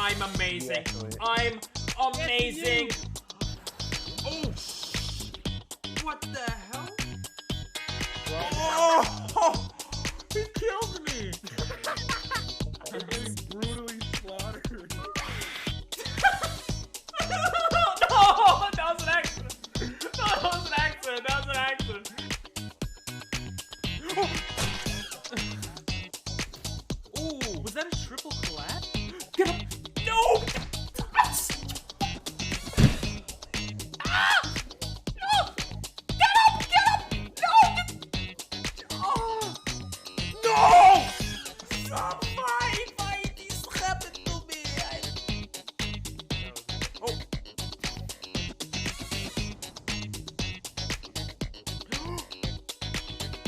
I'm amazing. Exactly. I'm amazing. Oh, what the hell? Oh, he killed me. I'm getting brutally slaughtered. No, that was an accident. No, that was an accident. That was an accident. Ooh, was that a triple collab? Get up. No. Ah! No. Get up. Get up. No. Oh. No. Why this happened to me? Oh.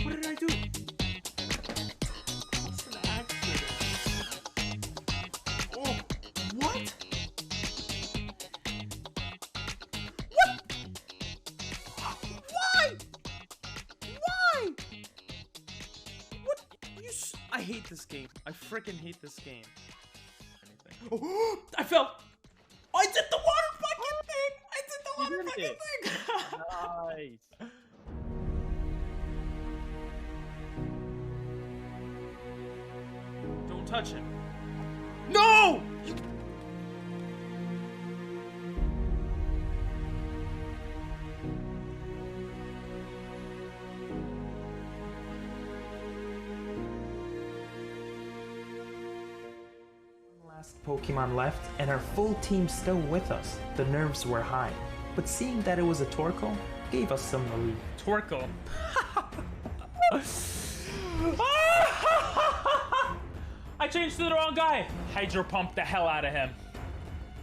What did I do? It's an accident. Oh, what? What? Why? Why? What? I hate this game. I freaking hate this game. Anything. Oh, I fell. I did the water bucket thing. I did the water bucket thing. Nice. Don't touch him. No! Last Pokemon left, and our full team still with us. The nerves were high, but seeing that it was a Torkoal gave us some relief. Torkoal. I changed to the wrong guy. Hydro pump the hell out of him.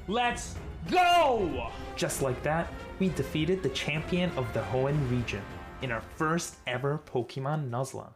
Let's go! Just like that, we defeated the champion of the Hoenn region in our first ever Pokemon Nuzlocke.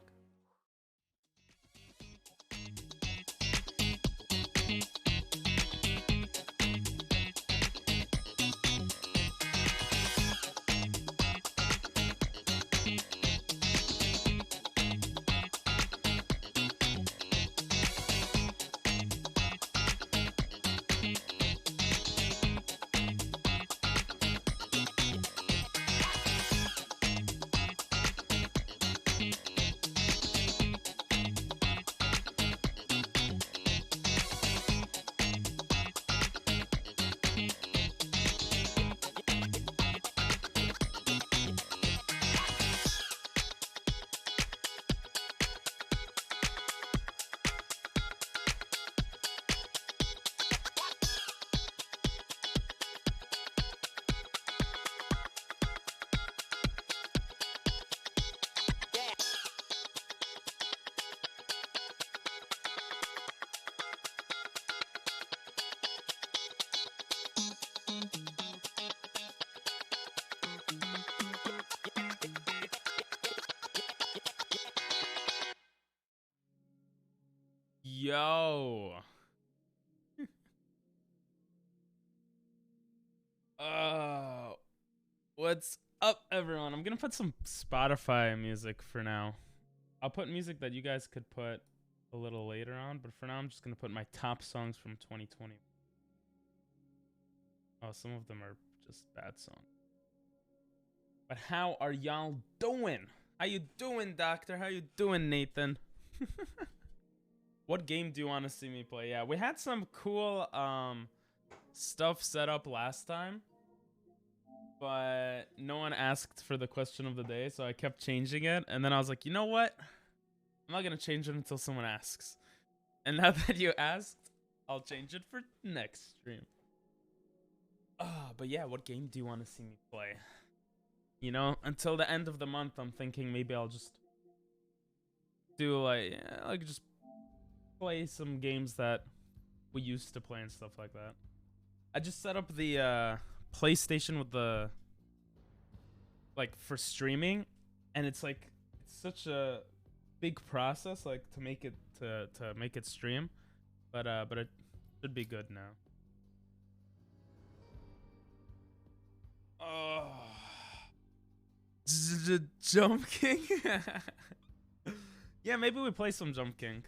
Yo. What's up, everyone? I'm gonna put some Spotify music for now. I'll put music that you guys could put a little later on, but for now I'm just gonna put my top songs from 2020. Oh, some of them are just bad songs. But how are y'all doing? How you doing, Doctor? How you doing, Nathan? What game do you want to see me play? Yeah, we had some cool stuff set up last time, but no one asked for the question of the day, so I kept changing it. And then I was like, you know what? I'm not going to change it until someone asks. And now that you asked, I'll change it for next stream. But yeah, what game do you want to see me play? You know, until the end of the month, I'm thinking maybe I'll just do like just play some games that we used to play and stuff like that. I just set up the PlayStation with the for streaming, and it's like it's such a big process to make it to make it stream, but it should be good now. Oh, Jump King. Yeah, maybe we play some Jump King.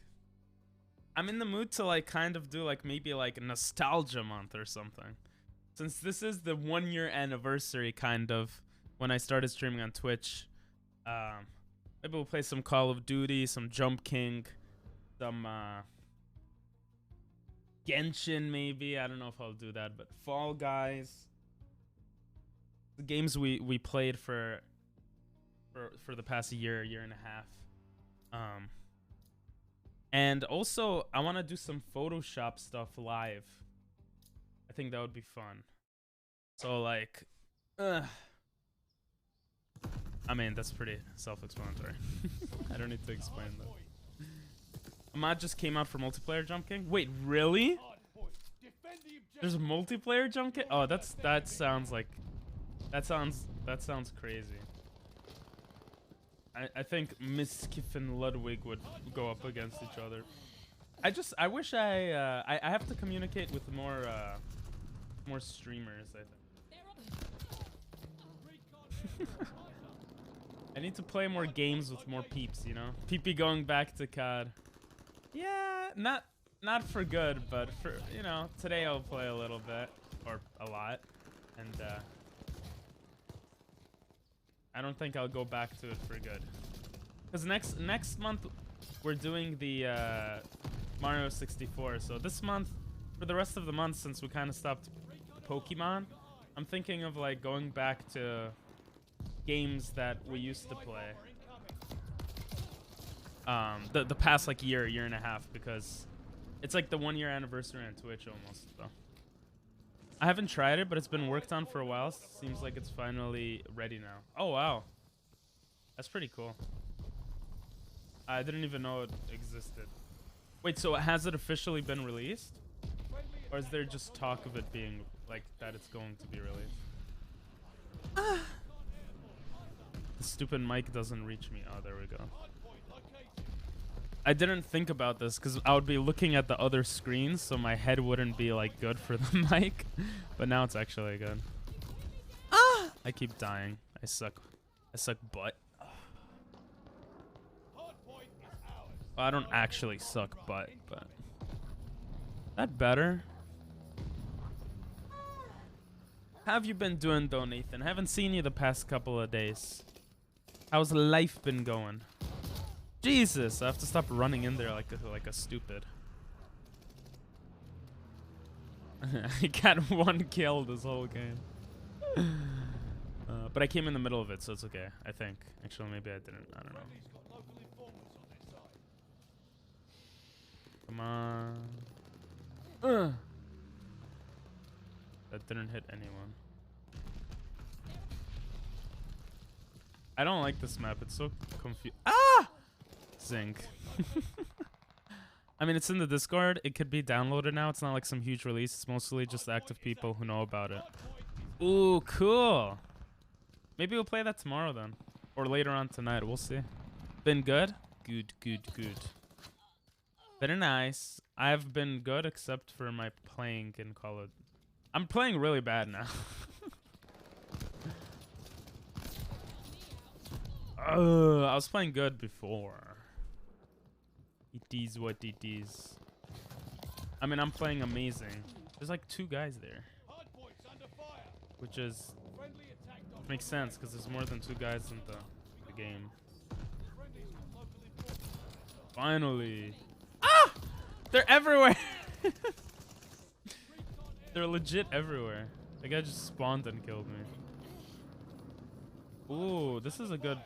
I'm in the mood to like kind of do like maybe like a nostalgia month or something. Since this is the 1 year anniversary kind of when I started streaming on Twitch. Maybe we'll play some Call of Duty, some Jump King, some Genshin maybe. I don't know if I'll do that, but Fall Guys. The games we played for the past year and a half. And also I want to do some Photoshop stuff live. I think that would be fun. So like I mean, that's pretty self-explanatory. I don't need to explain that. A mod just came out for multiplayer Jump King. Wait, really? There's a multiplayer Jump King? Oh, that sounds crazy. I think Miskiff and Ludwig would go up against each other. I wish I have to communicate with more streamers, I think. I need to play more games with more peeps, you know? PP going back to COD. Yeah, not for good, but for, you know, today I'll play a little bit or a lot, and I don't think I'll go back to it for good. Cuz next month we're doing the Mario 64. So this month, for the rest of the month, since we kind of stopped Pokemon, I'm thinking of like going back to games that we used to play. The past like year and a half, because it's like the 1 year anniversary on Twitch almost. So I haven't tried it, but it's been worked on for a while. Seems like it's finally ready now. Oh wow, that's pretty cool. I didn't even know it existed. Wait, so has it officially been released? Or is there just talk of it being like that it's going to be released? The stupid mic doesn't reach me. Oh, there we go. I didn't think about this because I would be looking at the other screens, so my head wouldn't be like good for the mic. But now it's actually good. I keep dying. I suck butt. Well, I don't actually suck butt, but that better. How have you been doing though, Nathan? I haven't seen you the past couple of days. How's life been going? Jesus, I have to stop running in there like a stupid. I got 1 kill this whole game. But I came in the middle of it, so it's okay, I think. Actually, maybe I didn't. I don't know. Come on. That didn't hit anyone. I don't like this map. It's so confused. Ah! Zinc. I mean, it's in the Discord. It could be downloaded now. It's not like some huge release. It's mostly just active people who know about it. Ooh, cool. Maybe we'll play that tomorrow then. Or later on tonight. We'll see. Been good? Good, good, good. Very nice. I've been good except for my playing in Call of Duty. I'm playing really bad now. I was playing good before. It is what it is. I mean, I'm playing amazing. There's like 2 guys there. Which makes sense, because there's more than 2 guys in the game. Finally. Ah! They're everywhere! They're legit everywhere. The guy just spawned and killed me. Ooh, this is a good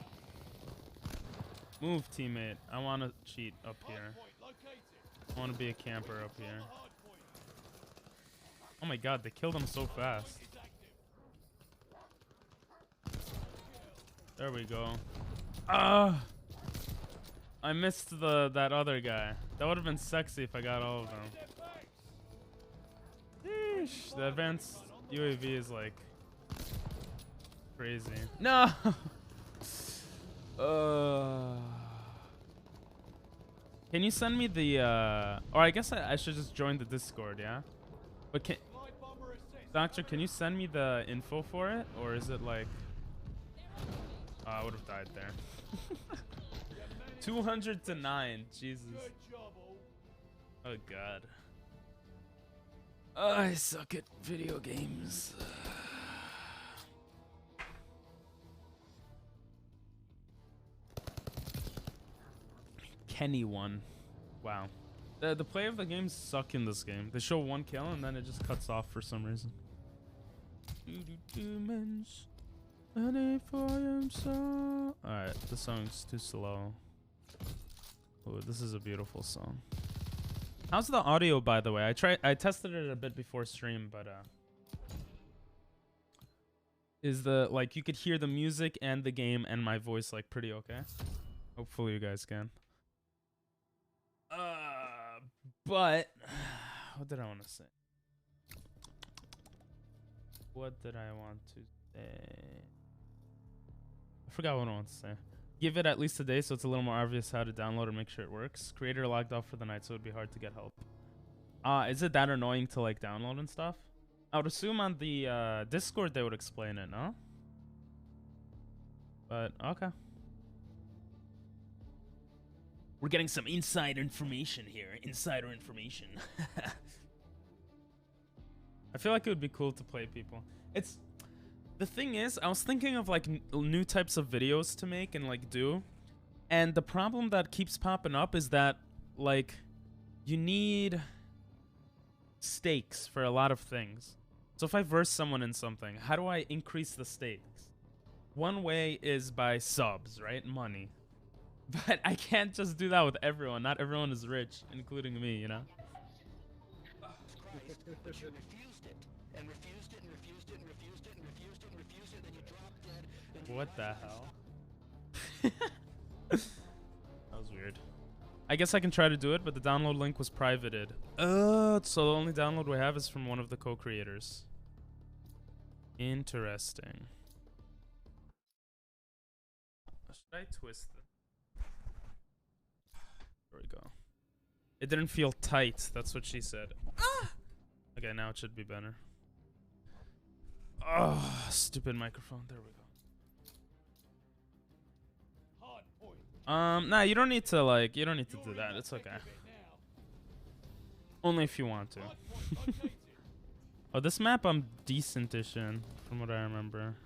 move, teammate. I want to cheat up here. I want to be a camper up here. Oh my god, they killed him so fast. There we go. Ah! I missed that other guy. That would have been sexy if I got all of them. Sheesh, the advanced UAV is like crazy. No! Can you send me the or I guess I should just join the Discord, yeah? But Doctor, can you send me the info for it? Or is it like I would have died there. 200 to 9. Jesus. Oh god. I suck at video games. Kenny won. Wow. The play of the games suck in this game. They show one kill and then it just cuts off for some reason. Alright, the song's too slow. Ooh, this is a beautiful song. How's the audio, by the way? I tested it a bit before stream, but is the like you could hear the music and the game and my voice like pretty okay? Hopefully you guys can. But what did I want to say? What did I want to say? I forgot what I want to say. Give it at least a day so it's a little more obvious how to download and make sure it works. Creator logged off for the night, so it'd be hard to get help. Is it that annoying to like download and stuff? I would assume on the Discord they would explain it, no? But okay. We're getting some inside information here. Insider information. I feel like it would be cool to play people. It's the thing is, I was thinking of like new types of videos to make and like do, and the problem that keeps popping up is that like you need stakes for a lot of things. So if I verse someone in something, how do I increase the stakes? One way is by subs, right? Money. But I can't just do that with everyone. Not everyone is rich, including me, you know? What the hell? That was weird. I guess I can try to do it, but the download link was privated. So the only download we have is from one of the co-creators. Interesting. Should I twist it? There we go. It didn't feel tight. That's what she said. Okay, now it should be better. Oh, stupid microphone. There we go. Nah, you don't need to like, you don't need to do that. It's okay. Only if you want to. Oh, this map I'm decent-ish in, from what I remember.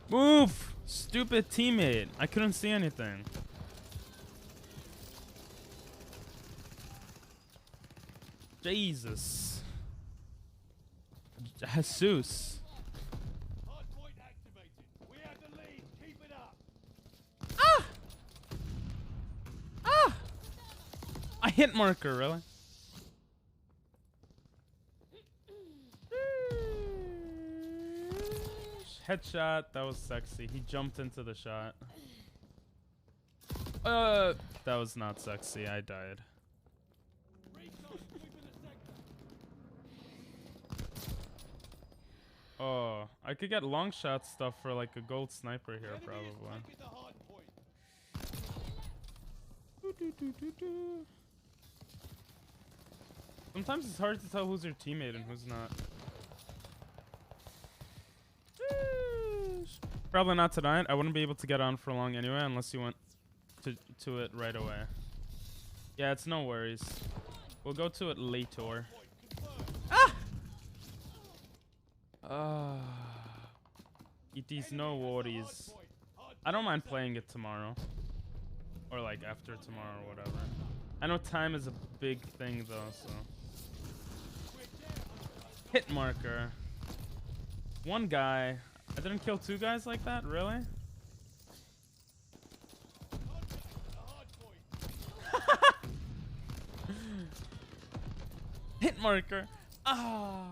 Move! Stupid teammate. I couldn't see anything. Jesus. Jesus. Ah! Ah! I hit marker, really? Headshot, that was sexy. He jumped into the shot. That was not sexy. I died. Oh, I could get long shot stuff for like a gold sniper here, probably. Sometimes it's hard to tell who's your teammate and who's not. Probably not tonight. I wouldn't be able to get on for long anyway unless you went to it right away. Yeah, it's no worries. We'll go to it later. Ah! It is no worries. I don't mind playing it tomorrow. Or like after tomorrow or whatever. I know time is a big thing though, so. Hit marker. One guy. I didn't kill two guys like that? Really? Hit marker. Ah.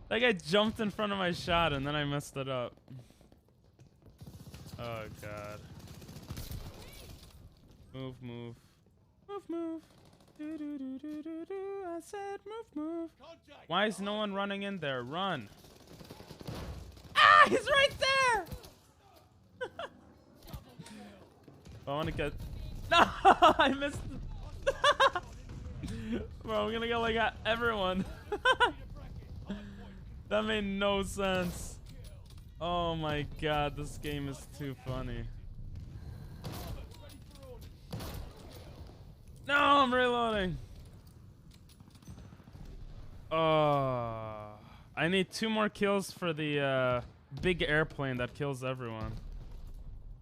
That guy jumped in front of my shot and then I messed it up. Oh god. Move, move. Move, move. Do, do, do, do, do, do. I said move, move. Why is no one running in there? Run. Ah, he's right there! I want to get... No, I missed... Bro, I'm gonna get like everyone. That made no sense. Oh my god, this game is too funny. I'm reloading. I need 2 more kills for the big airplane that kills everyone.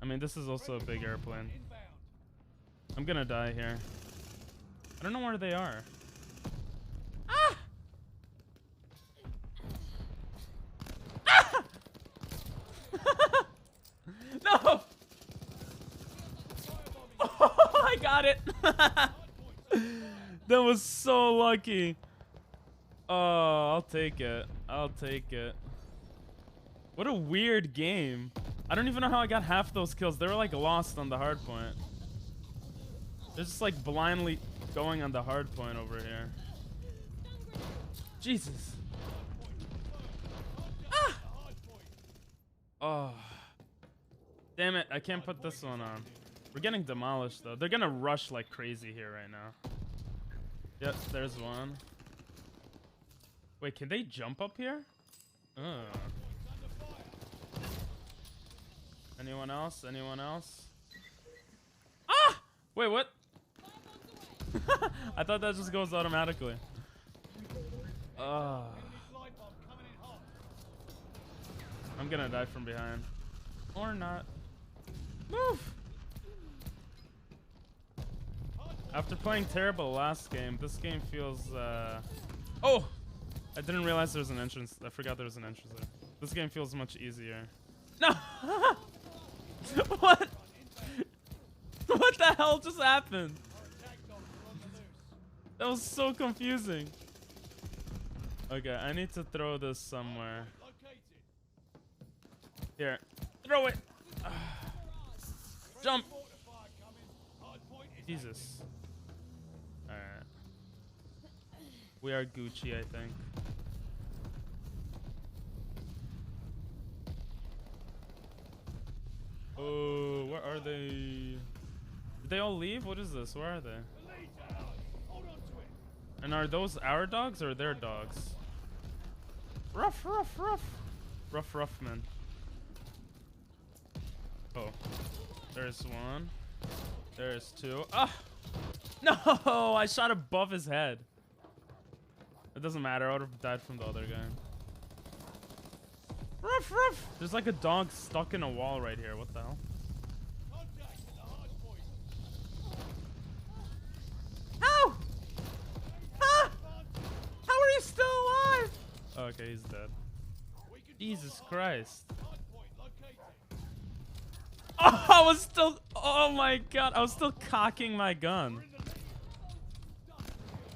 I mean, this is also a big airplane. I'm gonna die here. I don't know where they are. Ah! Ah! No! Oh, I got it. That was so lucky. Oh, I'll take it. I'll take it. What a weird game. I don't even know how I got half those kills. They were like lost on the hard point. They're just like blindly going on the hard point over here. Jesus. Ah! Oh. Damn it, I can't put this one on. We're getting demolished though. They're gonna rush like crazy here right now. Yep, there's one. Wait, can they jump up here? Anyone else? Anyone else? Ah! Wait, what? I thought that just goes automatically. I'm gonna die from behind. Or not. Move! After playing terrible last game, this game feels, Oh! I didn't realize there was an entrance. I forgot there was an entrance there. This game feels much easier. No! What? What the hell just happened? That was so confusing. Okay, I need to throw this somewhere. Here. Throw it! Jump! Jesus. Alright. We are Gucci, I think. Oh, where are they? Did they all leave? What is this? Where are they? And are those our dogs or their dogs? Rough, rough, rough. Rough, rough, man. Oh. There's one. There's two. Ah! No! I shot above his head. It doesn't matter. I would have died from the other guy. Ruff, ruff! There's like a dog stuck in a wall right here. What the hell? How? Ah! How are you still alive? Oh, okay, he's dead. Jesus Christ. Oh, I was still... Oh my god. I was still cocking my gun.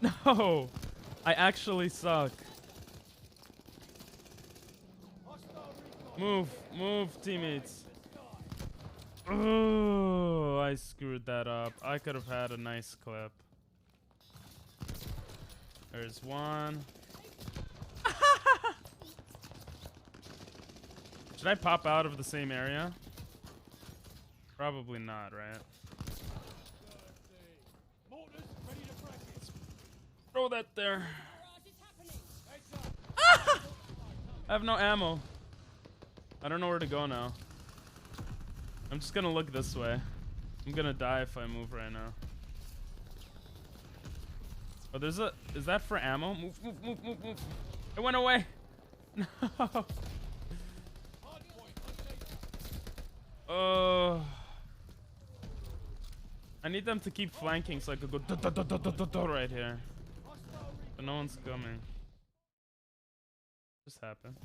No. I actually suck. Move. Move, teammates. Oh, I screwed that up. I could have had a nice clip. There's one. Should I pop out of the same area? Probably not, right? Throw that there. Ah! I have no ammo. I don't know where to go now. I'm just gonna look this way. I'm gonna die if I move right now. Oh, there's a... Is that for ammo? Move, move, move, move, move. It went away. No. Oh. I need them to keep flanking so I could go right here. But no one's coming. What just happened?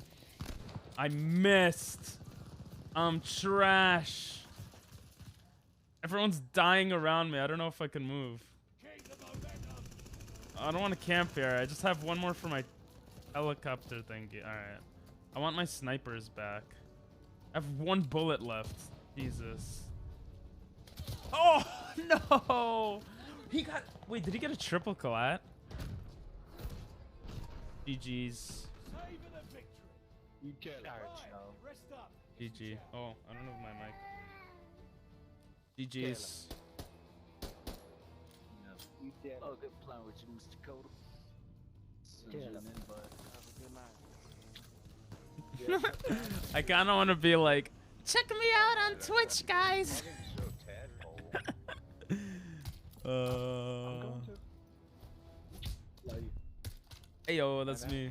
I missed. I'm trash. Everyone's dying around me. I don't know if I can move. I don't want to camp here. I just have one more for my helicopter thingy. Alright. I want my snipers back. I have one bullet left. Jesus. Oh, no. He got... Wait, did he get a triple collat? GG's. You kill it. GG. Oh, I don't know my mic. GG's. You did. Oh, good plan with you, Mr. Coda. Send you an invite. Have a good night. I kind of want to be like, check me out on Twitch, guys. I'm going to Ayo, that's me.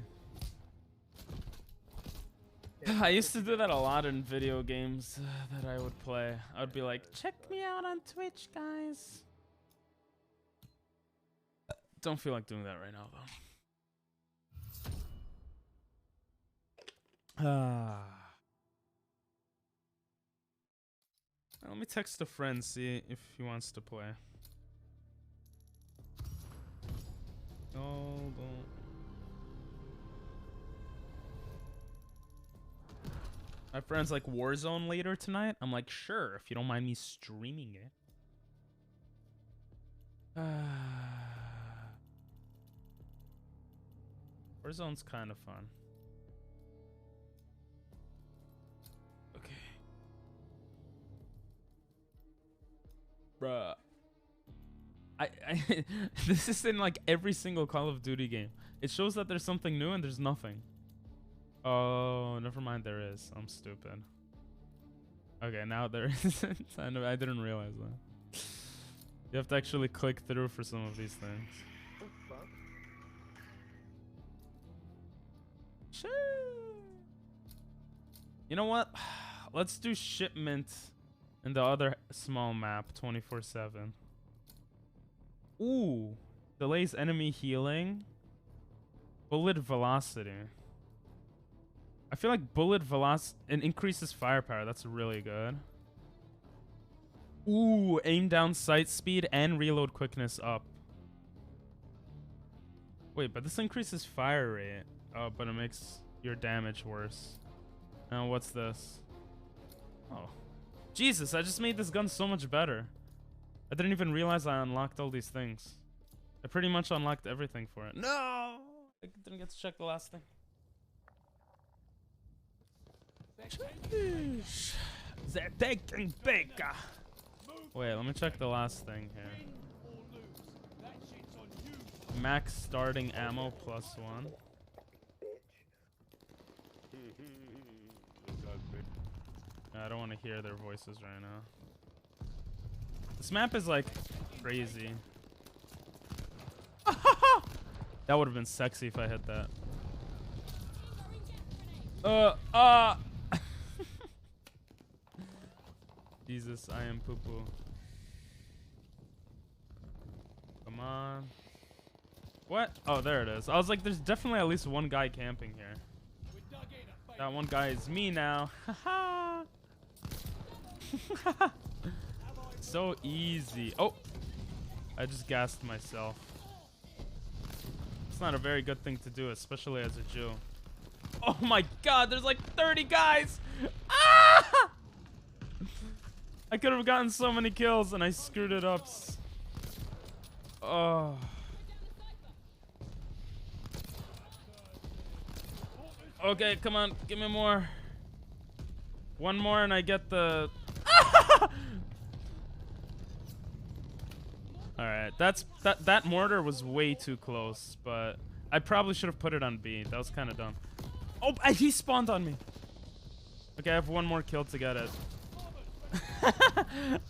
I used to do that a lot in video games that I would play. I would be like, check me out on Twitch, guys. Don't feel like doing that right now, though. Let me text a friend, see if he wants to play. Hold on. My friend's like Warzone later tonight. I'm like, sure, if you don't mind me streaming it. Warzone's kind of fun. Okay. Bruh. This is in like every single Call of Duty game. It shows that there's something new and there's nothing. Oh, never mind, there is. I'm stupid. Okay, now there isn't. I didn't realize that. You have to actually click through for some of these things. Sure. You know what? Let's do shipment in the other small map 24/7. Ooh, delays enemy healing. Bullet velocity. I feel like bullet velocity and increases firepower. That's really good. Ooh, aim down sight speed and reload quickness up. Wait, but this increases fire rate. Oh, but it makes your damage worse. Now what's this? Oh, Jesus! I just made this gun so much better. I didn't even realize I unlocked all these things. I pretty much unlocked everything for it. No! I didn't get to check the last thing. The taking baker. Wait, let me check the last thing here. Max starting ammo +1. I don't want to hear their voices right now. This map is like crazy. That would have been sexy if I hit that. Jesus, I am poo poo. Come on. What? Oh, there it is. I was like, there's definitely at least one guy camping here. That one guy is me now. Haha. So easy. Oh, I just gassed myself. It's not a very good thing to do, especially as a Jew. Oh my God, there's like 30 guys. Ah! I could have gotten so many kills and I screwed it up. Oh. Okay, come on, give me more. One more and I get the... Alright, that mortar was way too close, but I probably should have put it on B. That was kind of dumb. Oh, he spawned on me. Okay, I have one more kill to get it.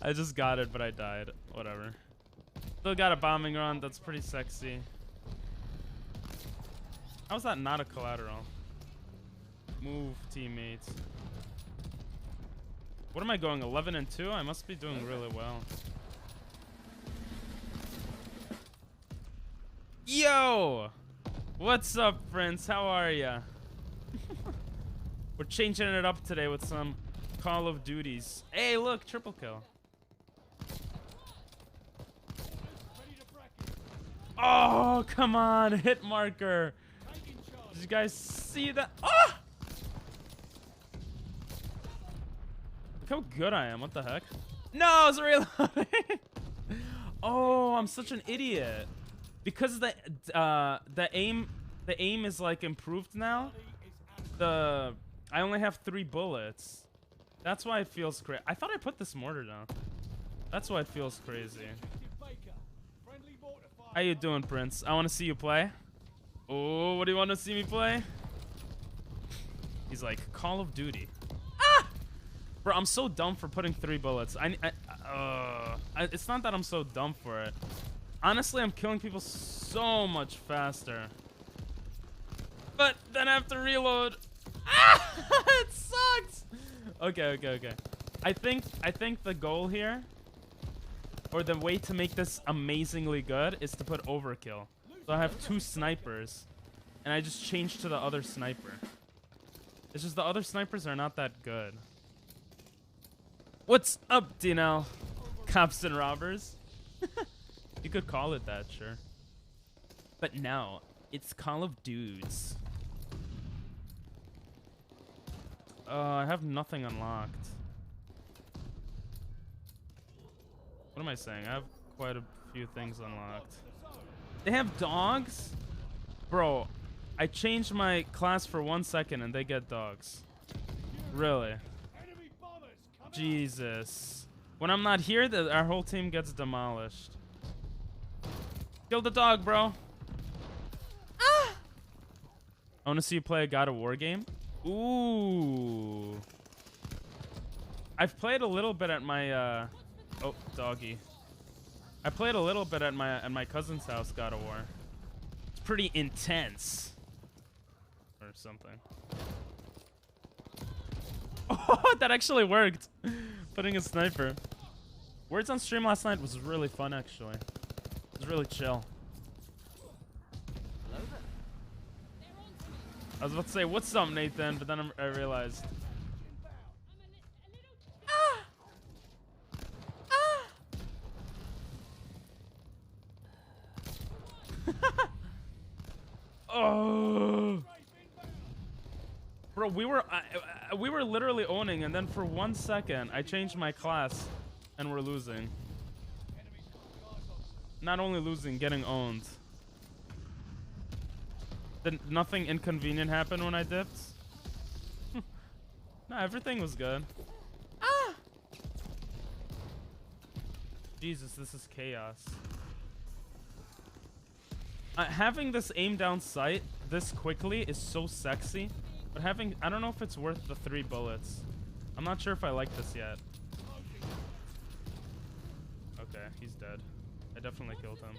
I just got it, but I died. Whatever. Still got a bombing run. That's pretty sexy. How is that not a collateral? Move, teammates. What am I going? 11-2? I must be doing really well. Yo! What's up, friends? How are ya? We're changing it up today with some Call of Duties. Hey, look, triple kill. Oh, come on, hit marker. Did you guys see that? Oh! Look how good I am. What the heck? No, I was reloading. Oh, I'm such an idiot. Because the aim is like improved now. I only have 3 bullets. That's why it feels crazy. I thought I put this mortar down. That's why it feels crazy. How you doing, Prince? I want to see you play. Oh, what do you want to see me play? He's like, Call of Duty. Ah! Bro, I'm so dumb for putting 3 bullets. It's not that I'm so dumb for it. Honestly, I'm killing people so much faster. But then I have to reload. Ah! It sucks. Okay. I think the goal here, or the way to make this amazingly good, is to put overkill. So I have 2 snipers, and I just change to the other sniper. It's just the other snipers are not that good. What's up, DNL? Cops and robbers? You could call it that, sure. But no, it's Call of Dudes. I have nothing unlocked. What am I saying? I have quite a few things unlocked. They have dogs? Bro, I changed my class for 1 second and they get dogs. Really? Jesus. When I'm not here, our whole team gets demolished. Kill the dog, bro. Ah! I want to see you play a God of War game. Ooh. I've played a little bit at my oh, doggy. I played a little bit at my cousin's house, God of War. It's pretty intense. Or something. Oh, that actually worked. Putting a sniper. Words on stream last night was really fun, actually. It was really chill. I was about to say, what's up, Nathan? But then I realized. Oh, bro, we were literally owning, and then for 1 second, I changed my class, and we're losing. Not only losing, getting owned. Then nothing inconvenient happened when I dipped. No, everything was good. Ah! Jesus, this is chaos. Having this aim down sight this quickly is so sexy, but I don't know if it's worth the 3 bullets. I'm not sure if I like this yet. Okay, he's dead. I definitely killed him.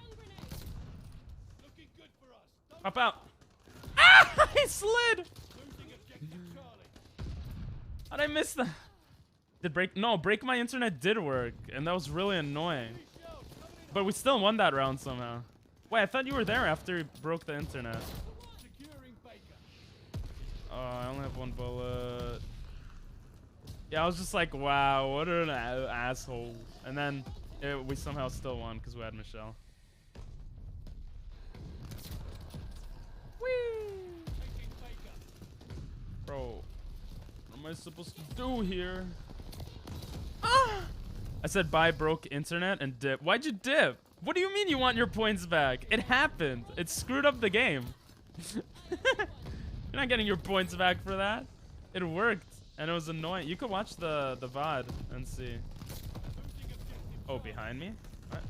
Hop out. Ah! I slid! How'd I miss that? Did break? No, break my internet did work, and that was really annoying. But we still won that round somehow. Wait, I thought you were there after he broke the internet. Oh, I only have 1 bullet. Yeah, I was just like, wow, what an asshole. And then we somehow still won because we had Michelle. Whee! Bro, what am I supposed to do here? Ah! I said bye, broke internet, and dip. Why'd you dip? What do you mean you want your points back? It happened. It screwed up the game. You're not getting your points back for that. It worked, and it was annoying. You could watch the VOD and see. Oh, behind me? What?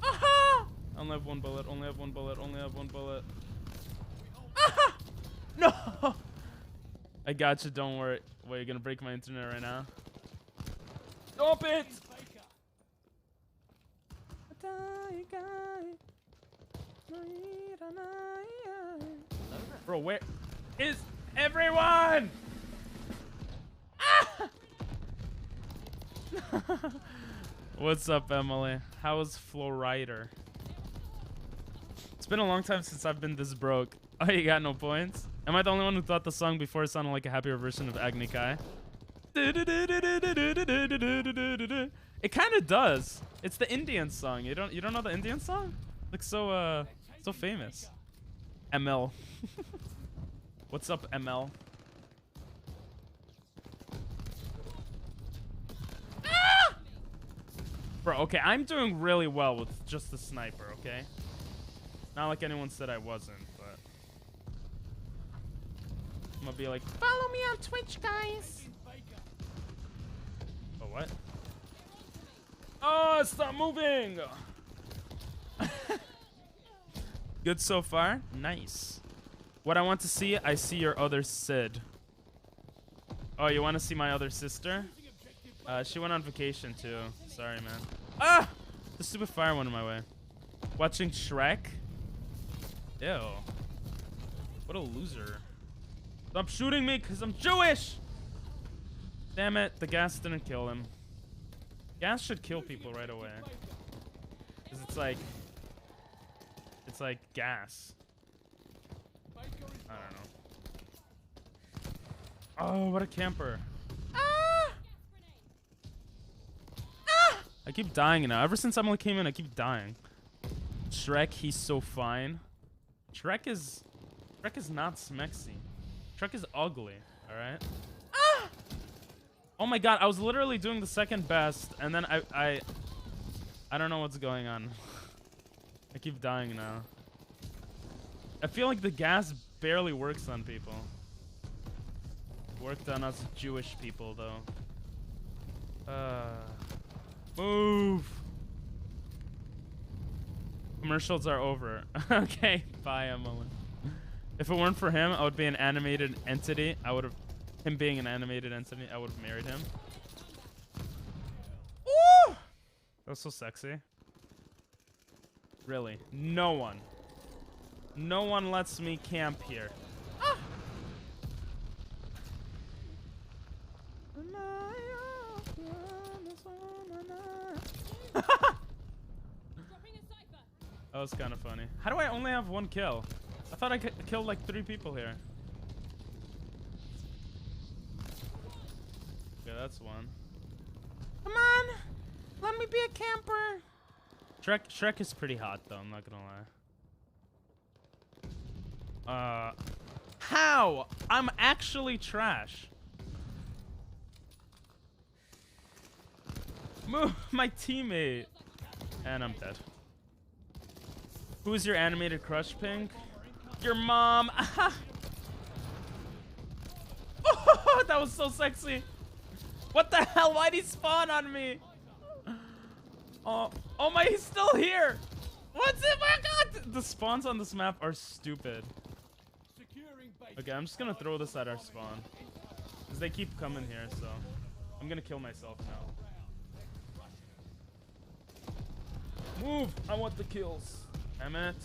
Aha! I only have 1 bullet. Only have 1 bullet. Only have 1 bullet. Aha! No! I got you. Don't worry. Wait, you're gonna break my internet right now? Stop it! Bro, where is everyone? Ah! What's up, Emily? How is Flowrider? It's been a long time since I've been this broke. Oh, you got no points? Am I the only one who thought the song before sounded like a happier version of Agni Kai? It kind of does. It's the Indian song. You don't know the Indian song? Like so famous. ML. What's up, ML? Ah! Bro, okay, I'm doing really well with just the sniper, okay? Not like anyone said I wasn't, but I'm gonna be like, follow me on Twitch, guys. Oh, what? Oh, stop moving! Good so far? Nice. What I want to see, I see your other Sid. Oh, you want to see my other sister? She went on vacation too. Sorry, man. Ah! The stupid fire went in my way. Watching Shrek? Ew. What a loser. Stop shooting me because I'm Jewish! Damn it, the gas didn't kill him. Gas should kill people right away. Because it's like gas. I don't know. Oh, what a camper. Ah! Ah! I keep dying now. Ever since Emily came in, I keep dying. Shrek, he's so fine. Shrek is not smexy. Shrek is ugly, alright? Ah! Oh my god, I was literally doing the second best, and then I don't know what's going on. I keep dying now. I feel like the gas barely works on people. Worked on us Jewish people, though. Move! Commercials are over. Okay, bye, Emily. If it weren't for him, I would be an animated entity. Him being an animated entity, I would have married him. Woo! That was so sexy. Really, no one lets me camp here. Ah! That was kind of funny. How do I only have one kill? I thought I killed like 3 people here. Okay, that's one. Come on! Let me be a camper! Shrek is pretty hot though, I'm not gonna lie. How? I'm actually trash. Move, my teammate. And I'm dead. Who's your animated crush, Pink? Your mom. Oh, that was so sexy. What the hell? Why'd he spawn on me? Oh my, he's still here. What's it? My god! The spawns on this map are stupid. Okay, I'm just gonna throw this at our spawn. Because they keep coming here, so I'm gonna kill myself now. Move! I want the kills. Damn it.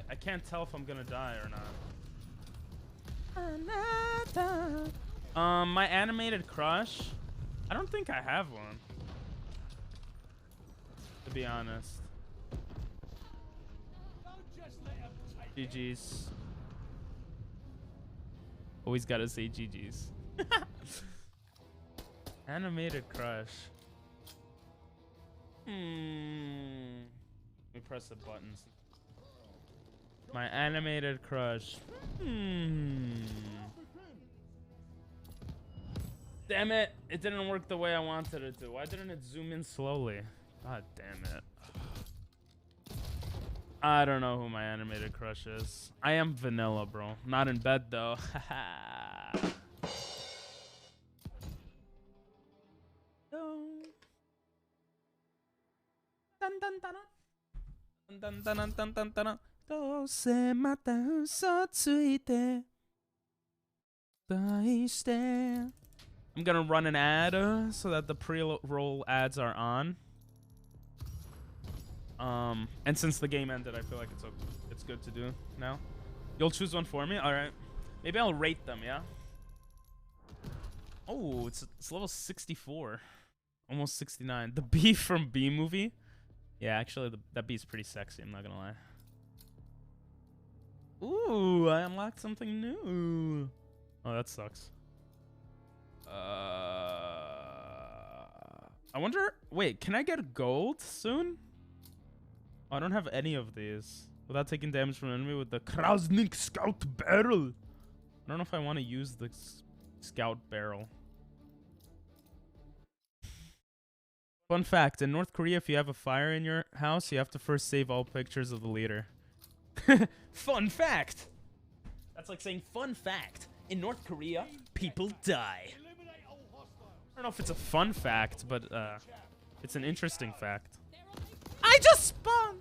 I can't tell if I'm gonna die or not. My animated crush? I don't think I have one. To be honest. GG's. Always gotta say GG's. Animated crush. Let me press the buttons. My animated crush. Damn it! It didn't work the way I wanted it to. Why didn't it zoom in slowly? God damn it. I don't know who my animated crush is. I am vanilla, bro. Not in bed, though. I'm gonna run an ad so that the pre-roll ads are on. And since the game ended, I feel like it's good to do now. You'll choose one for me? All right. Maybe I'll rate them, yeah? Oh, it's level 64. Almost 69. The bee from Bee Movie? Yeah, actually, that bee's pretty sexy, I'm not gonna lie. Ooh, I unlocked something new. Oh, that sucks. I wonder... Wait, can I get gold soon? Oh, I don't have any of these. Without taking damage from an enemy with the Krasnik Scout Barrel. I don't know if I want to use the Scout Barrel. Fun fact, in North Korea, if you have a fire in your house, you have to first save all pictures of the leader. Fun fact! That's like saying fun fact. In North Korea, people die. I don't know if it's a fun fact, but it's an interesting fact. I just spawned!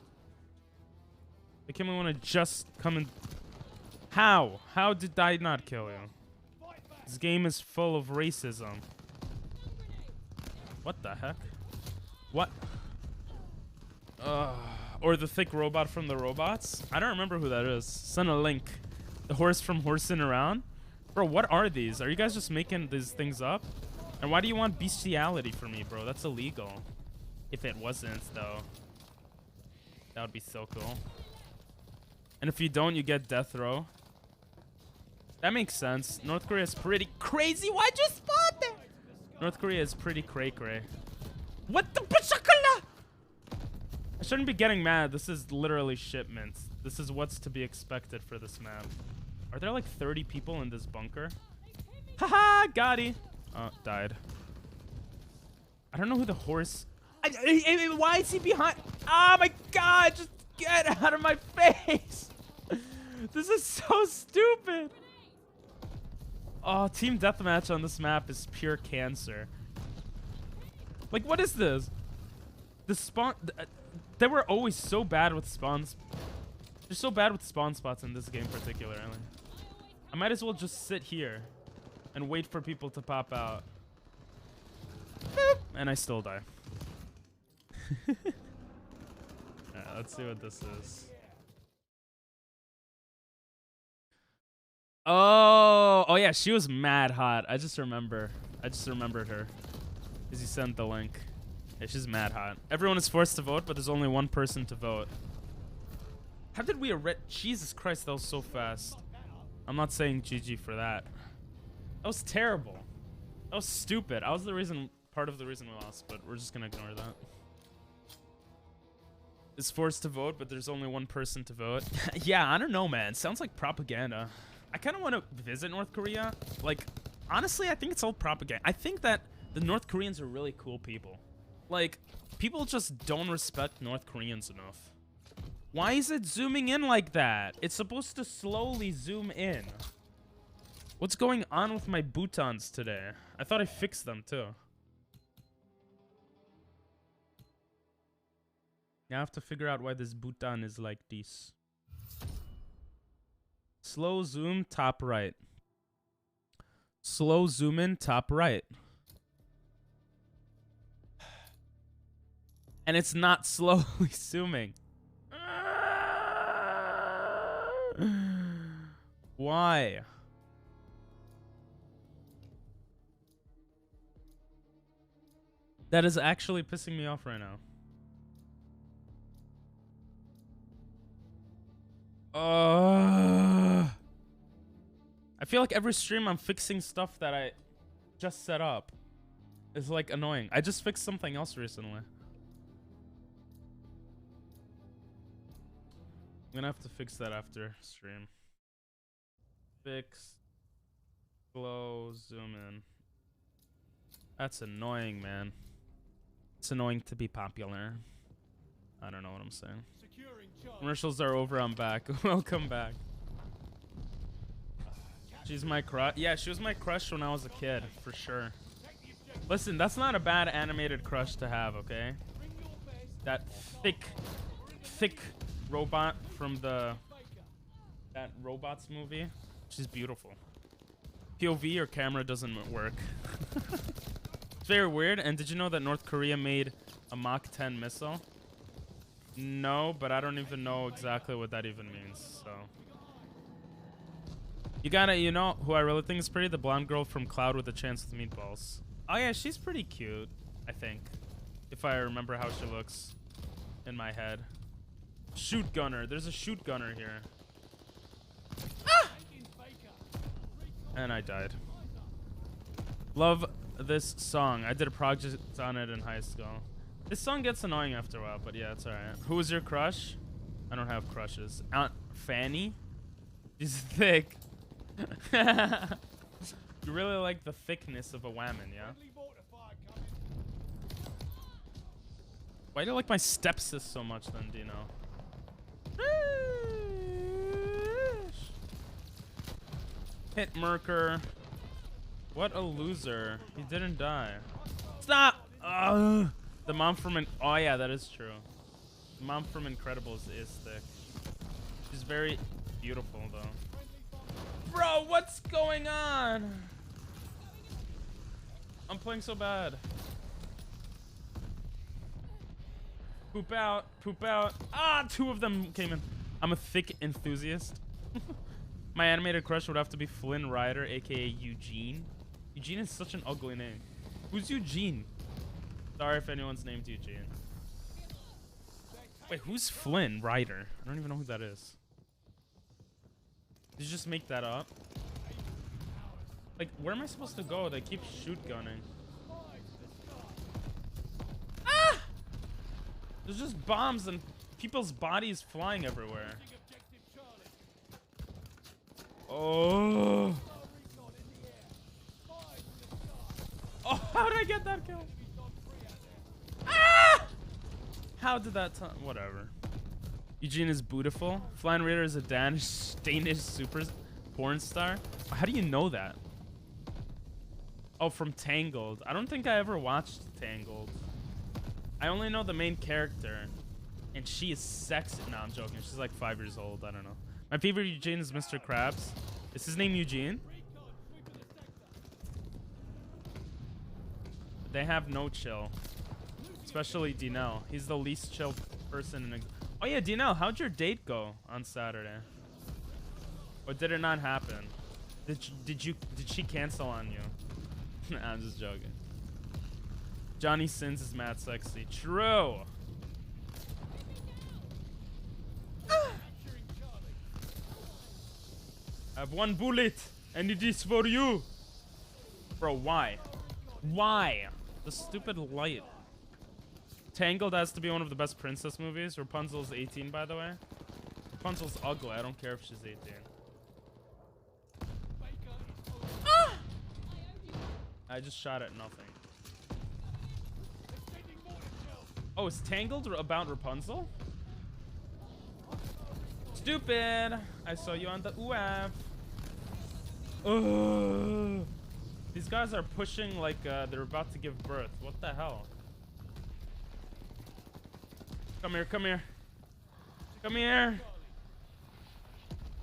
They came and want to just come and... How? How did I not kill you? This game is full of racism. What the heck? What? Or the thick robot from the robots? I don't remember who that is. Send a link. The horse from Horsing Around? Bro, what are these? Are you guys just making these things up? And why do you want bestiality for me, bro? That's illegal. If it wasn't, though. That would be so cool. And if you don't, you get death row. That makes sense. North Korea is pretty crazy. Why'd you spawn there? North Korea is pretty cray-cray. What the bashakala? I shouldn't be getting mad. This is literally shipments. This is what's to be expected for this map. Are there like 30 people in this bunker? Haha, got he. Oh, died. I don't know who the horse... why is he behind? Oh my god, just get out of my face. This is so stupid. Oh, team deathmatch on this map is pure cancer. Like, what is this? The spawn... they were always so bad with spawns. They're so bad with spawn spots in this game particularly. I might as well just sit here and wait for people to pop out. Boop, and I still die. Alright, let's see what this is. Oh yeah, she was mad hot. I just remembered her. Because you sent the link. Yeah, she's mad hot. Everyone is forced to vote, but there's only one person to vote. How did we Jesus Christ, that was so fast. I'm not saying GG for that. That was terrible. That was stupid. I was part of the reason we lost, but we're just gonna ignore that. Is forced to vote, but there's only one person to vote. Yeah, I don't know, man. Sounds like propaganda. I kind of want to visit North Korea. Like, honestly, I think it's all propaganda. I think that the North Koreans are really cool people. Like, people just don't respect North Koreans enough. Why is it zooming in like that? It's supposed to slowly zoom in. What's going on with my boutons today? I thought I fixed them too. Now I have to figure out why this bouton is like this. Slow zoom, top right. Slow zoom in, top right. And it's not slowly zooming. Why? That is actually pissing me off right now. I feel like every stream I'm fixing stuff that I just set up. It's like annoying. I just fixed something else recently. I'm gonna have to fix that after stream. Fix. Slow zoom in. That's annoying, man. It's annoying to be popular. I don't know what I'm saying. Commercials are over, I'm back. Welcome back. She's my crush. Yeah, she was my crush when I was a kid, for sure. Listen, that's not a bad animated crush to have, okay? That thick robot from that Robots movie. She's beautiful. POV or camera doesn't work. It's very weird. And did you know that North Korea made a Mach 10 missile? No, but I don't even know exactly what that even means, so. You know who I really think is pretty? The blonde girl from Cloud with a Chance with Meatballs. Oh yeah, she's pretty cute, I think. If I remember how she looks in my head. Shoot gunner. There's a shoot gunner here. Ah! And I died. Love this song. I did a project on it in high school. This song gets annoying after a while, but yeah, it's alright. Who was your crush? I don't have crushes. Aunt Fanny? She's thick. You really like the thickness of a whammon, yeah? Why do you like my stepsis so much then, Dino? Hit Merker. What a loser. He didn't die. Stop! The mom from oh yeah, that is true. The mom from Incredibles is thick. She's very beautiful though. Bro, what's going on? I'm playing so bad. Poop out. Poop out. Ah, 2 of them came in. I'm a thick enthusiast. My animated crush would have to be Flynn Rider, aka Eugene. Eugene is such an ugly name. Who's Eugene? Sorry if anyone's named Eugene. Wait, who's Flynn Rider? I don't even know who that is. Did you just make that up? Like, where am I supposed to go? They keep shoot gunning. Ah! There's just bombs and people's bodies flying everywhere. Oh. Oh, how did I get that kill? Ah! How did that time? Whatever. Eugene is beautiful. Flying Raider is a Danish super porn star. How do you know that? Oh, from Tangled. I don't think I ever watched Tangled. I only know the main character. And she is sexy. No, I'm joking. She's like 5 years old. I don't know. My favorite Eugene is Mr. Krabs. Is his name Eugene? They have no chill. Especially Dinell. He's the least chill person in a... Oh yeah, Dinell, how'd your date go on Saturday? Or did it not happen? Did she cancel on you? Nah, I'm just joking. Johnny Sins is mad sexy. True. I have 1 bullet, and it is for you. Bro, why? Why? The stupid light. Tangled has to be one of the best princess movies. Rapunzel's 18, by the way. Rapunzel's ugly. I don't care if she's 18. Ah! I just shot at nothing. Oh, is Tangled about Rapunzel? Stupid. I saw you on the UAV. Ugh. These guys are pushing like they're about to give birth. What the hell? Come here, come here. Come here.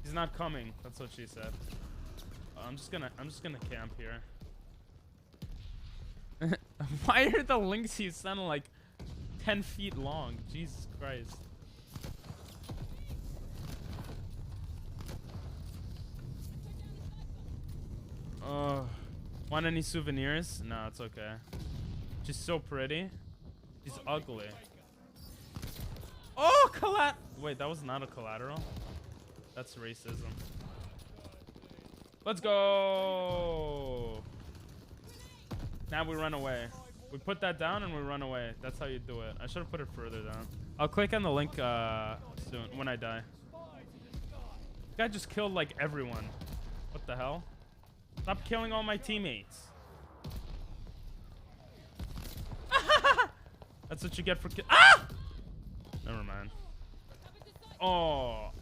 He's not coming. That's what she said. I'm just gonna camp here. Why are the links you sent like 10 feet long? Jesus Christ. Want any souvenirs? No, it's okay. She's so pretty. She's ugly. Oh, wait, that was not a collateral. That's racism. Let's go. Now we run away. We put that down and we run away. That's how you do it. I should have put it further down. I'll click on the link soon when I die. This guy just killed like everyone. What the hell? Stop killing all my teammates. That's what you get for ah! Never mind. Oh.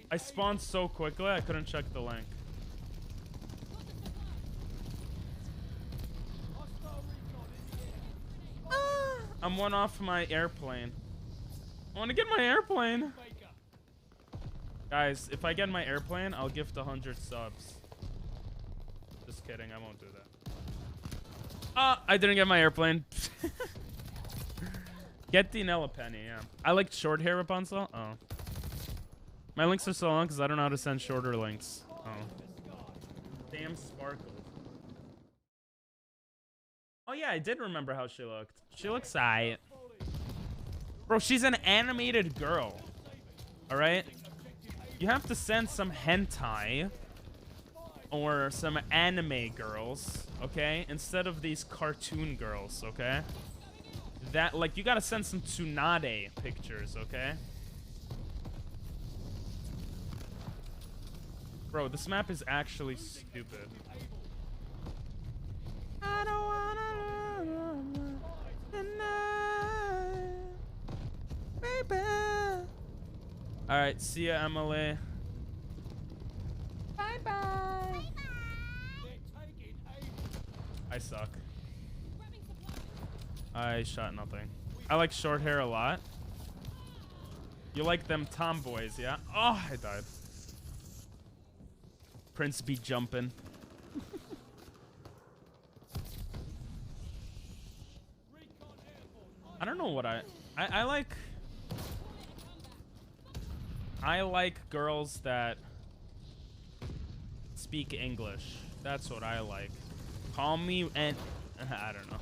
I spawned so quickly I couldn't check the link. I'm 1 off my airplane. I want to get my airplane. Guys, if I get my airplane, I'll gift 100 subs. Just kidding, I won't do that. Ah, I didn't get my airplane. Get Dinell a penny, yeah. I liked short hair Rapunzel. Oh. My links are so long because I don't know how to send shorter links. Oh. Damn sparkle. Oh yeah, I did remember how she looked. She looks aight. Bro, she's an animated girl. Alright? You have to send some hentai or some anime girls, okay? Instead of these cartoon girls, okay? That, like, you gotta send some Tsunade pictures, okay? Bro, this map is actually stupid. I don't wanna tonight, baby. Alright, see ya, Emily. Bye-bye. I suck. I shot nothing. I like short hair a lot. You like them tomboys, yeah? Oh, I died. Prince be jumping. I don't know what I like girls that speak English. That's what I like. Call me and I don't know.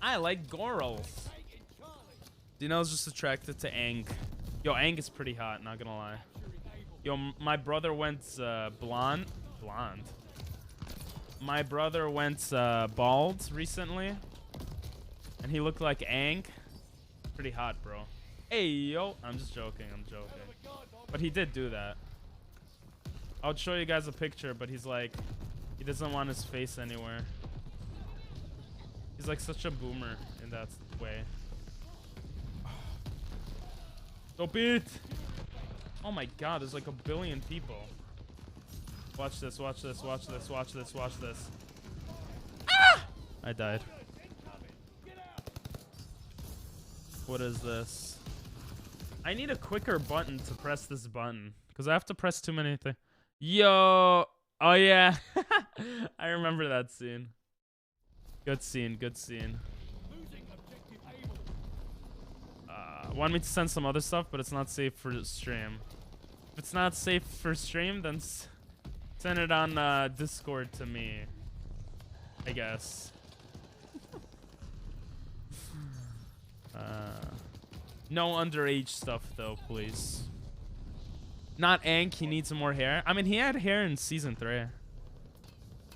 I like girls. Dino's just attracted to Aang. Yo, Aang is pretty hot, not gonna lie. Yo, my brother went blonde. My brother went bald recently, and he looked like Aang. Pretty hot, bro. Hey, yo. I'm just joking. I'm joking. But he did do that. I'll show you guys a picture, but he's like, he doesn't want his face anywhere. He's like such a boomer in that way. Stop it! Oh my god, there's like a billion people. Watch this, watch this, watch this, watch this, watch this. Ah! I died. What is this? I need a quicker button to press this button, because I have to press too many things. Yo! Oh yeah. I remember that scene. Good scene, good scene. Want me to send some other stuff, but it's not safe for stream. If it's not safe for stream, then send it on Discord to me, I guess. No underage stuff, though, please. Not Aang, he needs more hair. I mean, he had hair in season 3.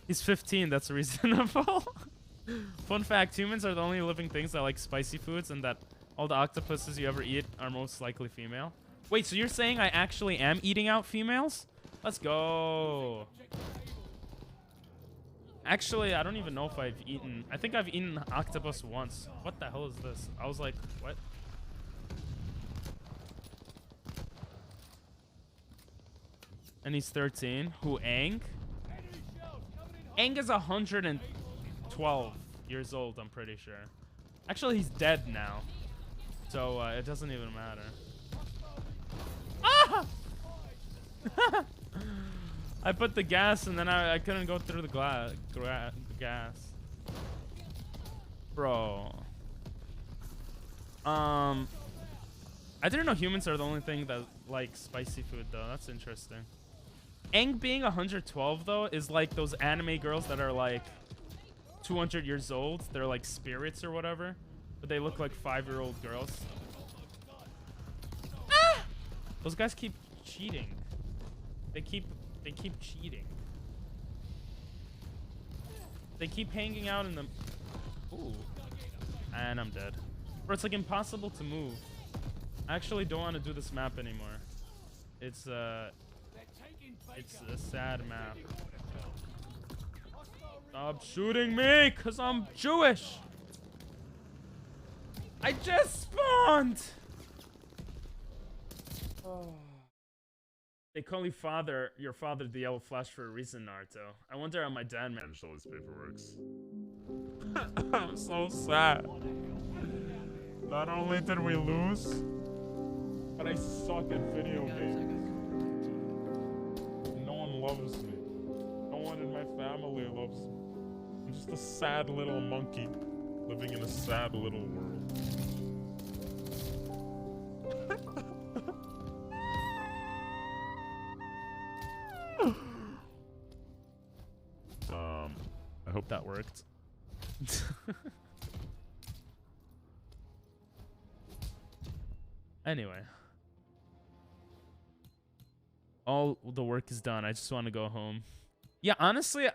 He's 15, that's reasonable. Fun fact, humans are the only living things that like spicy foods, and that all the octopuses you ever eat are most likely female. Wait, so you're saying I actually am eating out females? Let's go. Actually, I don't even know if I've eaten... I think I've eaten octopus once. What the hell is this? I was like, what? And he's 13. Who, Aang? Aang is 112 years old, I'm pretty sure. Actually, he's dead now. So, it doesn't even matter. Ah! I put the gas and then I couldn't go through the gas. Bro. I didn't know humans are the only thing that like spicy food, though. That's interesting. Aang being 112, though, is like those anime girls that are like 200 years old. They're like spirits or whatever. But they look like 5-year-old girls. Ah! Those guys keep cheating. They keep cheating. They keep hanging out in the... Ooh. And I'm dead. Bro, it's like impossible to move. I actually don't want to do this map anymore. It's a sad map. Stop shooting me, cause I'm Jewish. I just spawned. Oh. They call you father, your father, the yellow flash for a reason, Naruto. I wonder how my dad managed all this paperworks. I'm so sad. Not only did we lose, but I suck at video games. No one loves me. No one in my family loves me. I'm just a sad little monkey living in a sad little world. I hope that worked. Anyway. All the work is done. I just want to go home. Yeah, honestly,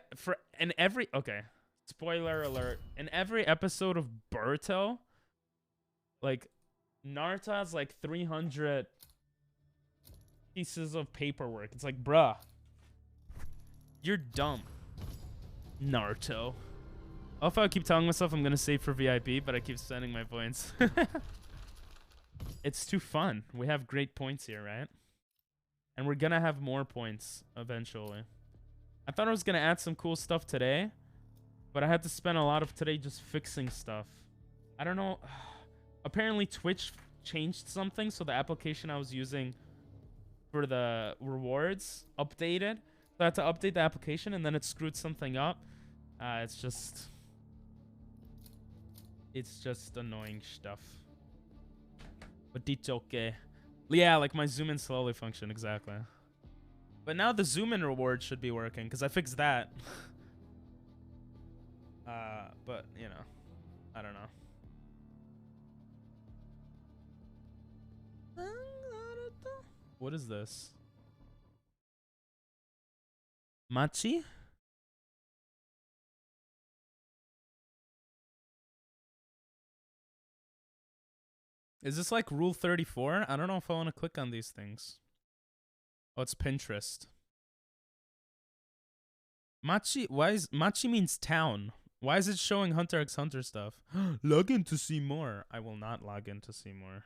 okay. Spoiler alert. In every episode of Boruto, like, Naruto has like 300 pieces of paperwork. It's like, bruh, you're dumb, Naruto. If I keep telling myself I'm gonna save for VIP, but I keep spending my points. It's too fun. We have great points here, right? And we're gonna have more points eventually. I thought I was gonna add some cool stuff today, but I had to spend a lot of today just fixing stuff. I don't know. Apparently Twitch changed something, so the application I was using for the rewards updated. So I had to update the application, and then it screwed something up. It's just... It's just annoying stuff. But it's okay. Yeah, like my zoom in slowly function, exactly. But now the zoom in reward should be working because I fixed that. But you know, I don't know. What is this? Machi? Is this like Rule 34? I don't know if I want to click on these things. Oh, it's Pinterest. Machi, why is Machi means town? Why is it showing Hunter x Hunter stuff? Log in to see more. I will not log in to see more.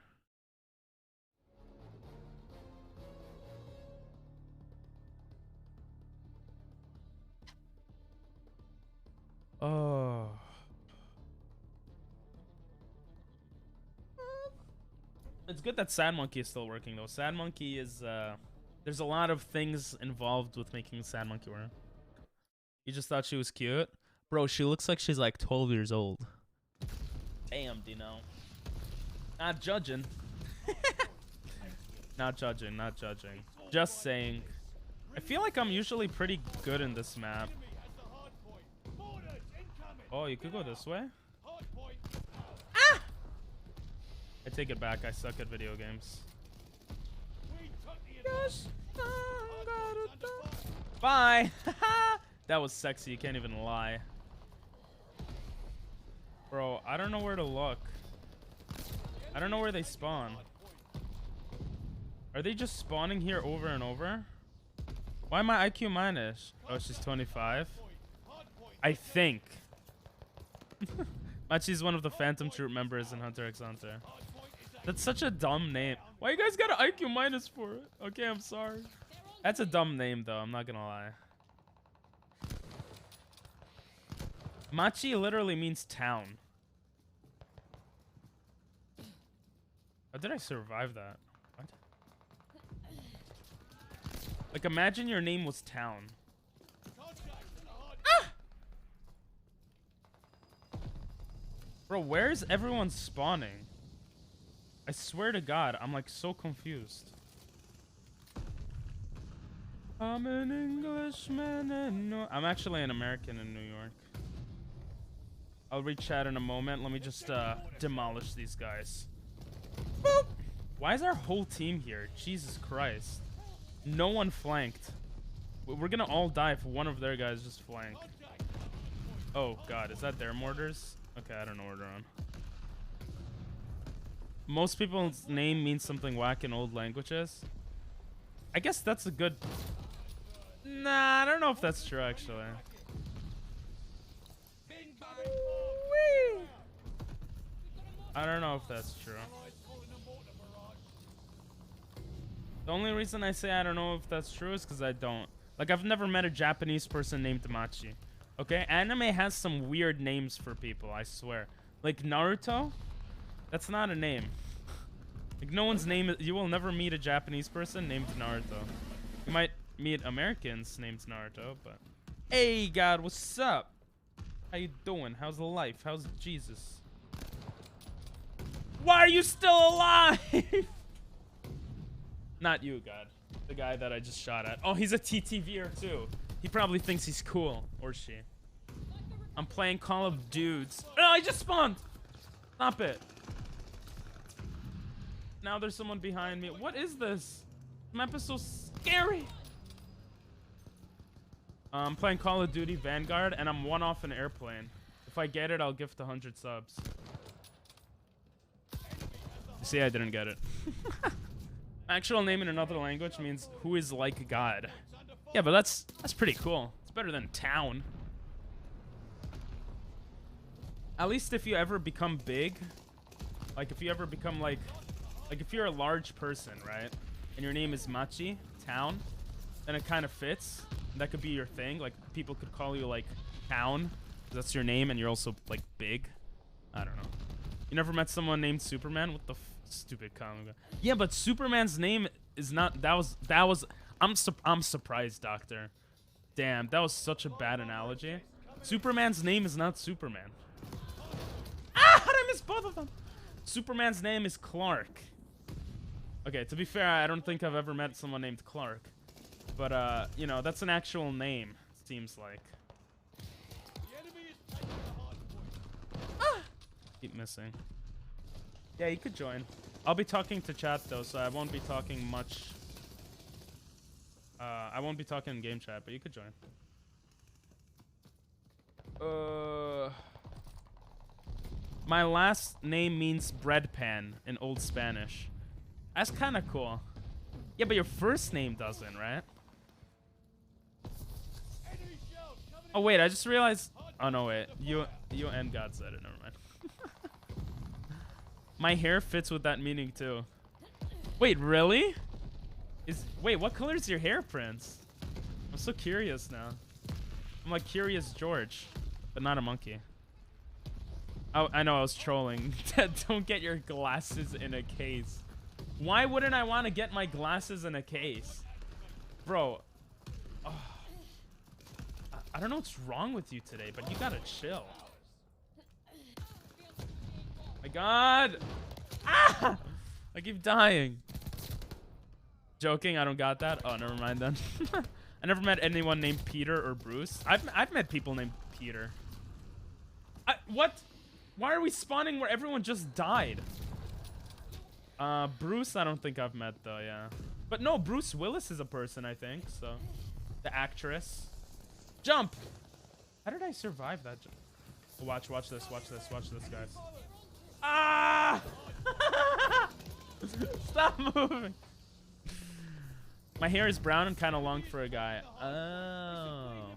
Oh. It's good that Sad Monkey is still working though. Sad Monkey is there's a lot of things involved with making Sad Monkey work. You just thought she was cute? Bro, she looks like she's like 12 years old. Damn, Dino. Not judging. Not judging, not judging. Just saying. I feel like I'm usually pretty good in this map. Oh, you could go this way? Ah! I take it back. I suck at video games. Yes, bye. That was sexy. You can't even lie. Bro, I don't know where to look. I don't know where they spawn. Are they just spawning here over and over? Why am I IQ minus? Oh, she's 25. I think. Machi's one of the Phantom Troop members in Hunter x Hunter. That's such a dumb name. Why you guys got an IQ minus for it? Okay, I'm sorry. That's a dumb name though, I'm not gonna lie. Machi literally means town. How did I survive that? What? Like imagine your name was town. Ah! Bro, where's everyone spawning? I swear to God, I'm like so confused. I'm an Englishman and I'm actually an American in New York. I'll read chat in a moment. Let me just demolish these guys. Boop. Why is our whole team here? Jesus Christ. No one flanked. We're gonna all die if one of their guys just flank. Oh God, is that their mortars? Okay, I don't know where they're on. Most people's name means something whack in old languages. I guess that's a good... Nah, I don't know if that's true, actually. I don't know if that's true. The only reason I say I don't know if that's true is because I don't. Like, I've never met a Japanese person named Machi. Okay? Anime has some weird names for people, I swear. Like, Naruto? That's not a name. Like, no one's name is... You will never meet a Japanese person named Naruto. You might meet Americans named Naruto, but... Hey, God, what's up? How you doing? How's the life? How's Jesus? Why are you still alive? Not you, God. The guy that I just shot at. Oh, he's a TTVer, too. He probably thinks he's cool. Or she. I'm playing Call of Dudes. Oh, I just spawned! Stop it. Now there's someone behind me. What is this? This map is so scary. I'm playing Call of Duty Vanguard, and I'm one off an airplane. If I get it, I'll gift 100 subs. See, I didn't get it. Actual name in another language means who is like God. Yeah, but that's pretty cool. It's better than town. At least if you ever become big, like if you ever become like if you're a large person, right? And your name is Machi, town, then it kind of fits. That could be your thing. Like people could call you like Town. That's your name, and you're also like big. I don't know. You never met someone named Superman? What the stupid comic? Yeah, but Superman's name is not. That was. I'm surprised, Doctor. Damn, that was such a bad analogy. Superman's name is not Superman. Ah, how did I Jeez, both of them. Superman's name is Clark. Okay, to be fair, I don't think I've ever met someone named Clark. But, you know, that's an actual name, seems like. Ah! Keep missing. Yeah, you could join. I'll be talking to chat, though, so I won't be talking much. I won't be talking in game chat, but you could join. My last name means bread pan in Old Spanish. That's kind of cool. Yeah, but your first name doesn't, right? Oh, wait, I just realized... Oh, no, wait. You and God said it. Never mind. My hair fits with that meaning, too. Wait, really? Wait, what color is your hair, Prince? I'm so curious now. I'm like Curious George, but not a monkey. Oh, I know I was trolling. Don't get your glasses in a case. Why wouldn't I want to get my glasses in a case? Bro. Oh, I don't know what's wrong with you today, but you gotta chill. My God. Ah! I keep dying. Joking, I don't got that. Oh, never mind then. I never met anyone named Peter or Bruce. I've met people named Peter. What? Why are we spawning where everyone just died? Bruce, I don't think I've met though, yeah. But no, Bruce Willis is a person, I think, so. The actress. Jump! How did I survive that jump? Oh, watch this, guys. Ah! Stop moving! My hair is brown and kind of long for a guy. Oh.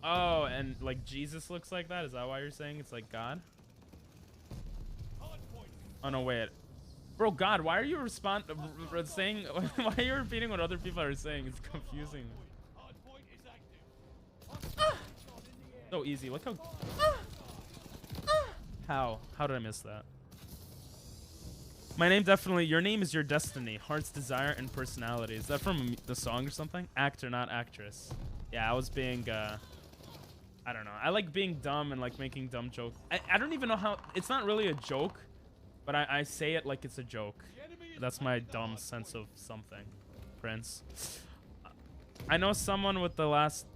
Oh, and like Jesus looks like that? Is that why you're saying it's like God? Oh, no, wait. Bro, God, why are you saying... Why are you repeating what other people are saying? It's confusing. Ah! So easy. Look how... Ah! Ah! How did I miss that? My name definitely... Your name is your destiny. Heart's desire and personality. Is that from the song or something? Actor, not actress. Yeah, I was being... I don't know. I like being dumb and like making dumb jokes. I don't even know how... It's not really a joke. But I say it like it's a joke. That's my dumb sense of something, Prince. I know someone with the last...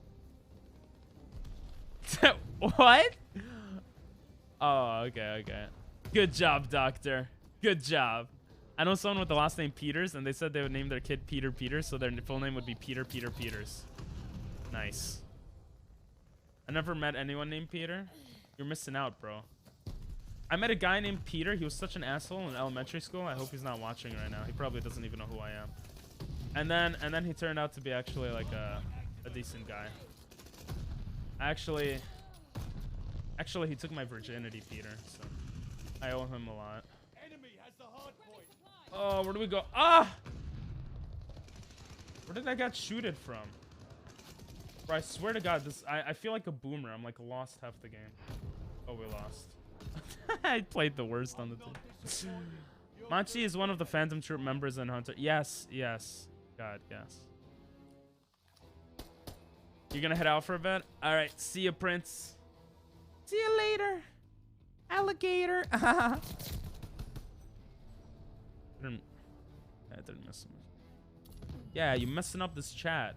What? Oh, okay. Good job, doctor. Good job. I know someone with the last name Peters, and they said they would name their kid Peter Peters, so their full name would be Peter Peters. Nice. I never met anyone named Peter. You're missing out, bro. I met a guy named Peter. He was such an asshole in elementary school. I hope he's not watching right now. He probably doesn't even know who I am. And then he turned out to be actually like a decent guy. Actually, he took my virginity, Peter. So I owe him a lot. Oh, where do we go? Ah! Where did I get shooted from? Bro, I swear to God, I feel like a boomer. I'm like lost half the game. Oh, we lost. I played the worst on the team. Manchi is one of the Phantom Troop members in Hunter. Yes. God, yes. You're gonna head out for a bit? Alright, see you, Prince. See you later. Alligator. I didn't miss him. Yeah, you messing up this chat.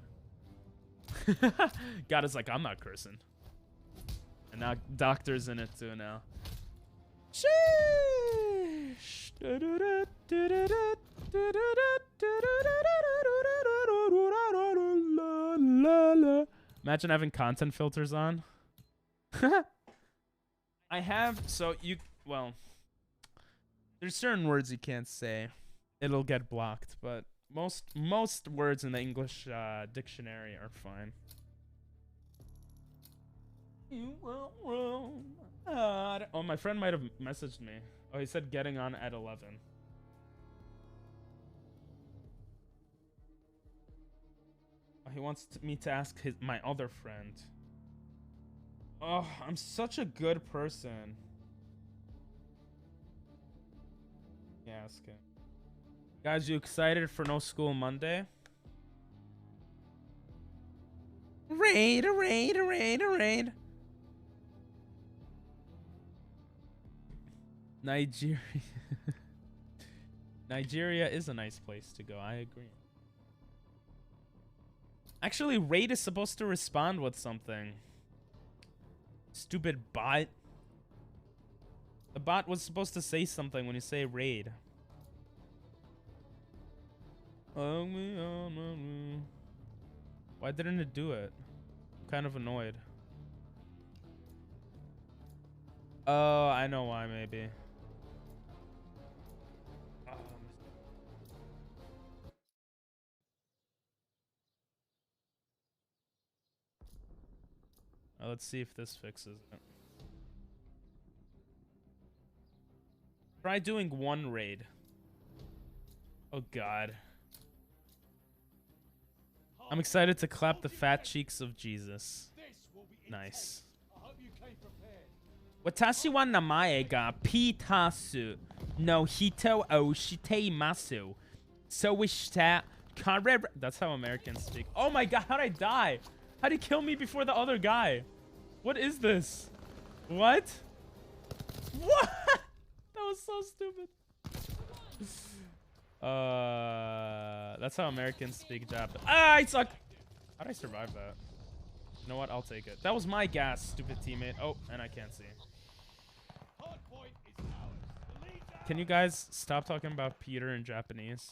God is like, I'm not cursing. And now Doctor's in it too now. Sheesh. Imagine having content filters on. I have, so you, well, there's certain words you can't say. It'll get blocked, but most words in the English dictionary are fine. You won't roam. Oh, my friend might have messaged me. Oh, he said getting on at 11. Oh, he wants me to ask my other friend. Oh, I'm such a good person. Yeah, ask him. Guys, you excited for no school Monday? Raid. Nigeria. Nigeria is a nice place to go. I agree. Actually, raid is supposed to respond with something. Stupid bot. The bot was supposed to say something when you say raid. Why didn't it do it? I'm kind of annoyed. Oh, I know why, maybe. Let's see if this fixes it. Try doing one raid. Oh god. I'm excited to clap the fat cheeks of Jesus. Nice. Watashi wa namae ga Pitasu no hito o shiteimasu. So shita kare. That's how Americans speak. Oh my god, how'd I die? How'd he kill me before the other guy? What is this? What? What? That was so stupid. That's how Americans speak Japanese. Ah, I suck. How'd I survive that? You know what? I'll take it. That was my gas, stupid teammate. Oh, and I can't see. Can you guys stop talking about Peter in Japanese?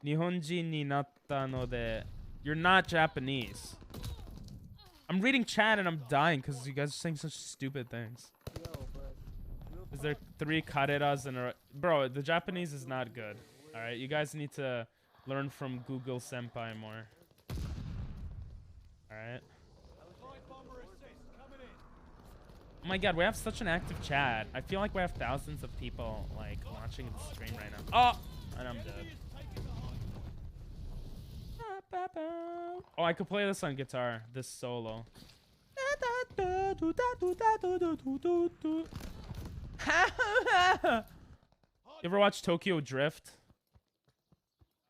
Nihonjin ni natta node. You're not Japanese. I'm reading chat and I'm dying because you guys are saying such stupid things. Is there 3 kareras in a... Bro, the Japanese is not good. Alright, you guys need to learn from Google Senpai more. Alright. Oh my god, we have such an active chat. I feel like we have thousands of people, like, watching the stream right now. Oh! And I'm dead. Oh, I could play this on guitar. This solo. You ever watch Tokyo Drift?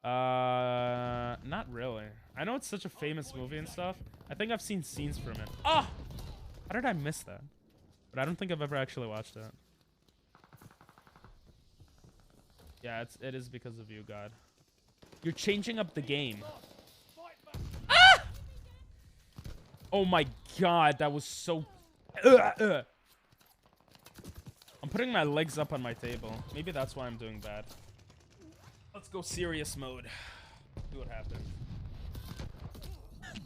Not really. I know it's such a famous movie and stuff. I think I've seen scenes from it. Oh! How did I miss that? But I don't think I've ever actually watched it. Yeah, it is because of you, God. You're changing up the game. Ah! Oh my god, that was so... I'm putting my legs up on my table. Maybe that's why I'm doing bad. Let's go serious mode. See what happens.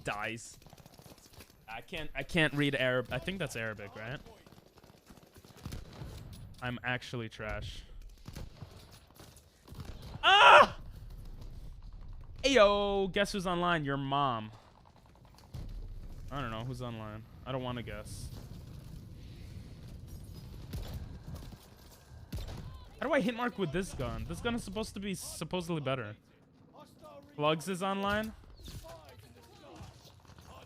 Dies. I can't read Arab. I think that's Arabic, right? I'm actually trash. Ah! Ayo, guess who's online? Your mom. I don't know who's online. I don't want to guess. How do I hit mark with this gun? This gun is supposed to be supposedly better. Plugs is online.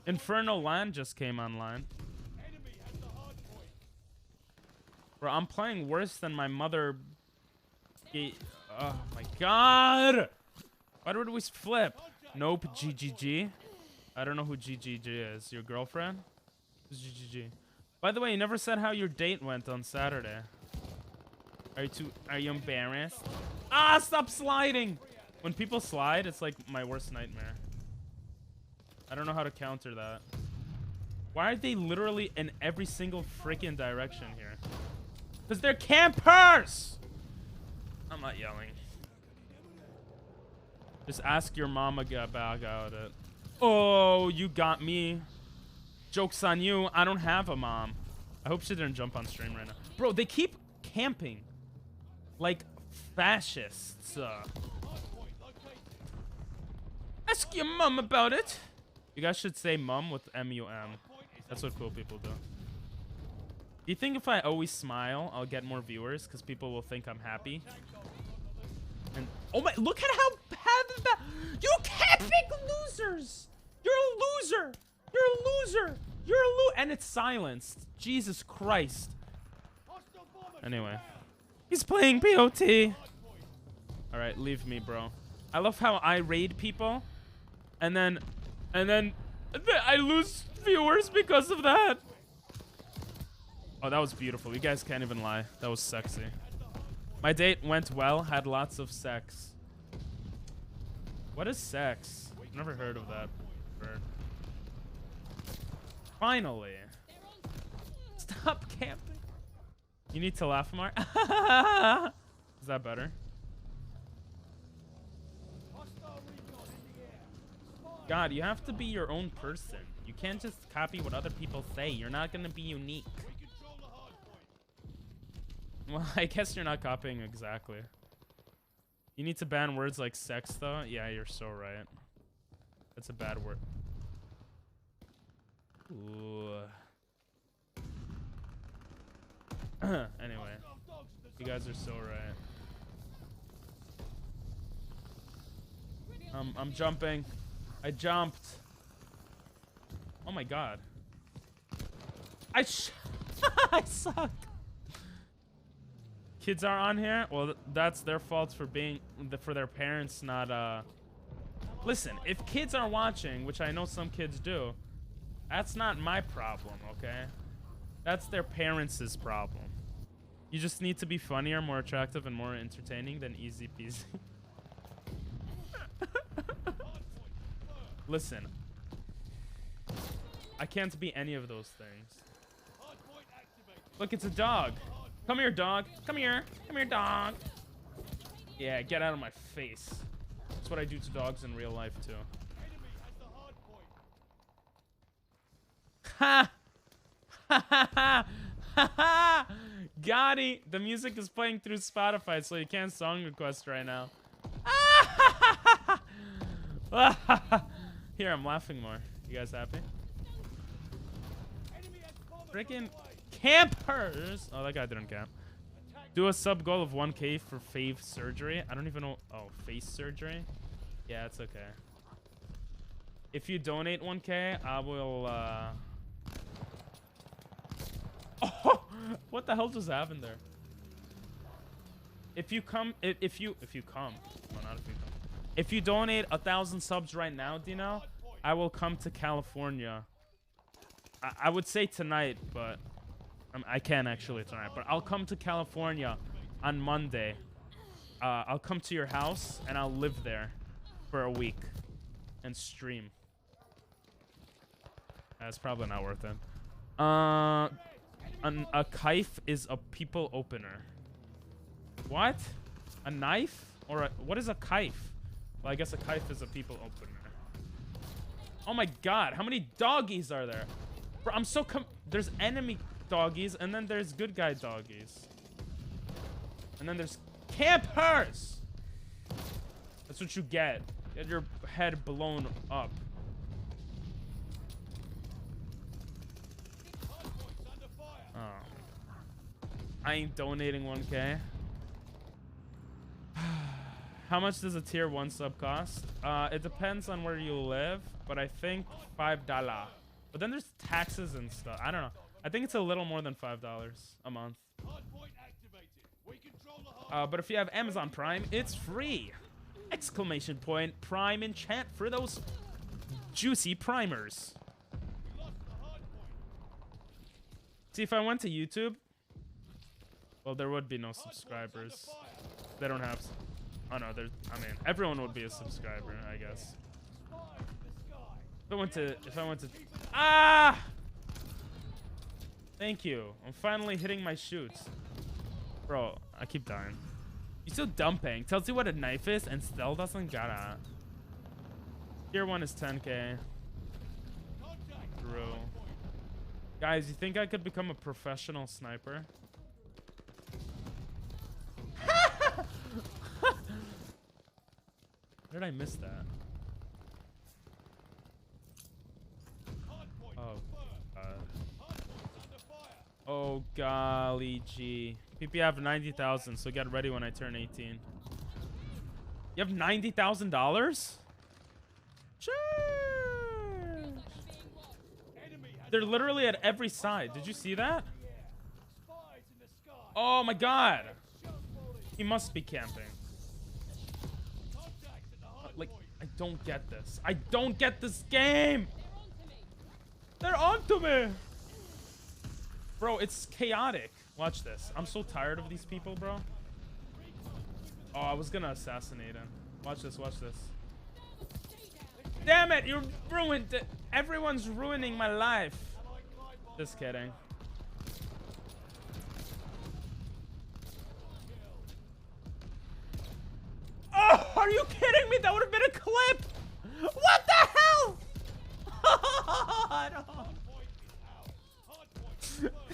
Inferno Land just came online. Bro, I'm playing worse than my mother. Oh my god! Why did we flip? Nope, GGG. I don't know who GGG is. Your girlfriend? Who's GGG? By the way, you never said how your date went on Saturday. Are you embarrassed? Ah, stop sliding! When people slide, it's like my worst nightmare. I don't know how to counter that. Why are they literally in every single freaking direction here? Because they're campers! I'm not yelling. Just ask your mama about it. Oh, you got me. Joke's on you. I don't have a mom. I hope she didn't jump on stream right now. Bro, they keep camping. Like fascists. Ask your mom about it. You guys should say mum with M-U-M. That's what cool people do. Do you think if I always smile, I'll get more viewers? Because people will think I'm happy? And oh my, look at how bad. You camping losers! You're a loser! You're a loser! You're a loser! And it's silenced. Jesus Christ. Anyway. He's playing POT. Alright, leave me, bro. I love how I raid people. And then I lose viewers because of that. Oh, that was beautiful. You guys can't even lie. That was sexy. My date went well, had lots of sex. What is sex? Never heard of that word. Finally. Stop camping. You need to laugh more. Is that better? God, you have to be your own person. You can't just copy what other people say. You're not gonna be unique. Well, I guess you're not copying exactly. You need to ban words like sex, though. Yeah, you're so right. That's a bad word. Ooh. Anyway, you guys are so right. I'm jumping. I jumped. Oh my god. I suck. Kids are on here? Well, that's their fault for being for their parents not listen, if kids are watching, which I know some kids do, that's not my problem, okay? That's their parents' problem. You just need to be funnier, more attractive, and more entertaining than easy peasy. Listen, I can't be any of those things. Look, it's a dog. Come here, dog. Come here. Come here, dog. Yeah, get out of my face. That's what I do to dogs in real life, too. Ha! Ha ha ha! Ha ha! Gotti! The music is playing through Spotify, so you can't song request right now. Here, I'm laughing more. You guys happy? Freaking campers! Oh, that guy didn't camp. Do a sub goal of 1K for fave surgery. I don't even know. Oh, face surgery? Yeah, it's okay. If you donate 1K, I will, Oh! What the hell just happened there? If you come, if you come. No, not if you come. If you donate 1,000 subs right now, Dino, I will come to California. I would say tonight, but I can't actually tonight. But I'll come to California on Monday. I'll come to your house and I'll live there for a week and stream. That's probably not worth it. A knife is a people opener. What? A knife? Or what is a knife? Well, I guess a knife is a people opener. Oh my god, how many doggies are there? Bro, I'm so there's enemy doggies, and then there's good guy doggies. And then there's campers! That's what you get. Get your head blown up. Oh. I ain't donating 1K. How much does a tier 1 sub cost? It depends on where you live, but I think $5. But then there's taxes and stuff. I don't know. I think it's a little more than $5 a month. But if you have Amazon Prime, it's free! Exclamation point, Prime enchant for those juicy primers. See, if I went to YouTube, well, there would be no subscribers. They don't have... Oh no, there's... I mean, everyone would be a subscriber, I guess. If I went to... Ah! Thank you. I'm finally hitting my shoots. Bro, I keep dying. You still dumping. Tells you what a knife is and still doesn't gotta. Tier 1 is 10K. True. Guys, you think I could become a professional sniper? Where did I miss that? Oh, oh golly gee. PP have 90,000, so get ready when I turn 18. You have $90,000? They're literally at every side. Did you see that? Oh my god. He must be camping. Like, I don't get this. I don't get this game. They're onto me. Bro, it's chaotic. Watch this. I'm so tired of these people, bro. Oh, I was gonna assassinate him. Watch this, watch this. Damn it, you ruined it. Everyone's ruining my life. Just kidding. Oh, are you kidding me? That would have been a clip. What the hell?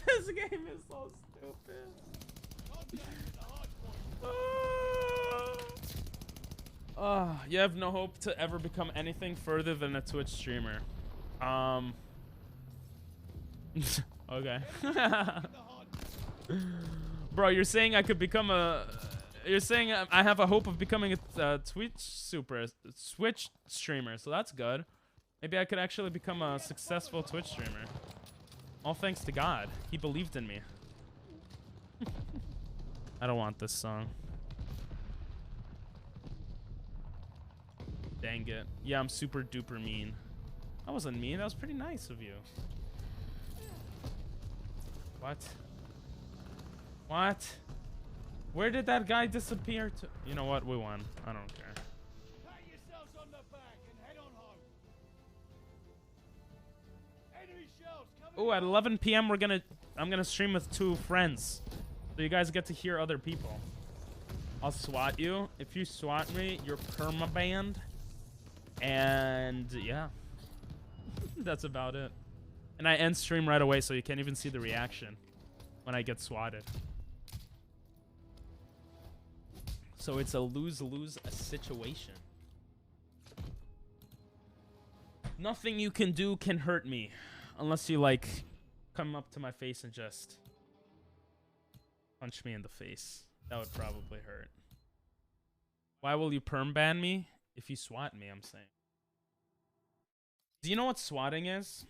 This game is so stupid. You have no hope to ever become anything further than a Twitch streamer. Okay. Bro, you're saying I could become a... You're saying I have a hope of becoming a Twitch streamer, so that's good. Maybe I could actually become a successful Twitch streamer. All thanks to God. He believed in me. I don't want this song. Dang it. Yeah, I'm super duper mean. That wasn't mean. That was pretty nice of you. What? What? Where did that guy disappear to? You know what? We won. I don't care. Pat yourselves on the back and head on home. Enemy shells coming. Oh, at 11 p.m. I'm gonna stream with 2 friends, so you guys get to hear other people. I'll SWAT you. If you SWAT me, you're permabanned. And yeah, that's about it. And I end stream right away, so you can't even see the reaction when I get swatted. So it's a lose-lose situation. Nothing you can do can hurt me, unless you like come up to my face and just punch me in the face. That would probably hurt. Why will you perm ban me? If you SWAT me, I'm saying. Do you know what swatting is?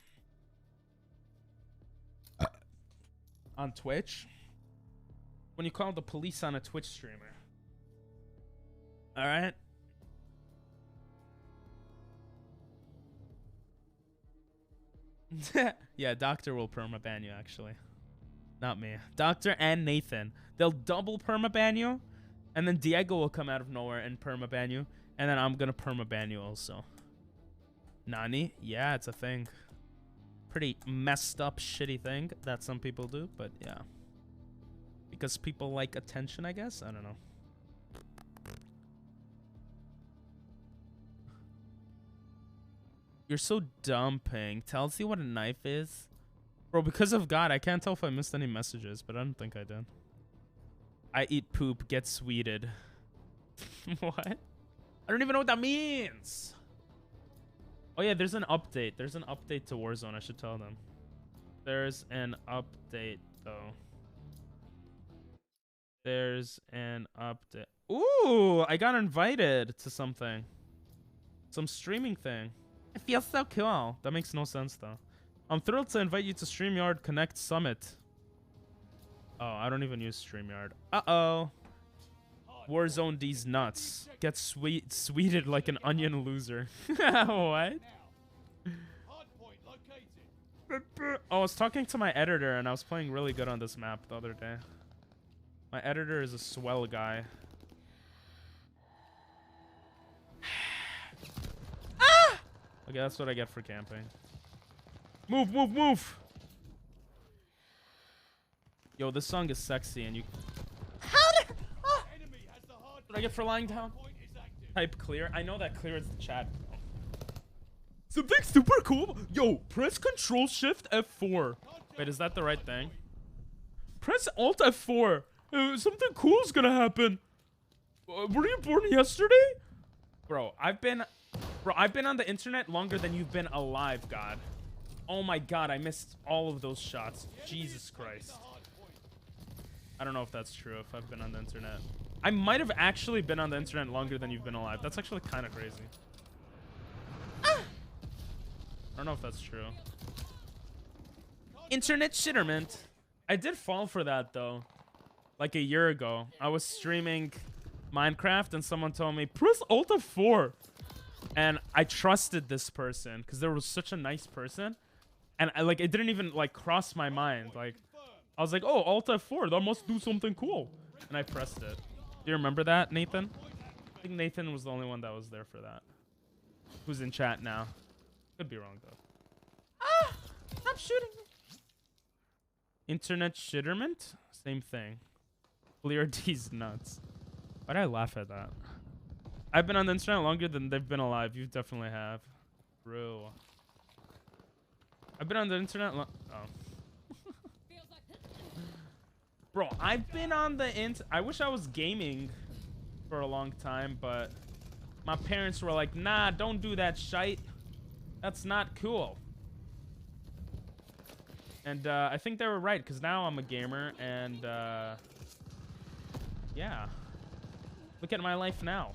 On Twitch? When you call the police on a Twitch streamer. Alright? Yeah, Doctor will permaban you, actually. Not me. Doctor and Nathan. They'll double permaban you, and then Diego will come out of nowhere and permaban you. And then I'm gonna permaban you also. Nani? Yeah, it's a thing. Pretty messed up, shitty thing that some people do, but yeah. Because people like attention, I guess? I don't know. You're so dumping. Tells you what a knife is? Bro, because of God, I can't tell if I missed any messages, but I don't think I did. I eat poop, get sweeted. What? I don't even know what that means. Oh yeah, there's an update. There's an update to Warzone. I should tell them. There's an update though. There's an update. Ooh, I got invited to something. Some streaming thing. It feels so cool. That makes no sense though. I'm thrilled to invite you to StreamYard Connect Summit. Oh, I don't even use StreamYard. Uh-oh. Warzone these nuts. Get sweeted like an onion loser. What? I was talking to my editor and I was playing really good on this map the other day. My editor is a swell guy. Ah! Okay, that's what I get for camping. Move, move, move! Yo, this song is sexy and you... What did I get for lying down? Type clear. I know that clear is the chat. Something super cool. Yo, press Control Shift F4. Wait, is that the right thing? Press Alt F4. Something cool is gonna happen. Were you born yesterday? Bro, I've been on the internet longer than you've been alive, God. Oh my God, I missed all of those shots. Jesus Christ. I don't know if that's true, if I've been on the internet. I might have actually been on the internet longer than you've been alive. That's actually kind of crazy. Ah! I don't know if that's true. Internet shitterment. I did fall for that, though. Like a year ago. I was streaming Minecraft, and someone told me, press Alt F4. And I trusted this person, because there was such a nice person. And it didn't even, like, cross my mind. Like, I was like, oh, Alt F4, that must do something cool. And I pressed it. Do you remember that, Nathan? I think Nathan was the only one that was there for that. Who's in chat now? Could be wrong though. Ah! Stop shooting me. Internet shitterment? Same thing. Clear D's nuts. Why'd I laugh at that? I've been on the internet longer than they've been alive. You definitely have. Bro. I've been on the internet oh. Bro, I've been on the I wish I was gaming for a long time, but my parents were like, nah, don't do that shite. That's not cool. And I think they were right, because now I'm a gamer, and yeah. Look at my life now.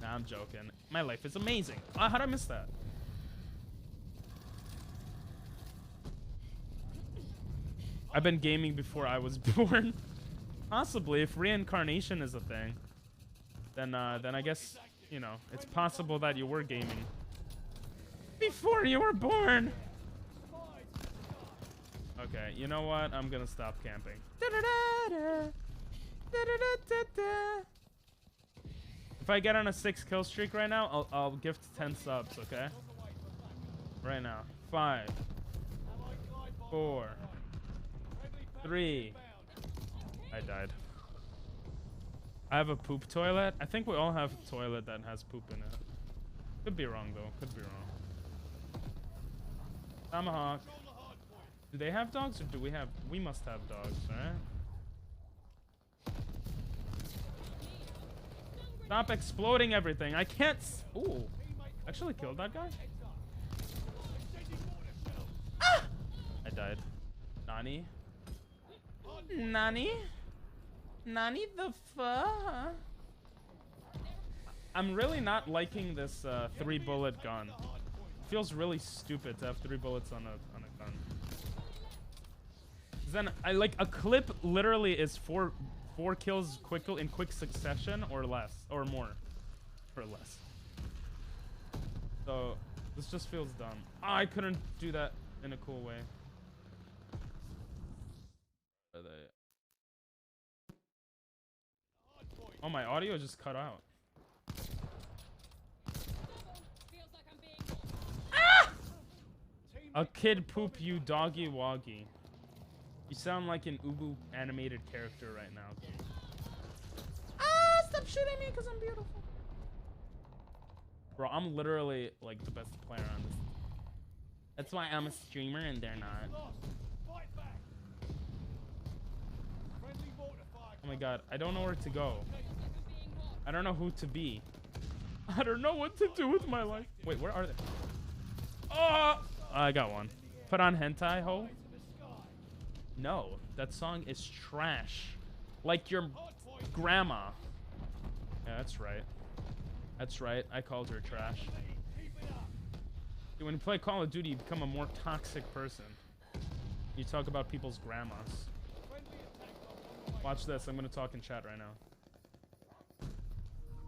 Nah, I'm joking. My life is amazing. How'd I miss that? I've been gaming before I was born. Possibly, if reincarnation is a thing, then I guess, you know, it's possible that you were gaming before you were born. Okay, you know what? I'm gonna stop camping. If I get on a 6 kill streak right now, I'll gift 10 subs, okay? Right now. 5, 4, 3. I died. I have a poop toilet. I think we all have a toilet that has poop in it. Could be wrong though. Could be wrong. Tomahawk. Do they have dogs or do we have? We must have dogs, right? Stop exploding everything. I can't. Ooh. Actually killed that guy? Ah! I died. Nani? Nani? Nani the fuck? I'm really not liking this 3-bullet gun. It feels really stupid to have 3 bullets on a gun. Then I like a clip literally is 4 kills in quick succession or less or more or less. So this just feels dumb. Oh, I couldn't do that in a cool way. Oh, my audio just cut out. Ah! A kid poop you doggy woggy. You sound like an Ubu animated character right now. Ah! Stop shooting me because I'm beautiful. Bro, I'm literally like the best player on this. That's why I'm a streamer and they're not. Oh my god, I don't know where to go. I don't know who to be. I don't know what to do with my life. Wait, where are they? Oh! I got one. Put on hentai, ho? No, that song is trash. Like your grandma. Yeah, that's right. That's right, I called her trash. When you play Call of Duty, you become a more toxic person. You talk about people's grandmas. Watch this, I'm gonna talk in chat right now.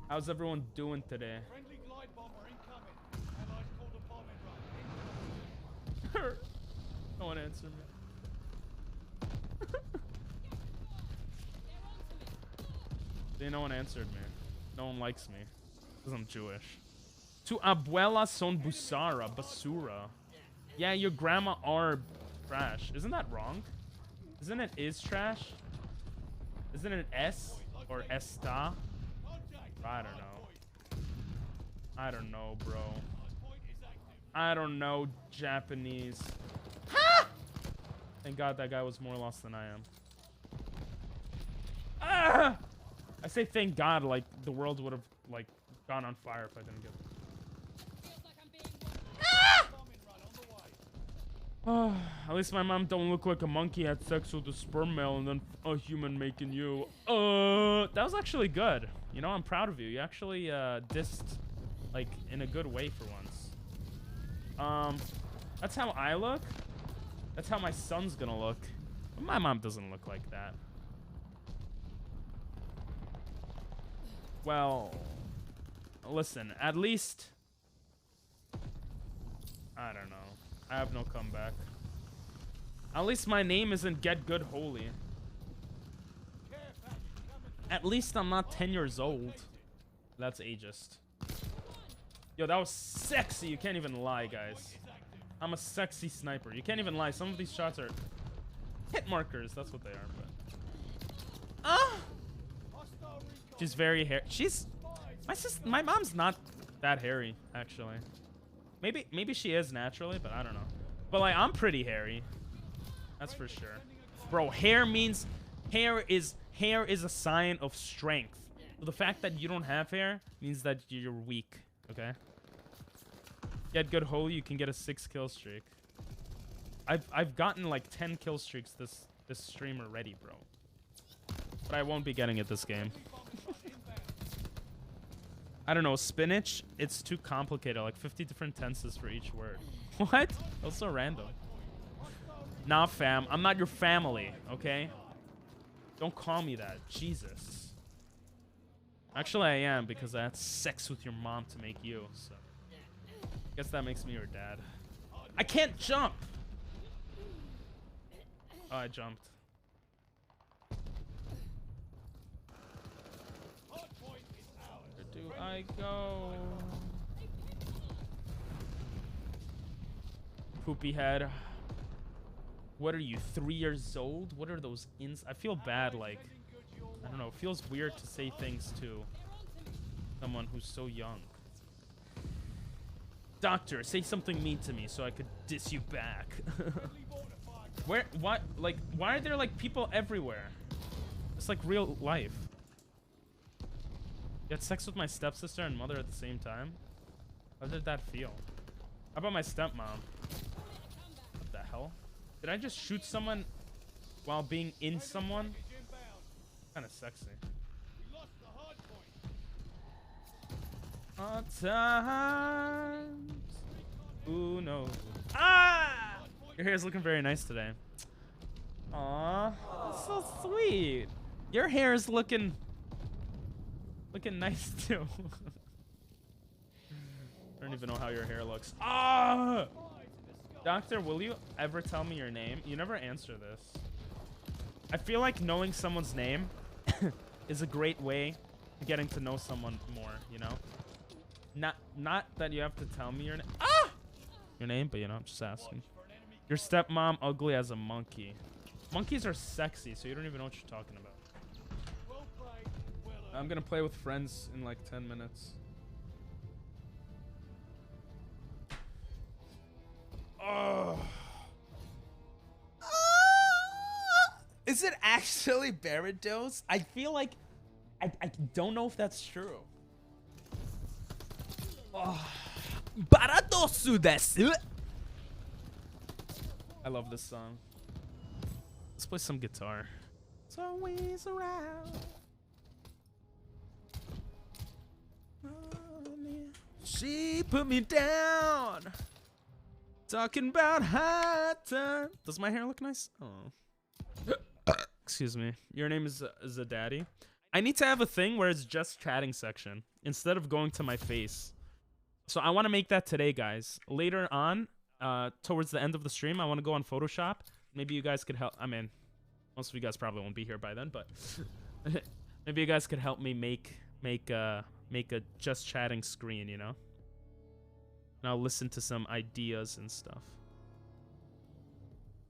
How's everyone doing today? Friendly glide bomber incoming. Allies called a bombing run. No one answered me. See, no one answered me. No one likes me. Because I'm Jewish. Tu abuela son basura. Yeah, your grandma are trash. Isn't that wrong? Isn't it is trash? Isn't it S or esta? I don't know. I don't know, bro. I don't know Japanese. Ha! Thank God that guy was more lost than I am. Ah! I say thank God, like the world would have like gone on fire if I didn't get. Ah! At least my mom don't look like a monkey had sex with a sperm male and then a human making you. That was actually good. You know, I'm proud of you. You actually dissed like in a good way for once. That's how I look. That's how my son's gonna look. But my mom doesn't look like that. Well, listen, at least I don't know. I have no comeback. At least my name isn't Get Good Holy. At least I'm not 10 years old. That's ageist. Yo, that was sexy. You can't even lie, guys. I'm a sexy sniper. You can't even lie. Some of these shots are hit markers. That's what they are. But she's very hairy. She's my mom's not that hairy, actually. Maybe she is naturally, but I don't know. But like, I'm pretty hairy. That's for sure. Bro, hair is a sign of strength. So the fact that you don't have hair means that you're weak, okay? Get good holy, you can get a 6 kill streak. I've gotten like 10 kill streaks this stream already, bro. But I won't be getting it this game. I don't know, spinach, it's too complicated. Like 50 different tenses for each word. What? That's so random. Nah, fam. I'm not your family, okay? Don't call me that. Jesus. Actually, I am, because I had sex with your mom to make you, so. Guess that makes me your dad. I can't jump! Oh, I jumped. Where do I go? Poopy head. What are you, 3 years old? What are those I feel bad, like, I don't know, it feels weird to say things to someone who's so young. Doctor, say something mean to me so I could diss you back. Why are there like people everywhere? It's like real life. You had sex with my stepsister and mother at the same time? How did that feel? How about my stepmom? What the hell? Did I just shoot someone while being in someone? Kind of sexy. Hard times. Who knows? Ah! Your hair's looking very nice today. Aw, that's so sweet. Your hair is looking nice too. I don't even know how your hair looks. Ah! Doctor, will you ever tell me your name? You never answer this. I feel like knowing someone's name is a great way of getting to know someone more, you know? Not that you have to tell me your name. Ah! Your name, but you know, I'm just asking. Your stepmom ugly as a monkey. Monkeys are sexy, so you don't even know what you're talking about. I'm gonna play with friends in like 10 minutes. Oh. Is it actually Barados? I feel like I don't know if that's true. Oh. Baradosu desu. I love this song. Let's play some guitar. It's always around. She put me down. Talking about high time. Does my hair look nice? Oh. Excuse me. Your name is a daddy. I need to have a thing where it's just chatting section instead of going to my face. So I want to make that today, guys. Later on, towards the end of the stream, I want to go on Photoshop. Maybe you guys could help. I mean, most of you guys probably won't be here by then, but maybe you guys could help me make a just chatting screen, you know? And I'll listen to some ideas and stuff.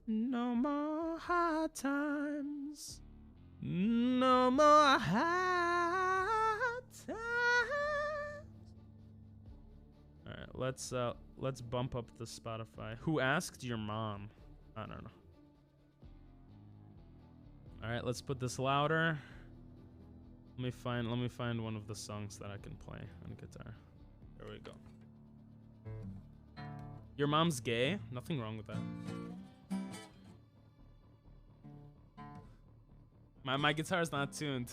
No more hard times. No more hard times. All right, let's bump up the Spotify. Who asked? Your mom. I don't know. All right, let's put this louder. Let me find one of the songs that I can play on guitar. There we go. Your mom's gay? Nothing wrong with that. My guitar's not tuned.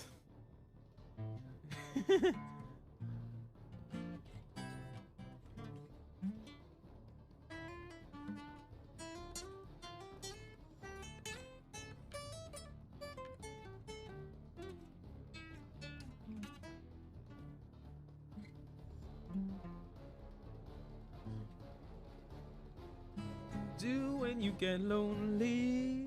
Do when you get lonely.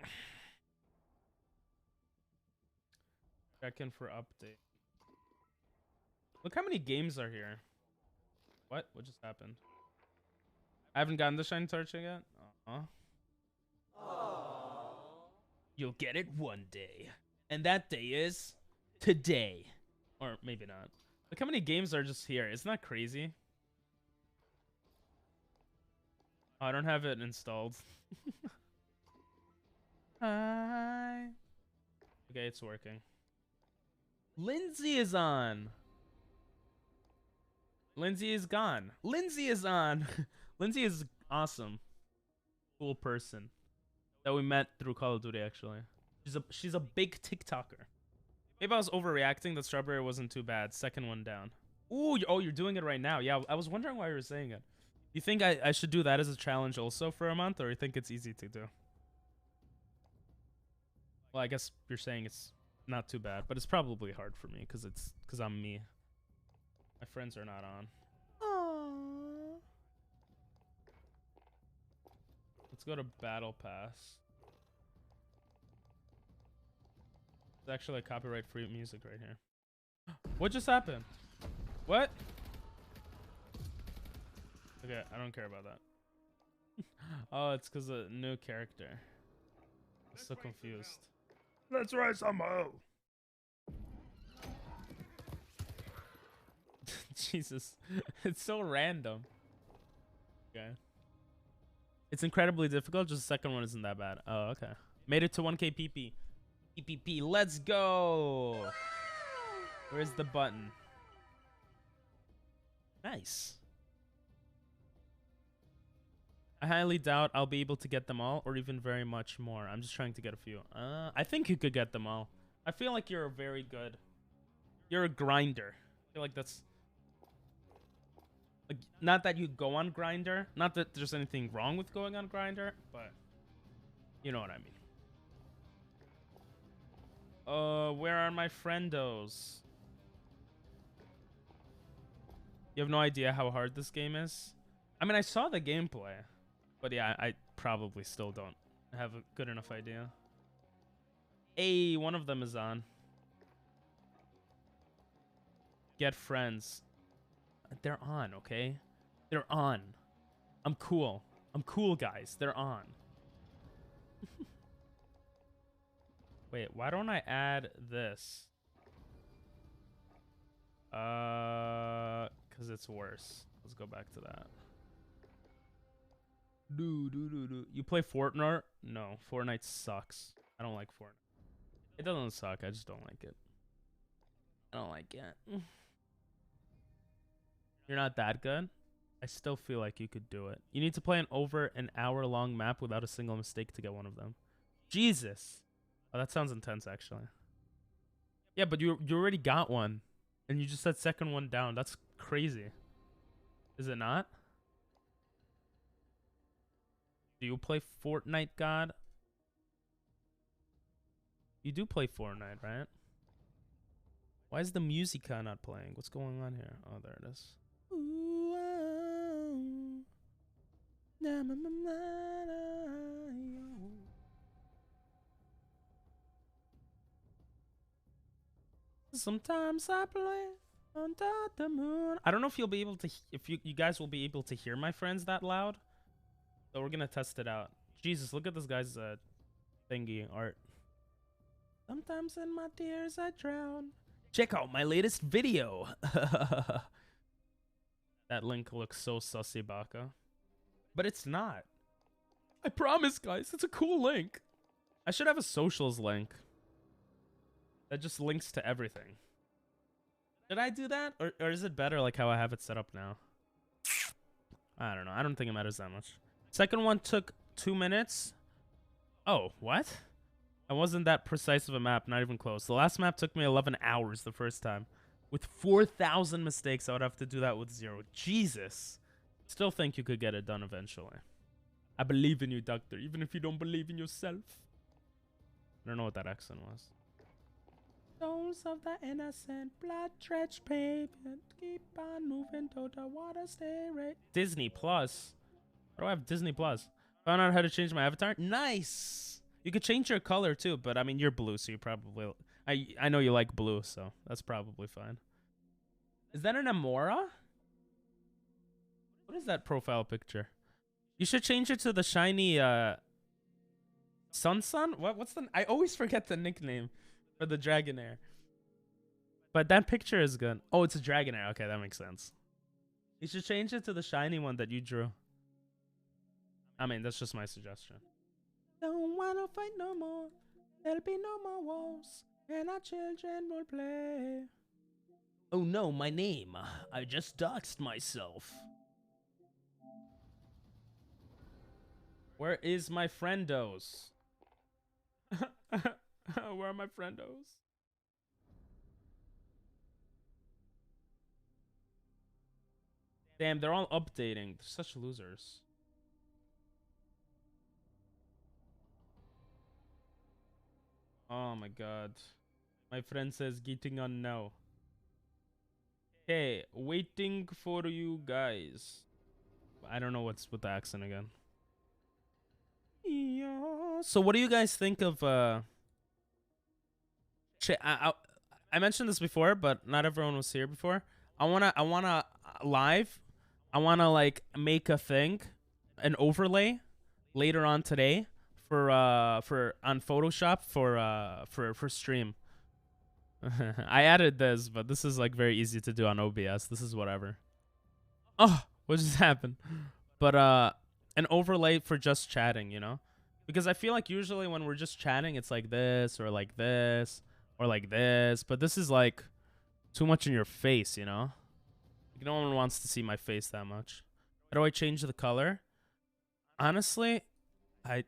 Checking for update. Look how many games are here. What? What just happened? I haven't gotten the shiny torch yet. You'll get it one day, and that day is today, or maybe not. Look how many games are just here. Isn't that crazy? Oh, I don't have it installed. Hi. Okay, it's working. Lindsay is on. Lindsay is gone. Lindsay is on. Lindsay is awesome. Cool person that we met through Call of Duty, actually. She's a big TikToker. Maybe I was overreacting. The strawberry wasn't too bad. Second one down. Ooh, oh, you're doing it right now. Yeah, I was wondering why you were saying it. You think I should do that as a challenge also for a month, or you think it's easy to do? Well, I guess you're saying it's not too bad, but it's probably hard for me because I'm me. My friends are not on. Aww. Let's go to Battle Pass. It's actually like copyright-free music right here. What just happened? What? Okay, I don't care about that. Oh, it's because of a new character. I'm so confused. Let's raise some ho! Jesus. It's so random. Okay. It's incredibly difficult. Just the second one isn't that bad. Oh, okay. Made it to 1K PP. PPP. Let's go! Where's the button? Nice. I highly doubt I'll be able to get them all or even very much more. I'm just trying to get a few. I think you could get them all. I feel like you're very good. You're a grinder. I feel like that's... Like, not that you go on Grinder. Not that there's anything wrong with going on Grinder, but you know what I mean. Where are my friendos? You have no idea how hard this game is? I mean, I saw the gameplay. But yeah, I probably still don't have a good enough idea. Hey, one of them is on. Get friends. They're on, okay? They're on. I'm cool. I'm cool, guys. They're on. Wait, why don't I add this? Because it's worse. Let's go back to that. You play Fortnite? No, Fortnite sucks. I don't like Fortnite. It doesn't suck. I just don't like it. I don't like it. You're not that good? I still feel like you could do it. You need to play an hour-long map without a single mistake to get one of them. Jesus. Oh, that sounds intense, actually. Yeah, but you already got one. And you just said second one down. That's crazy. Is it not? Do you play Fortnite, God? You do play Fortnite, right? Why is the musica not playing? What's going on here? Oh, there it is. Ooh, oh. Sometimes I play under the moon. I don't know if you'll be able to, if you guys will be able to hear my friends that loud. So we're gonna test it out. Jesus, look at this guy's thingy art. Sometimes in my tears I drown. Check out my latest video. That link looks so sussy, Baka. But it's not. I promise, guys. It's a cool link. I should have a socials link. That just links to everything. Did I do that? Or is it better like how I have it set up now? I don't know. I don't think it matters that much. Second one took 2 minutes. Oh, what? I wasn't that precise of a map. Not even close. The last map took me 11 hours the first time. With 4,000 mistakes, I would have to do that with 0. Jesus. Still think you could get it done eventually. I believe in you, Doctor, even if you don't believe in yourself. I don't know what that accent was. Souls of the innocent, blood drenched pavement. Keep on moving till the water stay right. Disney Plus. Why do I have Disney Plus? Found out how to change my avatar. Nice. You could change your color too, but I mean you're blue, so you probably I know you like blue, so that's probably fine. Is that an Amora? What is that profile picture? You should change it to the shiny Sun? What's the I always forget the nickname for the Dragonair. But that picture is good. Oh, it's a Dragonair. Okay, that makes sense. You should change it to the shiny one that you drew. I mean, that's just my suggestion. Don't wanna fight no more. There'll be no more wars, and our children will play. Oh no, my name. I just doxed myself. Where is my friendos? Where are my friendos? Damn, they're all updating. They're such losers. Oh my god. My friend says getting on now. Okay, waiting for you guys. I don't know what's with the accent again. Yeah. So what do you guys think of I mentioned this before, but not everyone was here before. I wanna live. I wanna like make a thing, an overlay later on today for on Photoshop for stream. I added this, but this is like very easy to do on OBS. This is whatever. Oh, what just happened? But an overlay for just chatting, you know? Because I feel like usually when we're just chatting, it's like this or like this or like this, but this is like too much in your face, you know? Like, no one wants to see my face that much. How do I change the color? Honestly, I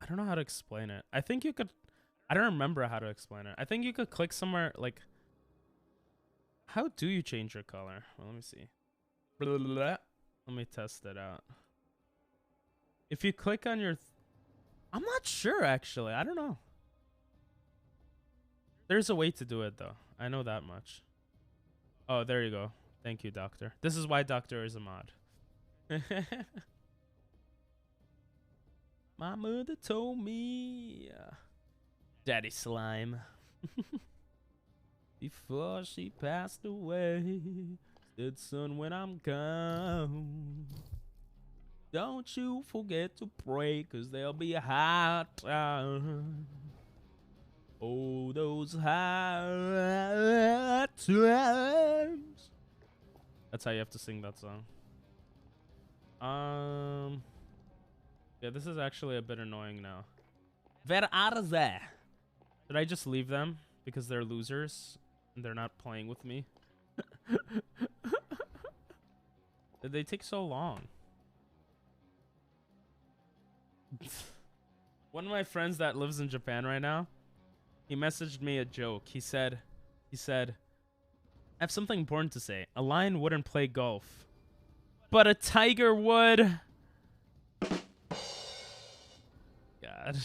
don't know how to explain it. I think you could I don't remember how to explain it. I think you could click somewhere like how do you change your color? Well, let me see. Let me test it out. If you click on your I'm not sure actually. I don't know. There's a way to do it though. I know that much. Oh, there you go. Thank you, Doctor. This is why Doctor is a mod. My mother told me Daddy Slime before she passed away said, son, when I'm gone, don't you forget to pray, 'cause there'll be a hard time. Oh, those hard times. That's how you have to sing that song. Yeah, this is actually a bit annoying now. Where are they? Should I just leave them because they're losers and they're not playing with me? Did they take so long? One of my friends that lives in Japan right now, he messaged me a joke. He said, I have something important to say. A lion wouldn't play golf, but a tiger would. God.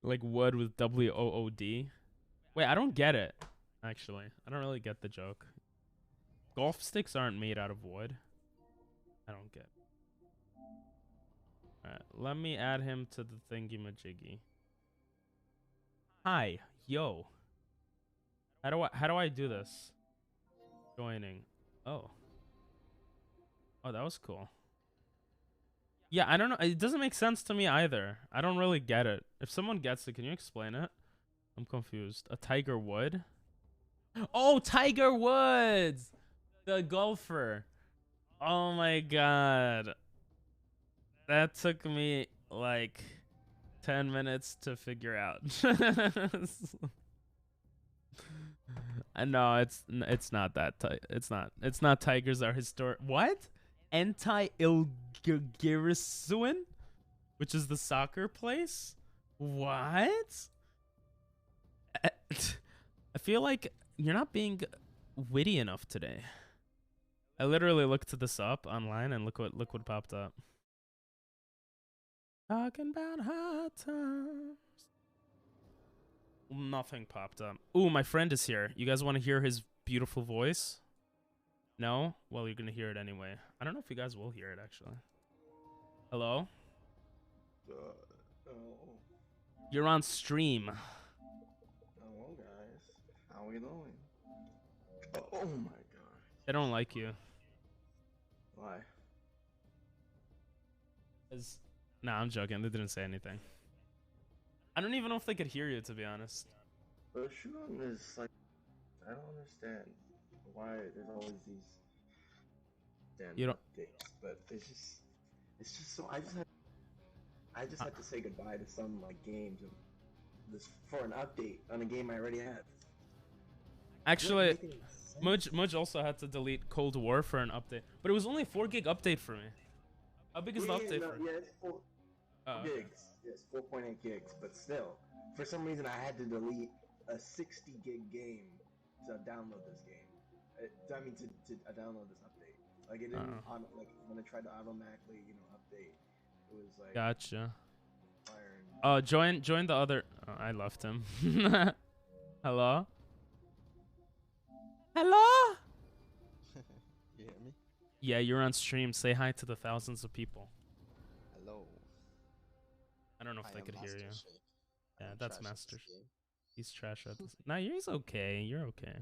Like wood with WOOD. Wait, I don't get it. Actually, I don't really get the joke. Golf sticks aren't made out of wood. I don't get. Alright, let me add him to the thingy-majiggy. Hi, yo. How do I do this? Joining. Oh. Oh, that was cool. Yeah, I don't know. It doesn't make sense to me either. I don't really get it. If someone gets it, can you explain it? I'm confused. A Tiger Wood? Oh, Tiger Woods! The golfer. Oh my god. That took me like 10 minutes to figure out. I know it's not that it's not tigers are historic. What? Anti-Ilgirisuin, which is the soccer place? What? I feel like you're not being witty enough today. I literally looked this up online and look what popped up. Talking about hard times. Nothing popped up. Ooh, my friend is here. You guys want to hear his beautiful voice? No? Well, you're gonna hear it anyway. I don't know if you guys will hear it actually. Hello? You're on stream. Hello, guys. How we doing? Oh my god. They don't like you. Why? Nah, I'm joking. They didn't say anything. I don't even know if they could hear you, to be honest. The shoot is like, I don't understand why there's always these damn You don't- updates, but it's just so I just had to say goodbye to some like games and this for an update on a game I already have. Actually, Doesn't make any sense. Mudge also had to delete Cold War for an update, but it was only a 4 gig update for me. How big is the update for? Yeah, it's 4 Oh, okay. gigs. Yes, 4.8 gigs, but still, for some reason I had to delete a 60 gig game to download this game. I mean, to download this update. Like it didn't like when I tried to automatically, update, it was like Gotcha. fire. Join the other. Oh, I left him. Hello? Hello? You hear me? Yeah, you're on stream. Say hi to the thousands of people. Hello. I don't know if I they am could hear Master you. Shake. I Yeah, am that's trash at Master. this game. He's trash at this. Nah, he's okay. You're okay.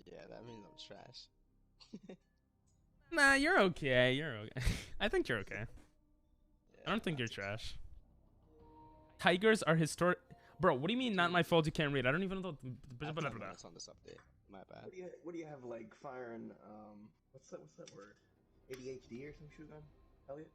Yeah, that means I'm trash. Nah, you're okay. You're okay. I think you're okay. Yeah, I don't think not you're too trash. Tigers are historic. Bro, what do you mean not my fault you can't read? I don't even know. I have 10 minutes on this update. My bad. What do you have like firing? What's that word? ADHD or some shit on? Elliot?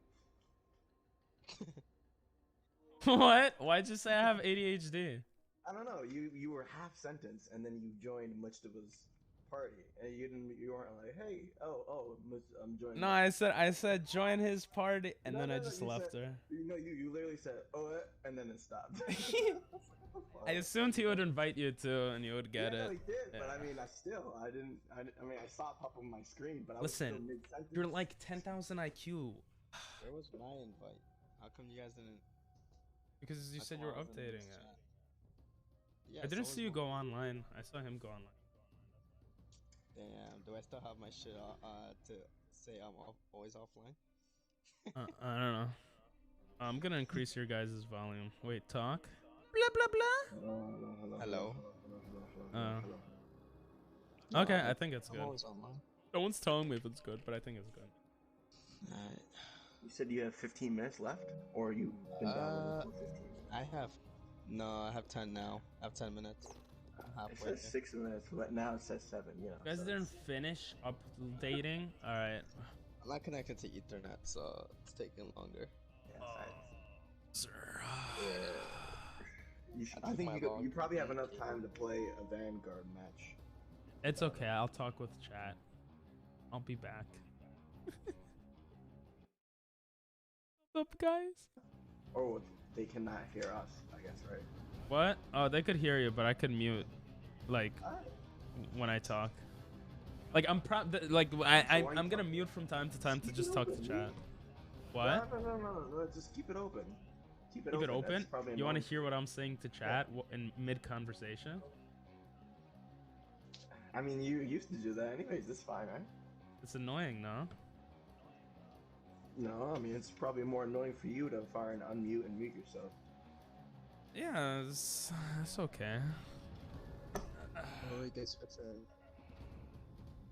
What? Why'd you say I have ADHD? I don't know. You were half sentence and then you joined Mujtaba's party and you weren't like, hey, I'm joining. No, I said join his party, and then I just left her. You literally said and then it stopped. I assumed he would invite you too, and you would get yeah, it. No, he did, but Yeah. I mean, I didn't. I mean, I saw it pop up on my screen, but I Listen, was still mid-sentence. You're like 10,000 IQ. Where was my invite? How come you guys didn't? Because you That's said why you were I wasn't in updating this it. chat. Yeah, I didn't so see you is go mine. online. I saw him go online. Damn, do I still have my shit to say I'm always offline? I don't know. I'm gonna increase your guys' volume. Wait, talk. Blah blah blah. Hello. Okay, I think it's I'm good. always online. No one's telling me if it's good, but I think it's good. Alright. You said you have 15 minutes left, or you've been downloading for 15. I have 10 now. I have 10 minutes. I'm It halfway says there. 6 minutes, but now it says 7. You know. You guys so didn't it's- finish updating. All right. I'm not connected to Ethernet, so it's taking longer. yeah, Sir. I think you probably have enough time to play a Vanguard match. It's okay. I'll talk with chat. I'll be back. What's up, guys? Or they cannot hear us, I guess, right? What? Oh, they could hear you, but I could mute, like, when I talk. Like I'm I'm gonna mute from time to time to just talk to chat. What? No, just keep it open. Keep it Keep it open. open. That's probably You want to annoying. hear what I'm saying to chat in mid conversation? I mean, you used to do that anyways. It's fine, right? It's annoying, no? No, I mean, it's probably more annoying for you to fire and unmute and mute yourself. Yeah, it's okay. Oh, it gets your turn.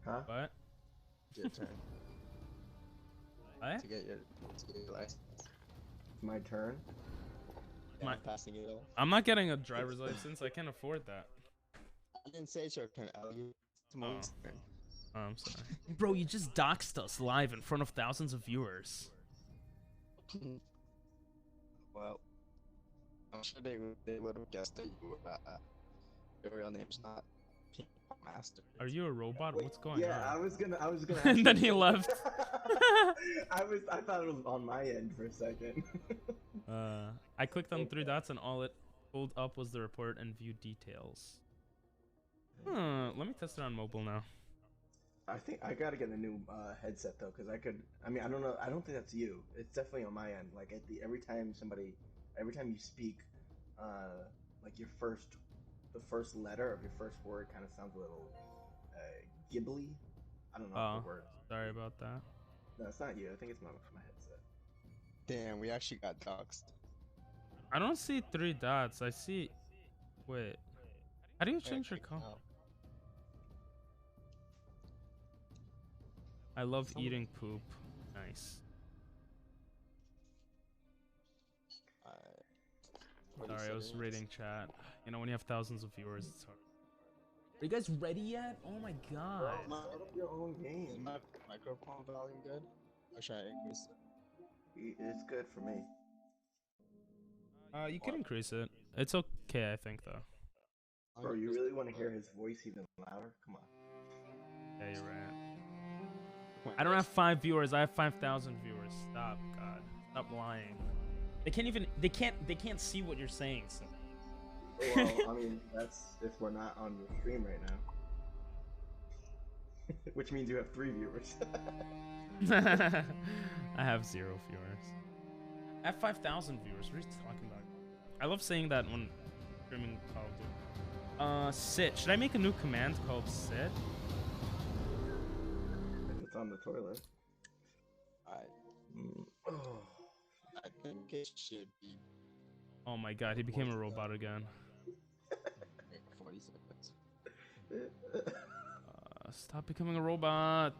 Huh? What? It's your turn What? to get your license. It's my turn. Yeah, My- I'm passing it off. I'm not getting a driver's license. I can't afford that. I didn't say it's your turn, Elliot. It's Mo's turn. Oh, I'm sorry. Bro, you just doxed us live in front of thousands of viewers. Well, I'm sure they would have guessed that you were your real name's not Master. Are you a robot? What's going Yeah, I on? was gonna. And then he left. I thought it was on my end for a second. I clicked on 3 dots and all it pulled up was the report and view details. Let me test it on mobile now. I think I gotta get a new headset though, because I mean, I don't know. I don't think that's you. It's definitely on my end. Like every time you speak, like the first letter of your first word kind of sounds a little gibbly. I don't know Oh, if it works. sorry about that. No, it's not you. I think it's my headset. Damn, we actually got doxxed. I don't see 3 dots. I see. Wait. How do you Yeah, change your kick color? out. I love Some- eating poop. Nice. What do you Sorry, I say was it is? reading chat. You know, when you have thousands of viewers, it's hard. Are you guys ready yet? Oh my god. Set up your own Is game. my microphone volume good? Or should I increase it? It's good for me. You can increase it. It's okay, I think, though. Bro, you really want to hear his voice even louder? Come on. Yeah, you're right. I don't have 5 viewers. I have 5,000 viewers. Stop, God. Stop lying. They can't see what you're saying. So. Well, I mean, that's if we're not on your stream right now. Which means you have 3 viewers. I have 0 viewers. I have 5,000 viewers. What are you talking about? I love saying that when streaming Call of Duty. Sit. Should I make a new command called sit? If it's on the toilet. Oh. I think it should be Oh my god, he became a robot again. 40 seconds. Stop becoming a robot.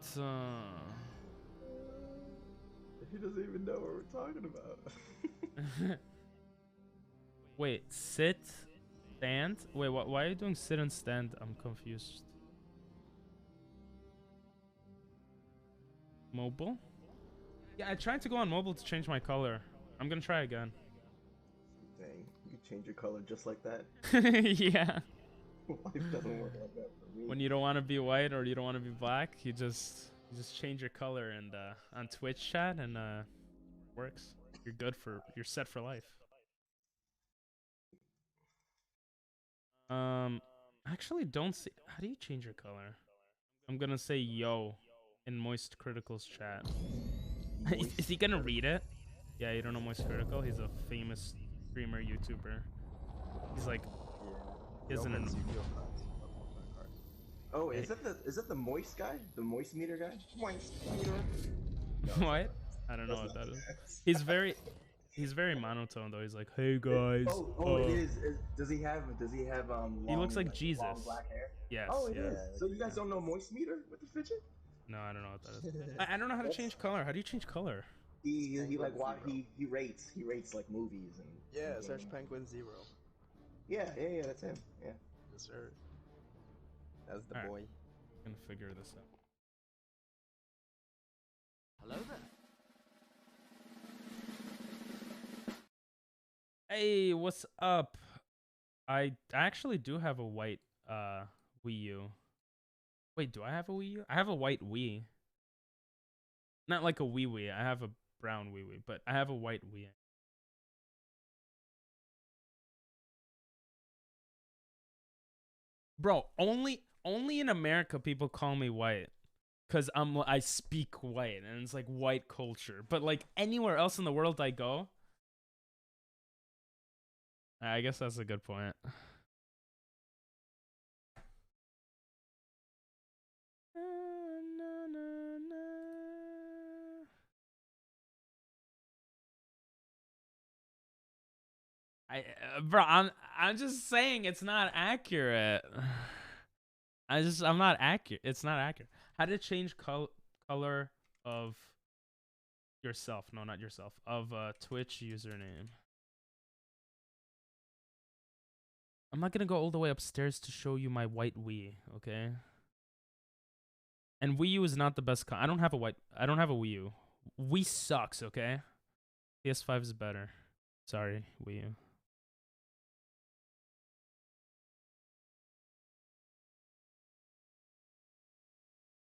He doesn't even know what we're talking about. Wait, sit, stand? Wait, why are you doing sit and stand? I'm confused. Mobile? Yeah, I tried to go on mobile to change my color. I'm gonna try again. Dang, you can change your color just like that. Yeah. Life doesn't work like that for me. When you don't want to be white or you don't want to be black, you just change your color and on Twitch chat and works. You're set for life. Actually don't see. How do you change your color? I'm gonna say yo in Moist Critical's chat. Is he gonna read it? Yeah, you don't know Moist Critical? He's a famous streamer, YouTuber. He's like, he has an Oh, is that the moist guy? The moist meter guy? Moist meter. what? I don't know what that is. He's very monotone though. He's like, hey guys. It is. Does he have long, He looks like long Jesus. black hair? Yes. Oh, it yeah. is. So you guys don't know moist meter with the fidget? No, I don't know what that is. I don't know how to change color. How do you change color? He like he rates like movies and Yeah, and search games. Penguin Zero. Yeah, that's him. Yeah. Yes, sir. That's the Alright. boy. I'm gonna figure this out. Hello there. Hey, what's up? I actually do have a white Wii U. Wait, do I have a Wii U? I have a white Wii. Not like a Wii Wii. I have a brown Wii Wii, but I have a white Wii. Bro, only in America people call me white. Cause I speak white and it's like white culture. But like anywhere else in the world I go, I guess that's a good point. Bro, I'm just saying it's not accurate. I'm not accurate. It's not accurate. How to change color of yourself? No, not yourself. Of Twitch username. I'm not gonna go all the way upstairs to show you my white Wii, okay? And Wii U is not the best. I don't have a Wii U. Wii sucks, okay? PS5 is better. Sorry, Wii U.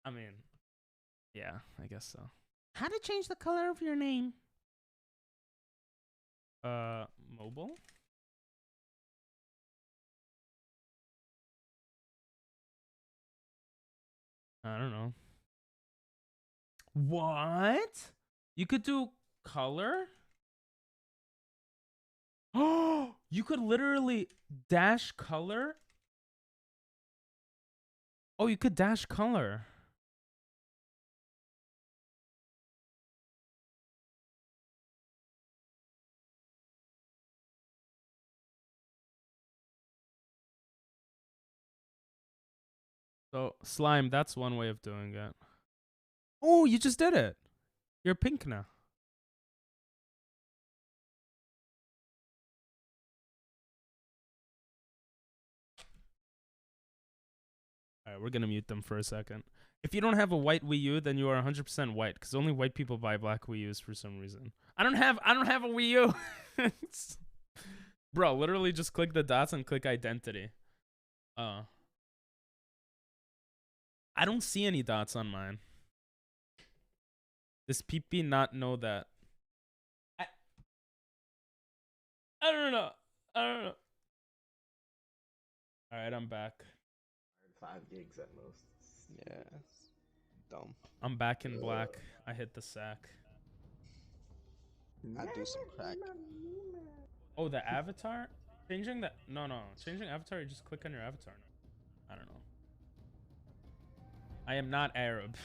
I mean, yeah, I guess so. How to change the color of your name? Mobile? I don't know. What? You could do color? Oh, you could literally dash color? Oh, you could dash color. So slime, that's one way of doing it. Oh, you just did it. You're pink now. All right, we're gonna mute them for a second. If you don't have a white Wii U, then you are 100% white, because only white people buy black Wii U's for some reason. I don't have a Wii U. Bro, literally just click the dots and click identity. I don't see any dots on mine. Does PP not know that? I don't know. I don't know. All right, I'm back. 5 gigs at most. Yeah. Dumb. I'm back in black. I hit the sack. I do some crack. Oh, the avatar? Changing the... No. Changing avatar, you just click on your avatar. I don't know. I am not Arab.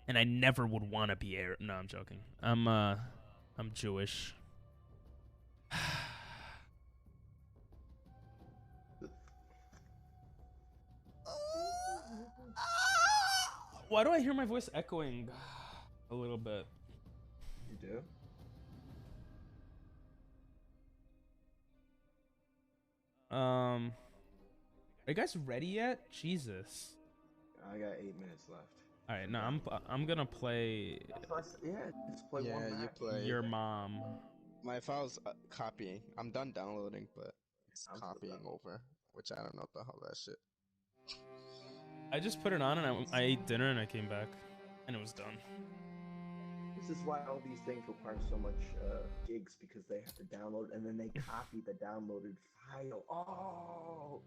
And I never would want to be Arab. No, I'm joking. I'm Jewish. Why do I hear my voice echoing a little bit? You do? Are you guys ready yet? Jesus. I got 8 minutes left. All right, no, I'm gonna play. Yeah, just play one Yeah, you map. play. Your mom. My file's copying. I'm done downloading, but it's I'm copying still over, which I don't know what the hell that shit. I just put it on and I ate dinner and I came back, and it was done. This is why all these things require so much gigs, because they have to download and then they copy the downloaded file. Oh,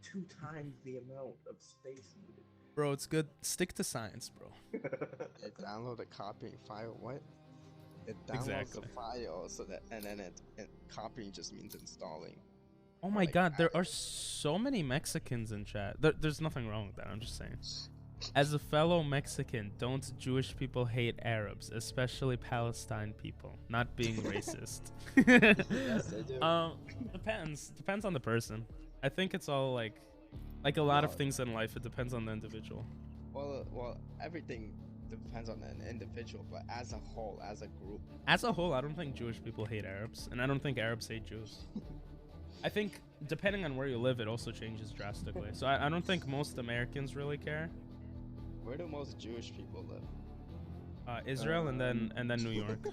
2 times the amount of space needed. Bro, it's good. Stick to science, bro. It download a copying file. What? It downloads Exactly. the file so that, and then it copying just means installing. Oh my Like, god, there are so many Mexicans in chat. There's nothing wrong with that. I'm just saying. As a fellow Mexican, don't Jewish people hate Arabs, especially Palestine people? Not being racist. Yes, they do. Depends on the person. I think it's all like a lot of things in life. It depends on the individual. Well, everything depends on an individual, but as a whole, as a group. As a whole, I don't think Jewish people hate Arabs, and I don't think Arabs hate Jews. I think depending on where you live, it also changes drastically. So I don't think most Americans really care. Where do most Jewish people live? Israel and then New York.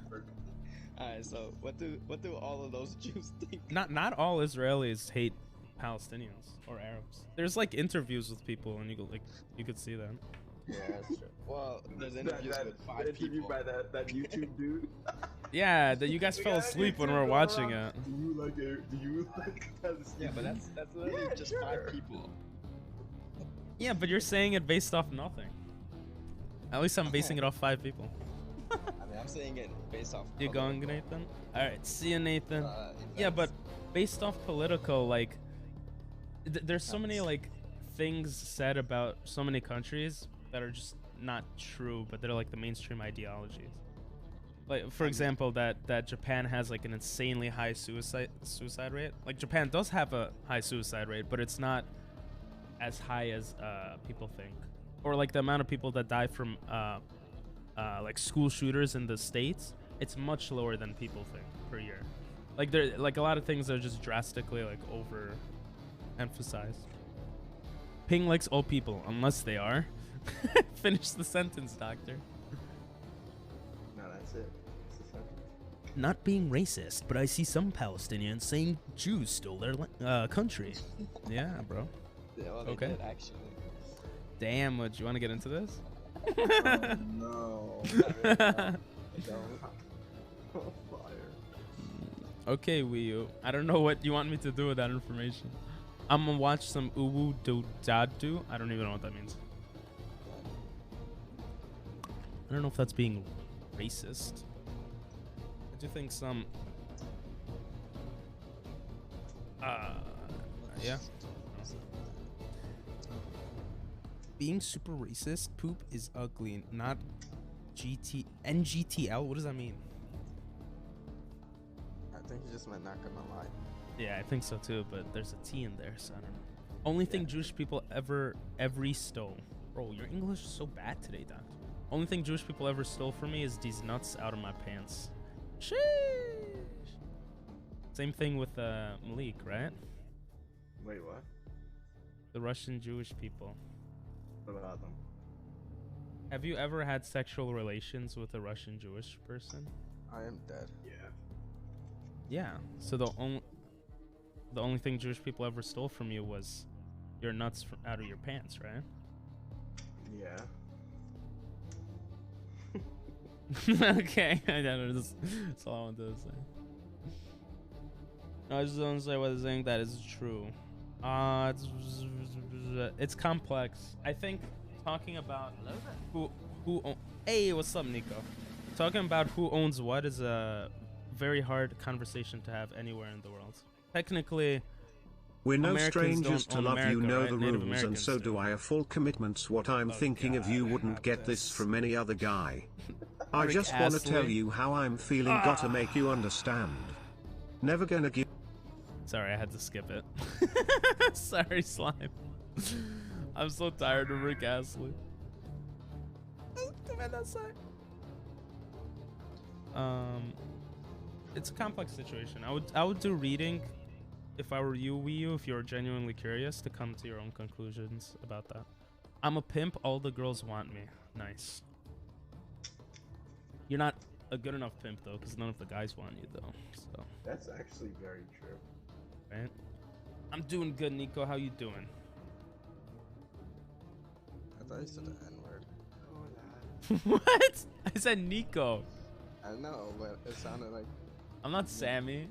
Alright, so what do all of those Jews think? Not all Israelis hate Palestinians or Arabs. There's like interviews with people, and you could see that. Yeah, that's true. Well, there's interviews with 5 interview people. by that YouTube dude. Yeah, that you guys fell asleep when we were watching it. Do you like Yeah, but that's literally just 5 people. Yeah, but you're saying it based off nothing. At least I'm basing it off 5 people. I mean, I'm saying it based off. You going, Nathan? All right, see you, Nathan. Yeah, that's- but based off political, like, there's so many like things said about so many countries that are just not true, but they're like the mainstream ideologies. Like, for example, that Japan has like an insanely high suicide rate. Like, Japan does have a high suicide rate, but it's not as high as people think. Or like the amount of people that die from like school shooters in the States, it's much lower than people think per year. Like, there, like, a lot of things are just drastically like over emphasized. Ping likes all people unless they are. Finish the sentence, doctor. No, that's it. That's the sentence. Not being racist, but I see some Palestinians saying Jews stole their country. Yeah, bro. Yeah, well, they Okay. did, actually. Damn, would you want to get into this? Oh, no. Don't. Oh, fire. Okay, Wii U. I don't know what you want me to do with that information. I'm gonna watch some Uwu Do Dadu. I don't even know what that means. I don't know if that's being racist. I do think some. Yeah. Being super racist, poop is ugly, not NGTL. What does that mean? I think he just meant not gonna lie. Yeah, I think so too, but there's a T in there, so I don't know. Only thing Jewish people ever stole. Bro, your English is so bad today, Doctor. Only thing Jewish people ever stole from me is these nuts out of my pants. Sheesh. Same thing with Malik, right? Wait, what? The Russian Jewish people. What about them? Have you ever had sexual relations with a Russian Jewish person? I am dead. Yeah. Yeah. So the only thing Jewish people ever stole from you was your nuts from out of your pants, right? Yeah. Okay, I don't know. That's all I wanted to say. No, I just don't say whether saying that is true. It's complex. I think talking about hey, what's up, Nico? Talking about who owns what is a very hard conversation to have anywhere in the world. Technically, we're no Americans strangers don't to own love. America, You know right? the Native rules, and Americans so do. do I. A full commitment's what I'm thinking of. You wouldn't get this from any other guy. I Rick just want to Astley. tell you how I'm feeling. Gotta make you understand. Never gonna give. Sorry, I had to skip it. Sorry, Slime. I'm so tired of Rick Astley. It's a complex situation. I would do reading if I were you, Wii U, if you're genuinely curious to come to your own conclusions about that. I'm a pimp. All the girls want me. Nice. You're not a good enough pimp though, because none of the guys want you though. So. That's actually very true. Right? I'm doing good, Nico. How you doing? I thought you said the N-word. What? I said Nico. I know, but it sounded like... I'm not Sammy.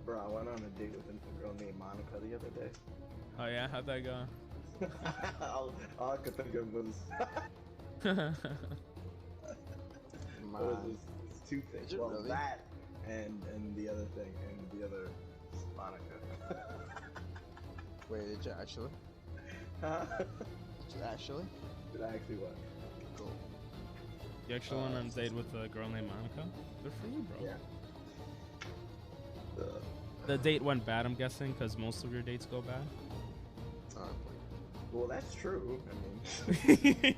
Bro, I went on a date with a girl named Monica the other day. Oh yeah? How'd that go? all I could think of was... It's two things. Well, really? that and the other thing, and the other Monica. Wait, did you actually? Huh? Did you actually? Did I actually what? Cool. You actually went on a date with a girl named Monica? Good for you, bro. Yeah. The date went bad, I'm guessing, because most of your dates go bad. Well, that's true. I mean...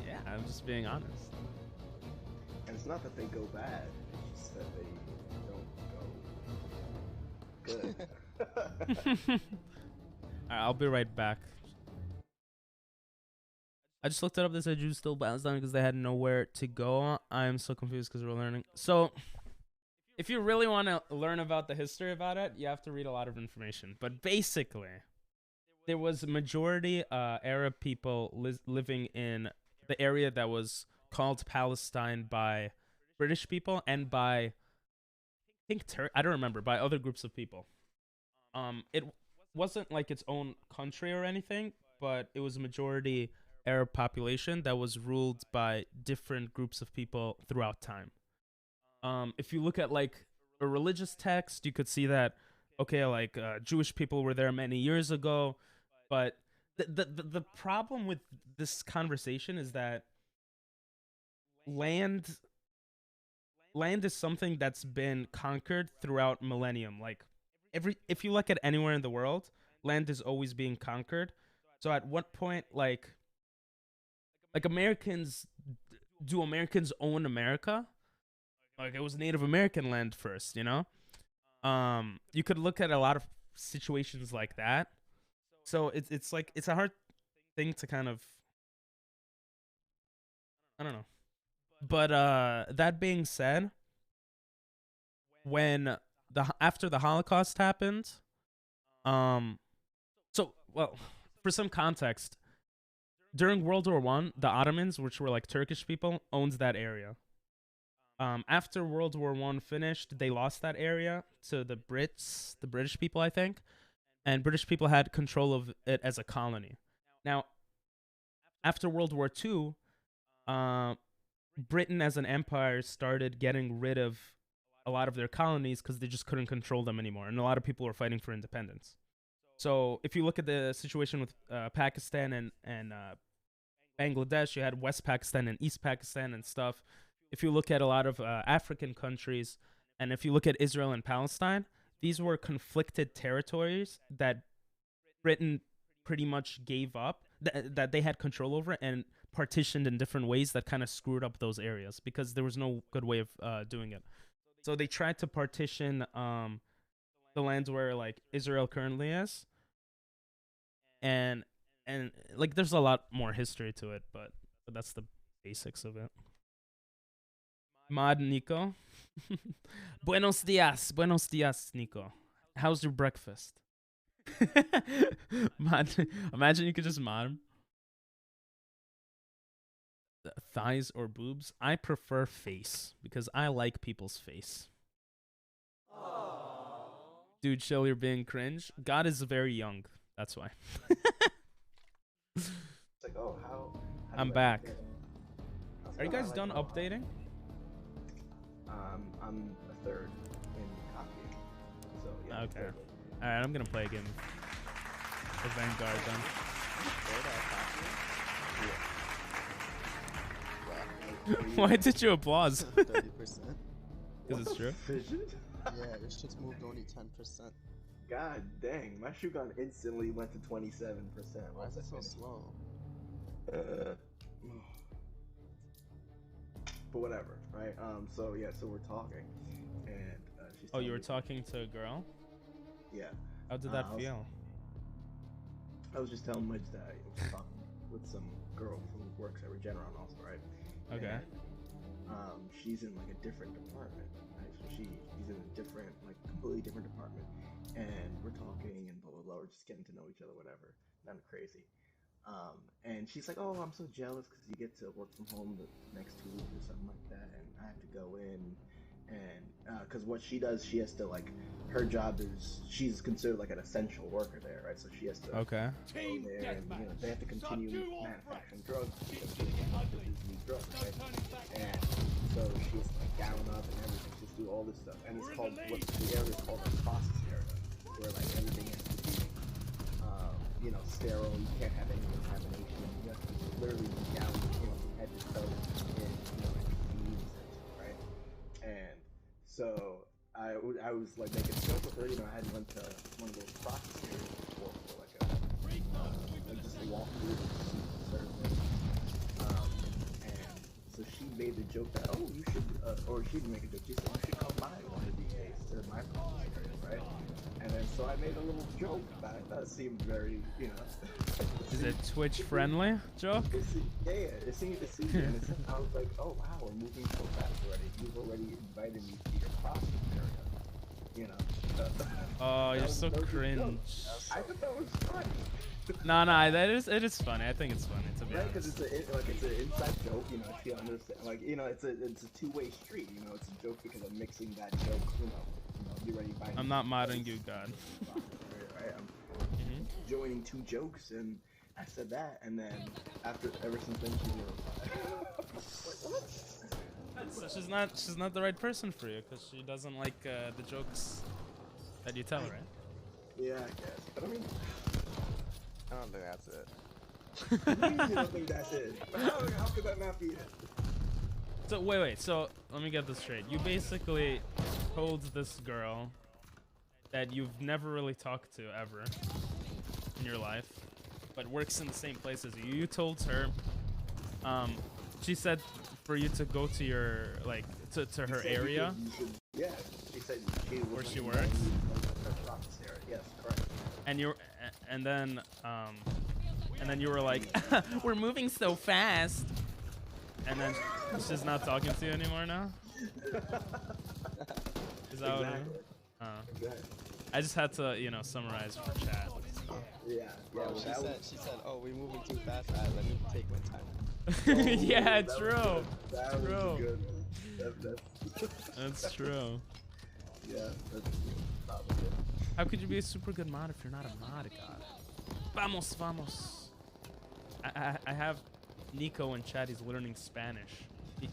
Yeah, I'm just being honest. And it's not that they go bad, it's just that they don't go good. Alright, I'll be right back. I just looked it up. They said Jews still bounced down because they had nowhere to go. I'm so confused because we're learning. So, if you really want to learn about the history about it, you have to read a lot of information. But basically, there was a majority Arab people living in the area that was called Palestine by British people and by, I think, I don't remember, by other groups of people. It wasn't like its own country or anything, but it was a majority Arab population that was ruled by different groups of people throughout time. If you look at like a religious text, you could see that, okay, like Jewish people were there many years ago, but the problem with this conversation is that land is something that's been conquered throughout millennium. Like if you look at anywhere in the world, land is always being conquered. So at what point, like Americans, do Americans own America? Like it was Native American land first, you know? You could look at a lot of situations like that. So it's like, it's a hard thing to kind of, I don't know. But that being said, when after the Holocaust happened, so, well, for some context, during World War I, the Ottomans, which were like Turkish people, owned that area. After World War I finished, they lost that area to the Brits, the British people, I think, and British people had control of it as a colony. Now, after World War II, Britain as an empire started getting rid of a lot of their colonies because they just couldn't control them anymore, and a lot of people were fighting for independence. So if you look at the situation with Pakistan and Bangladesh, you had West Pakistan and East Pakistan and stuff. If you look at a lot of African countries And if you look at Israel and Palestine, these were conflicted territories that Britain pretty much gave up, that they had control over and partitioned in different ways that kind of screwed up those areas because there was no good way of doing it. So they tried to partition the lands where like Israel currently is, and like there's a lot more history to it, but that's the basics of it. Mod Nico. Buenos dias, Nico. How's your breakfast? Mod, imagine you could just mod him. Thighs or boobs? I prefer face because I like people's face. Dude, chill, you're being cringe. God is very young. That's why. It's like, oh, how I'm do I back. get it? Are you guys done updating? I'm a third in copy. So yeah. Okay. Alright, I'm gonna play a game of Vanguard then. Why did you applause? 30%. Because it's true. Yeah, this shit's moved only 10%. God dang, my shoe gun instantly went to 27%. Why is it so slow? But whatever, right? So yeah, so we're talking, and she's. Oh, you were talking. talking to a girl? Yeah. How did that feel? I was just telling Midge that I was talking with some girl who works at Regeneron also, right? Okay. And, she's in like a different department, right? So she's in a different, like completely different department, and we're talking and blah blah blah. We're just getting to know each other, whatever. Nothing crazy. And she's like, "Oh, I'm so jealous because you get to work from home the next 2 weeks or something like that, and I have to go in." And because what she does, she has to like, her job is she's considered like an essential worker there, right? So she has to go there, and they have to continue manufacturing drugs because they produce new drugs, right? And so she has to like gown up and everything, just do all this stuff, and it's called what the area is called a process area, where like everything has to be, sterile. You can't have any contamination. You have to literally be down, from head to toe in, right? And so I was like making a joke with her, I hadn't went to one of those process areas before for like just a walk through certain things. And so she made the joke that, oh, you should, or she didn't make a joke, she said, you should come by one of these days to my process area, right? And then so I made a little joke about it that seemed very, Is it Twitch friendly joke? It seemed, and I was like, oh wow, we're moving so fast already. You've already invited me to your process area, Oh, you're so cringe. I thought that was funny. No, it is funny. I think it's funny to be honest. Because it's an inside joke, she understands. Like, it's a two-way street. It's a joke because I'm mixing that joke. You're ready. I'm not modding you, God. Right, I'm joining two jokes, and I said that, and then ever since then, she didn't reply. So she's not the right person for you because she doesn't like the jokes that you tell, right? Yeah, I guess. But I mean, I don't think that's it. I don't think that's it. How could that not be it? So wait. So let me get this straight. You basically told this girl that you've never really talked to ever in your life, but works in the same place as you. You told her. She said for you to go to your to her area. Yeah, she said where she works. Yes, correct. And then you were like, we're moving so fast. And then she's not talking to you anymore now? Is that what it is? Exactly. I just had to, summarize for chat. Yeah. Bro, she said, oh, we're moving too fast. Alright, let me take my time. Yeah, true. That was good. That's true. Yeah, that's probably good. How could you be a super good mod if you're not a mod god? Vamos. I have Nico in chat. He's learning Spanish,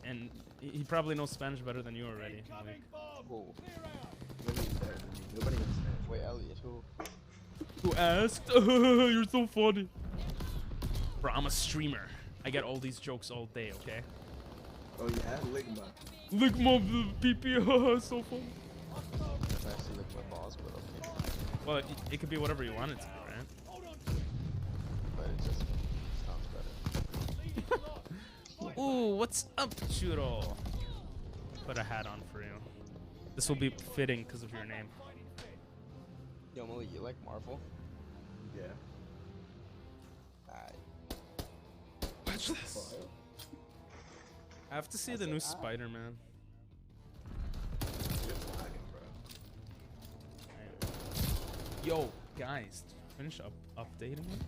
and he probably knows Spanish better than you already. Whoa. Nobody knows Spanish. Wait, Elliot, who? Who asked? You're so funny. Bro, I'm a streamer. I get all these jokes all day, okay? Oh yeah, Ligma. Lick my PP, so fun. It's actually like my balls, but okay. Well, it could be whatever you want it to be, right? But it just sounds better. Ooh, what's up, Churro? Put a hat on for you. This will be fitting because of your name. Yo, Molly, you like Marvel? Yeah. Watch this. I have to see the new Spider-Man. Yo, guys, finish updating it.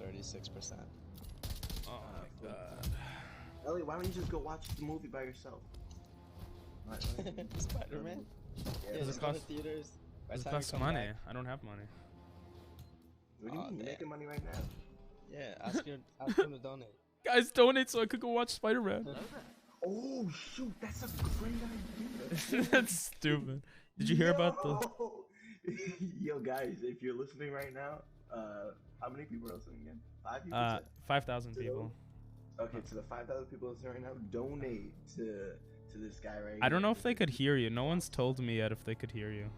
36%. Oh my god. Ellie, why don't you just go watch the movie by yourself? Spider-Man? Yeah, Does just it go to cost? theaters. By the Does it time you cost come money? back- I don't have money. What do you mean? You're making money right now. Yeah, ask him to donate. Guys, donate so I could go watch Spider-Man. Oh shoot, that's a great idea. That's stupid. Did you hear about the? Yo, guys, if you're listening right now, how many people are listening again? 5 people. 5,000 people. Okay, to the 5,000 people listening right now, donate to this guy right here. I don't know if they could hear you. No one's told me yet if they could hear you.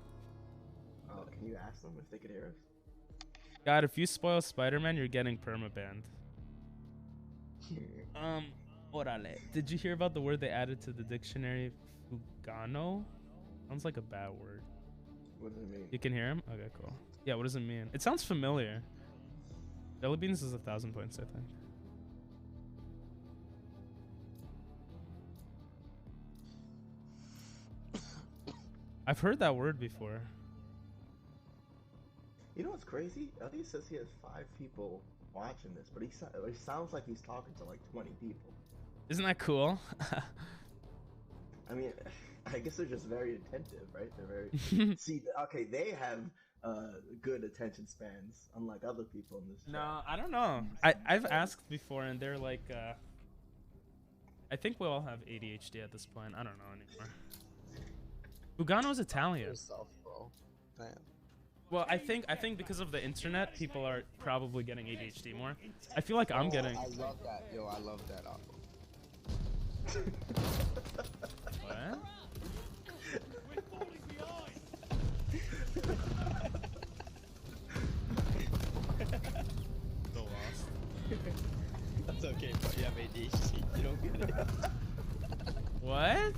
Oh, can you ask them if they could hear us? God, if you spoil Spider-Man, you're getting permabanned. Orale. Did you hear about the word they added to the dictionary? Fugano? Sounds like a bad word. What does it mean? You can hear him? Okay, cool. Yeah, what does it mean? It sounds familiar. Jelly beans is 1,000 points, I think. I've heard that word before. You know what's crazy? Elliot says he has 5 people watching this, but it sounds like he's talking to like 20 people. Isn't that cool? I mean, I guess they're just very attentive, right? They're very... See, okay, they have good attention spans, unlike other people in this No, chat. I don't know. I've asked before, and they're like, I think we all have ADHD at this point. I don't know anymore. Fugano's Italian. Yourself, bro. Damn. Well, I think because of the internet, people are probably getting ADHD more. I feel like I'm getting. I love that. Yo, I love that album. What? We're falling behind. So lost. That's okay, but you have ADHD. You don't get it. What?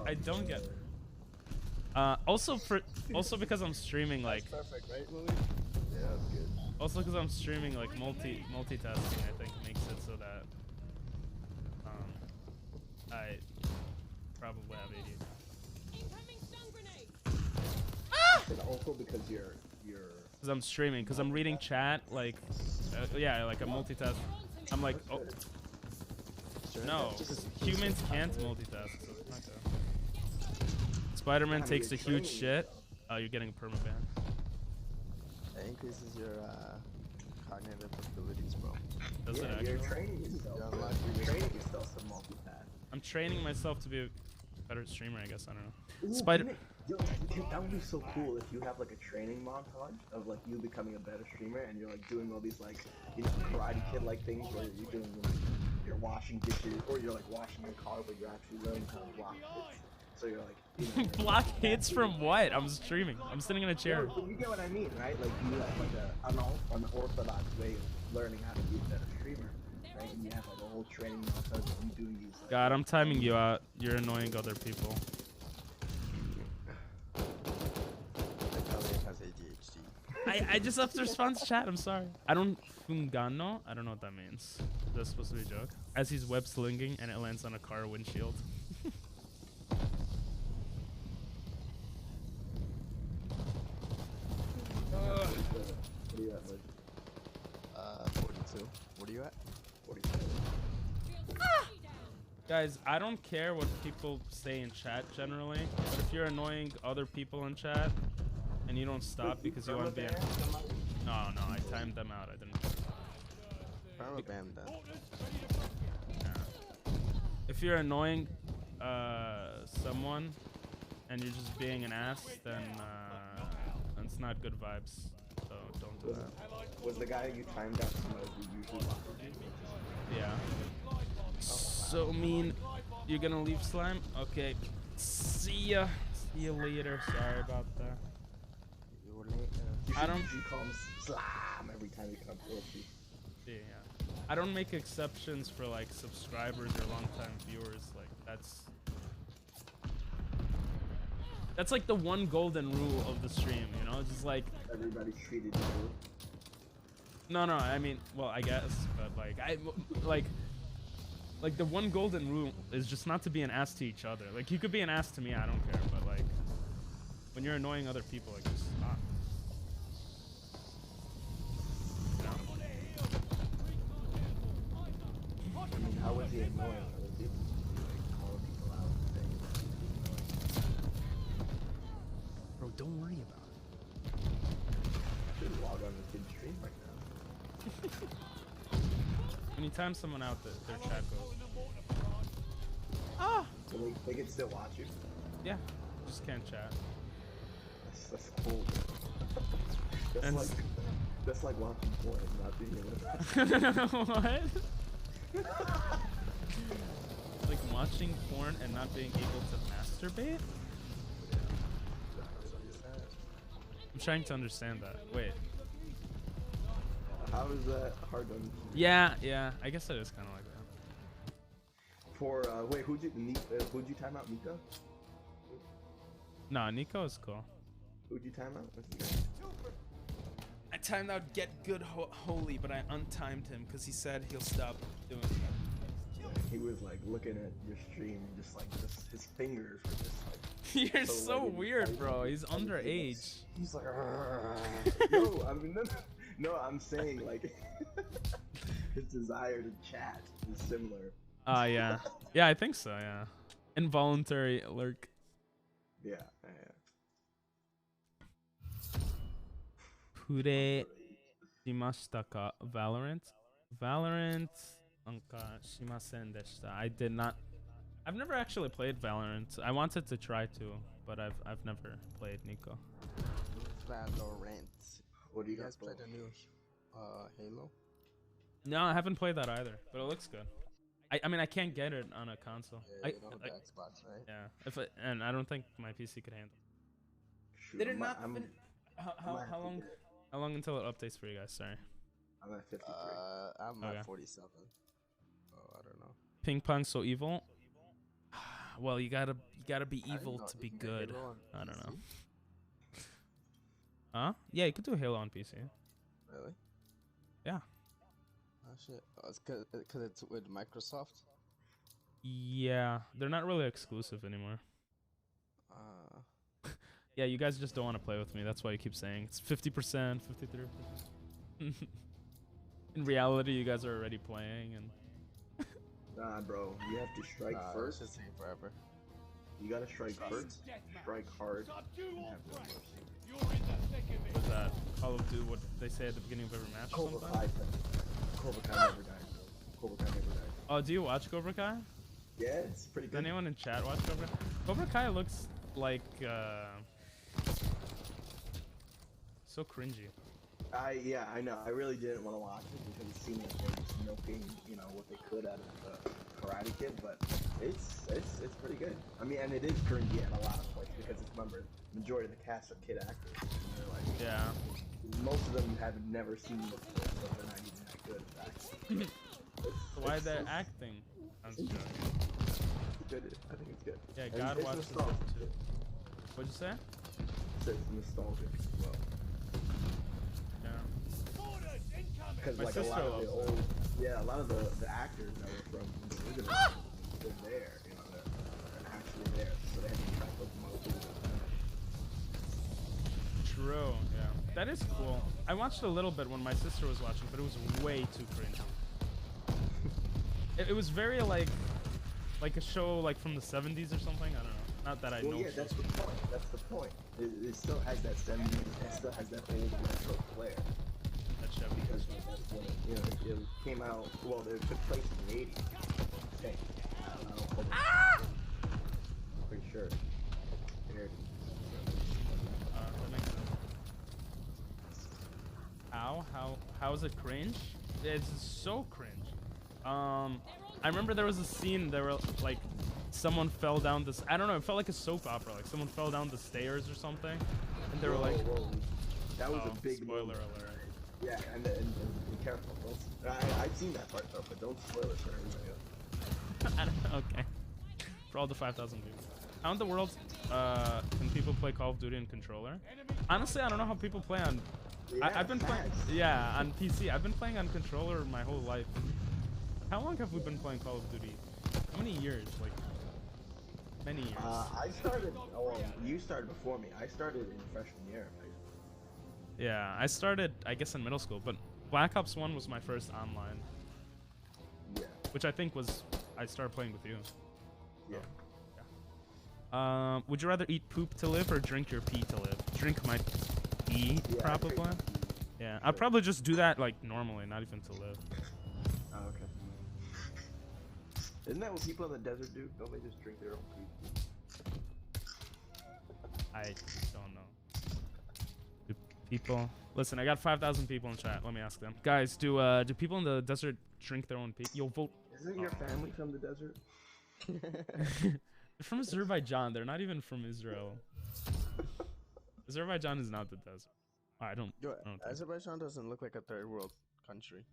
I don't get it. Also because I'm streaming like. That's perfect, right, Louis? Yeah, that's good. Also because I'm streaming like multitasking, I think makes it so that I probably have ADHD. And also because you're Because I'm streaming, because I'm reading chat, like, yeah, like I'm multitasking. I'm like, oh, no, because humans can't multitask, so it's not good. Spider-Man takes a huge shit. Oh, you're getting a permaban. It increases your cognitive abilities, bro. Does it yeah, actually? you're training yourself. You're unlucky. You're training yourself to multitask. I'm training myself to be a better streamer, I guess. I don't know. Ooh, Spider. Yo, that would be so cool if you have like a training montage of like you becoming a better streamer and you're like doing all these like, you know, Karate Kid like things where you're doing like, you're washing dishes or you're like washing your car but you're actually learning how to block hits. So you're like, you know, Block hits from what? I'm streaming. I'm sitting in a chair. you get what I mean, right? Like you have like an unorthodox way of learning how to be a better streamer, right? And you have like a whole training montage of you doing these. Like, God, I'm timing you out. You're annoying other people. Like Elliot has ADHD. I just have to respond to chat. I'm sorry. I don't fungano. I don't know what that means. Is that supposed to be a joke? As he's web slinging and it lands on a car windshield. what are you at, Liz? 42. What are you at? 47. Guys, I don't care what people say in chat generally, but if you're annoying other people in chat and you don't stop because you want to be. No, I timed them out. I didn't. Permaban then. Yeah. If you're annoying someone and you're just being an ass, then it's not good vibes. So don't do that. Was the guy you timed out somebody who usually watches you? Yeah. So mean. You're gonna leave slime? Okay. See ya. See you later. Sorry about that. You later. I don't. You call him Slam every time you come close to you. Yeah. I don't make exceptions for like subscribers or longtime viewers. Like that's like the one golden rule of the stream, you know? Just like Everybody treated you. no, I mean, well, I guess, but like the one golden rule is just not to be an ass to each other. Like you could be an ass to me, I don't care, but like when you're annoying other people, like just stop. I mean, how was he annoying other people? Like, calling people out and things. Bro, don't worry about it. Should log on the kid's stream right now. Anytime someone out their chat goes. So they can still watch you. Yeah, just can't chat. That's cool. That's like watching porn and not being able to. What? Like watching porn and not being able to masturbate? I'm trying to understand that. Wait. How is that hard to understand? Yeah. I guess it is kind of like that. For wait, who'd you time out, Nico? No, Nico is cool. Who'd you time out? I timed out Get Good Holy, but I untimed him because he said he'll stop doing that. He was like looking at your stream and just like his fingers were just like. You're so weird, bro. He's underage. He's like, no, I mean, no, I'm saying like his desire to chat is similar. Yeah. Yeah, I think so, yeah. Involuntary lurk. Yeah. Pure shimashita ka? Valorant? Valorant anka shimasen deshita. I did not. I've never actually played Valorant. I wanted to try to, but I've never played Nico. Valorant. What do you guys play the new Halo? No, I haven't played that either, but it looks good. I mean, I can't get it on a console. Yeah, you don't have the Xbox, right? Yeah. And I don't think my PC could handle it. Shoot, Did it not how long until it updates for you guys? Sorry. I'm at 53. I'm Okay. at 47. Oh, I don't know. Ping pong so evil. Well, you gotta be I didn't evil know to you be can get good. Halo on I don't know. PC. Huh? Yeah, you could do Halo on PC. Really? Yeah. Oh shit. Oh, it's cause it's with Microsoft. Yeah, they're not really exclusive anymore. Yeah, you guys just don't want to play with me. That's why you keep saying it's 50%, 53%. In reality, you guys are already playing, and Nah, bro, you have to strike first. It's take forever. You gotta strike first, strike hard. and have no mercy. You're in the thick of it. with that Call of Duty, what they say at the beginning of every match. Or Cobra something? Kai. Cobra Kai never died, bro. Cobra Kai never died. Oh, do you watch Cobra Kai? Yeah, it's pretty Does good. anyone in chat watch Cobra? Cobra Kai looks like so cringy. I know. I really didn't want to watch it because it seemed like they were just milking, you know, what they could out of the Karate Kid, but it's pretty good. I mean, and it is cringy at a lot of points because it's, remember, majority of the cast are kid actors. And they're like, Yeah. most of them have never seen it before, so they're not even that good at acting. So why they're acting? I'm just joking. It's good. I think it's good. Yeah, And God it's watches it nostalgic. too. What'd you say? It's nostalgic as well. Yeah. Orders incoming. Because My like a sister lot of the loves old, a lot of the actors that were from the original, they're there, you know, they're actually there, so they had to try to put them out to True. Yeah. That is cool. I watched a little bit when my sister was watching, but it was way too cringy. It was very like a show like from the 70s or something. I don't know. Not that I Well, know. yeah, that's the point. That's the point. It still has that 70s, it still has that old retro flair. That show. Because that's when it came out. Well, it took place in the 80s. Okay, I don't know. Pretty sure. Here. That makes sense. How is it cringe? It's so cringe. I remember there was a scene. They were like, someone fell down this. I don't know. It felt like a soap opera. Like someone fell down the stairs or something, and they were like, Whoa. That was oh, a big spoiler moment. alert. Yeah, and be careful. I've seen that part though, but don't spoil it for everybody else. I don't know, okay. For all the 5,000 people. How in the world can people play Call of Duty on controller? Honestly, I don't know how people play on. I've been playing. Yeah, on PC. I've been playing on controller my whole life. How long have we been playing Call of Duty? How many years? Like many years. I started. Oh, well, you started before me. I started in freshman year. Yeah, I started, I guess, in middle school, but Black Ops 1 was my first online. Yeah. Which I think was, I started playing with you. Yeah. Would you rather eat poop to live or drink your pee to live? Drink my pee, Yeah, probably. Yeah, I'd probably just do that like normally, not even to live. Oh, okay. Isn't that what people in the desert do? Don't they just drink their own pee? I just don't know. Do people listen? I got 5,000 people in chat. Let me ask them, guys. Do people in the desert drink their own pee? Yo, vote. Isn't your family from the desert? They're from Azerbaijan. They're not even from Israel. Azerbaijan is not the desert. I don't think. Azerbaijan doesn't look like a third world country.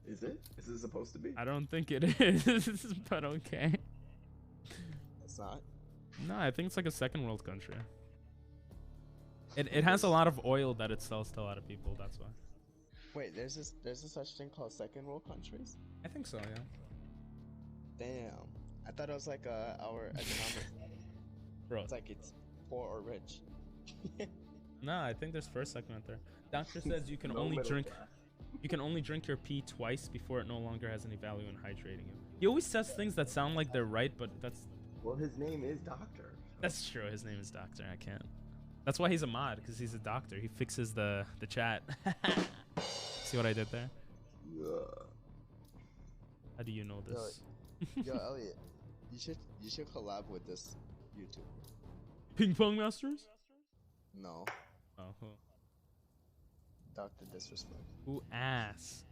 Is it? Is it supposed to be? I don't think it is, but okay. It's not. No, I think it's like a second world country. It has a lot of oil that it sells to a lot of people. That's why. Wait, there's a such thing called second world countries? I think so, yeah. Damn. I thought it was like our economic. Bro. It's like it's poor or rich. No, I think there's first, second, and third. Doctor says you can No only middle drink. class. You can only drink your pee twice before it no longer has any value in hydrating you. He always says things that sound like they're right, but that's. Well, his name is Doctor. That's true. His name is Doctor. I can't. That's why he's a mod, because he's a doctor. He fixes the chat. See what I did there? Yeah. How do you know this? Yo, Elliot, you should collab with this YouTuber. Ping Pong Masters? No, Oh, who? Dr. Disrespect. Who ass?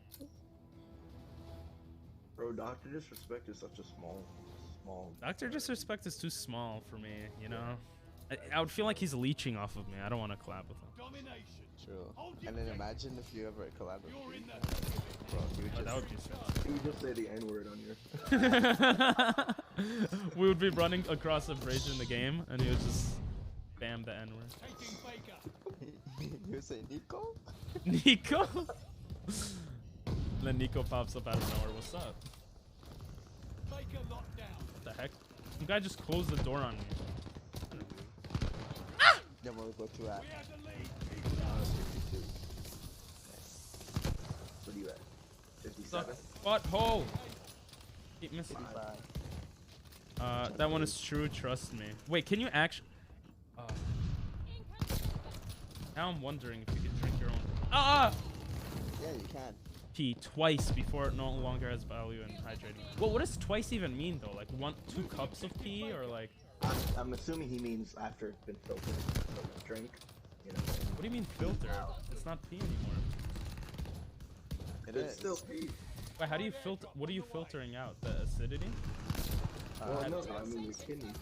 Bro, Doctor Disrespect is such a small. Doctor Disrespect is too small for me, you know? I would feel like he's leeching off of me. I don't want to collab with him. Domination. True. And then imagine if you ever collab with You're me. in that Bro, you would Oh, just that would be sick. You just say the N-word on your. We would be running across a bridge in the game, and he would just spam the N-word. taking Baker. you would say Nico? Nico? Then Nico pops up out of nowhere. What's up? Baker locked down. What the heck? Some guy just closed the door on me. Then we'll go to that. We had the lead. 52. What are you at? 57? Butthole! Keep missing. 55. That one is true, trust me. Wait, can you actually... Now I'm wondering if you can drink your own... Yeah, you can. Pee twice before it no longer has value in hydrating. Well, what does twice even mean, though? Like 2 cups of pee, or like... I'm assuming he means after it's been filtered. So drink, you know. What do you mean filter? It's not pee anymore. It It's is. still pee. Wait, how do you filter? What are you filtering out? The acidity? Well, no, I mean your kidneys.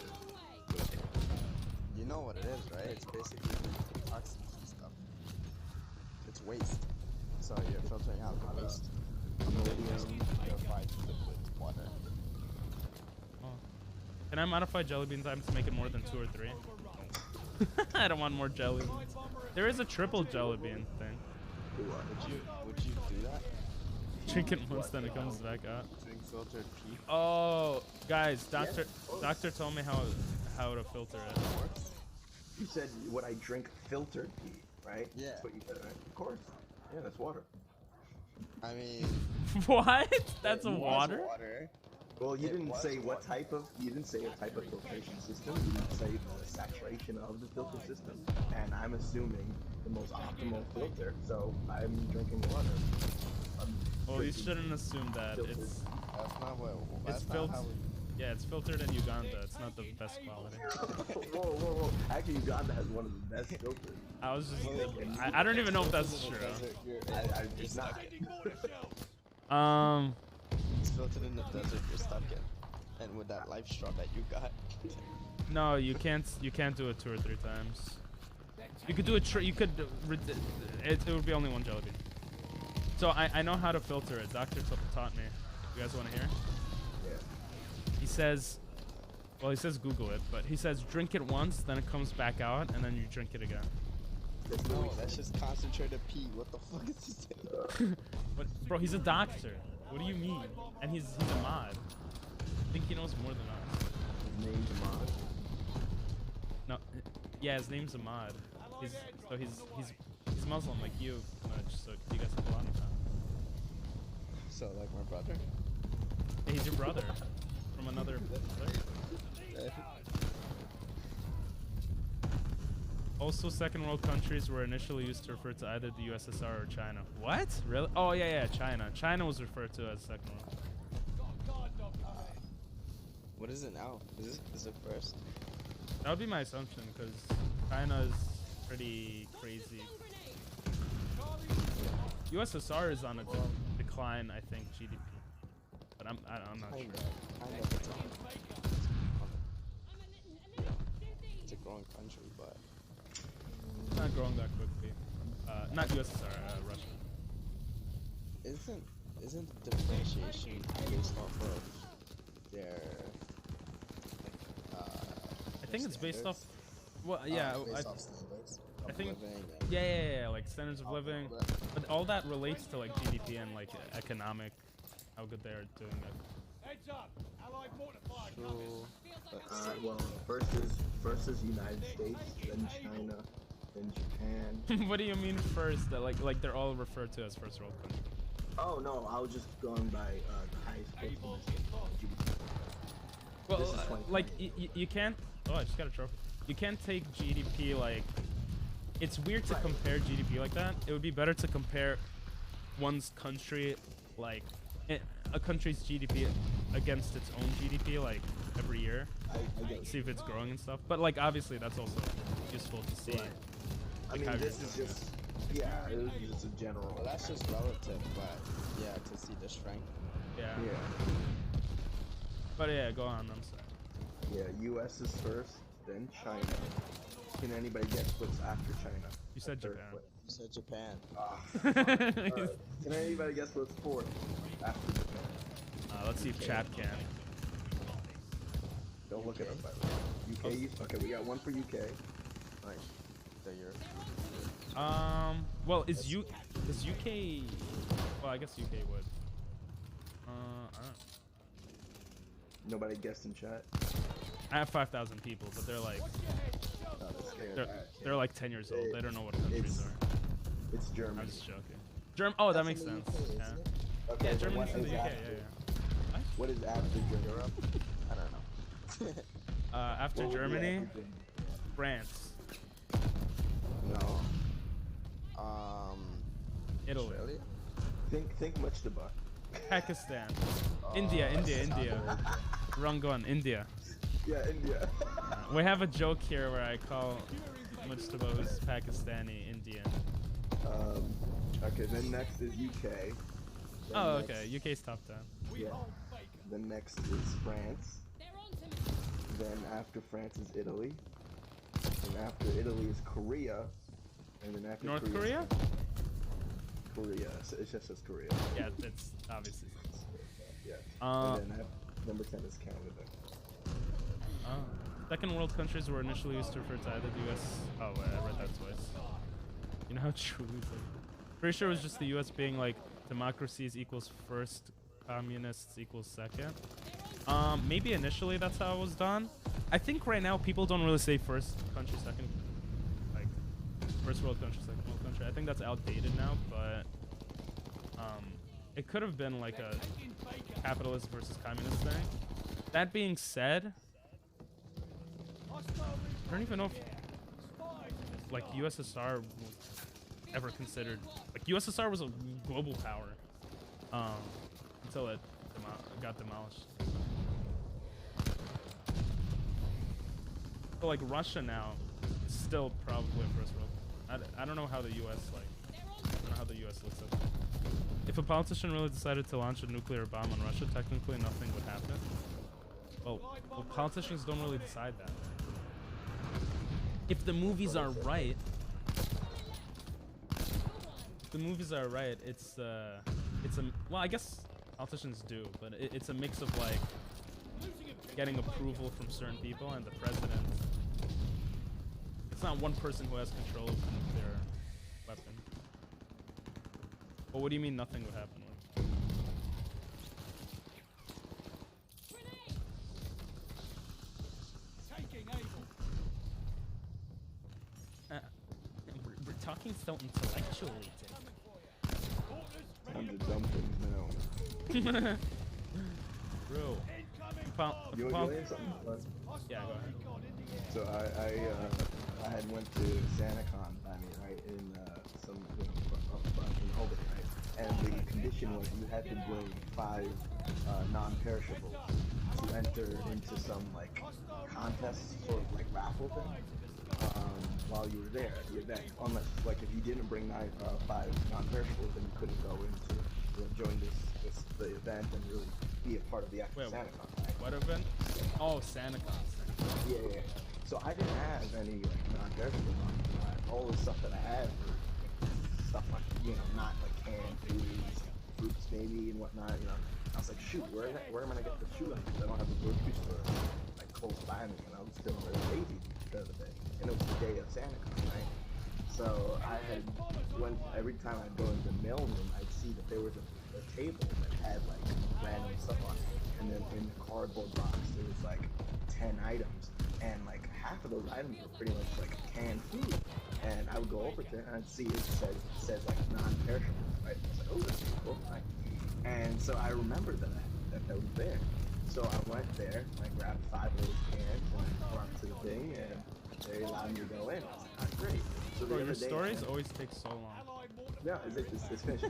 You know what it is, right? It's basically toxins and stuff. It's waste. So you're filtering out the waste. Purified liquid water. Oh. Can I modify jelly bean time to make it more than 2 or 3? I don't want more jelly. There is a triple jelly bean thing. Would you do that? Drink it once, then it comes back out. Drink filtered pee? Oh, guys, doctor told me how to filter it. You said would I drink filtered pee, right? Yeah. That's what you said, right? Of course. Yeah, that's water. I mean, What? That's a it was water? Well, you It didn't was say what water. type of. You didn't say a type of filtration system. You didn't say the saturation of the filter system. And I'm assuming the most optimal filter. So I'm drinking water. Well, you shouldn't assume that. Filtered. It's that's not what. it's That's not filtered. how we. Yeah, it's filtered in Uganda. It's not the best quality. Whoa. Actually, Uganda has one of the best filters. I was just. I don't even know if that's true. It's not. It's filtered in the desert. You're stuck in. And with that life straw that you got. No, you can't. You can't do it 2 or 3 times. You could do it. You could. It would be only 1 jelly bean. So I know how to filter it. Doctor taught me. You guys want to hear? Yeah. He says, well, he says Google it, but he says drink it once, then it comes back out, and then you drink it again. No, that's just concentrated pee. What the fuck is this thing? But bro, he's a doctor. What do you mean? And he's a mod. I think he knows more than us. His name's Ahmad. No, yeah, his name's Ahmad. He's Muslim like you, Mudge, so you guys have a lot in common. So like my brother? Yeah, he's your brother from another brother. Also, second world countries were initially used to refer to either the USSR or China. What? Really? Oh yeah, China. China was referred to as second world. What is it now? Is it first? That would be my assumption because China is pretty crazy. USSR is on a decline, I think, GDP. But I'm not sure. It's a growing country, but It's not growing that quickly. Not USSR, Russia. Isn't the differentiation based off of their I think it's based off. Well, yeah, based off standards I of think. living Yeah, like standards of living, but all that relates to like GDP and like economic, how good they are doing it. Heads up! Allied mortar fire and coming. Well, first is United States, then China, then Japan. What do you mean first? That like they're all referred to as first world countries. Oh no, I was just going by the highest postal GDP. Well, This is like 2020. you can't. Oh, I just got a trophy. You can't take GDP like. It's weird to compare GDP like that. It would be better to compare one's country, like a country's GDP against its own GDP, like every year. I get See if it's growing and stuff. But like obviously that's also useful to see. Right. I Like mean, how this you're is doing. just, yeah, it was just a general. well, that's just relative, but yeah, to see the strength. Yeah. Yeah, But yeah, go on. I'm sorry. yeah, US is first, then China. Can anybody guess what's after China? You said Third Japan. place. You said Japan. Alright. Can anybody guess what's fourth after Japan? Let's see if Chad can. Don't look it up, by the way. UK, okay, we got one for UK. Nice. The Europe. Well, is UK? Well, I guess UK would. I don't know. Nobody guessed in chat? I have 5,000 people, but they're like Oh, that's scary. they're like 10 years old. They don't know what countries are. It's I'm Germany. just joking. Oh, that makes sense. Yeah. Okay, Yeah, but Germany's what in the is UK. after? Yeah. What is after Germany? I don't know. After What would be Germany, after Germany? France, No. Italy, Australia? Think much the buck. Pakistan, India. Wrong one. India. Yeah, India. We have a joke here where I call Mujtaba, who's Pakistani, Indian. Okay, then next is UK. Then Oh, next- okay. UK's top 10. Yeah. Then next is France. Then after France is Italy. And after Italy is Korea. And then after North Korea is Korea? Korea. So it just says Korea. Yeah, it's obviously. Yeah. Uh, And then number 10 is Canada. Second world countries were initially used to refer to either the US. Oh, wait, I read that twice. You know how true is it? Pretty sure it was just the US being like democracies equals first, communists equals second. Maybe initially that's how it was done. I think right now people don't really say first country, second, like first world country, second world country. I think that's outdated now, but it could have been like a capitalist versus communist thing. That being said, I don't even know if like USSR was ever considered, like USSR was a global power until it got demolished. So like Russia now is still probably a first world. I don't know how the US like, I don't know how the US looks at it. If a politician really decided to launch a nuclear bomb on Russia, technically nothing would happen. Well, politicians don't really decide that. If the movies are right, it's a well, I guess politicians do, but it's a mix of like getting approval from certain people and the president. It's not one person who has control of their weapon. But what do you mean nothing would happen? We're talking so intellectually today. Time to dump things now. Bro. You want to something? Yeah, go ahead. So I had went to SantaCon by me, right, in some in Albany, right, and the condition was you had to bring 5 non-perishables to enter into some like contest sort of like raffle thing while you were there at the event. Unless like if you didn't bring 5 non-perishables, then you couldn't go into join the event and really be a part of the actual SantaCon. Right? What event? Oh, SantaCon. Yeah. So I didn't have any like non-perishables on me. All the stuff that I had were stuff like, not like canned foods, fruits maybe and whatnot, I was like, shoot, where am I gonna get the shoe on? Because I don't have a grocery store like close by me, and I was feeling really lazy the other day. And it was the day of SantaCon, right? So I had every time I'd go into the mailroom, I'd see that there was a table that had like random stuff on it. And then in the cardboard box, there was like 10 items. And like half of those items were pretty much like canned food. And I would go over to it and I'd see it said like non-perishable, right? I was like, oh, that's pretty cool, right? And so I remembered that was there. So I went there, I grabbed 5 of those cans and I brought it to the thing, and they allowed me to go in. I was like, that's great. So Bro, your stories always take so long. Yeah, it's finished.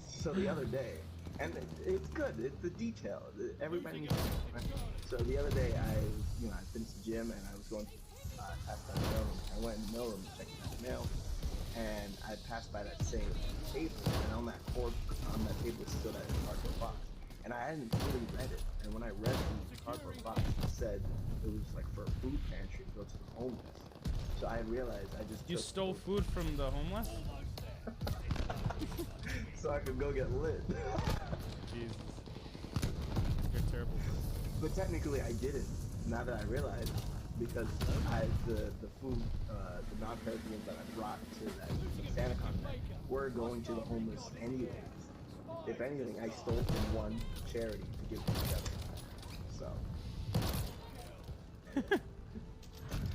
So the other day, and it's good. It's the detail. Everybody needs to know, right? So the other day, I finished the gym and I was going past that mailroom. I went in the mailroom to check my mail, and I passed by that same table, and on that table stood that cardboard box, and I hadn't really read it. And when I read the cardboard box, it said it was like for a food pantry to go to the homeless. So I realized You stole food from the homeless? So I could go get lit. Jesus. You're terrible. But technically I didn't, now that I realized, because the food, the non-perishables that I brought to that SantaCon event were going to the homeless anyways. If anything, I stole from one charity to give to the other. So.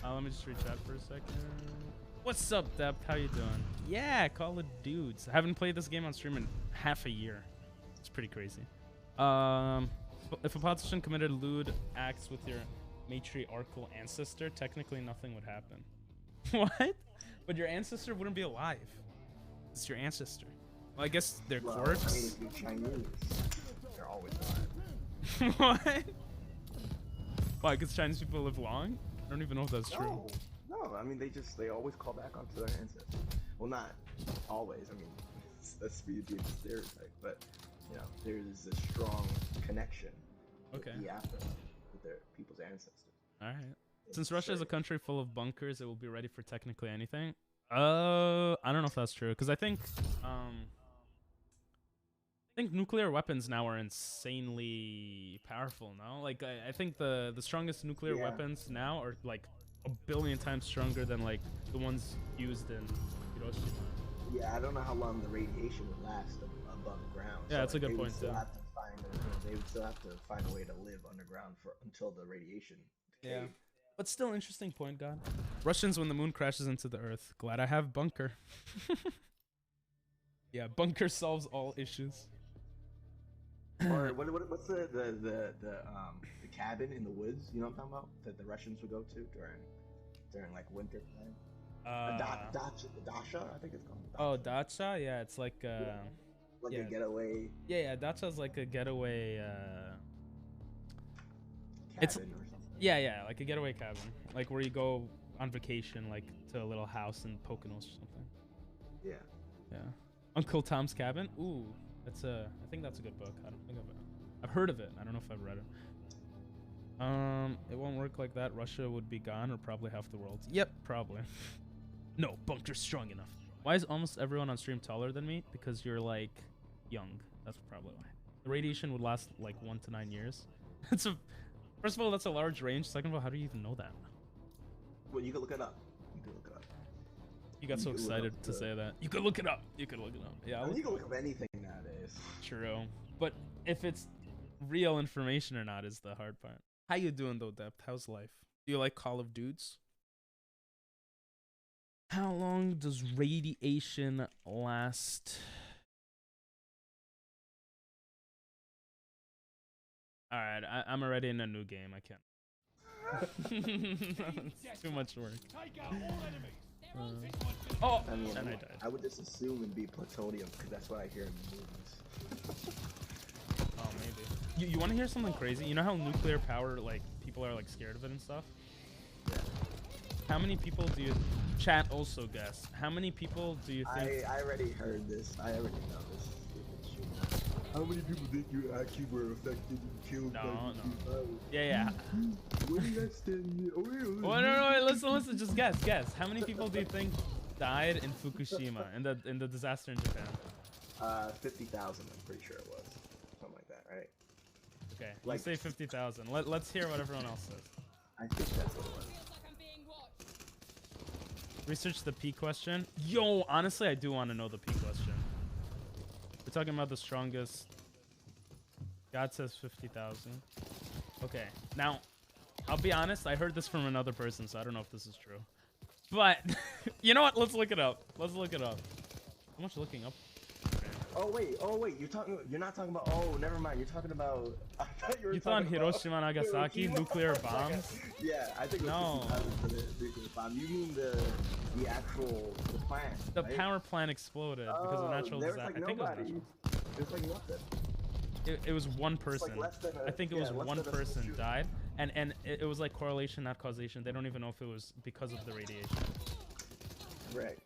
Let me just reach out for a second. What's up, Depth? How you doing? Yeah, Call of Dudes. I haven't played this game on stream in half a year. It's pretty crazy. If a politician committed lewd acts with your matriarchal ancestor, technically nothing would happen. What? But your ancestor wouldn't be alive. It's your ancestor. Well, I guess they're corpse. I mean, if you're Chinese, they're always alive. What? Why? Because Chinese people live long? I don't even know if that's true. No, I mean they always call back onto their ancestors. Well, not always. I mean, that's being a stereotype, but there's a strong connection. Okay. With their people's ancestors. All right. Since Russia is a country full of bunkers, it will be ready for technically anything. I don't know if that's true, because I think nuclear weapons now are insanely powerful now. Like I think the strongest nuclear weapons now are like 1 billion times stronger than like the ones used in Hiroshima. Yeah, I don't know how long the radiation would last above ground. Yeah, that's a good point too. They would still have to find a way to live underground until the radiation decayed. Yeah. But still, interesting point, God. Russians when the moon crashes into the earth. Glad I have bunker. Yeah, bunker solves all issues. Or what's the cabin in the woods? You know what I'm talking about? That the Russians would go to during like winter time. Dacha, I think it's called. Oh, dacha. Yeah, it's like a getaway. Yeah, dacha's like a getaway. Cabin it's or something. Yeah, like a getaway cabin, like where you go on vacation, like to a little house in Poconos or something. Yeah. Uncle Tom's Cabin. Ooh, I think that's a good book. I don't think I've heard of it. I don't know if I've read it. It won't work like that. Russia would be gone, or probably half the world. Yep, probably. No, bunker's strong enough. Why is almost everyone on stream taller than me? Because you're like young. That's probably why. The radiation would last like 1 to 9 years. That's a first of all, that's a large range. Second of all, how do you even know that? Well, you can look it up. You can look it up. You got so can look excited up to say that. You could look it up. You could look it up. Yeah, I mean, you can look up anything nowadays. true. But if it's real information or not is the hard part. How you doing though, Depth? How's life? Do you like Call of Dudes? How long does radiation last? Alright, I'm already in a new game. I can't. It's too much work. Take out all enemies. Oh, I mean, and I died. I would just assume it'd be plutonium because that's what I hear in the movies. Oh, maybe. You want to hear something crazy? You know how nuclear power, like, people are, like, scared of it and stuff? Yeah. How many people do you... Chat also guess. How many people do you think... I already heard this. I already know this. How many people think you actually were affected and killed by nuclear power? Yeah. What do you guys think? Oh, no, listen. Just guess. How many people do you think died in Fukushima, in the disaster in Japan? 50,000, I'm pretty sure it was. Something like that, right? Okay, Like- let's say 50,000. Let's hear what everyone else says. I think that's what it was. Research the P question. Yo, honestly, I do want to know the P question. We're talking about the strongest. God says 50,000. Okay, now, I'll be honest. I heard this from another person, so I don't know if this is true. But, you know what? Let's look it up. How much looking up? Oh wait, you're not talking about, oh, never mind, you're talking about, I thought you were You thought talking about Hiroshima, Nagasaki, Hiroshima. nuclear bombs? Yeah, I think it was No. 50,000 for the nuclear bomb. You mean the actual, the plant, The right? power plant exploded because of natural there was disaster. like I think it was nobody. natural. There's like nothing. It was one person. less than a- I think it was yeah, less one than a person shooter. died, and it was like correlation, not causation. They don't even know if it was because of the radiation. Right.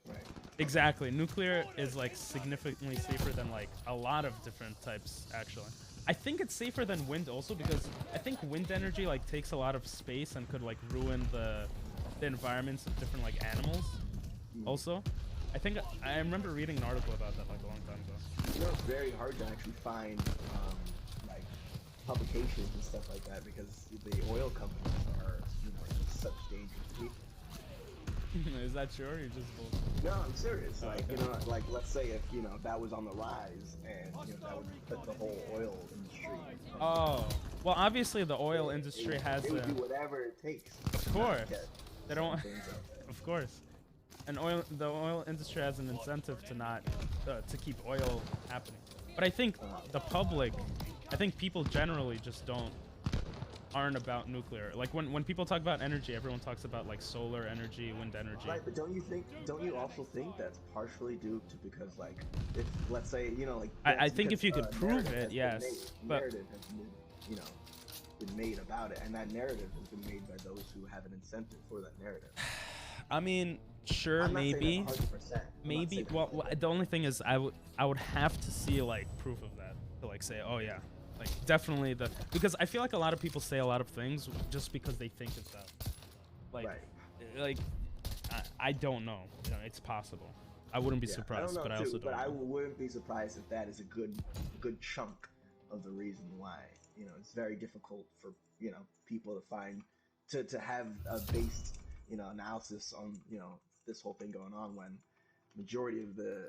Exactly. Nuclear is like significantly safer than like a lot of different types actually. I think it's safer than wind also because I think wind energy like takes a lot of space and could like ruin the environments of different like animals. Also, I remember reading an article about that like a long time ago. You know, it's very hard to actually find like publications and stuff like that because the oil companies are, such dangerous people. Is that true or you're just bullshit? No, I'm serious. Like, okay. like let's say if, that was on the rise and, that would put the whole oil industry. Oh, well, obviously the oil industry has They would a, do whatever it takes. of course, Get they don't, things out there. of course, the oil industry has an incentive to not, to keep oil happening. But I think the public, people generally just aren't about nuclear. Like when people talk about energy, everyone talks about like solar energy, wind energy. Right, but don't you also think that's partially due to because like if let's say like I think if you because, could prove narrative it, has been yes, made, but narrative has been been made about it, and that narrative has been made by those who have an incentive for that narrative. I mean, sure, I'm not saying maybe, that's 100%. I'm not maybe. saying Well, that's the only thing is I would have to see like proof of that to like say, oh yeah, like definitely because I feel like a lot of people say a lot of things just because they think it's that. Like, Right. like I don't know. It's possible. I wouldn't be Yeah, surprised, I don't know but I too, also don't. But I know. wouldn't be surprised if that is a good chunk of the reason why. It's very difficult for people to find to have a based analysis on this whole thing going on when majority of the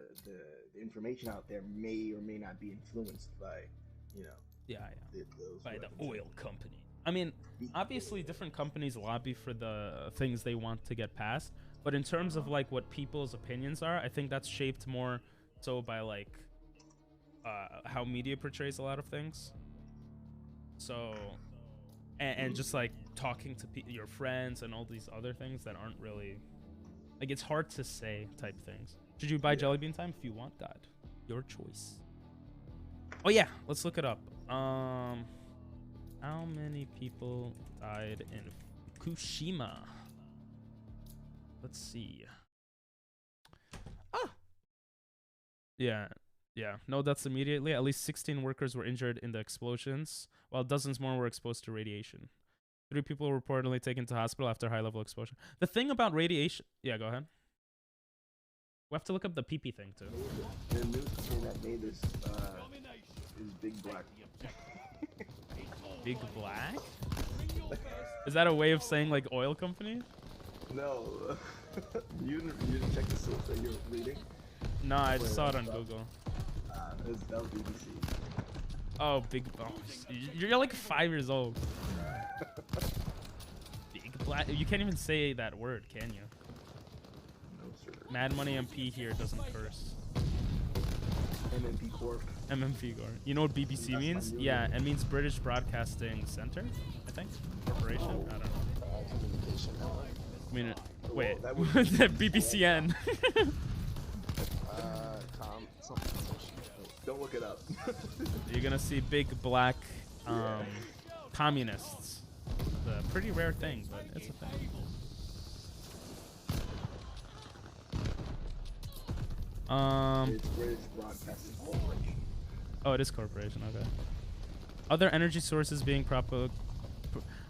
information out there may or may not be influenced by Yeah. those By the weapons. oil company. I mean, obviously different companies lobby for the things they want to get passed, but in terms of like what people's opinions are, I think that's shaped more so by like how media portrays a lot of things. So and just like talking to your friends and all these other things that aren't really like, it's hard to say type things. Should you buy Jelly Bean Time? If you want, God, your choice. Oh yeah, let's look it up. How many people died in Fukushima? Let's see. Yeah. No deaths immediately. At least 16 workers were injured in the explosions, while dozens more were exposed to radiation. 3 people reportedly taken to hospital after high-level exposure. The thing about radiation... Yeah, go ahead. We have to look up the PP thing, too. The new company that made this is Big Black. Big Black? Is that a way of saying, like, oil company? No. you didn't check the source that you're reading? No, I just saw it on Google. That was BBC. Oh, Big... Oh, you're like 5 years old. Big Black... You can't even say that word, can you? No, sir. Mad Money MP here doesn't curse. MMP Corp. MMP Corp. You know what BBC means? Yeah, it means British Broadcasting Center, I think. Corporation? I don't know. Communication network. I mean, wait. that would BBCN. Don't look it up. You're gonna see big black communists. It's a pretty rare thing, but it's a thing. It's British Broadcasting Corporation. Oh, it is corporation. Okay. Other energy sources being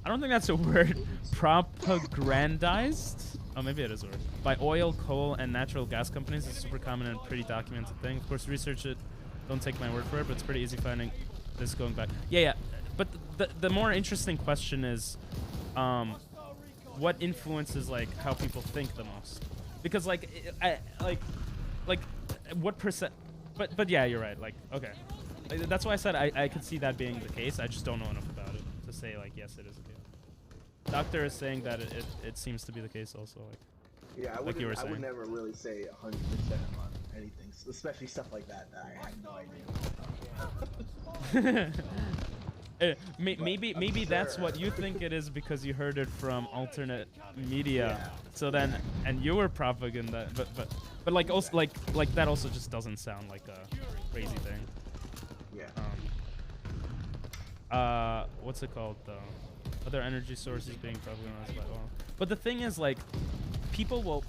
I don't think that's a word. Propagandized? Oh, maybe it is a word. By oil, coal, and natural gas companies. It's a super common and pretty documented thing. Of course, research it. Don't take my word for it, but it's pretty easy finding this going back. Yeah. But the more interesting question is, what influences like how people think the most? Because like what percent? But yeah, you're right. Like okay, that's why I said I could see that being the case. I just don't know enough about it to say like yes, it is a case. Doctor is saying that it seems to be the case also. Like yeah, I would never really say 100% on anything, especially stuff like that I have no idea. Maybe that's what you think it is because you heard it from alternate media. Yeah. So then, and you were propaganda, but like also like that also just doesn't sound like a crazy thing. Yeah. What's it called though? Other energy sources being propagandized by oil. But the thing is, like, people will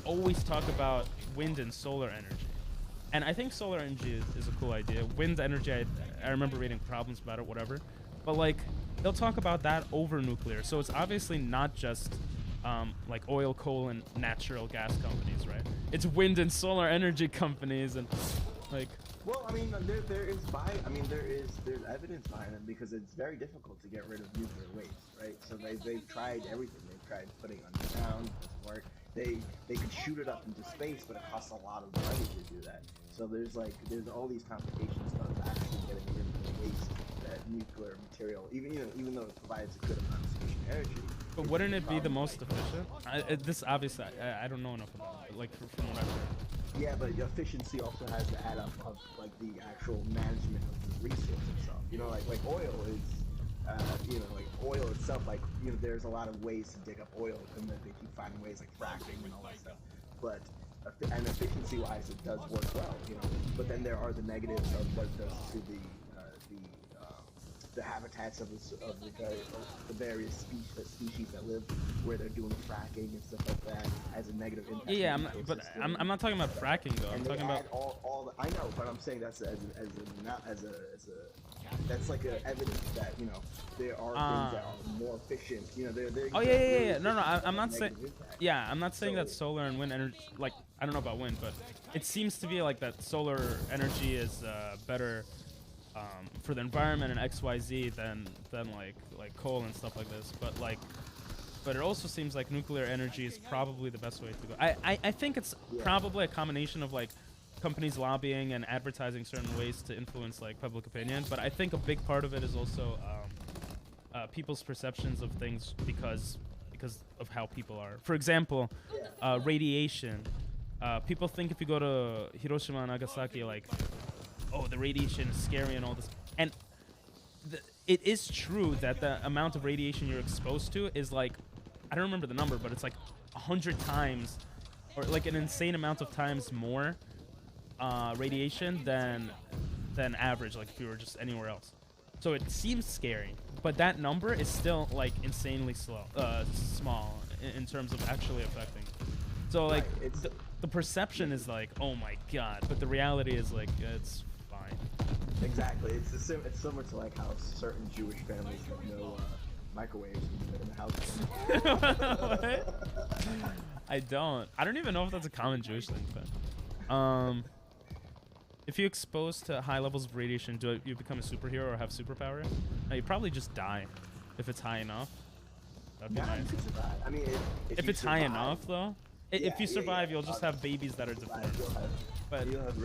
always talk about wind and solar energy. And I think solar energy is a cool idea. Wind energy, I remember reading problems about it, whatever. But, like, they'll talk about that over nuclear. So it's obviously not just, like, oil, coal, and natural gas companies, right? It's wind and solar energy companies and, like... Well, I mean, there's evidence behind it because it's very difficult to get rid of nuclear waste, right? So they've tried everything. They've tried putting it underground, it doesn't work. They could shoot it up into space, but it costs a lot of money to do that. So there's all these complications of actually getting rid of the waste that nuclear material, even though it provides a good amount of sufficient energy. But wouldn't it be the most efficient? This obviously I don't know enough about it, but like from what I've heard. Yeah, but efficiency also has to add up of like the actual management of the resource itself. You know, like oil is, like oil itself, like there's a lot of ways to dig up oil, and that they keep finding ways like fracking and all that stuff. But and efficiency-wise, it does work well, But then there are the negatives of what it does to the habitats of the various species that live where they're doing fracking and stuff like that has a negative impact. Yeah, I'm not talking about fracking though. I'm talking about all the, I know, but I'm saying that's that's like a evidence that there are things that are more efficient. They're oh yeah. No, I'm not saying. Yeah, I'm not saying that solar and wind energy. Like I don't know about wind, but it seems to be like that solar energy is better. For the environment and XYZ than like coal and stuff like this, but it also seems like nuclear energy is probably the best way to go. I think it's probably a combination of like companies lobbying and advertising certain ways to influence like public opinion, but I think a big part of it is also people's perceptions of things because of how people are. For example, radiation. People think if you go to Hiroshima and Nagasaki, like, oh, the radiation is scary and all this. And it is true that the amount of radiation you're exposed to is like, I don't remember the number, but it's like 100 times or like an insane amount of times more radiation than average, like if you were just anywhere else. So it seems scary, but that number is still like insanely small in terms of actually affecting. So like the perception is like, oh my god, but the reality is like it's fine. Exactly. It's similar to like how certain Jewish families have microwaves in the house. What? I don't even know if that's a common Jewish thing, but if you're exposed to high levels of radiation, do you become a superhero or have superpower? No, you probably just die if it's high enough. That'd be Nah, nice. you can survive. I mean, If you it's high survive, enough, though, if you survive, you'll just have babies that are deformed. But you'll have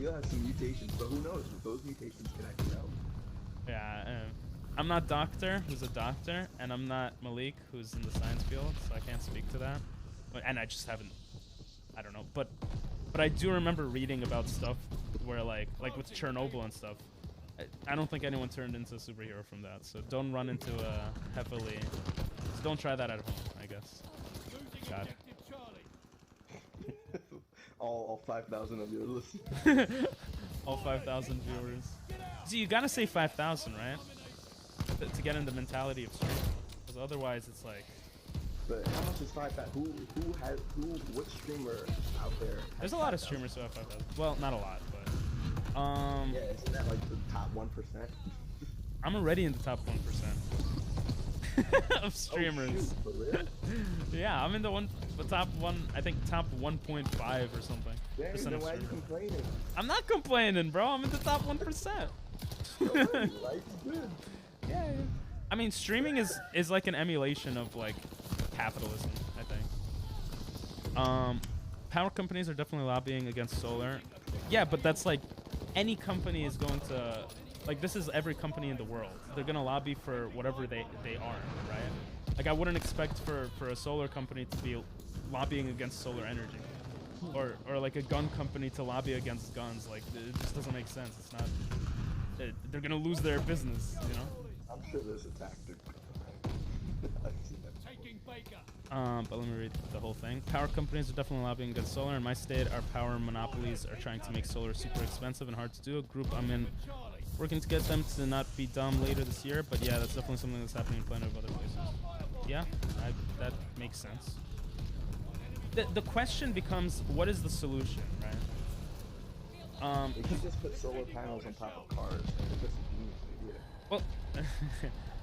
you'll have some mutations, but who knows? Those mutations can actually help. yeah, I'm not Doctor, who's a doctor, and I'm not Malik, who's in the science field, so I can't speak to that. And I just haven't, I don't know. But I do remember reading about stuff where like with Chernobyl and stuff. I don't think anyone turned into a superhero from that, so don't run into a heavily. So don't try that at home, I guess. God. all 5,000 of your listeners. All 5,000 viewers. See, you gotta say 5,000, right? To get in the mentality of streaming, because otherwise it's like. But how much is 5,000? What streamer out there? There's a lot of streamers who have 5,000. Well, not a lot, but. Yeah, isn't that like the top 1%? I'm already in the top 1% of streamers. Oh, shoot, for real? Yeah, I'm in the top 1.5 or something. Dang, percent then of why are you streamers. complaining? I'm not complaining, bro. I'm in the top 1%. Life's good. Yeah. I mean, streaming is like an emulation of like capitalism, I think. Power companies are definitely lobbying against solar. Yeah, but that's like any company is going to, like, this is every company in the world. They're gonna lobby for whatever they are, right? Like, I wouldn't expect for a solar company to be lobbying against solar energy, or like a gun company to lobby against guns. Like, it just doesn't make sense. It's not. They're gonna lose their business, you know. I'm sure there's a tactic. But let me read the whole thing. Power companies are definitely lobbying against solar. In my state, our power monopolies are trying to make solar super expensive and hard to do. A group I'm in working to get them to not be dumb later this year. But yeah, that's definitely something that's happening in plenty of other places. Yeah, that makes sense. The question becomes, what is the solution, right? If you just put solar panels on top of cars, that's a genius idea. Well,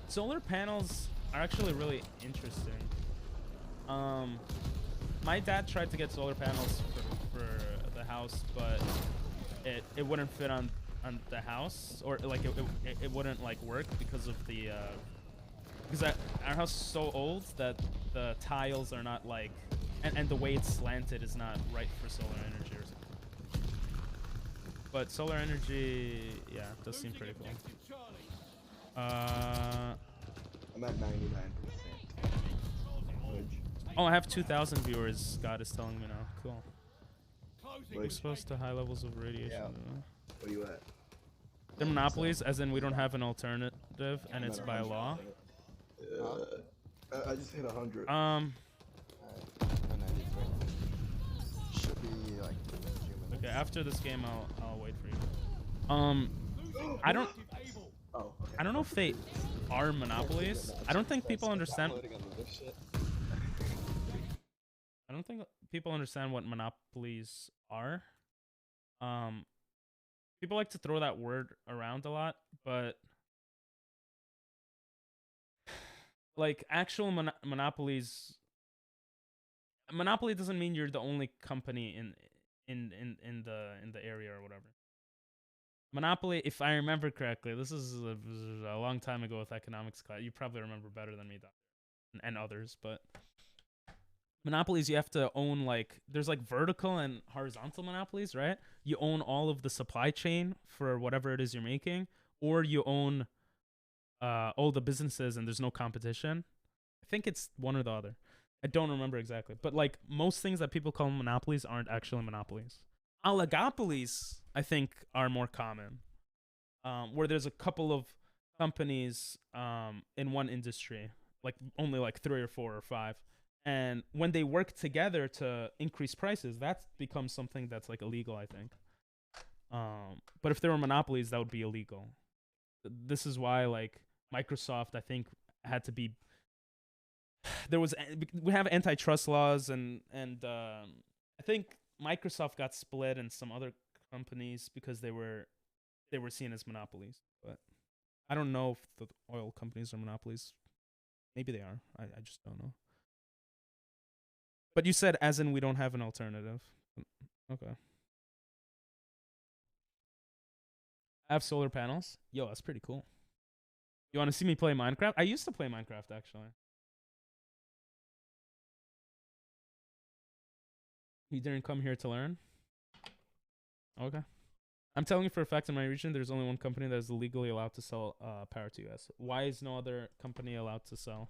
solar panels are actually really interesting. My dad tried to get solar panels for the house, but it wouldn't fit on the house, or like it wouldn't like work because of the because our house is so old that the tiles are not like, and the way it's slanted is not right for solar energy or something. But solar energy, yeah, does seem pretty cool. I'm at 99%. Oh, I have 2,000 viewers. God is telling me now. Cool. Wait, Exposed to high levels of radiation. Yeah. Where you at? They're monopolies, as in we don't have an alternative, and it's by law. I just hit 100. 93. Should be like a few minutes. Okay, after this game, I'll wait for you. I don't. Oh, okay. I don't know if they are monopolies. I don't think people understand. I don't think people understand what monopolies are. People like to throw that word around a lot, but like actual monopolies. Monopoly doesn't mean you're the only company in the area or whatever. Monopoly, if I remember correctly, this is a long time ago with economics class. You probably remember better than me, and others, but monopolies, you have to own, like, there's like vertical and horizontal monopolies, right? You own all of the supply chain for whatever it is you're making, or you own all the businesses and there's no competition. I think it's one or the other. I don't remember exactly, but like most things that people call monopolies aren't actually monopolies. Oligopolies, I think, are more common, where there's a couple of companies in one industry, like only like 3 or 4 or 5. And when they work together to increase prices, that becomes something that's like illegal, I think. But if there were monopolies, that would be illegal. This is why, like, Microsoft, I think, had to be. We have antitrust laws, and I think Microsoft got split and some other companies because they were seen as monopolies. But I don't know if the oil companies are monopolies. Maybe they are. I just don't know. But you said as in we don't have an alternative. Okay. I have solar panels. Yo, that's pretty cool. You want to see me play Minecraft? I used to play Minecraft, actually. You didn't come here to learn? Okay. I'm telling you for a fact in my region, there's only one company that is legally allowed to sell power to US. Why is no other company allowed to sell?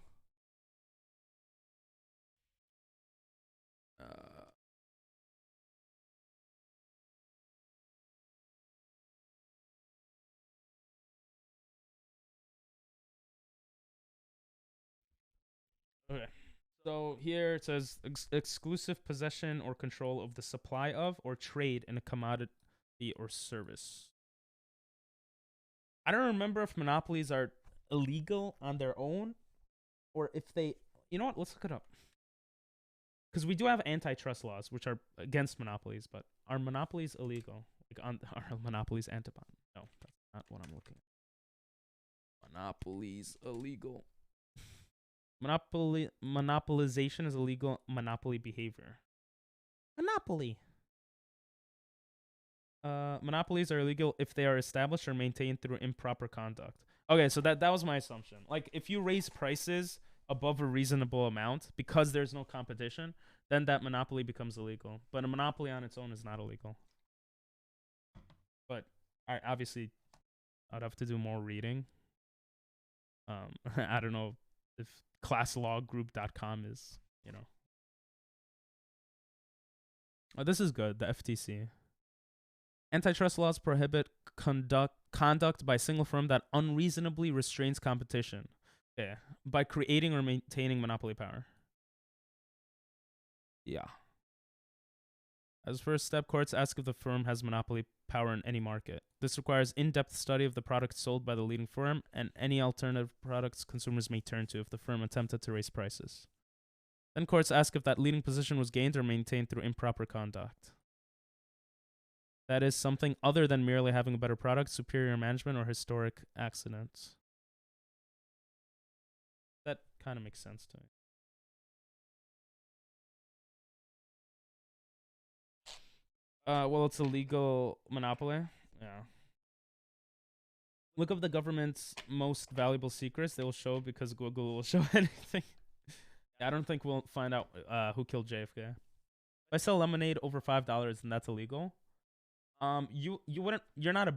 Okay. So here it says exclusive possession or control of the supply of or trade in a commodity or service. I don't remember if monopolies are illegal on their own or if they. You know what? Let's look it up. Because we do have antitrust laws which are against monopolies, but are monopolies illegal? Like are monopolies antibon? No, that's not what I'm looking at. Monopolies illegal. Monopolization is illegal monopoly behavior. Monopoly. Monopolies are illegal if they are established or maintained through improper conduct. Okay, so that was my assumption. Like, if you raise prices above a reasonable amount because there's no competition, then that monopoly becomes illegal. But a monopoly on its own is not illegal. But obviously, I'd have to do more reading. I don't know if classlawgroup.com is, you know. Oh, this is good. The FTC. Antitrust laws prohibit conduct by a single firm that unreasonably restrains competition. Yeah, by creating or maintaining monopoly power. Yeah. As first step, courts ask if the firm has monopoly power in any market. This requires in-depth study of the products sold by the leading firm and any alternative products consumers may turn to if the firm attempted to raise prices. Then courts ask if that leading position was gained or maintained through improper conduct. That is something other than merely having a better product, superior management, or historic accidents. That kind of makes sense to me. Well, it's a legal monopoly. Yeah. Look up the government's most valuable secrets. They will show because Google will show anything. I don't think we'll find out who killed JFK. If I sell lemonade over $5, then that's illegal. You wouldn't. You're not a.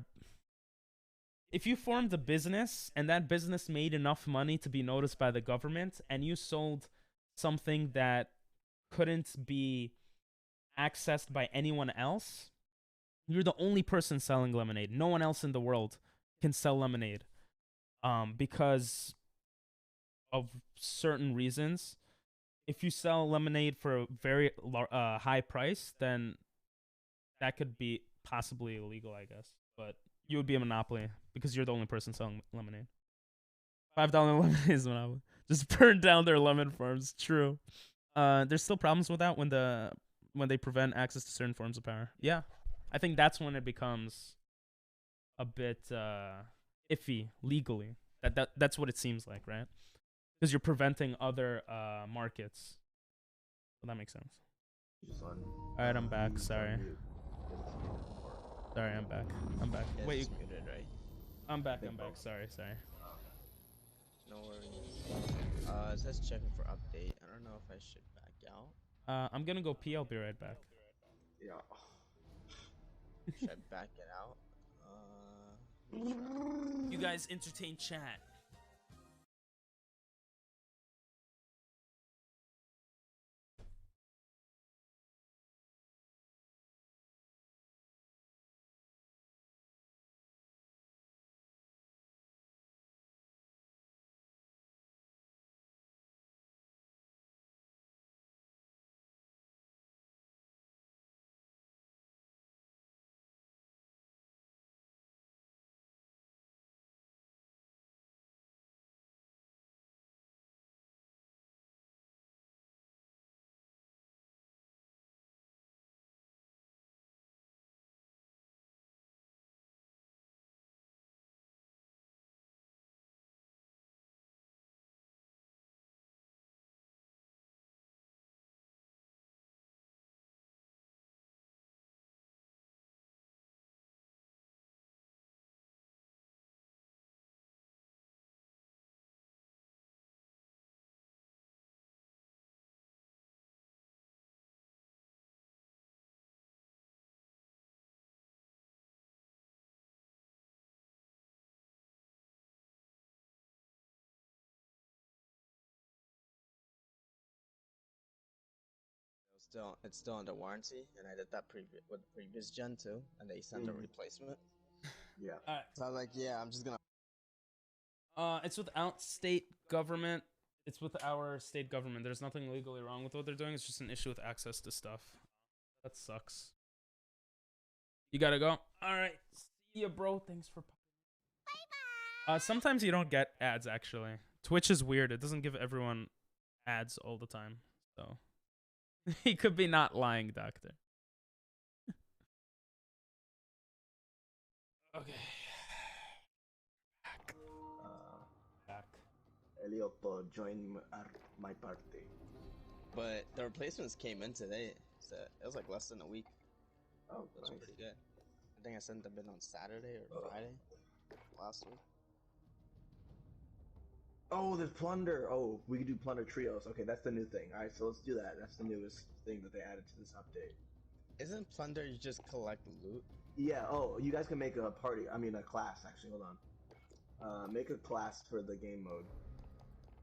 If you formed a business and that business made enough money to be noticed by the government, and you sold something that couldn't be accessed by anyone else, you're the only person selling lemonade. No one else in the world can sell lemonade because of certain reasons. If you sell lemonade for a very high price, then that could be possibly illegal, I guess. But you would be a monopoly because you're the only person selling lemonade. $5 lemonade is monopoly. Just burn down their lemon farms. True. There's still problems with that when they prevent access to certain forms of power. Yeah, I think that's when it becomes a bit iffy legally. That's what it seems like, right? Because you're preventing other markets. So that makes sense. All right, I'm back. Sorry. Sorry, I'm back. I'm back. Yeah, Wait, it's muted, right? I'm back. Sorry. No worries. It says checking for update. I don't know if I should back out. I'm gonna go pee. I'll be right back. Yeah. Should I back it out? You guys entertain chat. it's still under warranty, and I did that with the previous gen too, and they sent a replacement. Yeah. Alright. So I was like, yeah, I'm just gonna. It's without state government. It's with our state government. There's nothing legally wrong with what they're doing. It's just an issue with access to stuff. That sucks. You gotta go. All right. See ya, bro. Thanks for. Bye bye. Sometimes you don't get ads actually. Twitch is weird. It doesn't give everyone ads all the time. So he could be not lying, doctor. Okay. Back. Elioto, join my party. But the replacements came in today, so it was like less than a week. Oh, It was nice. pretty good. I think I sent them in on Saturday or Friday last week. Oh, the plunder. Oh, we could do plunder trios. Okay, that's the new thing. All right, so let's do that. That's the newest thing that they added to this update. Isn't plunder you just collect loot? Yeah. Oh, you guys can make a party. I mean, a class. Actually, hold on. Make a class for the game mode.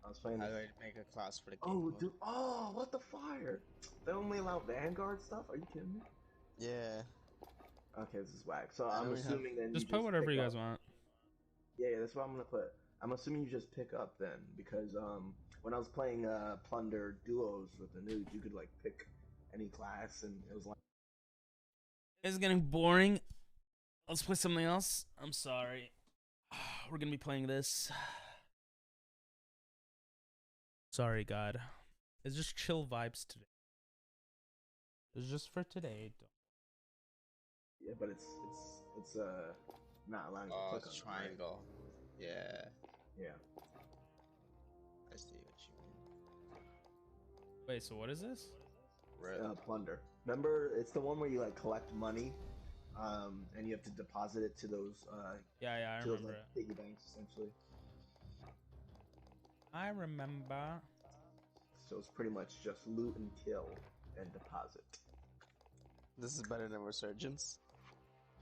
I was playing. How This. do I make a class for the game Oh, mode? dude. Oh, what the fire? They only allow Vanguard stuff? Are you kidding me? Yeah. Okay, this is whack. So I I'm don't assuming then Just you put whatever pick you up. guys want. Yeah, that's what I'm gonna put. I'm assuming you just pick up then, because when I was playing Plunder duos with the nudes, you could like pick any class, and it was like. It's getting boring. Let's play something else. I'm sorry. We're gonna be playing this. Sorry, God. It's just chill vibes today. It's just for today. Yeah, but it's not allowing you to Oh, click it's on it, right? triangle. Yeah. Yeah. I see what you mean. Wait, so what is this? Plunder. Remember, it's the one where you like collect money, and you have to deposit it to those Yeah, I to those remember like, it. piggy banks essentially. I remember. So it's pretty much just loot and kill and deposit. This is better than Resurgence.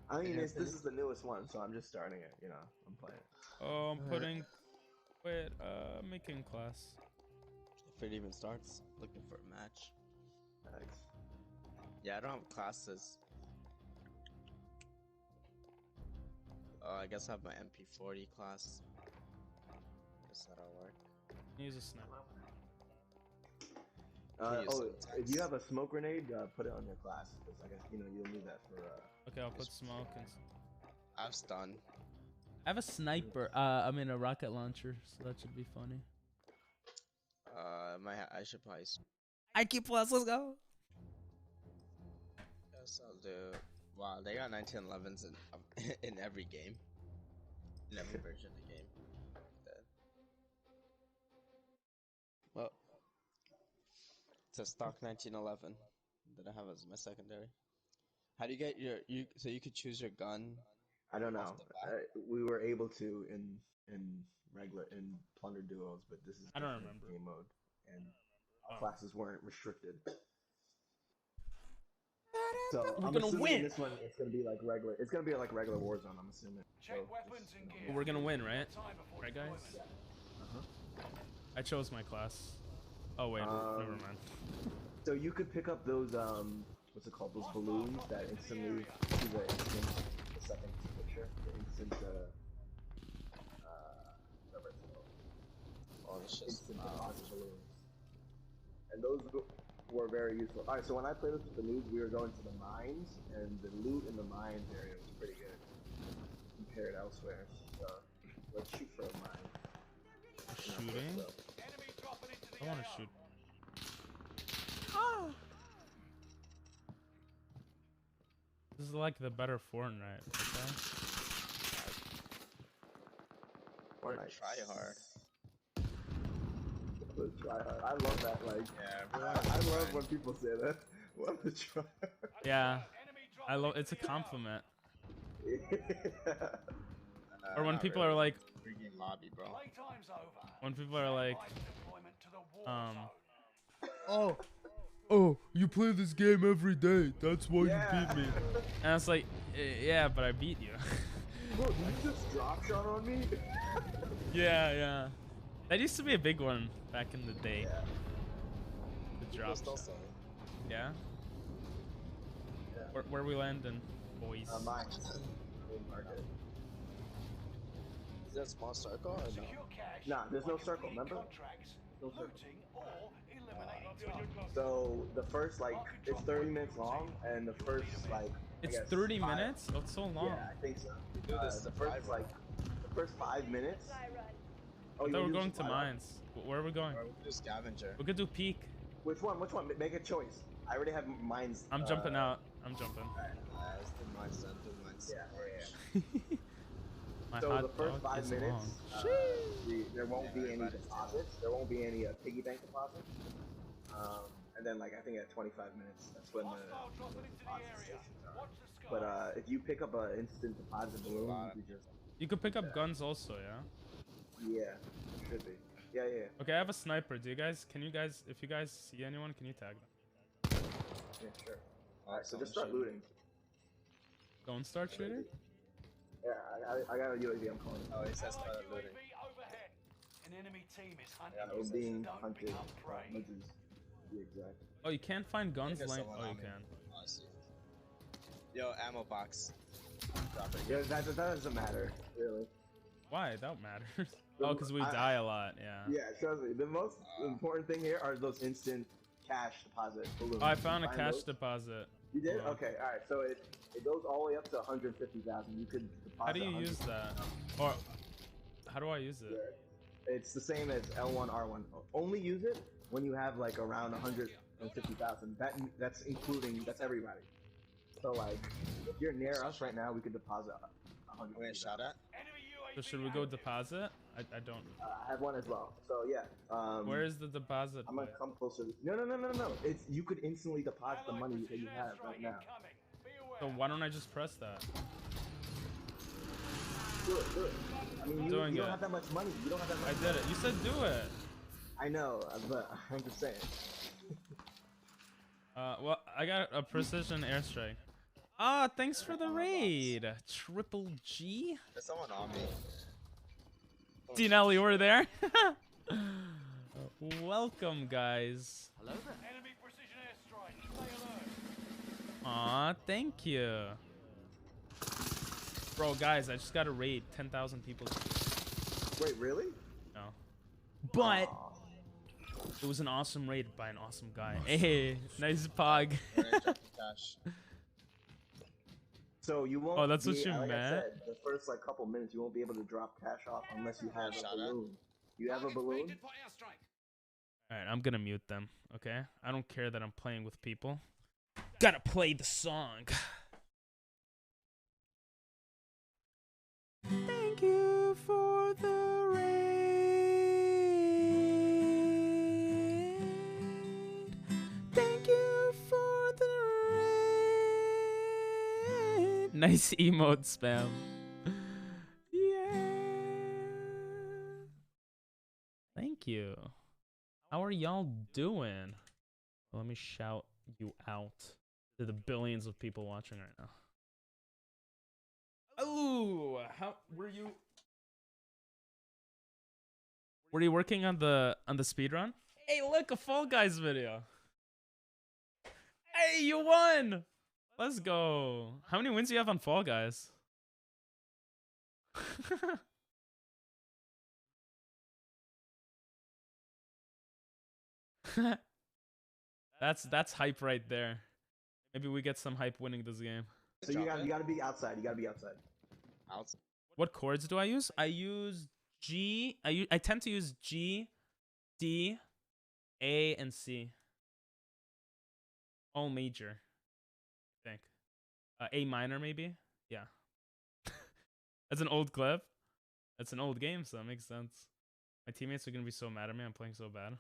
I mean, In your this opinion? is the newest one, so I'm just starting it. You know, I'm playing it. Oh, I'm putting. Wait, making class. If it even starts, looking for a match. Nice. Yeah, I don't have classes. I guess I have my MP40 class. Guess that'll work. Use a sniper. If you have a smoke grenade, put it on your class, because I guess you'll need that for. Okay, I'll put smoke and. I have stun. I have a sniper. I mean a rocket launcher, so that should be funny. I should probably. IQ plus, let's go. Guess I'll do. Wow, they got 1911s in every game. In every version of the game. Well, it's a stock 1911 that I have as my secondary. How do you get so you could choose your gun? I don't know. off the bat? We were able to in plunder duos, but this is I don't different remember. game mode, and classes weren't restricted. So We're I'm gonna assuming win. this one it's gonna be like regular. It's gonna be like regular Warzone. I'm assuming. Check So weapons just, and you know, gear. We're gonna win, right? Time before Right, guys? deployment. I chose my class. Oh wait, never mind. So you could pick up those what's it called? Those balloons that instantly do the instant, the second picture, the instant whatever it's called. Oh, it's just Instant deposit balloons. And those were very useful. All right, so when I played this with the nudes, we were going to the mines, and the loot in the mines area was pretty good compared elsewhere. So let's shoot for a mine. Shooting? Enemy dropping into the I want to AO. shoot. This is like the better Fortnite. Okay? or Nice. try hard. Let's try hard. I love that. Like, Yeah, I love when people say that. What the try? Yeah, Enemy I dropping love. into It's a the AO. compliment. Yeah. Or when Not people really. are like, Freaking lobby, bro. Playtime's over. when people are like, By deployment to the war oh, zone. you play this game every day. That's why Yeah. you beat me. And I was like, yeah, but I beat you. Bro, did you just drop shot on me? Yeah. That used to be a big one back in the day. Yeah. The People drop still shot. say it. Yeah. Where we landing, boys? Mine. Market. Is that a small circle or no? Secure cash. Nah, there's no by circle, completing remember? Contracts, No circle. looting, or eliminating targets. So the first like it's 30 minutes long, and the first like It's I guess, 30 five- minutes? Oh, it's so long. Yeah, I think so. Do this The survival. first like the first 5 minutes. Oh, I you thought wanna we're do going to survival? mines. Where are we going? Or we do scavenger. We could do peak. Which one? Which one? Make a choice. I already have mines. I'm jumping out. I'm jumping. Let's do mines then. Do mines. Yeah. My So hot the first dog 5 is minutes, long. there won't be any everybody- deposits. There won't be any piggy bank deposits. And then like I think at 25 minutes, that's when the Hostile dropping into the deposit area. stations are. Watch the skies. But if you pick up an instant deposit balloon, you could just You could pick up guns also, yeah? yeah, it should be. Yeah. Okay, I have a sniper. Do you guys, can you guys, if you guys see anyone, can you tag them? Yeah, sure. Alright, so just start looting. Don't start shooting? Yeah, I got a UAV, I'm calling. Oh, it says start looting. UAV overhead. An enemy team is hunting. Yeah, I was being Don't hunted. become prey. Mudges, to be exact. Oh, you can't find guns There's like, someone oh, you on me. can. Oh, I see. Yo, ammo box. Drop it. Yeah, that doesn't matter, really. Why? That matters. Oh, because we die a lot, yeah. Yeah, trust me. The most important thing here are those instant cash deposit balloons. Oh, I found a Find cash those? deposit. You did? Hold on. Okay, alright. So it goes all the way up to 150,000. You could deposit. How do you 100. use that? Or, how do I use it? It's the same as L1, R1. Only use it when you have like around 150,000. That's including, that's everybody. So like, if you're near us right now, we could deposit 100. Wait, shot at? Enemy So UAV should we go deposit? I don't. I have one as well. So yeah. Where is the deposit? I'm gonna bit? come closer. No. It's you could instantly deposit the money that you have right now. So why don't I just press that? Do it. I mean, you Doing don't it. have that much money. You don't have that I much. did it. You said do it. I know, but I'm just saying. Well, I got a precision airstrike. Ah, thanks for the raid. Triple G. There's someone on me. Dinelli, you were there. Welcome, guys. Hello there. Enemy precision airstrike. Stay alert. Aw, thank you. Bro, guys, I just got a raid. 10,000 people. Wait, really? No. But it was an awesome raid by an awesome guy. Hey, nice pog. We're gonna drop the cash. So you won't. Oh, that's what you like I meant? said, the first like couple minutes, you won't be able to drop cash off unless you have Shut a up. balloon. You have a balloon? Alright, I'm gonna mute them, okay? I don't care that I'm playing with people. Gotta play the song. Thank you for the raid. Thank you for the raid. Nice emote spam. Yeah. Thank you. How are y'all doing? Let me shout you out to the billions of people watching right now. Oh, how were you? Were you working on the speed run? Hey, look, a Fall Guys video. Hey, you won! Let's go. How many wins do you have on Fall Guys? That's hype right there. Maybe we get some hype winning this game. So you gotta be outside. You gotta be outside. Outside. What chords do I use? I use G. I tend to use G, D, A, and C. All major, I think. A minor maybe. Yeah. That's an old clip. That's an old game, so that makes sense. My teammates are gonna be so mad at me. I'm playing so bad.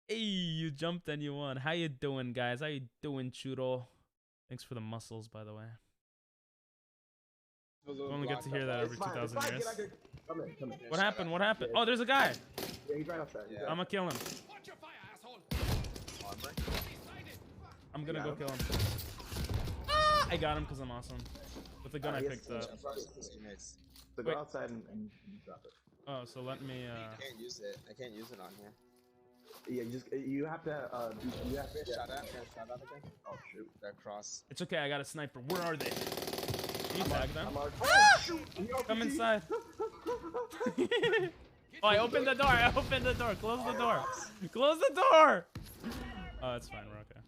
Hey, you jumped and you won. How you doing, guys? How you doing, Churro? Thanks for the muscles, by the way. We only get to hear that every 2,000 years. Come in. What happened? What happened? Oh, there's a guy. Yeah, he's right outside. Yeah. I'm gonna kill him. Armor. I'm gonna go him? kill him. Ah, I got him because I'm awesome. With the gun I yes, picked yes. up. Teammates. So Wait. go outside and drop it. Oh, so let me. I can't use it. I can't use it on here. Yeah, you have to you have to Shot at again. Oh shoot. They're cross. It's okay, I got a sniper. Where are they? Can you tag them? Oh shoot! Come inside. Oh, I opened the door. I opened the door. Close the door. Close the door. Oh, it's fine. We're okay.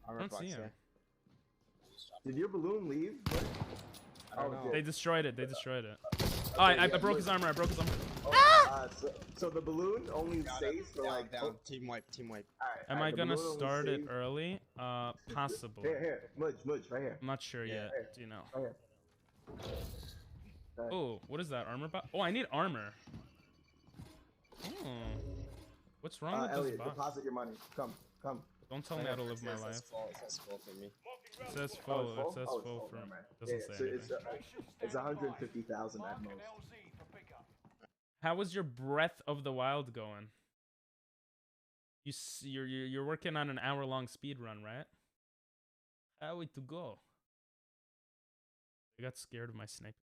I don't see him. Did your balloon leave? I don't know. They destroyed it. They destroyed it. Oh, I broke his armor. I broke his armor. Oh, so the balloon only stays for like down. Team wipe. Alright, Am I gonna start it early? Possibly. Here, Mudge, right here. I'm not sure yet. Do you know? Right here. Oh, what is that armor box? Oh, I need armor. Oh, what's wrong with Elliot, this box? deposit your money. Come. Don't tell me how to live my life. It says full for me. It says full. It says full for me. Doesn't say anything. It's 150,000 at most. How was your Breath of the Wild going? You're working on an hour-long speed run, right? How way to go? I got scared of my sniper.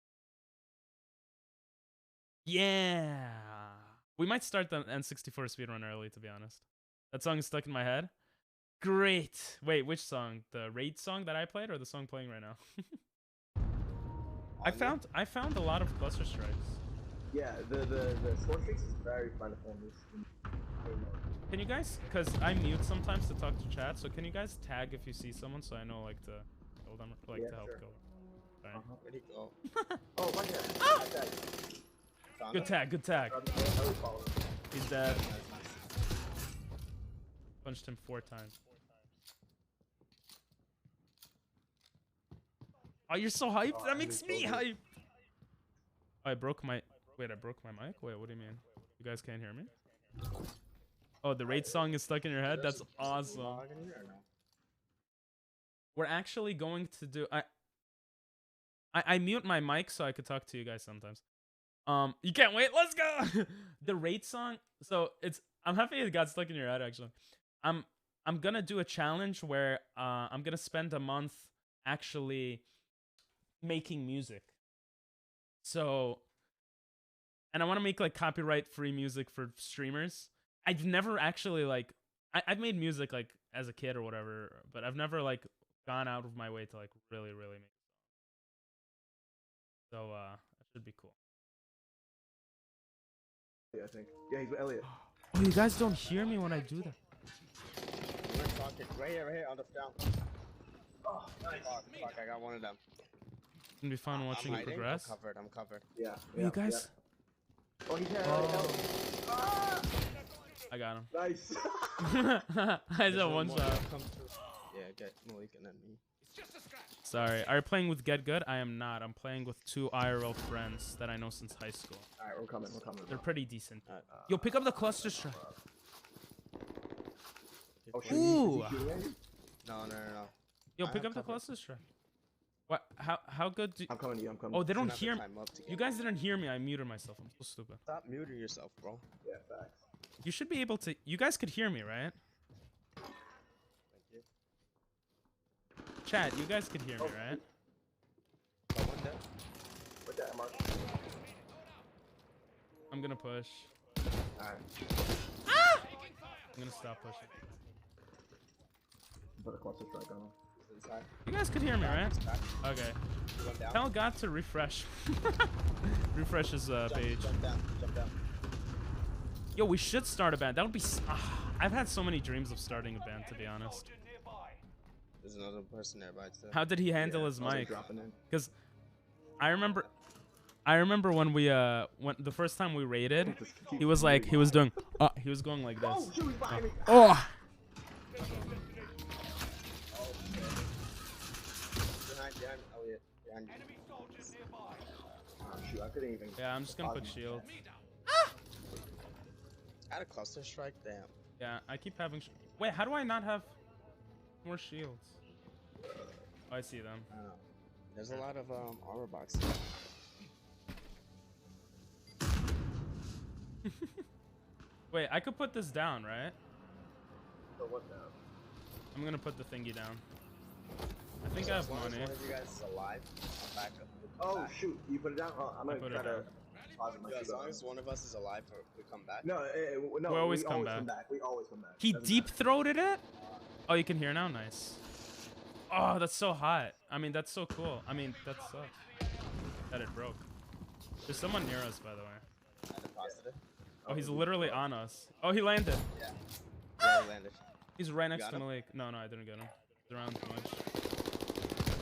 Yeah, we might start the N64 speedrun early, to be honest. That song is stuck in my head. Great. Wait, which song? The raid song that I played, or the song playing right now? I found a lot of cluster strikes. Yeah, the score fix is very plentiful in this. Can you guys, cause I mute sometimes to talk to chat, so can you guys tag if you see someone so I know like to kill them, or like to help kill them? Sorry. Where'd he go? Oh, right here. Good tag, good tag. He's dead. Punched him 4 times. Oh, you're so hyped. That makes me hyped. Oh, I broke my... Wait, I broke my mic? Wait, what do you mean? You guys can't hear me? Oh, the raid song is stuck in your head? That's awesome. We're actually going to do... I mute my mic so I could talk to you guys sometimes. You can't wait. Let's go. The raid song. So I'm happy it got stuck in your head. Actually, I'm gonna do a challenge where I'm gonna spend a month actually making music. So, and I want to make like copyright-free music for streamers. I've never actually like I've made music like as a kid or whatever, but I've never like gone out of my way to like really make it. So that should be cool. Yeah, I think. Yeah, he's with Elliot. Oh, you guys don't hear me when I do that. We're talking right here on the down. Oh, nice. Fuck, I got one of them. It's gonna be fun watching it progress. I'm covered. Yeah. You guys? Yeah. Oh, he's here. Ah! I got him. Nice. I said one shot. Yeah, get Malik and then me. Sorry. Are you playing with Get Good? I am not. I'm playing with 2 IRL friends that I know since high school. Alright, we're coming. They're pretty decent. Yo, pick up the cluster strike. Oh, Ooh. No. Yo, pick up the cluster strike. What? How good do? I'm coming to you. I'm coming. Oh, they don't hear me. You guys didn't hear me. I muted myself. I'm so stupid. Stop muting yourself, bro. Yeah, facts. You should be able to. You guys could hear me, right? Thank you. Chat, you guys could hear me, right? Someone dead? What's that, Mark? I'm gonna push. Alright. I'm gonna stop pushing. Put a cluster strike on him. Inside. You guys could hear me, right? Okay. He went down. Tell God to refresh. Refresh his page. Jump down. Yo, we should start a band. That would be... I've had so many dreams of starting a band, to be honest. There's another person nearby too. How did he handle his mic? Dropping in. Because I remember when we when the first time we raided, he was like he was going like this. Oh, shoot, he's behind me. Oh. Behind Elliot. Behind you. Oh, shoot, I couldn't even. Yeah, I'm just gonna put shield. Add a cluster strike, damn. Yeah, I keep having. Wait, how do I not have more shields? Oh, I see them. There's a lot of armor boxes. Wait, I could put this down, right? So what now? I'm gonna put the thingy down. I think I have money. One of you guys is alive. I'll back up. Oh shoot, you put it down. Oh, I'm gonna put try it to. down. deposit my Yo, as shit long on. as one of us is alive, we come back. No, no, We always come back. We always come back. He Doesn't deep matter. throated it. Oh, you can hear now. Nice. Oh, that's so hot. I mean, that's so cool. I mean, that sucks that it broke. There's someone near us, by the way. I deposited. Oh, he's literally on us. Oh, he landed. Yeah. Yeah, he landed. He's right next got to him? Malik. No, I didn't get him. He's around too much.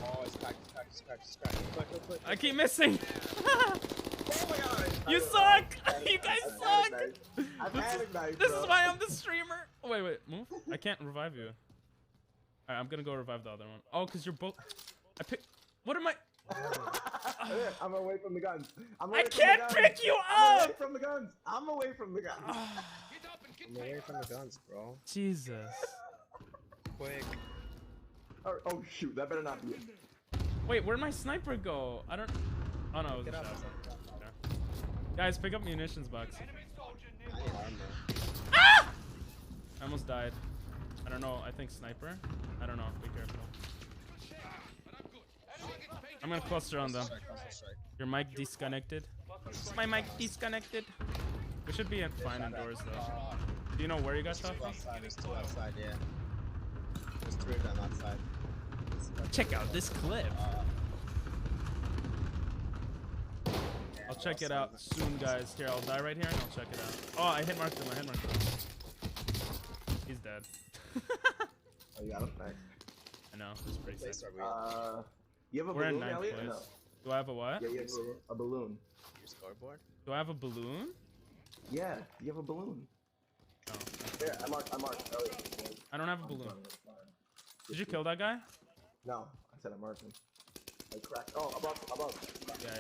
Oh, it's cracked, it's cracked, it's cracked, it's cracked. Quick. I keep missing. Oh my god! You suck. You guys suck. I've had a knife, This bro. is why I'm the streamer. Oh, wait, move. I can't revive you. Alright, I'm gonna go revive the other one. Oh, cause you're both. I pick. What am I? I'm away from the guns. I can't pick you I'm away up. from the guns. I'm away from the guns. I'm away from the guns, bro. Jesus. Quick. Oh shoot, that better not be it. Wait, where'd my sniper go? I don't. Oh no, it was a Get up. shot. Okay. Guys, pick up munitions box. I need armor. Ah! I almost died. I don't know. I think sniper. I don't know. Be careful. I'm gonna cluster on them. Your mic disconnected. My mic disconnected. We should be fine indoors though. Do you know where you got shot from? There's two outside, yeah. There's 3 of them outside. Check out this clip. I'll check it out soon, guys. Here, I'll die right here and I'll check it out. Oh, I hit marked him. He's dead. Oh, you got him? Nice. I know. It's pretty Place sick. are we at? You have a We're in balloon, 9th Elliot? or place. No? Do I have a what? Yeah, you have a balloon. Your scoreboard? Do I have a balloon? Yeah, you have a balloon. No. Here, I marked Elliot. I don't have a balloon. Did you kill that guy? No, I said I marked him. I cracked. Oh, above. Yeah.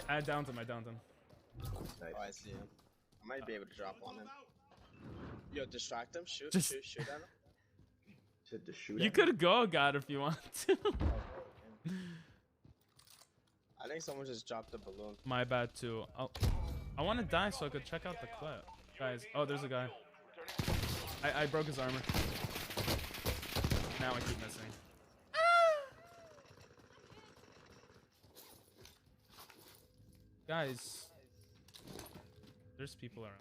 I downed him. Nice. Oh, I see him. I might be able to drop on him. Yo, distract him. Shoot at him. To shoot You him? could go, God, if you want to. I think someone just dropped the balloon. My bad too. I want to die so I could check out the clip, guys. Oh, there's a guy. I broke his armor. Now I keep missing. Guys, there's people around.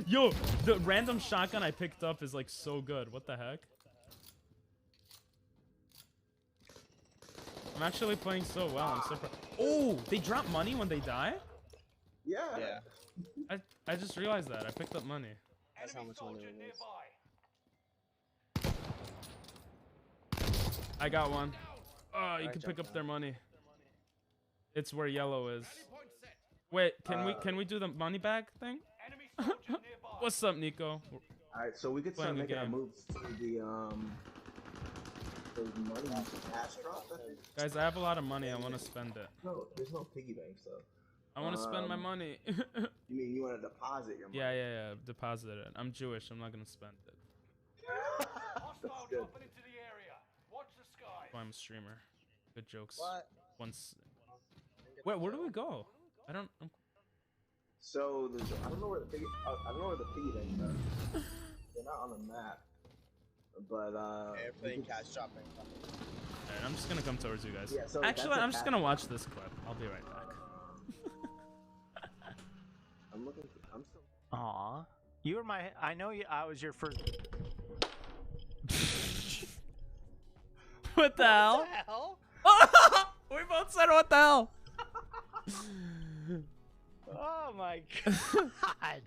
Yo, the random shotgun I picked up is like so good. What the heck? I'm actually playing so well. I'm so proud. Oh, they drop money when they die? Yeah. Yeah. I just realized that. I picked up money. That's how much money we lose. I got one. Oh, you Alright, can jump pick up down. their money. It's where yellow is. Wait, can we do the money bag thing? What's up, Nico? Alright, so we could start Playing the making our game. moves to the money cash drop, I think. Guys, I have a lot of money. I want to spend it. No, there's no piggy bank, so. I want to spend my money. You mean you want to deposit your money? Yeah. Deposit it. I'm Jewish. I'm not gonna spend it. That's good. That's why I'm a streamer. Good jokes. What? Once. Wait, where do we go? I don't. So I don't know where the piggy. I don't know where the piggy banks are. They're not on the map. But Airplane cash dropping. Alright, I'm just gonna come towards you guys. Yeah, so Actually, that's a I'm just path. gonna watch this clip. I'll be right back. I'm looking. I'm still. Aw. You were my. I know you. I was your first. What the hell? hell? We both said what the hell? Oh my god.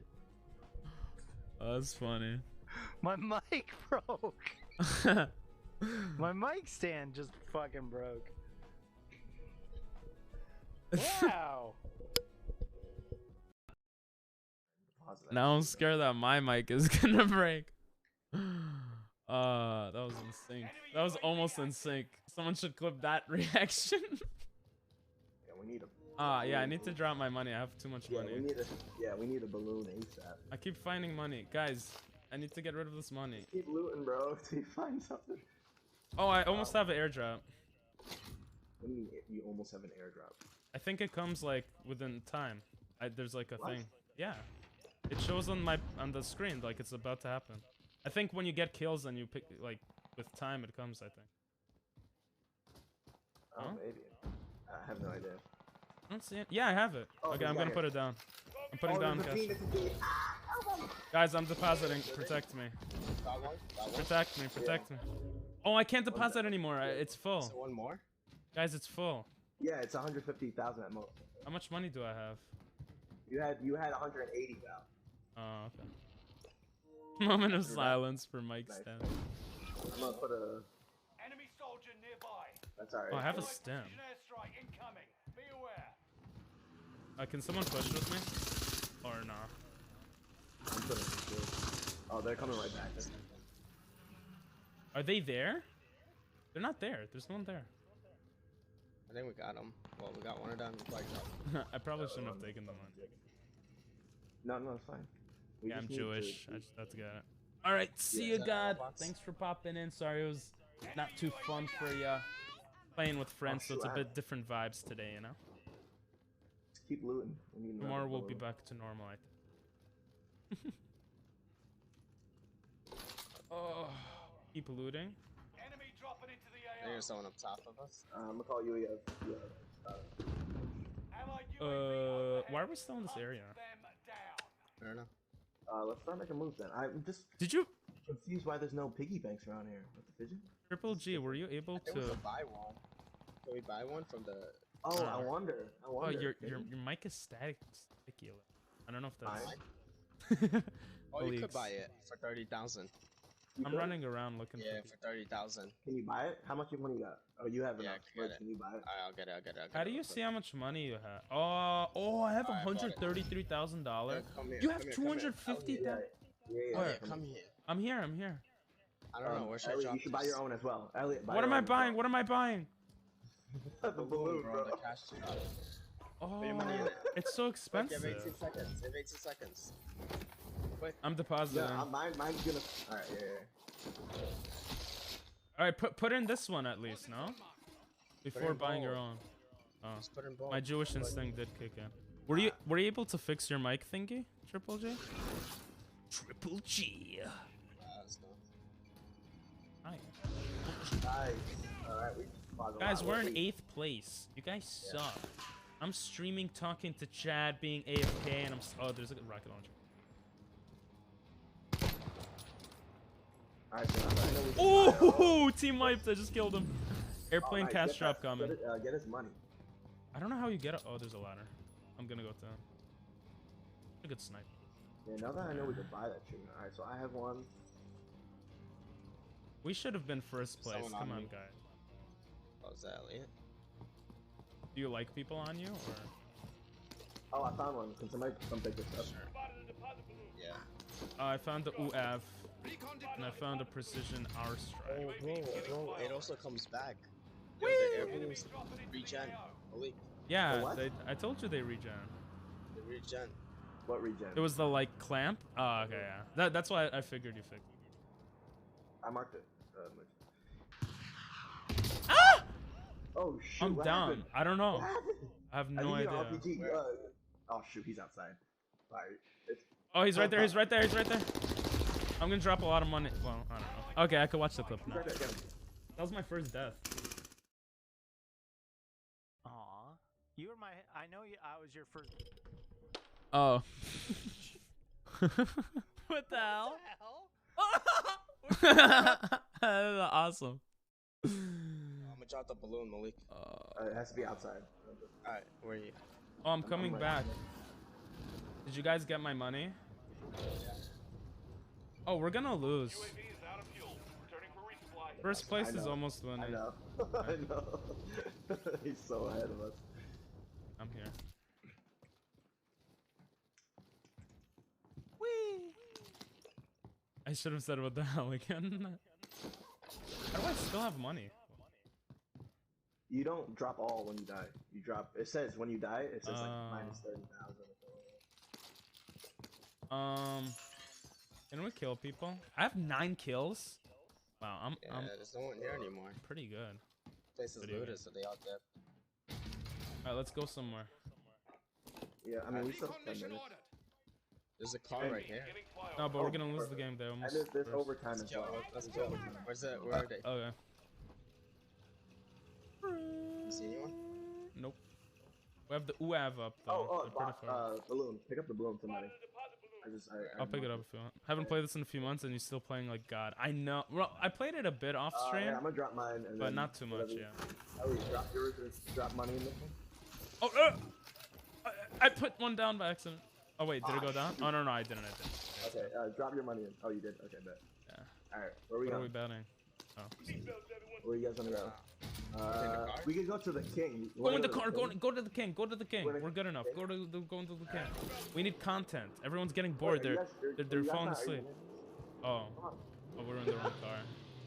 Oh, that's funny. My mic broke. My mic stand just fucking broke. Wow. Now I'm scared that my mic is gonna break. That was in sync. That was almost in sync. Someone should clip that reaction. Yeah, we need a. Yeah, I need to drop my money. I have too much Yeah, money. we need a balloon ASAP. I keep finding money. Guys, I need to get rid of this money. Keep looting, bro. Till you find something. Oh, I almost have an airdrop. What do you mean you almost have an airdrop? I think it comes like within time. There's like a What? thing. Yeah. It shows on the screen like it's about to happen. I think when you get kills and you pick like with time it comes, I think. Oh, Huh? maybe. I have no idea. I don't see it. Yeah, I have it. Oh, Okay, there's I'm a guy gonna here. put it down. I'm putting Oh, down there's a cash. fiend, there's a fiend. Guys, I'm depositing. Protect me. Got one? Got one? Protect me. Protect me. Oh, I can't deposit anymore. It's Is full. there one more? Guys, it's full. Yeah, it's 150,000 at most. How much money do I have? You had 180 now. Oh, okay. Moment of silence for Mike Nice. Stem. I'm gonna put a. Enemy soldier nearby. That's alright. Oh, I have a Allied stem. precision airstrike incoming. Be aware. Can someone push with me? Or nah? I'm putting a shield. Oh, they're coming right back. Are they there? They're not there. There's no one there. I think we got them. Well, we got one of them. Like, I probably shouldn't have taken the money. No, it's fine. We Yeah, I'm just need to- Jewish. I just have to get it. Alright, see you, Yeah. God. Thanks for popping in. Sorry it was not too fun for ya. Playing with friends, so it's a bit different vibes today, you know? Just keep looting. We need another Tomorrow we'll be load. back to normal, I think. Oh, keep looting. Enemy dropping into the I think AO. there's someone up top of us. I'm gonna call you. Allied UAV Why are we still in this area? Them down. I don't know. Let's start making moves then. I'm just Did you, confused why there's no piggy banks around here. With the pigeon? Triple G, were you able There was to... a buy one. Can we buy one from the... Oh, I wonder. Oh, your mic is static sticky. I don't know if that's... Oh, you Colleagues. could buy it for 30,000. I'm running around looking Yeah, for... for 30,000. Can you buy it? How much money you got? Oh, you have Yeah, enough. I can get it. Can you buy it? I'll get it. I'll get it. How do you see how much money you have? Oh, I have I bought it. $133,000. Yeah, come here, You come have here, come here. 250,000. Yeah. Where? Come here. I'm here. I don't know. Where should I Elliot, drop you should buy this? your own as well. Elliot, buy What your am I own as buying? well. What am I buying? The balloon, bro. bro. The cash drop. Oh, your money in it. it's so Quick, you have 18 expensive. seconds. You have 18 seconds. Quick. I'm depositing. Yeah, mine's gonna. All right, yeah. All right, put in this one at least, no? Before in buying your both. own. Oh, Just put in both. my Jewish instinct did kick in. Were you able to fix your mic thingy, Triple G? Triple G. Let's go. Hi. Nice. All right, we fought a Guys, lot. we're in 8th place. You guys suck. I'm streaming, talking to Chad, being AFK, and oh, there's a rocket launcher. All right, so I know we can buy our own. Oh, team wiped. I just killed him. Airplane Nice. cash Get drop that- coming. Get his money. I don't know how you get it. Oh, there's a ladder. I'm gonna go to him. A good snipe. Yeah, now that I know we can buy that shit. All right, so I have one. We should have been first place. Someone Come on on, me. guys. Oh, is that Elliot? Do you like people on you, or? Oh, I found one. Can somebody come pick this up? Yeah. I found the UAV, and I found a precision R strike. Bro, it also comes back. Yo, the air balloons regen. Malik, Yeah, The what? I told you they regen. the regen. What regen? It was the like clamp. Oh, okay, yeah. That's why I figured you fixed. I marked it. Ah! Oh shoot! I'm what down. happened? I don't know. What happened? I have I no think idea. RPG, oh shoot, he's outside. Alright. Oh, he's right there. He's right there. He's right there. I'm gonna drop a lot of money. Well, I don't know. Okay, I could watch the clip now. Right there, get him. That was my first death. Aw. You were my. I know you. I was your first. Oh. What the hell? Awesome. I'm gonna drop the balloon, Malik. It has to be outside. Alright, where are you? Oh, I'm coming right back. here. Did you guys get my money? Oh, we're gonna lose. UAV is out of fuel. Returning for resupply. First place I is know. almost I winning. know. I know. He's so ahead of us. I'm here. I should have said what the hell again. How do I still have money? You don't drop all when you die. You drop. It says when you die. It says like minus 30,000. Can we kill people? I have 9 kills. Wow, I'm There's no one here anymore. pretty good. Place is Video looted, game. so they all dead. All right, let's go somewhere. Yeah, I mean we still have 10 minutes. There's a car right here. Giving flyover. No, but we're Oh, gonna lose the perfect. game there. And Almost there's first. overtime as Yo, well. let's go. Where's it? Where are they? Okay. Is see anyone? Nope. We have the UAV up though. Oh, They're pretty far. balloon. Pick up the balloon, somebody. I'll pick it up if you want. Haven't played this in a few months and you're still playing like God. I know. Well, I played it a bit off stream, Yeah, I'm gonna drop mine. And but then not too much. Yeah. Oh, you drop yours. Drop money in this one. Oh, I put one down by accident. Oh wait, did it go down? Oh no, I didn't. Okay, drop your money in. Oh, you did. Okay, bet. Yeah. All right, where we What are going? we betting? Oh. Where you guys wanna go? We could go to the king. You Go wanna in the to car. king? Go to the king. Go to the king. We're good enough. Go into the king. We need content. Everyone's getting bored. Wait, They're you guys falling not asleep. arguing? Oh, we're in the wrong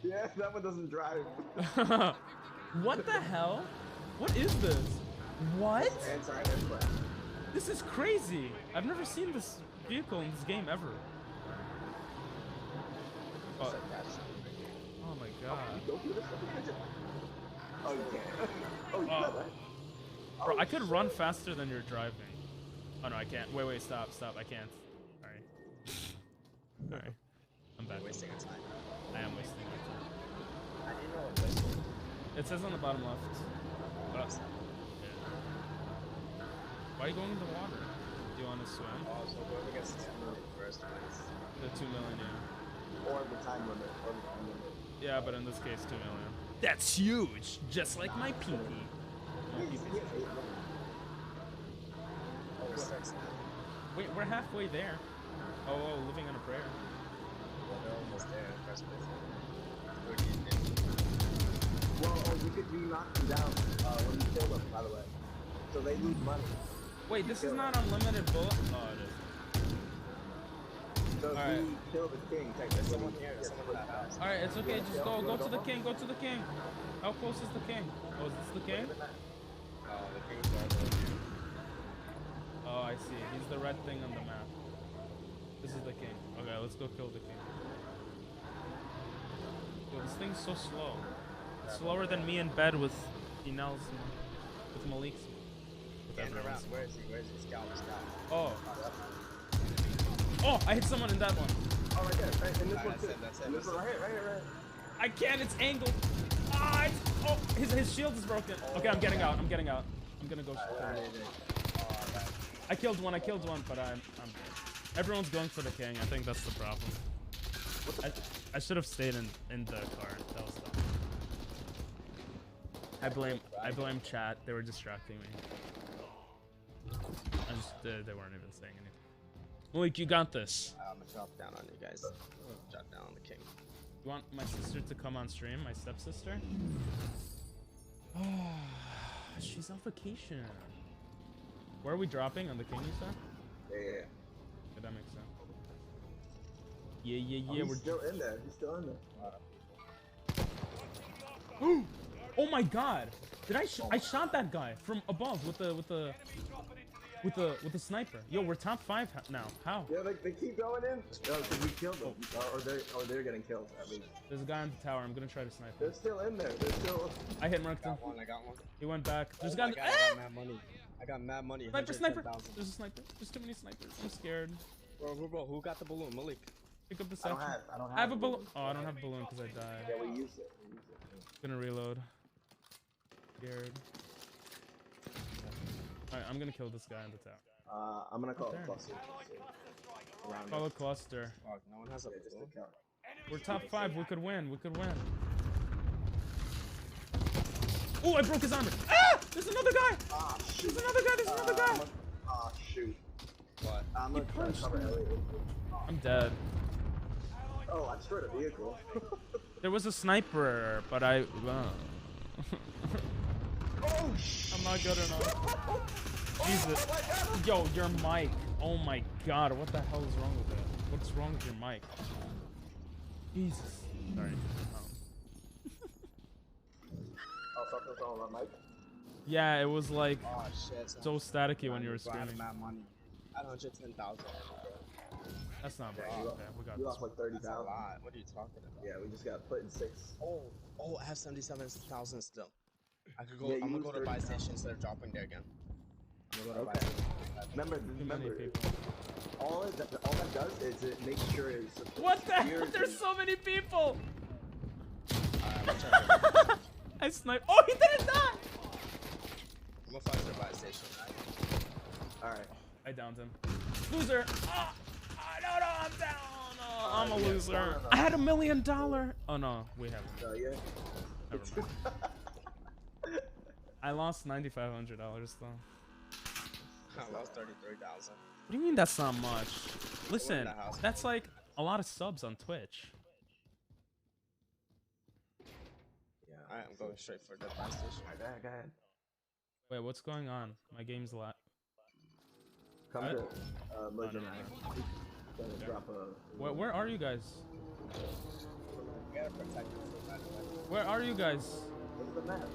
Yeah, that one doesn't drive. car. What the hell? What is this? What? Anti-aircraft. This is crazy. I've never seen this vehicle in this game ever. Oh, oh my god. Go through this fucking Oh, you can't. Oh, you Oh. got that? Bro, I could run faster than you're driving. Oh no, I can't. Wait, stop. I can't. Alright. Alright. I'm back. Wasting your time. I am wasting my time. How do you know what this is? It says on the bottom left. Yeah. Why are you going in the water? Do you want to swim? Oh, so whoever gets 2 million first wins. The 2 million, yeah. Or the time limit. Yeah, but in this case, 2 million. That's huge! Just like my pee-pee. Oh, we're 6 now. Wait, we're halfway there. Oh, living on a prayer. Well, they're almost there in the first place. Well, you could knock them down when you kill them, by the way. So they lose money. Wait, this is not unlimited bullet. Oh, it is. So if Alright. you kill the king, There's technically, someone here. There's someone in that house. Alright, it's okay. Just go to the king. Go to the king. How close is the king? Oh, is this the king? Oh, the king's right there. Oh, I see. He's the red thing on the map. This is the king. Okay, let's go kill the king. Yo, this thing's so slow. It's slower than me in bed with Inel's, with Malik's. With Stand around. everyone's. Where is he? Scout. Oh. Oh, I hit someone in that one. Oh, right there. Right, in this one That's too. it, that's it, In this that's one right here. I can't. It's angled. Ah, oh, his shield is broken. Okay, I'm getting out. I'm gonna go. I killed one, but I'm dead. Everyone's going for the king. I think that's the problem. I should have stayed in the car. That was dumb. I blame chat. They were distracting me. They weren't even saying anything. Malik, you got this. I'm gonna drop down on you guys. Drop down on the king. You want my sister to come on stream? My stepsister? Oh, she's on vacation. Where are we dropping? On the king, you said? Yeah. Yeah, that makes sense. Yeah. He's We're still in there. He's still in there. Oh my god! Did I shot that guy from above with the sniper. Yo, we're top 5 now. How? Yeah, they keep going in. No, because we killed them. Or they're getting killed, at least. There's a guy on the tower. I'm gonna try to snipe him. They're still in there. They're still... I hit Markton. I got one. He went back. There's a Oh guy. my God, I got mad money. I got mad money. Sniper! 110,000. There's a sniper. There's too many snipers. I'm scared. Bro, who got the balloon? Malik. Pick up the I second. don't I have a balloon. Oh, I don't have a balloon because I died. Yeah, we used it. Gonna reload. Scared. Alright, I'm gonna kill this guy on the tower. I'm gonna call it Turn. cluster. Around Call a us. cluster. Fuck, no one has a Yeah, just balloon. to count. We're top 5. We could win. Oh, I broke his armor. Ah! There's another guy! Ah, shoot. There's another guy! Ah, shoot. What? I'm gonna try to cover Elliot. I'm dead. Oh, I destroyed a vehicle. There was a sniper, but I... Oh, I'm not good enough. Jesus. Yo, your mic. Oh my god, what the hell is wrong with it? What's wrong with your mic? Jesus. Sorry. Oh, something's wrong with my mic. Yeah, it was like Oh shit. so staticky when you were Bro, I had screaming. mad money. I had 110,000. That's not bad. Yeah, Okay, we got We this. lost like That's a 30,000. lot. What are you talking about? Yeah, we just got put in 6. Oh, I have 77,000 still. I could go. Yeah, you I'm gonna lose go to buy 30,000. station instead of dropping there again. I'm gonna go to Okay. buy station. Remember, Too many people. all that does is it makes sure it's... What the hell? secures There's and- so many people! Alright, watch out. I sniped. Oh, he didn't die! I'm gonna find the buy station, right? All right. I downed him. Loser! Ah! No, I'm down! Oh, I'm a loser. no. I had $1 million. Oh no, we haven't. Yeah. Never mind. I lost $9,500 though. I lost 33,000. What do you mean that's not much? Listen, that's like a lot of subs on Twitch. Yeah. Alright, I'm going straight for the buy station. Alright, go ahead. Wait, what's going on? My game's lot. Come What? to Merge and I. Gonna drop a. Where are you guys? We gotta protect it from that. Where are you guys? What's the map?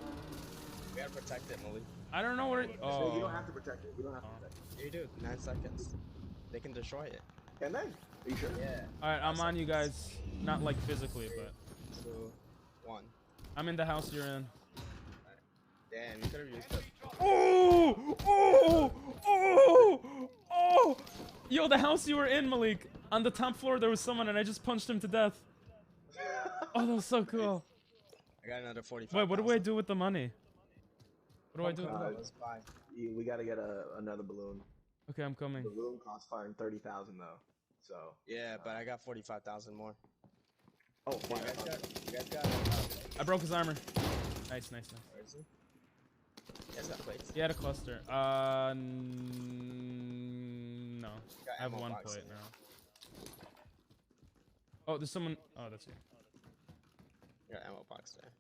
We gotta protect it, Malik. I don't know where. No, you Oh. don't have to protect it. We don't have to protect it. You do. 9 seconds. They can destroy it. Can they? Are you sure? Yeah. All right, I'm on you guys. Not like physically, but 2, 1. I'm in the house you're in. Damn, you could have used it. Oh! Yo, the house you were in, Malik. On the top floor, there was someone, and I just punched him to death. Oh, that was so cool. I got another 45. Wait, what do I do with the money? What do I do? Let's buy. We gotta get another balloon. Okay, I'm coming. Balloon costs firing 30,000 though. So. Yeah, but I got 45,000 more. Oh, You fine. guys got I broke his armor. Nice. where is he? You guys got plates? He had a cluster. No. Got I have ammo 1 box plate in now. Oh, there's someone. Oh, that's you. You got ammo box there.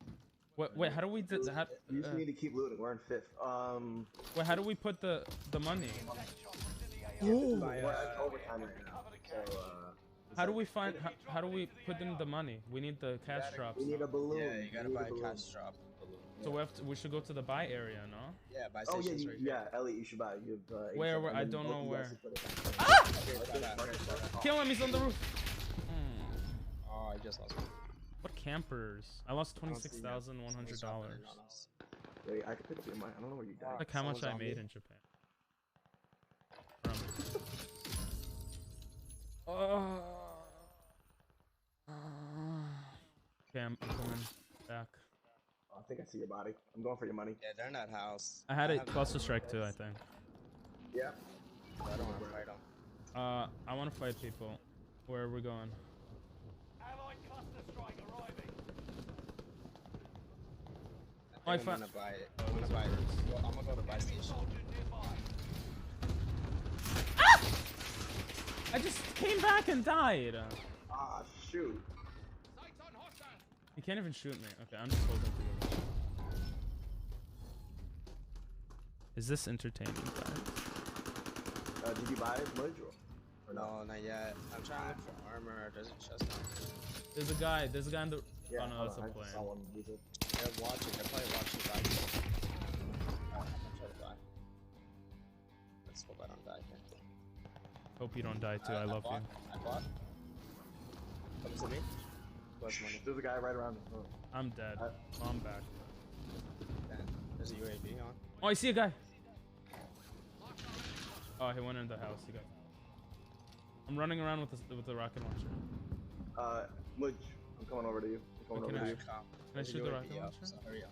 Wait, how do we do that? You just need to keep looting. We're in 5th. Wait, how do we put the money? We're at overtime right now. So, How do we find? How do we put in the money? We need the cash drops. we need a balloon. Yeah, you gotta We need buy a a balloon. cash drop. So we should go to the buy area, no? Yeah, buy Oh yeah, stations right here. Elliot, you should buy. You have, Where? 87, I and then don't know both you where. guys should put it back. Kill him! He's on the roof. Oh, I just lost one. What campers? I lost I don't see $26,100. Wait, I can put you in my. I don't know where you died. Like how much I Someone's on made me. in Japan. Okay, I'm coming back. Oh, I think I see your body. I'm going for your money. Yeah, they're in that house. I had a have cluster no strike too, I bullets. think. Yeah. I don't want to fight them. I want to fight people. Where are we going? Allied cluster strike arriving. I I think I'm found- gonna buy it. I'm gonna buy it. Well, I'm gonna go to buy station. Soldier nearby. I just came back and died. Ah, shoot. You can't even shoot me. Okay, I'm just holding for you. Is this entertaining, guys? Did you buy it, Mudge? Or no? No, not yet. I'm trying to look for armor. There's a chest down. There's a guy. There's a guy in the. Yeah, Oh no, hold that's on, a I plane. saw one use it. They're watching. They're probably watching buy. I'm gonna try to buy. Let's hope I don't die here. Hope you don't die too. I love you. I bought. Come to me. Plus money. There's a guy right around me. Oh. I'm dead. I'm back. And there's a UAV on. Oh, I see a guy. Oh, he went in the house. He got. I'm running around with the rocket launcher. Mudge, I'm coming over to you. I'm coming Can over I- to you. Can I There's a shoot the UAV rocket up, launcher? so hurry up.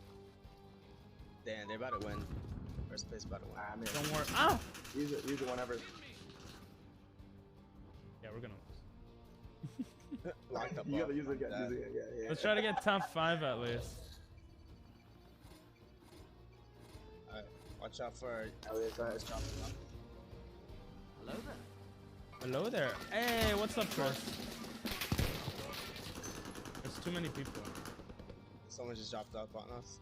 Damn, they're about to win. First place about to win. Ah, man. Don't worry. Ah! Use it whenever. Yeah, we're gonna lose. Locked up. You gotta up use it again. like Use that. it again. Yeah. Let's try to get top 5 at least. Alright, watch out for. Elliot's eyes. Hello there. Hey, what's up, Chris? There's too many people. Someone just dropped up on us.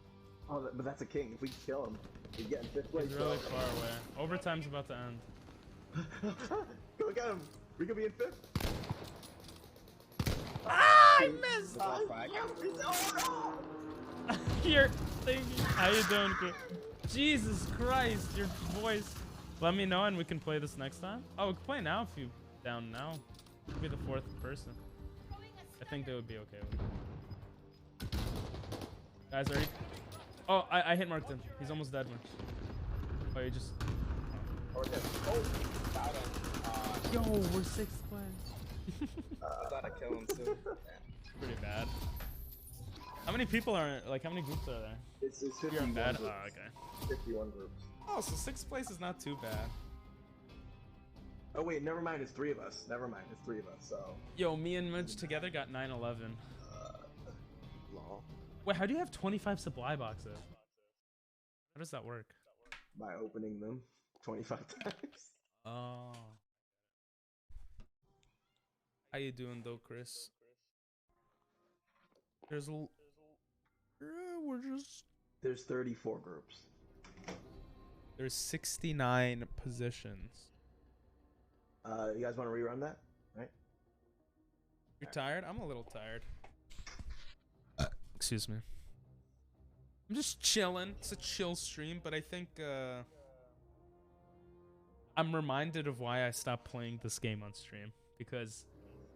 Oh, but that's a king. If we kill him, we get in 5th place. He's really far away. Overtime's about to end. Go get him. We could be in 5th. Ah, I missed! Oh, no. Here, thank you. How you doing, Chris? Jesus Christ, your voice. Let me know and we can play this next time. Oh, we can play now if you down now. You'll be the 4th person. I think they would be okay with it. Guys, are you... Oh, I hit marked him. He's almost dead, Mitch. Oh, you just... Got him. Yo, we're 6th place. I thought I killed him too. Pretty bad. How many people are... Like, how many groups are there? It's 51 You're in bad? groups. Oh, okay. 51 groups. Oh, so 6th place is not too bad. Oh wait, never mind. It's 3 of us. Never mind. It's 3 of us. So. Yo, me and Mitch together got 9-11. Lol. Wait, how do you have 25 supply boxes? How does that work? By opening them 25 times. Oh. How you doing though, Chris? There's a. We're just. There's 34 groups. There's 69 positions. You guys want to rerun that? Right? You're tired? I'm a little tired. Excuse me. I'm just chilling. It's a chill stream, but I think I'm reminded of why I stopped playing this game on stream, because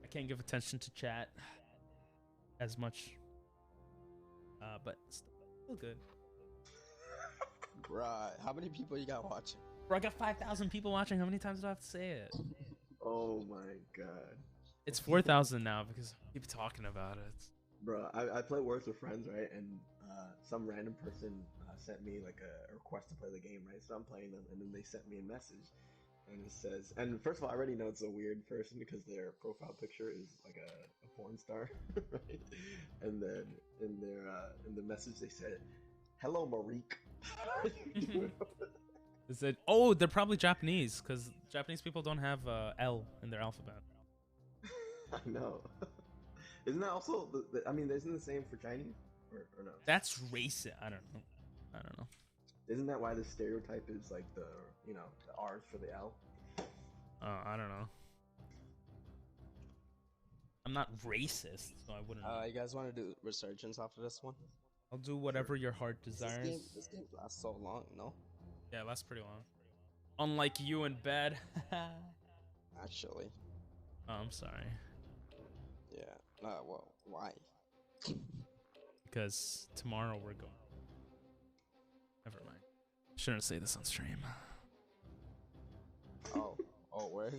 I can't give attention to chat as much. But still good. Bruh, how many people you got watching? Bro, I got 5,000 people watching. How many times do I have to say it? Oh my god. It's 4,000 now because I keep talking about it. Bro, I play Words with Friends, right? And some random person sent me like a request to play the game, right? So I'm playing them, and then they sent me a message, and it says, and first of all, I already know it's a weird person because their profile picture is like a porn star, right? And then in the message they said, "Hello, Marique." They said, oh, they're probably Japanese because Japanese people don't have L in their alphabet. I know. Isn't that also I mean, isn't the same for Chinese or no? That's racist. I don't know. Isn't that why the stereotype is like the the R's for the L? I don't know. I'm not racist, so I wouldn't. You guys want to do resurgence after this one? I'll do whatever your heart desires. This game lasts so long, no? Yeah, it lasts pretty long. Unlike you in bed. Actually. Oh, I'm sorry. Yeah. Well, why? Because tomorrow we're going. Never mind. Shouldn't say this on stream. Oh, where?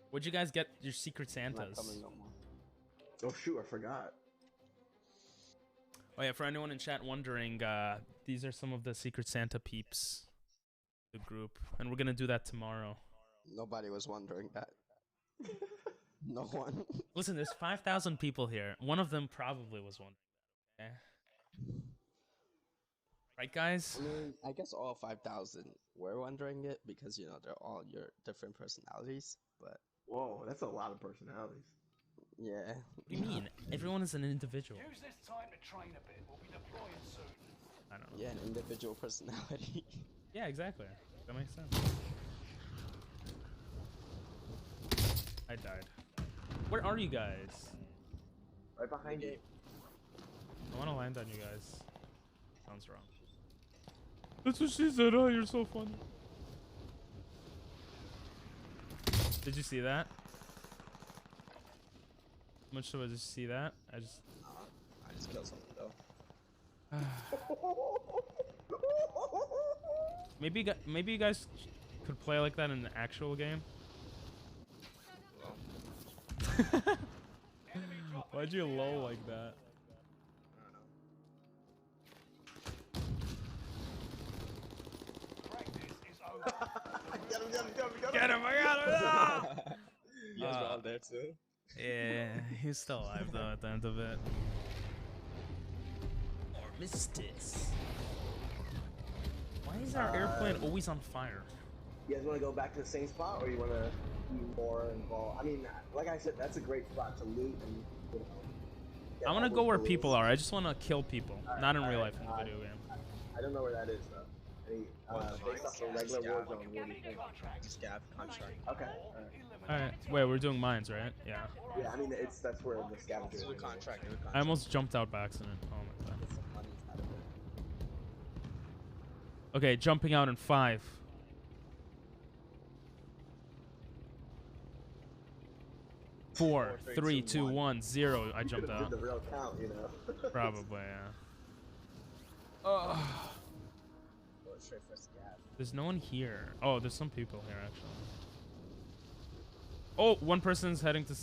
What'd you guys get your Secret I'm not Santas? coming no more. Oh shoot, I forgot. Oh yeah, for anyone in chat wondering, these are some of the Secret Santa peeps. The group. And we're gonna do that tomorrow. Nobody was wondering that. No one. Listen, there's 5,000 people here. One of them probably was wondering that, okay? Right, guys? I mean, I guess all 5,000 were wondering it because, they're all your different personalities, but... Whoa, that's a lot of personalities. Yeah. What do you mean? Everyone is an individual. Use this time to train a bit. We'll be deploying soon. I don't know. Yeah, an individual personality. Yeah, exactly. That makes sense. I died. Where are you guys? Right behind you. I want to land on you guys. Sounds wrong. That's what she said. Oh, you're so funny. Did you see that? How much did I just see that? I just killed something though. Maybe you guys could play like that in the actual game. Why'd you low like that? Get him! I got him! You guys were all there too? Yeah, he's still alive though at the end of it. Armistice. Why is our airplane always on fire? You guys want to go back to the same spot, or you want to be more involved? I mean, like I said, that's a great spot to loot and. I want to go where people are. I just want to kill people, not in real life in the video game. I don't know where that is though. Based off the regular Warzone, what do you think? Scav contract. Okay. Alright, wait, we're doing mines, right? Yeah. Yeah, I mean that's where the scavenger is. Contract. I almost jumped out by accident. Oh my god. Okay, jumping out in 5. Four, 3, 2, 1, 0. I jumped out. The real count, Probably, yeah. There's no one here. Oh, there's some people here actually. Oh, one person's heading to.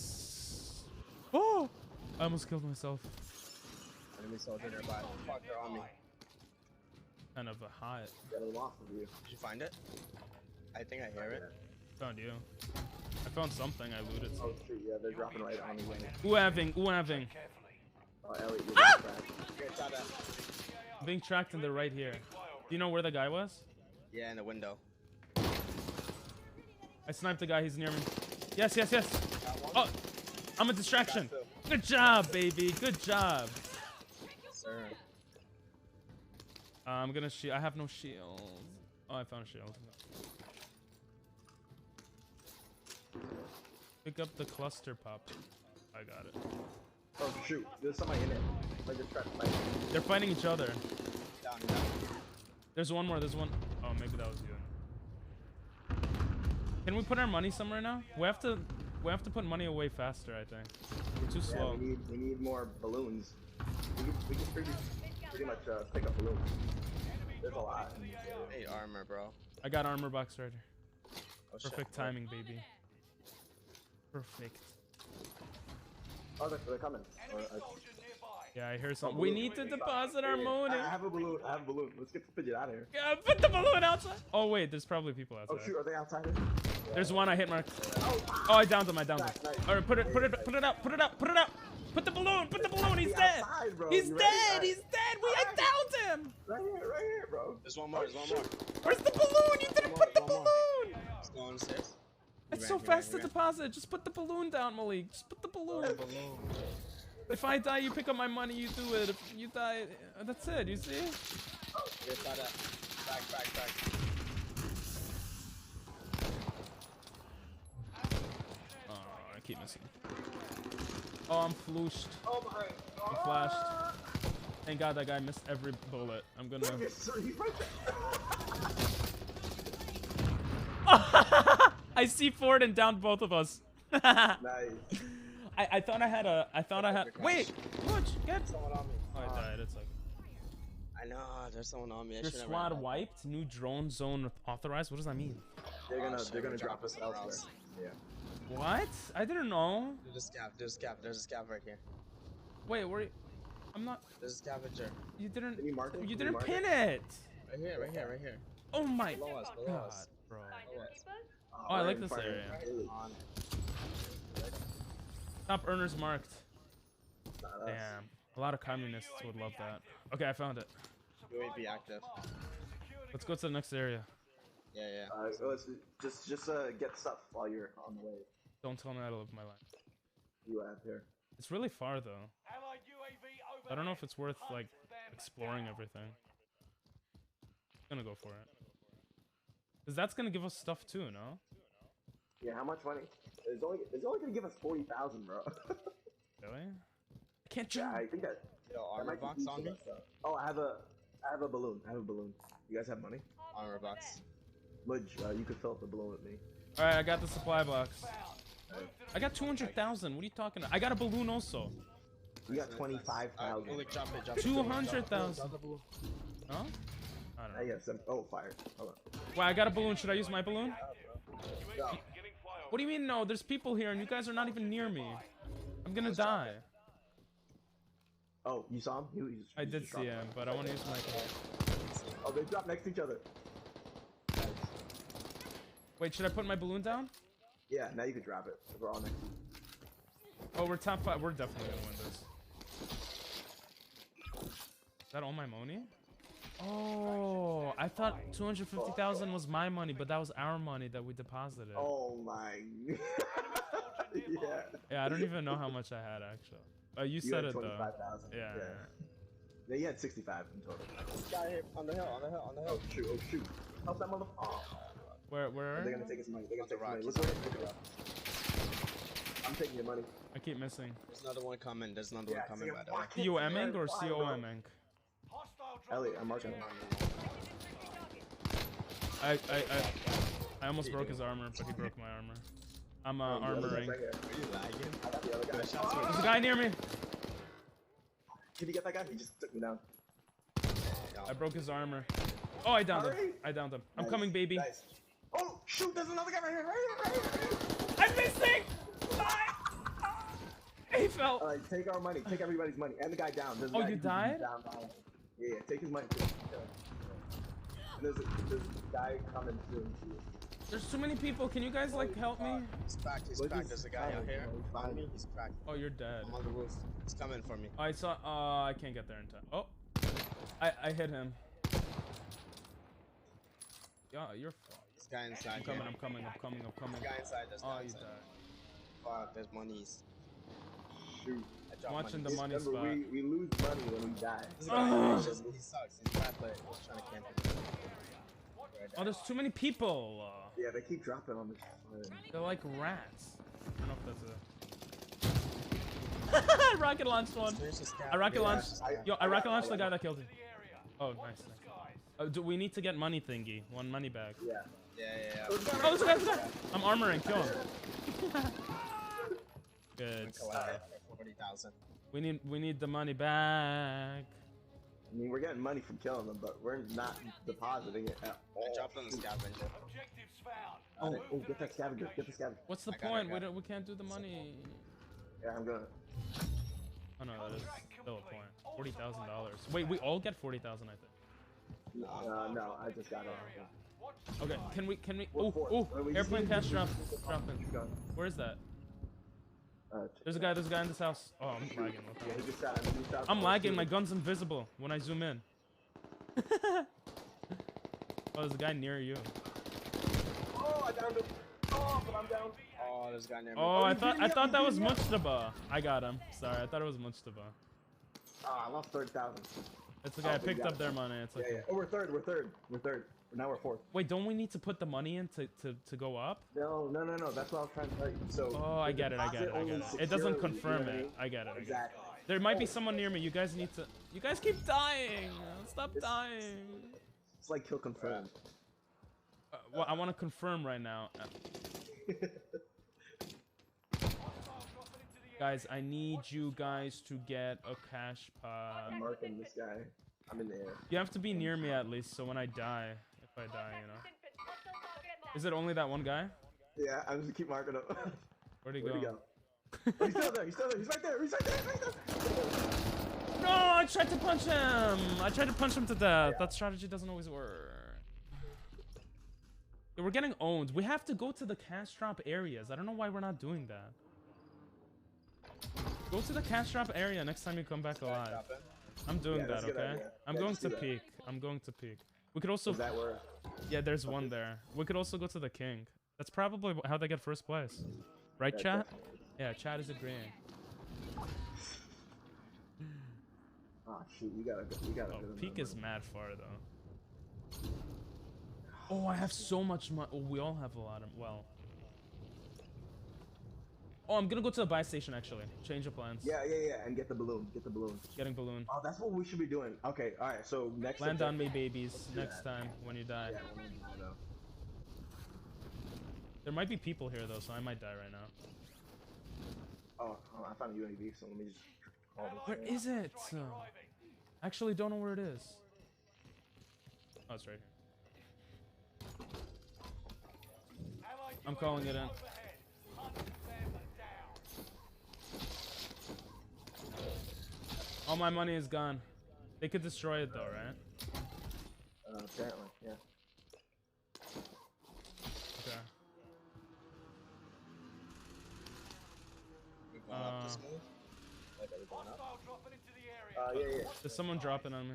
Oh, I almost killed myself. Enemy soldier nearby. Fuck, they're on me. Kind of a hot. Got a lot of you. Did you find it? I think I hear it. Found you. I found something. I looted. Oh shoot, yeah, they're dropping right on me. Ooh, having. Oh, Elliot, you're being tracked. Okay, shot at. Being tracked and they're right here. Do you know where the guy was? Yeah, in the window. I sniped the guy. He's near me. Yes, yes, yes. Got one. Oh, I'm a distraction. Got two. Good job, baby. Good job. Sir. I'm gonna shield. I have no shield. Oh, I found a shield. Pick up the cluster pop. I got it. Oh shoot, there's somebody in it. I just tried to fight. They're fighting each other. Down, down. There's one more. There's one. Oh, maybe that was you. Can we put our money somewhere now? We have to put money away faster. I think we're too slow. Yeah, we need more balloons. We can pretty much pick up balloons. There's a lot. Hey, armor, bro. I got armor box right here. Oh, shit. Perfect timing, baby. Perfect. Oh, they're coming. Yeah, I hear something. We need to deposit our money. I have a balloon. I have a balloon. Let's get the fidget out of here. Yeah, put the balloon outside. Oh wait, there's probably people Oh outside. shoot, are they outside? There's one I hit mark. Oh, I downed him. I downed him. Nice. All right, put it up. Put it up. Put it up. Put the balloon. Put the balloon. He's dead. Outside, bro. He's You dead. ready? He's dead. I downed him. Right here, bro. There's one more, there's one more. Where's the balloon? You didn't put the One more. balloon. Let's go on the stairs. It's He so ran, he fast ran, to he ran. deposit. Just put the balloon down, Malik. Just put the balloon. If I die, you pick up my money. You do it. If you die, that's it. You see? Yeah, shot at. Back. Oh, I keep missing. Oh, I'm flushed. Oh my. I'm flashed. Thank God that guy missed every bullet. I'm gonna. He's right there. I see Ford and downed both of us. Nice. I thought I had. Wait, Butch, get. Someone on me. Oh, I died. It's like. I know, there's someone on me. I Your should've squad ran. wiped. New drone zone authorized. What does that mean? They're Oh, gonna shit, drop us somewhere elsewhere. else. Yeah. What? I didn't know. There's a scav right here. Wait, where? I'm not. There's a scavenger. You didn't. Can you mark it? You Can you didn't mark pin it? it. Right here. Oh my Below us, below God, us. bro. Below us. Oh, I right like in this front of area. you. On. Top earners marked. Not us. Damn. A lot of communists would love that. Okay, I found it. UAV active. Let's go to the next area. Yeah. Let's just get stuff while you're on the way. Don't tell me how to live my life. You have here. It's really far though. I don't know if it's worth like exploring everything. I'm gonna go for it. Cause that's gonna give us stuff too, no? Yeah, how much money? It's only gonna give us 40,000, bro. Really? I can't Yeah, jump. I think that. Yo, that armor might box be on some me. of that stuff. Oh, I have a balloon. You guys have money? Armor box. Ludge, you could fill up the balloon with me. All right, I got the supply box. I got 200,000. What are you talking about? I got a balloon also. You got 25,000. Like, drop it. 200,000. Huh? I don't know. Yes. Oh, fire. Hold on. Well, I got a balloon. Should I use my balloon? Go. What do you mean no? There's people here and you guys are not even near me. I'm gonna die. Oh, you saw him? I did see him, but I want to use my balloon. Oh, they dropped next to each other. Nice. Wait, should I put my balloon down? Yeah, now you can drop it. We're all next to you. Oh, we're top 5. We're definitely gonna win this. Is that all my money? Oh, I thought 250,000 was my money, but that was our money that we deposited. Oh my. Yeah. Yeah, I don't even know how much I had actually. You said had it though. 25,000. Yeah. Yeah, you had 65 in total. Guy here on the hill. Oh shoot. Help that motherfucker. Oh. Where? They're gonna take his money. They're gonna take his money. Rock. Look at it. I'm taking your money. I keep missing. There's another one coming. By the way. COMing or COMing? Elliot, I'm marking him. I almost broke his armor, but he broke my armor. I'm armoring. Right here. Are you lagging? I got the other guy. There's a guy near me. Did you get that guy? He just took me down. I broke his armor. Oh, I downed him. I downed him. I'm Nice, coming, baby. Nice. Oh shoot! There's another guy right here. Right here. I'm missing. He fell. All right, take our money. Take everybody's money and the guy down. There's a Oh, guy you who's died? Down. Yeah, take his money. There's a guy coming soon to you. There's too many people. Can you guys like help me? He's cracked. He's Look, cracked. he's There's a guy out coming, here. you know, he's On behind me. you. He's cracked. Oh, you're dead. I'm on the roof. He's coming for me. I saw. I can't get there in time. Oh, I hit him. Yeah, you're. This guy inside. I'm coming. I'm coming. I'm coming. I'm coming. This guy inside. There's Oh, guy you inside. died. Fuck. There's monies. Shoot. I dropped Watching the money. money spot. Remember, we lose money when we die. This guy, he sucks. He's bad, but he's trying to camp it. Oh, there's too many people. Yeah, they keep dropping on this. They're like rats. I don't know if that's a. Rocket launched one. I rocket launched. Yo, I rocket launched the guy that killed him. Oh, nice. Do we need to get money thingy? One money bag. Yeah. Yeah. Oh, there's a guy. There's a guy. I'm armoring. Kill him. Good stuff. 40,000. We need the money back. I mean, we're getting money from killing them, but we're not depositing it at all. I dropped on the scavenger. Objectives found. Oh, get that scavenger. Get the scavenger. What's the I got it, point? I got We can't do the money. Yeah, I'm gonna. Oh no, that is still a point. $40,000. Wait, we all get 40,000, I think. No, I just got it. Okay, can we? What for? Oh, We just airplane need to cash do drop. the Dropping. gun. Where is that? Check There's a it guy. out. There's a guy in this house. Oh, I'm lagging. Yeah, he just shot him. He shot I'm him. lagging. My gun's invisible when I zoom in. Oh, there's a guy near you. Oh, I downed him. Oh, but I'm down. Oh, there's a guy near me. Oh, I thought that was Mujtaba. I got him. Sorry, I thought it was Mujtaba. Oh, I lost 30,000. It's the guy. I Oh, but you picked got up their it. money. It's Yeah, okay. yeah. Oh, we're third. Now we're fourth. Wait, don't we need to put the money in to go up? No. That's what I was trying to tell you. So. Oh, I the get it. deposit only It secures, doesn't you confirm know what I it. mean? I get it. Exactly. There might be someone near me. You guys need to. You guys keep dying. Stop It's- dying. It's like kill confirmed. Well, I want to confirm right now. Guys, I need you guys to get a cash pod. I'm marking this guy. I'm in the air. You have to be near me at least, so when I die, if I die, you know. Is it only that one guy? Yeah, I'm just keep marking up. Where'd he Where'd he go? go? Oh, he's still there. He's right there. He's right there. No, I tried to punch him. I tried to punch him to death. That strategy doesn't always work. Yeah, we're getting owned. We have to go to the cash drop areas. I don't know why we're not doing that. Go to the cash drop area next time you come back alive. I'm doing Yeah, that, that's a good okay? idea. I'm Yeah, going just to do that. peek. I'm going to peek. We could also... Is that where? Yeah, there's one there. We could also go to the king. That's probably how they get first place. Right, Yeah, chat? definitely. Yeah, chat is agreeing. Oh shoot, we gotta Oh, go. peak is mad far, though. Oh, I have so much money. Oh, we all have a lot of... Well... Oh, I'm gonna go to the buy station, actually. Change of plans. Yeah, and get the balloon. Getting balloon. Oh, that's what we should be doing. Okay, all right. So next. Land on me, objective- babies. do Next that. time, when you die. Yeah, when we do that, though. There might be people here, though, so I might die right now. Oh, I found a UAV, so let me just. Where is it? Actually, don't know where it is. Oh, it's right here. I'm calling it in. All my money is gone. They could destroy it though, right? Apparently, yeah. Okay. We going up this move? Like, are we going up? Yeah. There's someone dropping on me.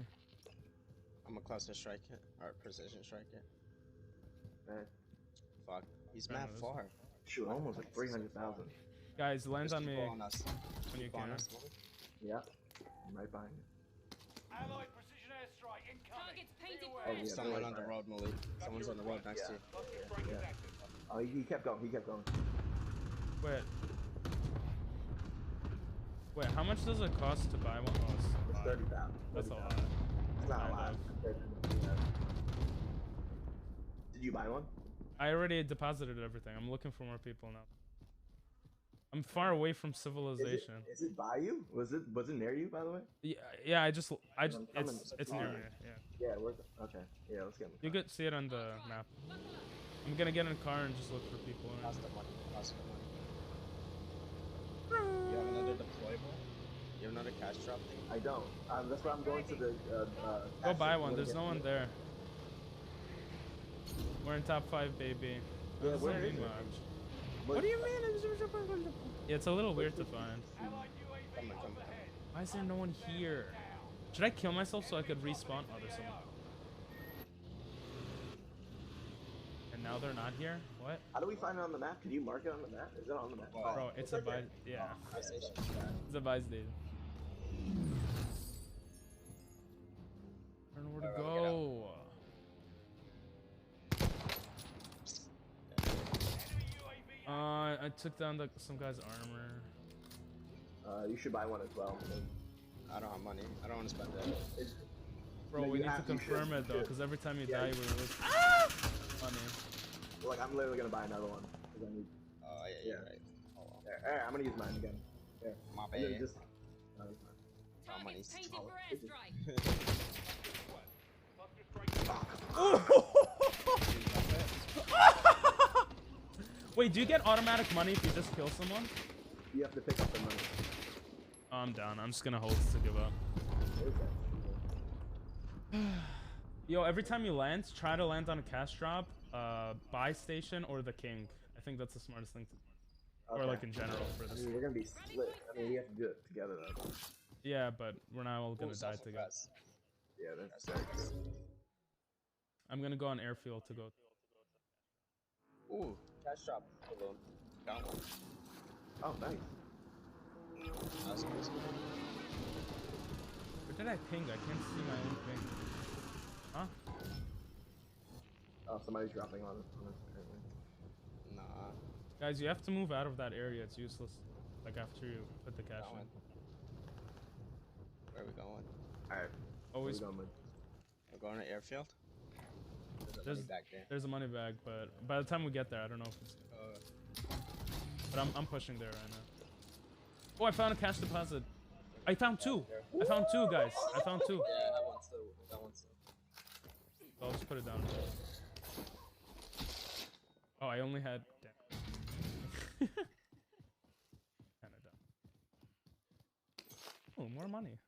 I'm a cluster strike it, or precision strike it. Man, Fuck. He's I mad know, far. shoot, almost like 300,000. Guys, land There's on me people on us. when you People on can. us. Yeah, I'm right behind you. Allied precision airstrike incoming. Targets painted Oh, yeah, red. Someone right on the there. road, Malik. Someone's on the road next to you. Oh, he kept going. Wait. Wait, how much does it cost to buy one? Oh, It's 30,000. That's a lot. It's not a Kind lot. of. compared to what we have. Did you buy one? I already deposited everything. I'm looking for more people now. I'm far away from civilization. Is it by you? Was it near you, by the way? Yeah, I just I'm coming. it's near me. Yeah. Yeah, okay. Yeah, let's get in the You car. could see it on the map. I'm gonna get in a car and just look for people. Lost the money. Lost the money. You have another deployable? You have another cash drop thing? I don't. That's why I'm going to the. Go buy one. There's no one there. We're in top 5, baby. Yeah, That where doesn't is mean it? much. What do you mean? Yeah, it's a little weird to find. Coming. Why is there no one here? Should I kill myself so I could respawn? Oh, there's someone. And now they're not here? What? How do we find it on the map? Can you mark it on the map? Is it on the map? What? Bro, it's a buy. Yeah. Buy station. It's a buy station. I don't know where to Alright, go. I took down some guy's armor. You should buy one as well. I don't have money. I don't want to spend it. Bro, No, we you need to have- you confirm should, it though, you because every time you Yeah, die, you we lose money. Like, I'm literally gonna buy another one. 'Cause I need. Oh yeah, you're right. Oh, well. There, I'm gonna use mine again. There. My And then bad. just. No, it's fine. My money's Painted solid. for airstrike. Wait, do you get automatic money if you just kill someone? You have to pick up the money. Oh, I'm down. I'm just gonna hold to give up. Yo, every time you land, try to land on a cash drop, buy station, or the king. I think that's the smartest thing to do. Or Okay. like in general for I this. mean, we're gonna be split. I mean, we have to do it together though. Yeah, but we're not all gonna Ooh, die self-defense. together. Yeah, that's sick. I'm gonna go on airfield to go. Ooh, cash drop balloon. Got one. Oh, nice. That's crazy. Where did I ping? I can't see my own ping. Huh? Oh, somebody's dropping on us. Apparently. Nah. Guys, you have to move out of that area. It's useless. Like after you put the cash Going. in. Where are we going? Alright. Always. We're going with. We're going to airfield? There's a There's- money back there. There's a money bag, but by the time we get there, I don't know if it's. But I'm pushing there right now. Oh, I found a cash deposit. I found two. I found two, guys. I found two. Yeah, that one's too. That one's too. So I'll just put it down. Oh, I only had. Damn. Kinda dumb. Oh, more money.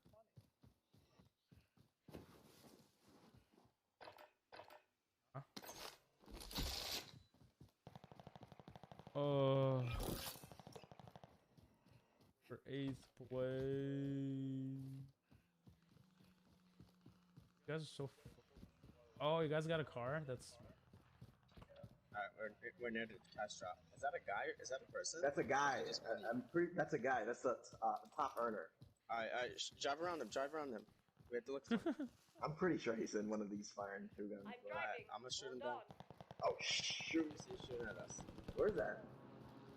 Huh? Oh. For 8th place. You guys are so. Oh, you guys got a car? That's. Alright, we're near the cash drop. Is that a guy? Is that a person? That's a guy. Just I'm pretty. That's a guy. That's the top earner. Alright, drive around him. Drive around him. We have to look for him. I'm pretty sure he's in one of these firing two guns. Alright, I'm gonna shoot him down. Oh shoot! He's shooting at us. Where's that?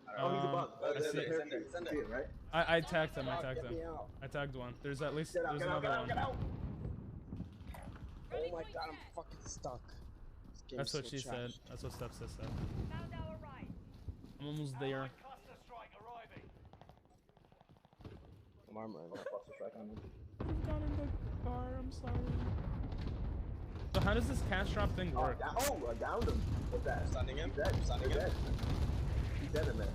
I Oh, don't he's know. above. I There's see a it. parachute. Send it. You see it, right? I tagged him. I Oh, tagged get him. me out. I tagged one. There's at least. Get out! There's Get out! another Get out! one. Get out! Oh my god, I'm fucking stuck. This game's That's what so she trash. said. That's what Steph said. Found our right. I'm almost there. Allied cluster strike arriving. I'm armoring. Cluster strike on him. Got in the car. I'm sorry. So how does this cash drop thing Oh, work? I downed him. What's that? Stunning him. He's dead. Stunning He's him. dead. He's dead in there.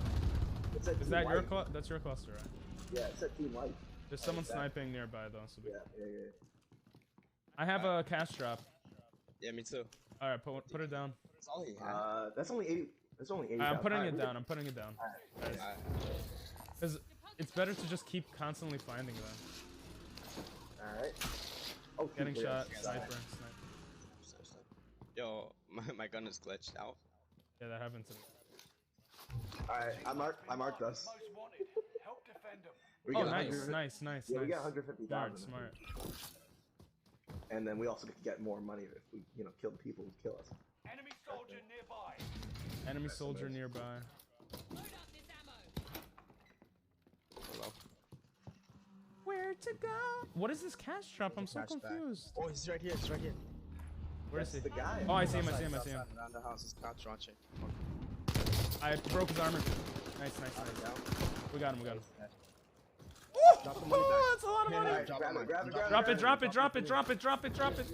It said Is team that your white. that's your cluster, right? Yeah, it said team white. There's someone that. sniping nearby though. So Yeah. I have a cash drop. Yeah, me too. All right, put it down. That's all he had. That's only 80. That's only 80. I'm putting Alright, it down. I'm putting it down. Guys, Alright. because it's better to just keep constantly finding them. Alright. Oh, shoot, Getting yeah. shot, Yeah. sniper. Yo, my gun is glitched out. Yeah, that happened to me. Alright, I marked us. Most wanted. Help defend them. We Oh, get nice, 100 nice. Yeah, we got Smart, 150,000. smart. And then we also get more money if we, kill the people who kill us. Enemy soldier nearby. Enemy soldier nearby. Load up this ammo. Hello. Where to go? What is this cash drop? I'm so Cash back. confused. Oh, he's right here. He's right here. Where is he? The guy. Oh, I see him. I Outside, see him. I see him. outside, around the house. He's couch launching. I broke his armor. Nice. Down. We got him. We got him. Drop the money back. Oh, that's a lot of money. Alright, Drop grab the it, grab it, grab it. Drop it, grab drop it, drop it, drop it, drop it, drop it.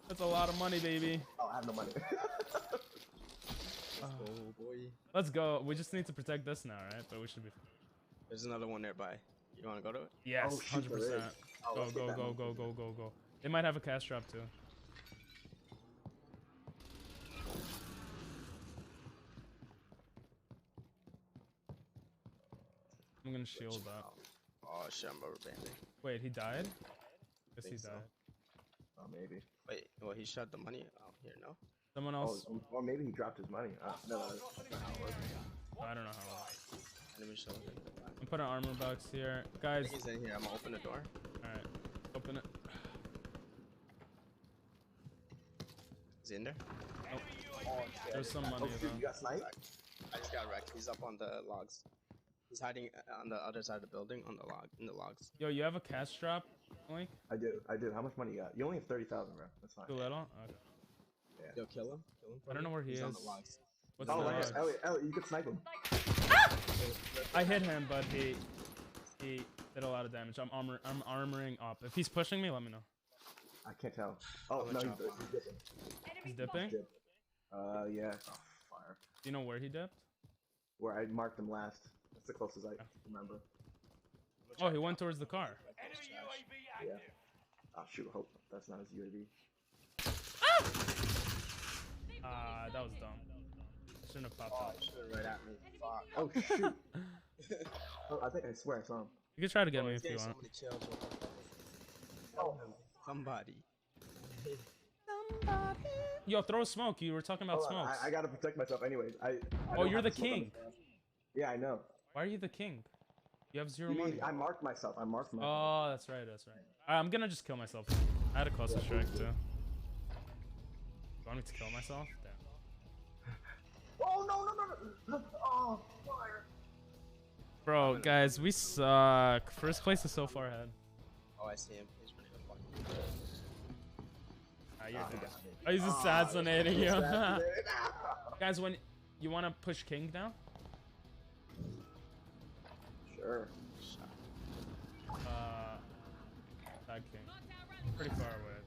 That's a lot of money, baby. Oh, I have no money. Oh boy. Let's go. We just need to protect this now, right? But we should be. There's another one nearby. You want to go to it? Yes, Oh, shoot, there 100%. is. Oh, let's get that one. Go. They might have a cash drop too. I'm gonna shield up. Oh shit, I'm rubber banding. Wait, he died? Guess he Think so. died. Oh, maybe. Wait, well he shot the money out here, no? Someone Oh, else. or maybe he dropped his money. No, that's not how it works. I don't know how. It works. Enemy shoulder. I'm putting an armor box here, I guys. think he's in here. I'm gonna open the door. All right, open it. Is he in there? There's some money Oh, shoot, though. you got sniped? I just got wrecked. He's up on the logs. He's hiding on the other side of the building on the in the logs. Yo, you have a cash drop, Link? I do. How much money you got? You only have 30,000, bro. That's fine. Too little? Okay. Yo, kill him. Kill him. I don't know where he He's is. on the logs. What's Oh, the like odds? Elliot, you could snipe him. I hit him, but he did a lot of damage. I'm armoring up. If he's pushing me, let me know. I can't tell. Oh, no, he's dipping. He's dipping? Yeah. Oh, fire. Do you know where he dipped? Where I marked him last. That's the closest I remember. Oh, he went towards the car. Yeah. Oh, shoot, hope that's not his UAV. That was dumb. Shouldn't have popped up. Right at me. Fuck. Oh, shoot. Oh, I swear I saw him. You can try to get me if you want. Somebody kill Joe. Somebody. Yo, throw smoke. You were talking about Hold on, smokes. I gotta protect myself anyways. I Oh, don't you're have the to smoke on king. ground. Yeah, I know. Why are you the king? You have zero You money. mean, I marked myself. Oh, that's right. That's right. I'm gonna just kill myself. I had a cluster strike too. You want me to kill myself? Damn. Oh, no. Oh, fire. Bro, guys, we suck. First place is so far ahead. Oh, I see him. He's running up. You're he dead. got me. Oh, he's assassinating you. Assassinated. Guys, when you want to push king now? Sure. Tag king. Pretty far away.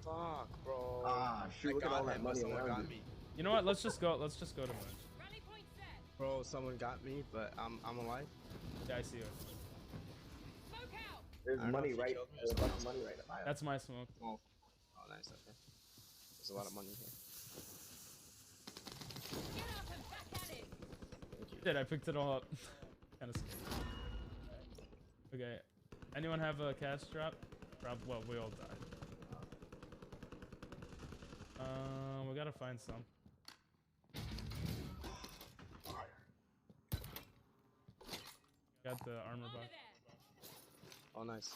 Fuck, bro. Shoot, look at all that money someone around got you. me. You know what? Let's just go to match. Bro, someone got me, but I'm alive. Yeah, I see you. There's I don't know money if you right. killed me or There's a bunch of something. money right at my house. That's my smoke. Oh, nice. Okay. There's a lot of money here. Shit, I picked it all up. Kind of scared. Okay. Anyone have a cash drop? Well, we all died. We gotta find some. Got the armor box. Oh, nice.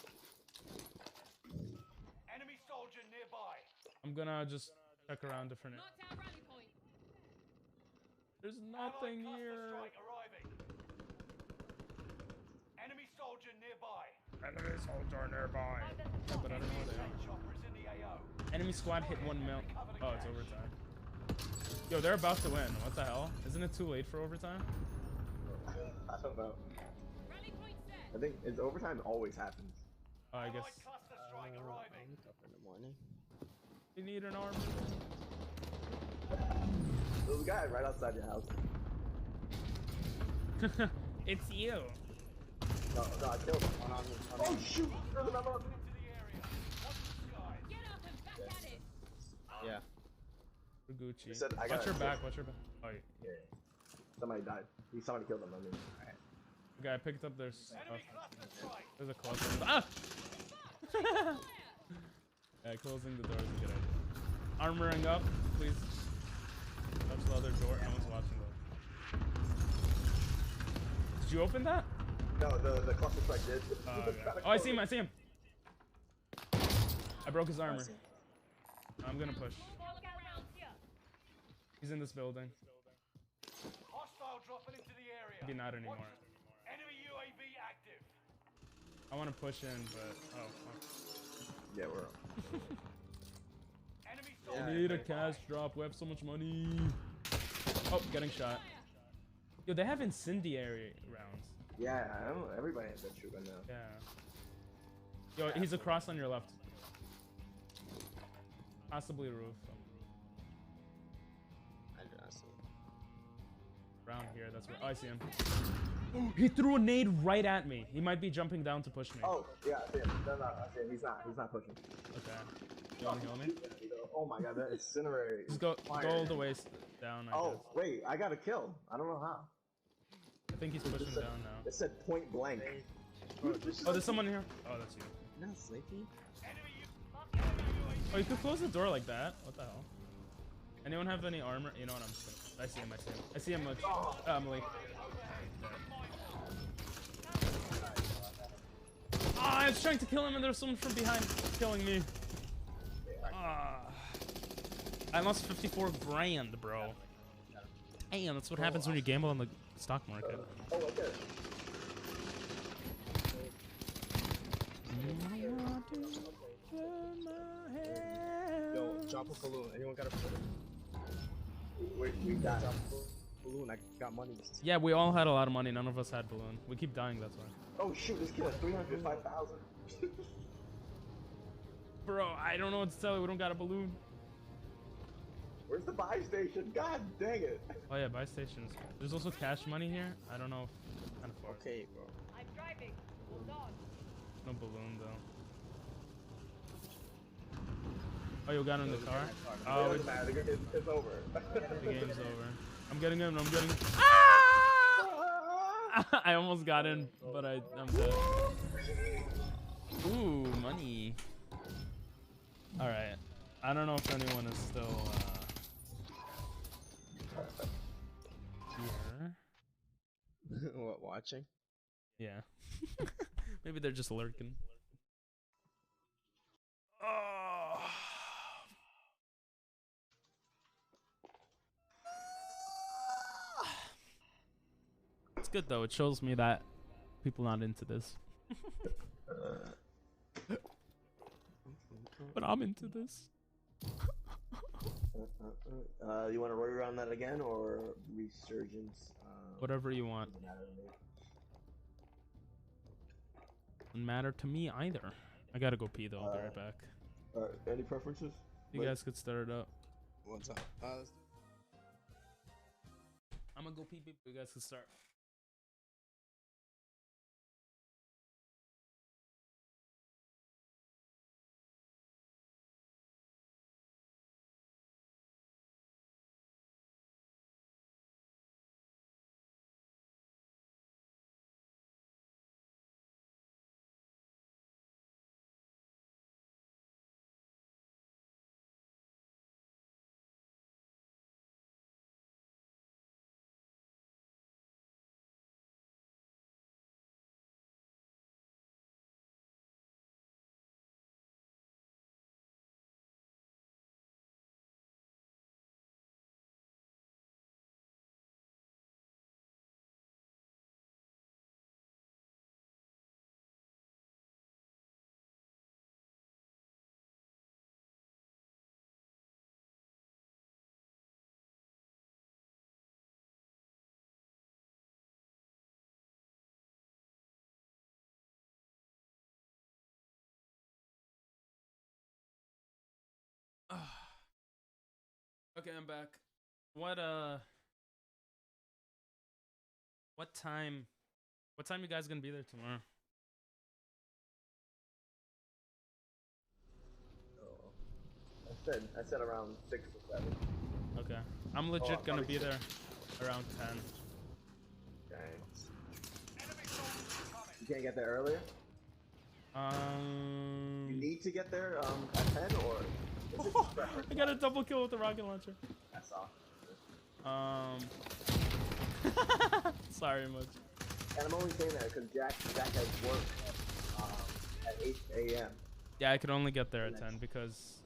Enemy soldier nearby. I'm gonna just check around different. There's nothing Allied here. cluster strike arriving. Enemy soldier nearby. Enemy soldier nearby. Yeah, but I don't know where they are. Choppers in the AO. Enemy squad hit 1 mil. Oh, it's overtime. Yo, they're about to win. What the hell? Isn't it too late for overtime? I don't know. I think it's overtime always happens. Oh, I guess. Allied cluster strike arriving. Wake up in the morning. You need an armor. There's a guy right outside your house. It's you. No, I killed him. One on me. Oh shoot! There's another one. Into the area. Watch the skies. Yeah. For Gucci. He said, I Watch gotta your assist. back. Watch your back. Oh, yeah. Yeah. Somebody died. Somebody killed him. I mean. Okay, I picked up their stuff. Enemy cluster strike. There's a cluster. Ah! Yeah, closing the door is a good idea. Armoring up, please. Touch the other door. No one's watching though. Did you open that? No, the cluster strike did. Okay. Oh, I see him. I see him. I broke his armor. I'm gonna push. He's in this building. Hostile dropping into the area. Maybe not anymore. Enemy UAV active. I want to push in, but oh fuck. Yeah, we're up. Enemy I soldier need a nearby. cash drop. We have so much money. Oh, getting shot. Yo, they have incendiary rounds. Yeah, I don't know. Everybody has that shotgun now. Yeah. Yo, he's across on your left. Possibly roof. I did not see him. Around here, that's where. Oh, I see him. He threw a nade right at me. He might be jumping down to push me. Oh, yeah, I see him. No, I see him. He's not pushing. Okay. You wanna heal me? Oh my god, that incinerary. Just go fire. all the way down, I Oh, guess. wait, I got a kill. I don't know how. think he's pushing down now. It said point blank. Oh, there's someone here. Oh, that's you. Not sleepy. Oh, you could close the door like that. What the hell? Anyone have any armor? You know what? I'm just gonna. I see him. I see him. Malik. Ah, I was trying to kill him, and there's someone from behind killing me. I lost 54 grand, bro. Damn, that's what happens when you gamble on the stock market. Oh, right there. Yo, drop a balloon. Anyone got a balloon? We got Drop a balloon. I got money. Yeah, we all had a lot of money. None of us had balloon. We keep dying, that's why. Oh shoot, this kid has 305,000. Bro, I don't know what to tell you. We don't got a balloon. Where's the buy station? God dang it. Oh yeah, buy stations. There's also cash money here. I don't know. Kind of far. Okay, bro. I'm driving. Hold on. No balloon though. Oh, you got him in the car? Oh, It doesn't matter, it's over. the game's over. I'm getting him. I'm getting. I almost got in, but I'm dead. Ooh, money. All right. I don't know if anyone is still here. What, watching? Yeah. Maybe they're just lurking. Oh. It's good though. It shows me that people not into this. But I'm into this. You want to rerun that again or resurgence? Whatever you want. Doesn't matter to me either. I gotta go pee though. I'll be right back. Any preferences? You guys could start it up. What's up? I'm gonna go pee, but you guys can start. Okay, I'm back. What time you guys gonna be there tomorrow? I said around 6 or 7. Okay. I'm legit gonna be there around 10. Okay. You can't get there earlier? You need to get there at 10 or is it just preference? I got a double kill with the rocket launcher. That's all. Sorry much. And I'm only saying that because Jack has work at 8 a.m. Yeah, I could only get there at 10 because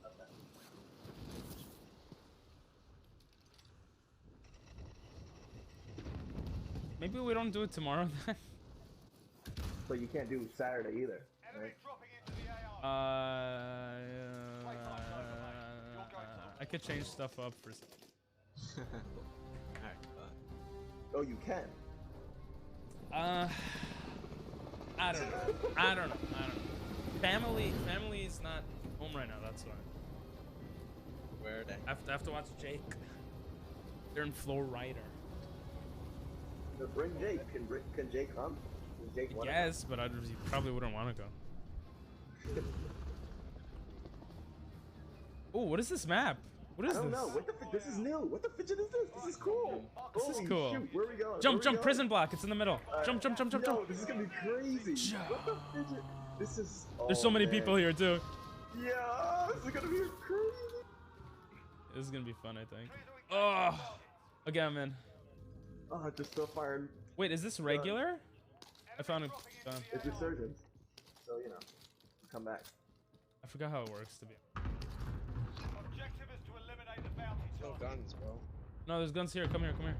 maybe we don't do it tomorrow then. But you can't do Saturday either. Enemy Right? dropping into the AR. I could change stuff up for. Alright, Oh, you can. I don't know. Family is not home right now. That's why. where are they? I have to watch Jake. They're in Florida. So bring Jake. Can Jake come? Does Jake want Yes, but you probably wouldn't want to go. Oh, what is this map? What is I don't this? know. What the this is new. What the fidget is this? This is cool. This is Holy cool. Shoot. Where we going? Jump, Where we jump, going? prison block. It's in the middle. Jump, jump, jump, jump, Yo, jump. this is gonna be crazy. What the fidget? This is. There's so oh, many man. people here too. Yeah, this is gonna be crazy. This is gonna be fun, I think. Oh, again, man. Oh, just still firing. Wait, is this regular? I found a gun. It's resurgence. So you know, come back. I forgot how it works to be. Objective is to eliminate the bounty No target. guns, bro. No, there's guns here. Come here, come here.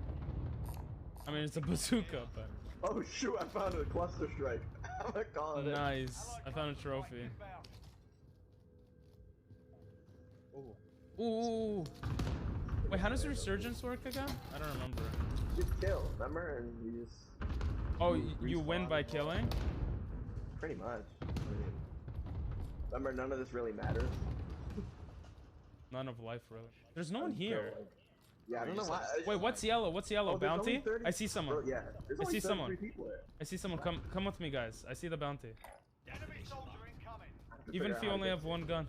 I mean, it's a bazooka, but Oh shoot! I found a cluster strike. I'm gonna call it. nice. I found a trophy. Ooh. Ooh. Wait, how does resurgence work again? I don't remember. Just kill, remember? And you just. Oh, you win by killing? Pretty much. I mean, remember, none of this really matters. None of life, really. There's no one here. Yeah, I don't know why. Wait, what's yellow? What's yellow? Oh, there's only Bounty? 30 I see someone. Bro, yeah, there's I only see someone. 33 people there. I see someone. Come with me, guys. I see the bounty. Enemy soldier incoming. I have to Even figure if out you how to only get have to one it. gun,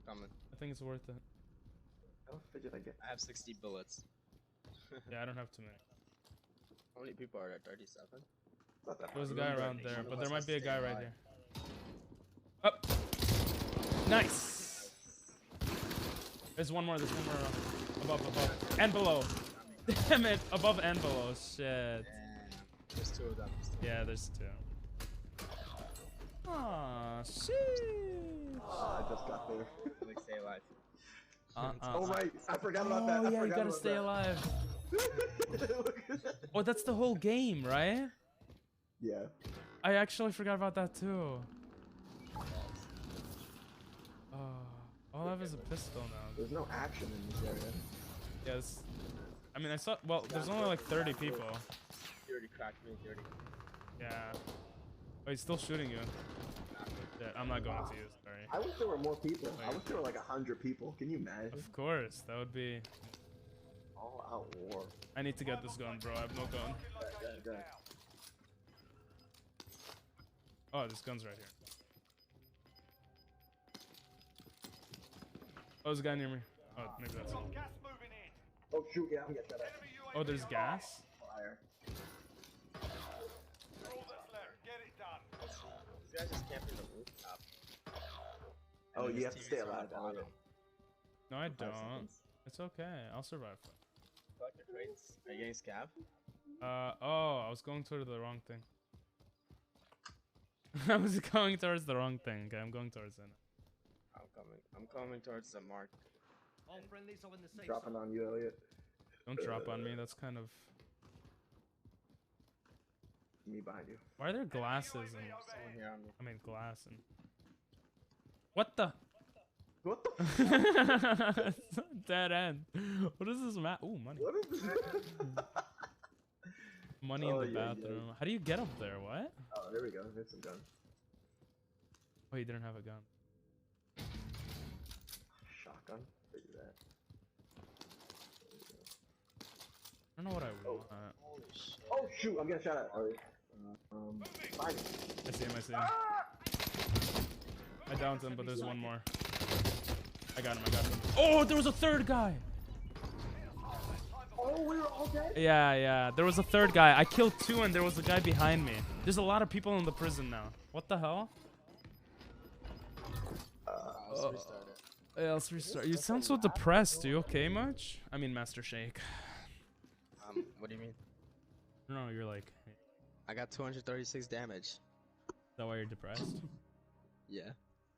Coming. I think it's worth it. How much fidget I get? I have 60 bullets. Yeah, I don't have too many. How many people are there? 37? It's not that There's a hard. guy around there, but there might be a guy right here. Up. Nice. There's one more. There's one more. Above, above, and below. Damn it! Above and below. Shit. Damn. There's two of them. Yeah, there's two. Aw, shit. I just got there. Like, stay alive. Oh right, I forgot about that. Oh I yeah, you forgot gotta about stay that. alive. Look at that. Oh, that's the whole game, right? Yeah. I actually forgot about that too. Oh, all I have is a pistol now. There's no action in this area. Yes. I mean, I saw. Well, there's only like 30 people. He already cracked me. He already. Yeah. Oh, he's still shooting you. Yeah, I'm not going to you. Sorry. I wish there were more people. I Wait. wish there were like 100 people. Can you imagine? Of course, that would be. All out war. I need to get this gun, bro. I have no gun. Yeah. Oh, this gun's right here. Oh, there's a guy near me. Oh, maybe that's. Got gas moving in. Oh shoot! Yeah, I'm gonna get that. Enemy UAV Oh, there's above. gas. Fire. All that's left. Get it done. This guy's just camping the rooftop. Oh, And you his have to TV's stay on the alive. bottom. No, I 5 don't. seconds. It's okay. I'll survive. Collect the crates. Are you getting scav? Oh, I was going toward the wrong thing. I was going towards the wrong thing. Okay, I'm going towards it. I'm coming. I'm coming towards the mark. All friendlies are in the safe Dropping on you, Elliot. Don't drop on me. That's kind of. Me behind you. Why are there glasses and? Someone here on me. I mean, glass and. What the? What the? Dead end. What is this map? Ooh, money. What is this? Money in Oh, the yeah, yeah. bathroom. How do you get up there? What? Oh, there we go. There's some guns. Oh, you didn't have a gun. Shotgun. Figure that. I don't know what I Oh. want. Holy shit. Oh shoot! I'm getting shot at. Oh, behind me. I see him. I see him. I downed him, but there's one more. I got him. I got him. Oh, there was a third guy. Oh, we were all dead. Yeah, yeah. There was a third guy. I killed two, and there was a guy behind me. There's a lot of people in the prison now. What the hell? Let's restart it. Yeah, let's restart. You sound so depressed. Are you okay much? I mean, Master Shake. What do you mean? No, you're like. Is I got 236 damage. that why you're depressed? Yeah.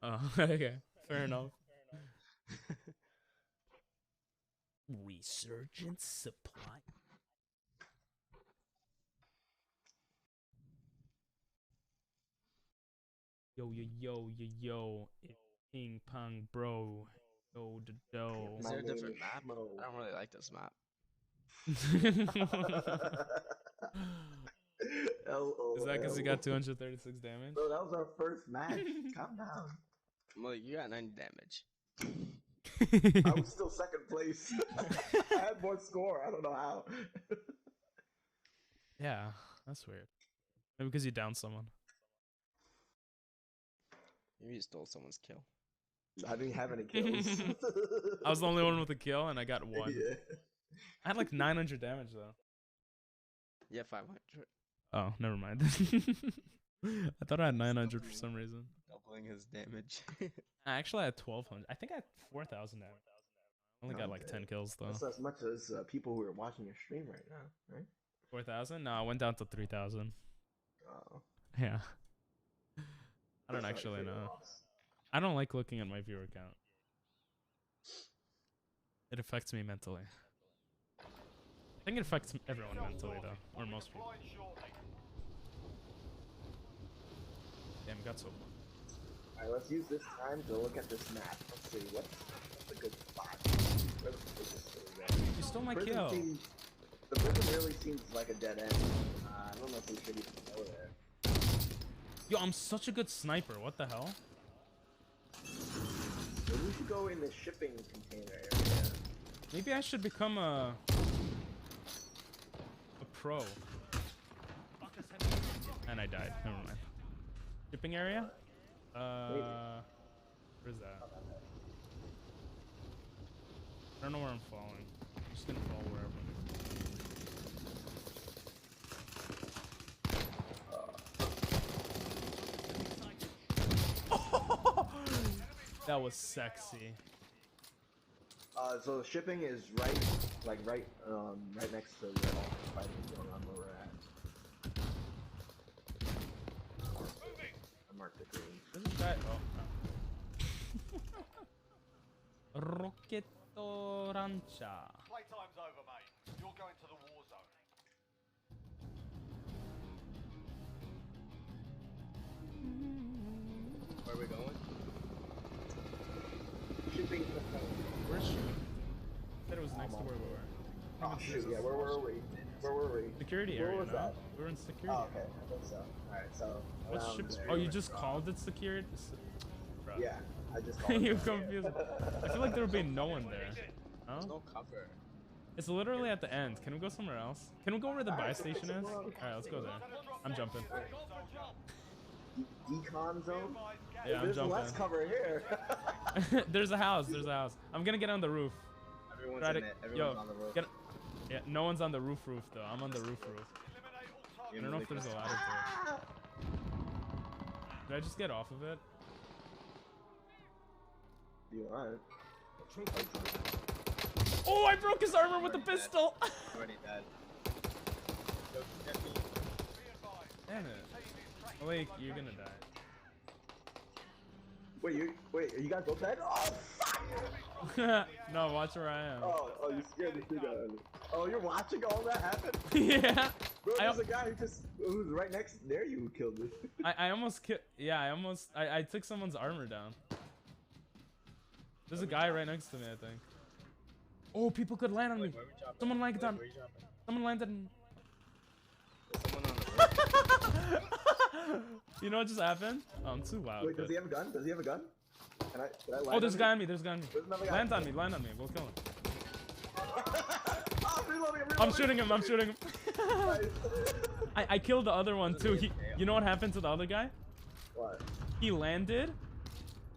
Oh, okay. Fair enough. Resurgence supply. Yo, yo, yo, yo, yo. It's ping pong, bro. Yo, the dough. Is there a different map? I don't really like this map. Is that because you got 236 damage? Bro, that was our first match. Calm down. Well, you got 90 damage. I was still second place. I had more score. I don't know how. Yeah, that's weird. Maybe because you downed someone. Maybe you stole someone's kill. I didn't have any kills. I was the only one with a kill, and I got one. Yeah. I had like 900 damage though. Yeah, 500. Oh, never mind. I thought I had 900 for some reason. Doubling his damage. I actually had 1200. I think I had 4000 damage. I only got like Okay. 10 kills though. That's as much as people who are watching your stream right now, right? 4000? No, I went down to 3000. Oh. Yeah. I don't That's not actually a fair know. loss. I don't like looking at my viewer count. It affects me mentally. I think it affects everyone mentally though, or most people. Damn, got so far. Alright, let's use this time to look at this map. Let's see, what's a good spot? Where the fuck is this really You stole my Prison kill. the prison really seems like a dead end. I don't know if we should even go there. Yo, I'm such a good sniper. What the hell? Maybe we should go in the shipping container area. Maybe I should become a pro. And I died. Never mind. Shipping area? Where's that? I don't know where I'm falling. I'm just gonna fall wherever. That was sexy. So the shipping is right next to where all the fighting is going on where we're at. I marked the green. This is that. Oh. Rocketo Rancha. Playtime's over, mate. You're going to the war zone. Where are we going? Shipping. Where's she? Said it was next to where we were. Oh shoot! Yeah, where were we? Where were we? Security Where area, was no? that? We were in security. Oh, okay. I think so. Alright, so. What's around ships? there. Oh, you just called it security? Bro. Yeah, I just called You it. confused. I feel like there would be no one there. There's Oh? no cover. It's literally at the end. Can we go somewhere else? Can we go where the buy station is? Alright, let's go there. I'm jumping. Decon zone? Yeah, I'm There's jumping. less cover here. There's a house. There's a house. I'm gonna get on the roof. Everyone's Try in to- it. Everyone's yo, on the roof. get. Yeah, no one's on the roof though. I'm on the roof. I don't know if there's a ladder to it. Did I just get off of it? You alright? Oh, I broke his armor with the pistol! Already dead. Yo, get me. Damn it. Oh, wait, you're gonna die. Wait, are you guys both dead? Oh, fuck! No, watch where I am. Oh, you scared the shit out of me. Oh, you're watching all that happen? Yeah. Bro, there's a guy who was right next there you who killed me. I almost yeah, I took someone's armor down. There's a guy right next to me, I think. Oh, people could land on me. Where we jumping? Someone landed on. Where you jumping? Someone landed on. There's someone on the roof. You know what just happened? Oh, I'm too loud. Wait, does but- he have a gun? Does he have a gun? Can I land Oh, there's a on guy him? on me. There's a guy on me. There's another guy. Land on me. Land on me. We'll kill him. Oh, I'm reloading, I'm shooting him. I'm shooting him. Nice. I killed the other one too. You know what happened to the other guy? What? He landed.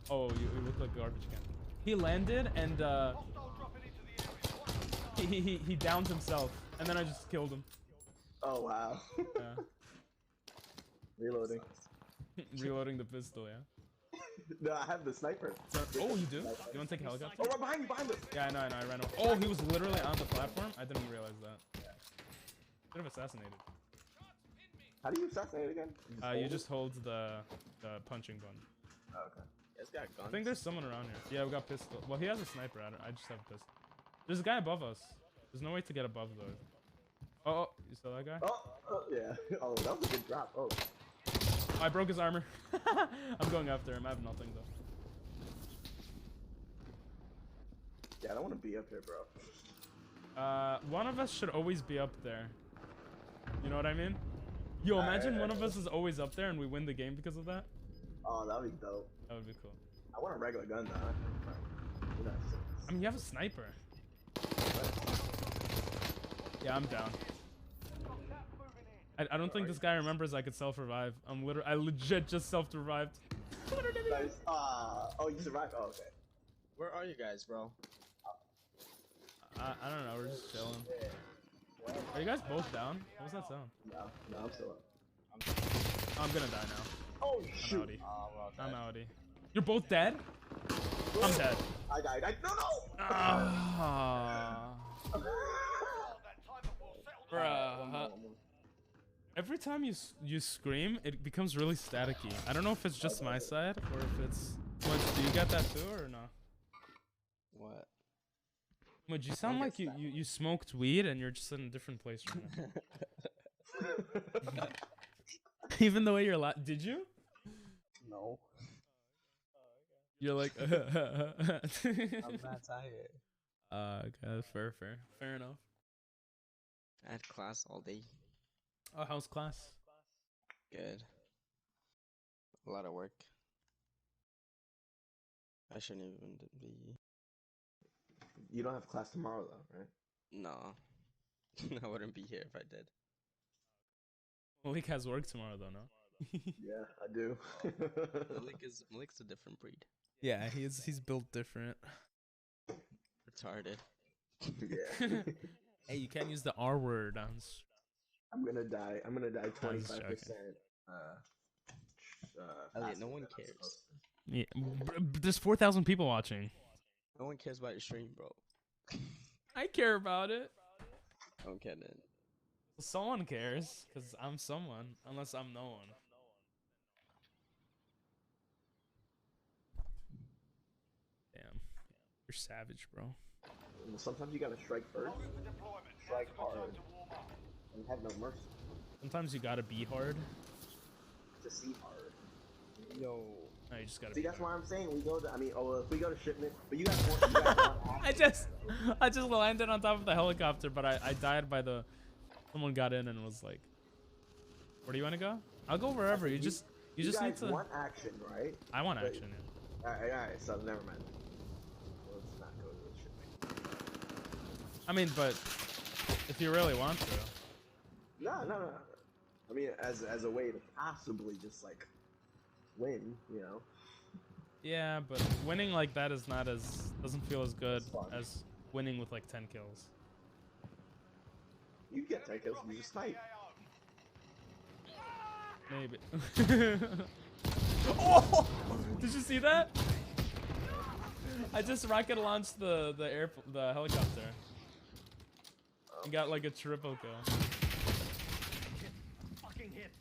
Oh, you look like a garbage can. He landed and he downed himself, and then I just killed him. Oh, wow. Yeah. Reloading. Reloading the pistol, yeah. No, I have the sniper. Oh, you do? You want to take a helicopter? Oh, right behind you, behind us. Yeah, I know, I ran over. Oh, he was literally on the platform? I didn't realize that. Should have assassinated. How do you assassinate again? You just hold the punching button. Oh, okay. It's got guns. I think there's someone around here. Yeah, we got pistol. Well, he has a sniper. I just have a pistol. There's a guy above us. There's no way to get above those. Oh, you saw that guy? Oh, yeah. Oh, that was a good drop. Oh. I broke his armor. I'm going after him. I have nothing though. Yeah, I don't want to be up here, bro. One of us should always be up there. You know what I mean? Yo, imagine one of us is always up there and we win the game because of that. Oh, that would be dope. That would be cool. I want a regular gun, though. I mean, you have a sniper. Yeah, I'm down. I don't think this guy remembers I could self-revive. I legit just self-revived. Nice. Oh, you survived. Oh, okay. Where are you guys, bro? I don't know. We're just chilling. Are you guys both down? What was that sound? No, I'm still up. I'm gonna die now. Oh I'm shoot! outie. Well, I'm outie. You're both dead? I'm dead. I died. No. Ah. Bruh. Every time you scream, it becomes really staticky. I don't know if it's just my side or if it's. Smudge, do you get that too or no? What? Smudge, you sound like you smoked weed and you're just in a different place right now. Even the way you're did you? No. You're like. I'm not tired. Okay, fair enough. I had class all day. Oh, how's class? Good. A lot of work. I shouldn't even be. You don't have class tomorrow though, right? No. I wouldn't be here if I did. Malik has work tomorrow though, no? Yeah, I do. Malik's a different breed. Yeah, he's built different. Retarded. Yeah. Hey, you can't use the R word on. I'm gonna die 25%. Elliot, no one cares. Yeah, there's 4,000 people watching. No one cares about your stream, bro. I care about it. I'm kidding. Someone cares, cause I'm someone, unless I'm no one. Damn, you're savage, bro. Sometimes you gotta strike first, strike hard, and have no mercy. Sometimes you gotta be hard. To see hard. Yo. No, you just gotta. See, be that's hard. why I'm saying we go to. If we go to shipment, but you got one. I just landed on top of the helicopter, but I died by the. Someone got in and was like, "Where do you want to go?" I'll go wherever. You just need to. Want action, right? I want But- action. Yeah. Alright, so never mind. Let's not go to the shipment. I mean, but if you really want to. No. I mean, as a way to possibly just like win, you know. Yeah, but winning like that is not doesn't feel as good Fun. as winning with like 10 kills. You get 10 kills, you just snipe. Maybe. Oh! Did you see that? I just rocket launched the helicopter. And got like a triple kill. Fucking hit.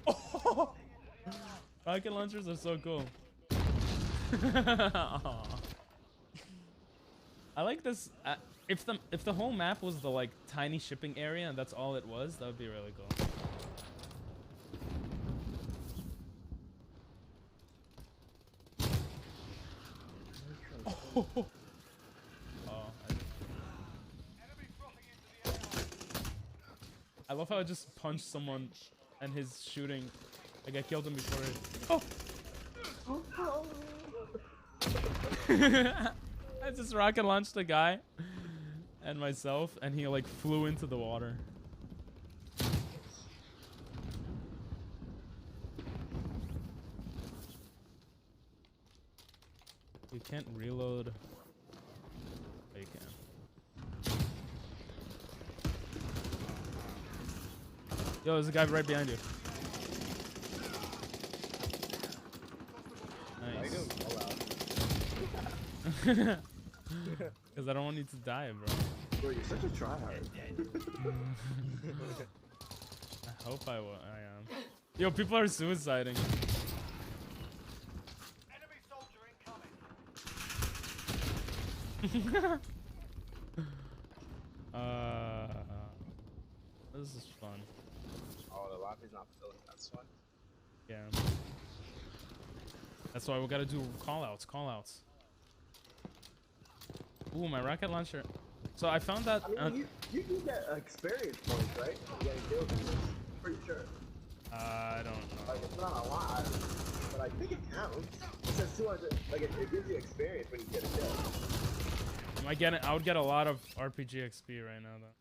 Oh! Rocket launchers are so cool. I like this. If the whole map was the like tiny shipping area and that's all it was, that would be really cool. Oh, I love how I just punched someone and his shooting, like I killed him before I just rocket launched a guy and myself and he like flew into the water. You can't reload. Oh, you can. Yo, there's a guy right behind you. Nice. Because I don't want you to die, bro. Bro, you're such a tryhard. I hope I am. Yo, people are suiciding. Enemy soldier incoming. This is fun. Oh, the lobby's not filling. That's fun. Yeah. That's why we gotta do callouts. Ooh, my rocket launcher. So I found that. I mean, you do get experience points, right? Yeah, you do. Pretty sure. I don't know. Like, it's not a lot, but I think it counts. It says 200. Like, it gives you experience when you get a kill. I would get a lot of RPG XP right now, though.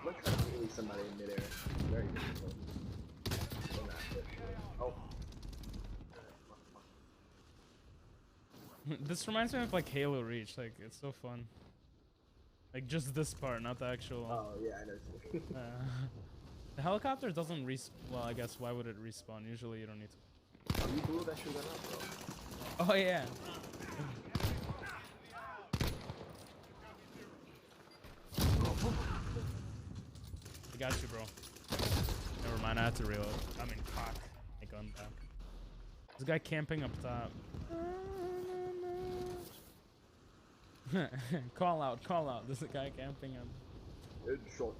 Look how to release somebody in midair. Very difficult. This reminds me of like Halo Reach. Like it's so fun. Like just this part, not the actual. Oh yeah, I know. The helicopter doesn't respawn. Well, I guess why would it respawn? Usually you don't need to. Oh, you blew that shit up, bro. Oh yeah. I got you, bro. Never mind, I had to reload. I mean, cock my gun back. This guy camping up top. Call out, call out. There's a guy camping him. Headshot.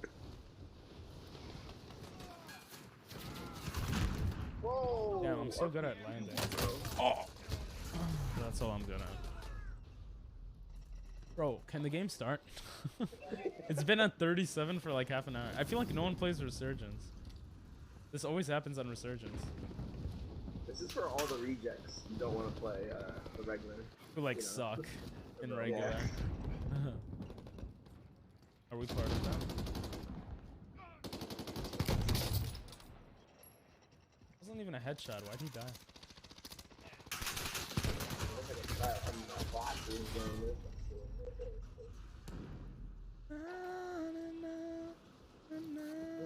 Whoa! Damn, I'm so good at landing. Oh! That's all I'm good at. Bro, can the game start? It's been at 37 for like half an hour. I feel like no one plays Resurgence. This always happens on Resurgence. This is for all the rejects who don't want to play the regular. Who like you know. suck in regular. Yeah. Are we part of that? Wasn't even a headshot. Why'd he die?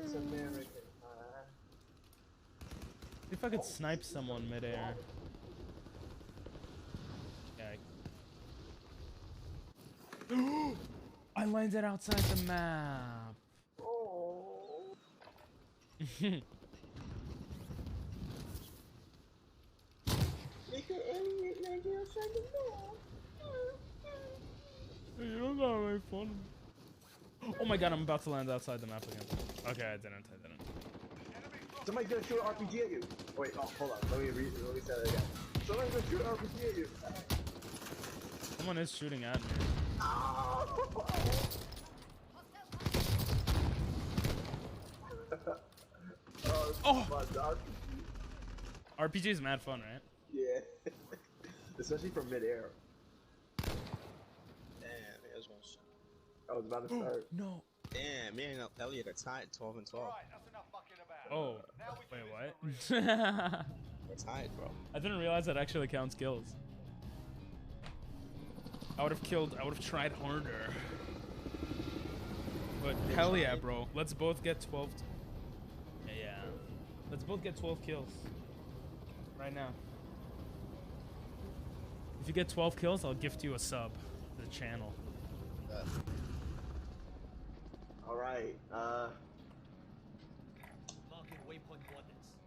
It's American If I could snipe someone midair. Yeah. I landed outside the map. Oh. You don't gotta make fun. Oh my god, I'm about to land outside the map again. Okay, I didn't. Somebody's gonna shoot an RPG at you. Wait, oh, hold on. Let me say that again. Somebody's gonna shoot an RPG at you. Someone is shooting at me. Oh! My God. RPG is mad fun, right? Yeah. Especially from midair. Damn, there's one shot. I was about to start. No. Damn, me and Elliot are tied 12 and 12. Right, that's enough fucking about. Oh. Now we Wait, do this what? We're tied, bro. I didn't realize that actually counts kills. I would have tried harder. But hell yeah, bro. Let's both get 12. Yeah. Let's both get 12 kills. Right now. If you get 12 kills, I'll gift you a sub to the channel. Alright,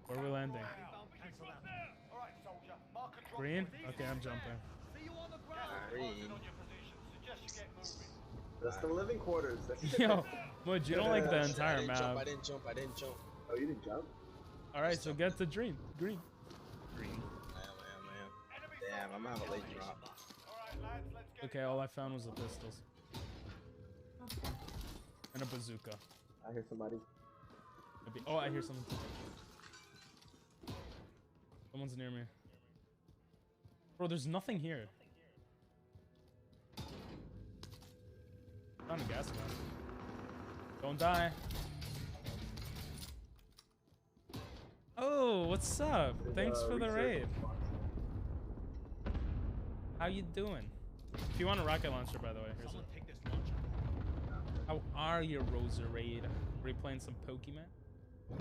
Where are we landing? Alright, soldier. Mark and drop Green? point. Okay, I'm jumping. See you on the ground. Green. Marking on your position. Suggest you get moving. that's the living quarters. Yo, Mudge, you don't like the I entire didn't map. jump, I didn't jump. Oh, you didn't jump? Alright, so get the green. Green. I am. Damn, I'm gonna have a late drop. Alright, lads, let's get Okay, all I found was the pistols. And a bazooka. I hear somebody. Maybe. Oh, I hear someone. Someone's near me. Bro, there's nothing here. Found a gas mask. Don't die. Oh, what's up? Thanks for the raid. How you doing? If you want a rocket launcher, by the way, here's it. How are you, Rosa Raid? Are you playing some Pokemon? An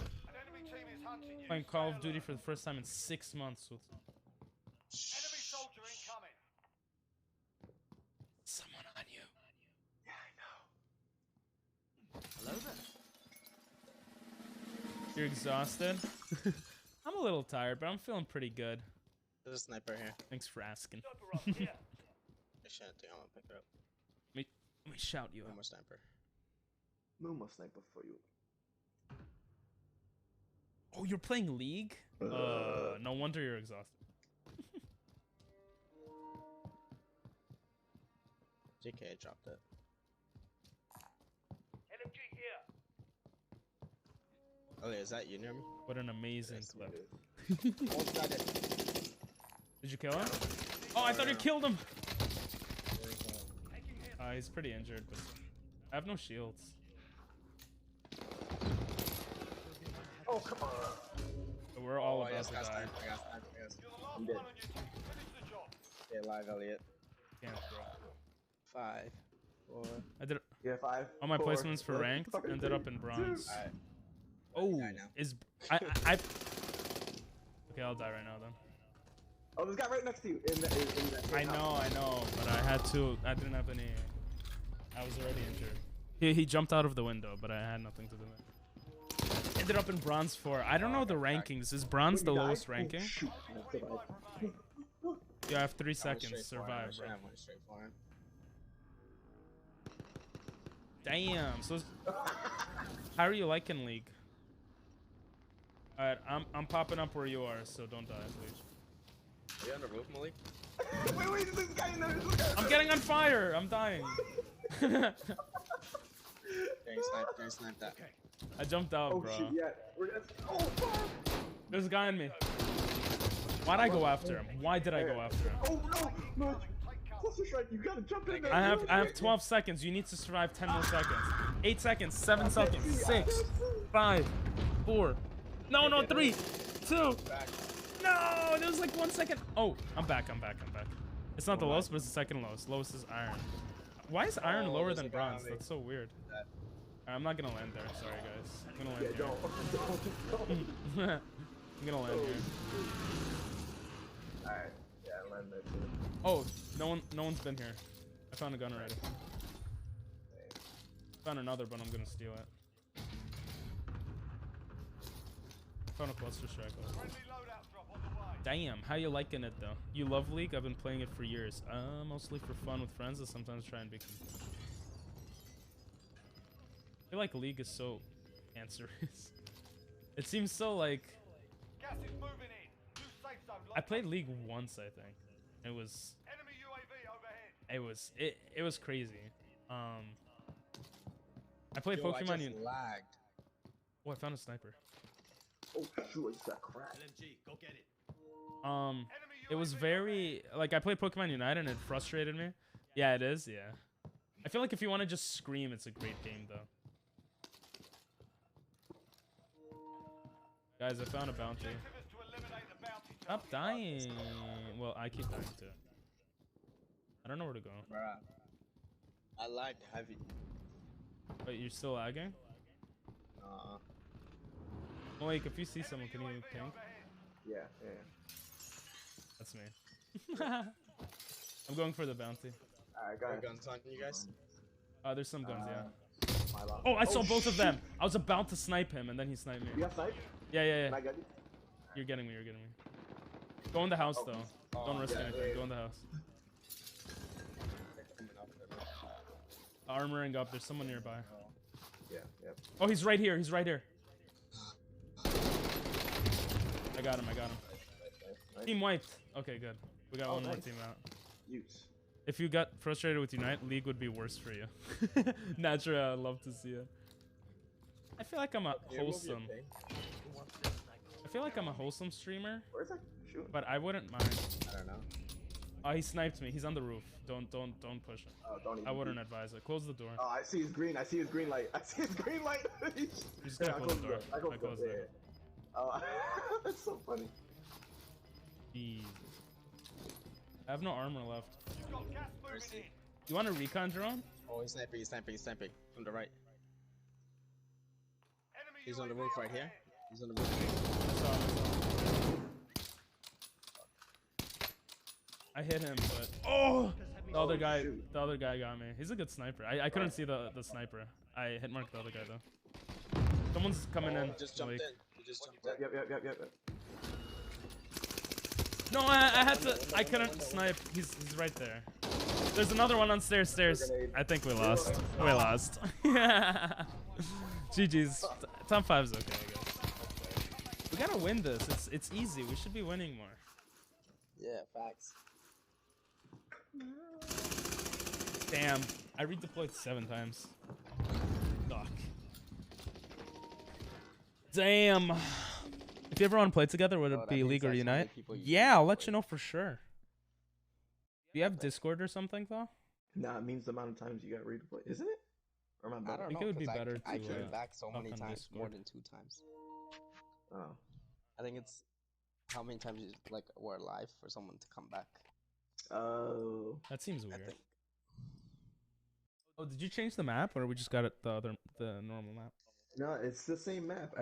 enemy team is hunting you. Playing Call of Duty for the first time in 6 months with Enemy soldier incoming. someone on you. Yeah, I know. Hello there. You're exhausted? I'm a little tired, but I'm feeling pretty good. There's a sniper here. Thanks for asking. Sniper up here. I shouldn't think I'm gonna pick her up. Let me shout you One out. more sniper. No more sniper for you. Oh, you're playing League? No wonder you're exhausted. JK dropped it. LMG here. Oh, is that you near me? What an amazing Yes, clip. it is. Almost got it. Did you kill him? Oh, I thought you killed him! Taking hit. He's pretty injured, but I have no shields. Oh, come on. So we're all I about got to sniped. die. I got sniped. You're the last I'm dead. one on your team. Finish the job. Okay, live, Elliot. Can't, bro. 5, 4. I did Yeah, 5. all my 4, placements for ranked ended up in bronze. Alright. Oh, I know. is I okay, I'll die right now then. Oh, there's a guy right next to you. In the I know, but I didn't have any. I was already injured. He jumped out of the window, but I had nothing to do with it. Ended up in bronze 4. I don't know the rankings. Is bronze the lowest ranking? You have 3 seconds. Survive, bro. I went straight for him. Damn. So, how are you liking League? Alright, I'm popping up where you are, so don't die, please. Are you on the roof, Malik? Wait, there's this guy in there. I'm getting on fire. I'm dying. There you sniped that. I jumped out, Oh bro. shit, yeah. Oh fuck! There's a guy in me. Why'd I go after him? Why did I go after him? Oh no! Cluster strike, you gotta jump in there. I have 12 seconds. You need to survive 10 more seconds. 8 seconds. 7 seconds. 6, 5, 4. No, 3, 2. No, there was like 1 second. Oh, I'm back. It's not the lowest, but it's the second lowest. Lowest is iron. Why is iron lower than bronze? That's so weird. I'm not gonna land there. Sorry, guys. I'm gonna land here. I'm gonna land here. Alright, yeah, land there too. Oh, no one's been here. I found a gun already. Found another, but I'm gonna steal it. Found a cluster strike. Damn, how you liking it though? You love League? I've been playing it for years. Mostly for fun with friends and sometimes try and be. I feel like League is so cancerous. It seems so like. Gas is moving in. New safe zone. I played League once, I think. It was. Enemy UAV overhead. It was crazy. I played Yo, Pokemon. I just lagged. Oh, I found a sniper. Oh shoot, I just got cracked. It was very like I played Pokemon Unite and it frustrated me. Yeah, it is. Yeah, I feel like if you want to just scream, it's a great game though. Guys, I found a bounty. Stop dying. Well, I keep dying too. I don't know where to go. Bruh. I lagged heavy. Wait, you're still lagging? Malik, if you see someone, can you ping? Yeah. That's me. I'm going for the bounty. Alright, go ahead. Guns on you guys? There's some guns, yeah. Oh, I saw both of them. I was about to snipe him, and then he sniped me. You got sniped? Yeah. Can I get you? You're getting me. Go in the house, though. Don't risk anything. Go in the house. Armoring up. There's someone nearby. Yeah. Oh, he's right here. I got him. Nice. Team wiped. Okay, good. We got one more nice. team out. Use. If you got frustrated with Unite, League would be worse for you. Naturally, I'd love to see it. I feel like I'm a wholesome. I feel like I'm a wholesome streamer, Where's that shooting? but I wouldn't mind. I don't know. Oh, he sniped me. He's on the roof. Don't push him. Oh, don't even I wouldn't advise it. Close the door. Oh, I see his green light. I'm just gonna close the door. I close the door. Oh, that's so funny. Jesus. I have no armor left. You've got gas moving in. You want a recon drone? Oh, he's sniping. From the right. Enemy He's on the UAV roof right here. overhead. He's on the roof. I hit him, but the other guy got me. He's a good sniper. I couldn't see the sniper. I hit marked the other guy though. Someone's coming in. Just jumped Malik. in. He just jumped in. Yep. No, I had to. I couldn't snipe. He's right there. There's another one on stairs. I think we lost. We lost. GG's. Top 5's okay, I guess. We gotta win this. It's easy. We should be winning more. Yeah, facts. Damn. I redeployed 7 times. Fuck. Damn. If you ever want to play together, would it be League or Unite? Yeah, I'll let you know for sure. Do you have Discord or something though? Nah, it means the amount of times you got redeployed, isn't it? Or am I I better? don't think know. it would be 'Cause better I to, came back so talk many on times, more Discord. than 2 times. Oh. I think it's how many times you like were alive for someone to come back. Oh. That seems I weird. think. Oh, did you change the map, or we just got it the normal map? No, it's the same map.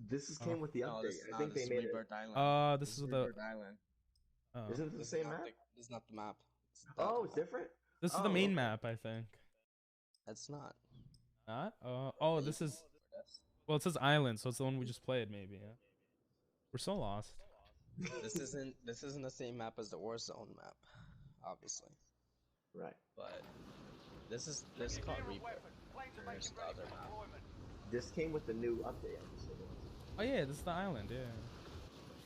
This Oh. came with the No, update. this is I not. think This they is made it. Rebirth Island. This is the. Rebirth Island. Oh. Isn't it the This is same not map? this is not the map. It's the Oh, other it's map. different. This is Oh, the main okay. map, I think. It's not. Not? Oh, this is. Well, it says island, so it's the one we just played, maybe. Yeah. We're so lost. This isn't the same map as the Warzone map, obviously. Right. But this is called Rebirth. There's the other map. This came with the new update. I'm assuming. Oh yeah, this is the island. Yeah.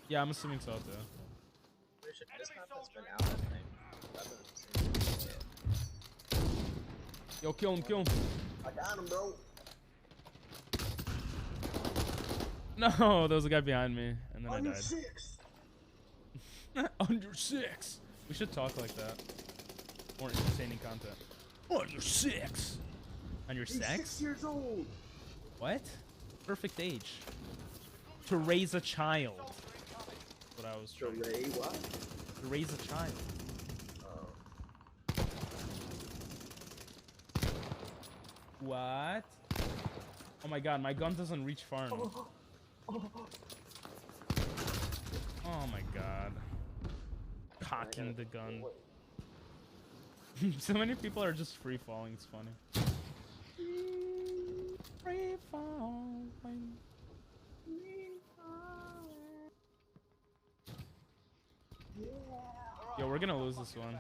Yeah, I'm assuming so too. This map has been out, I think. Yo, kill him, kill him. I got him, bro. No, there was a guy behind me, and then I Under died. 6. Under 6. We should talk like that. More entertaining content. Under 6. On your He's sex? 6 years old. What? Perfect age. To raise a child. That's what I was trying to Ray, what? To raise a child. Oh. What? Oh my god, my gun doesn't reach far enough. Oh my god. Cocking the gun. So many people are just free falling, it's funny. Free falling. Yo, we're gonna lose this one.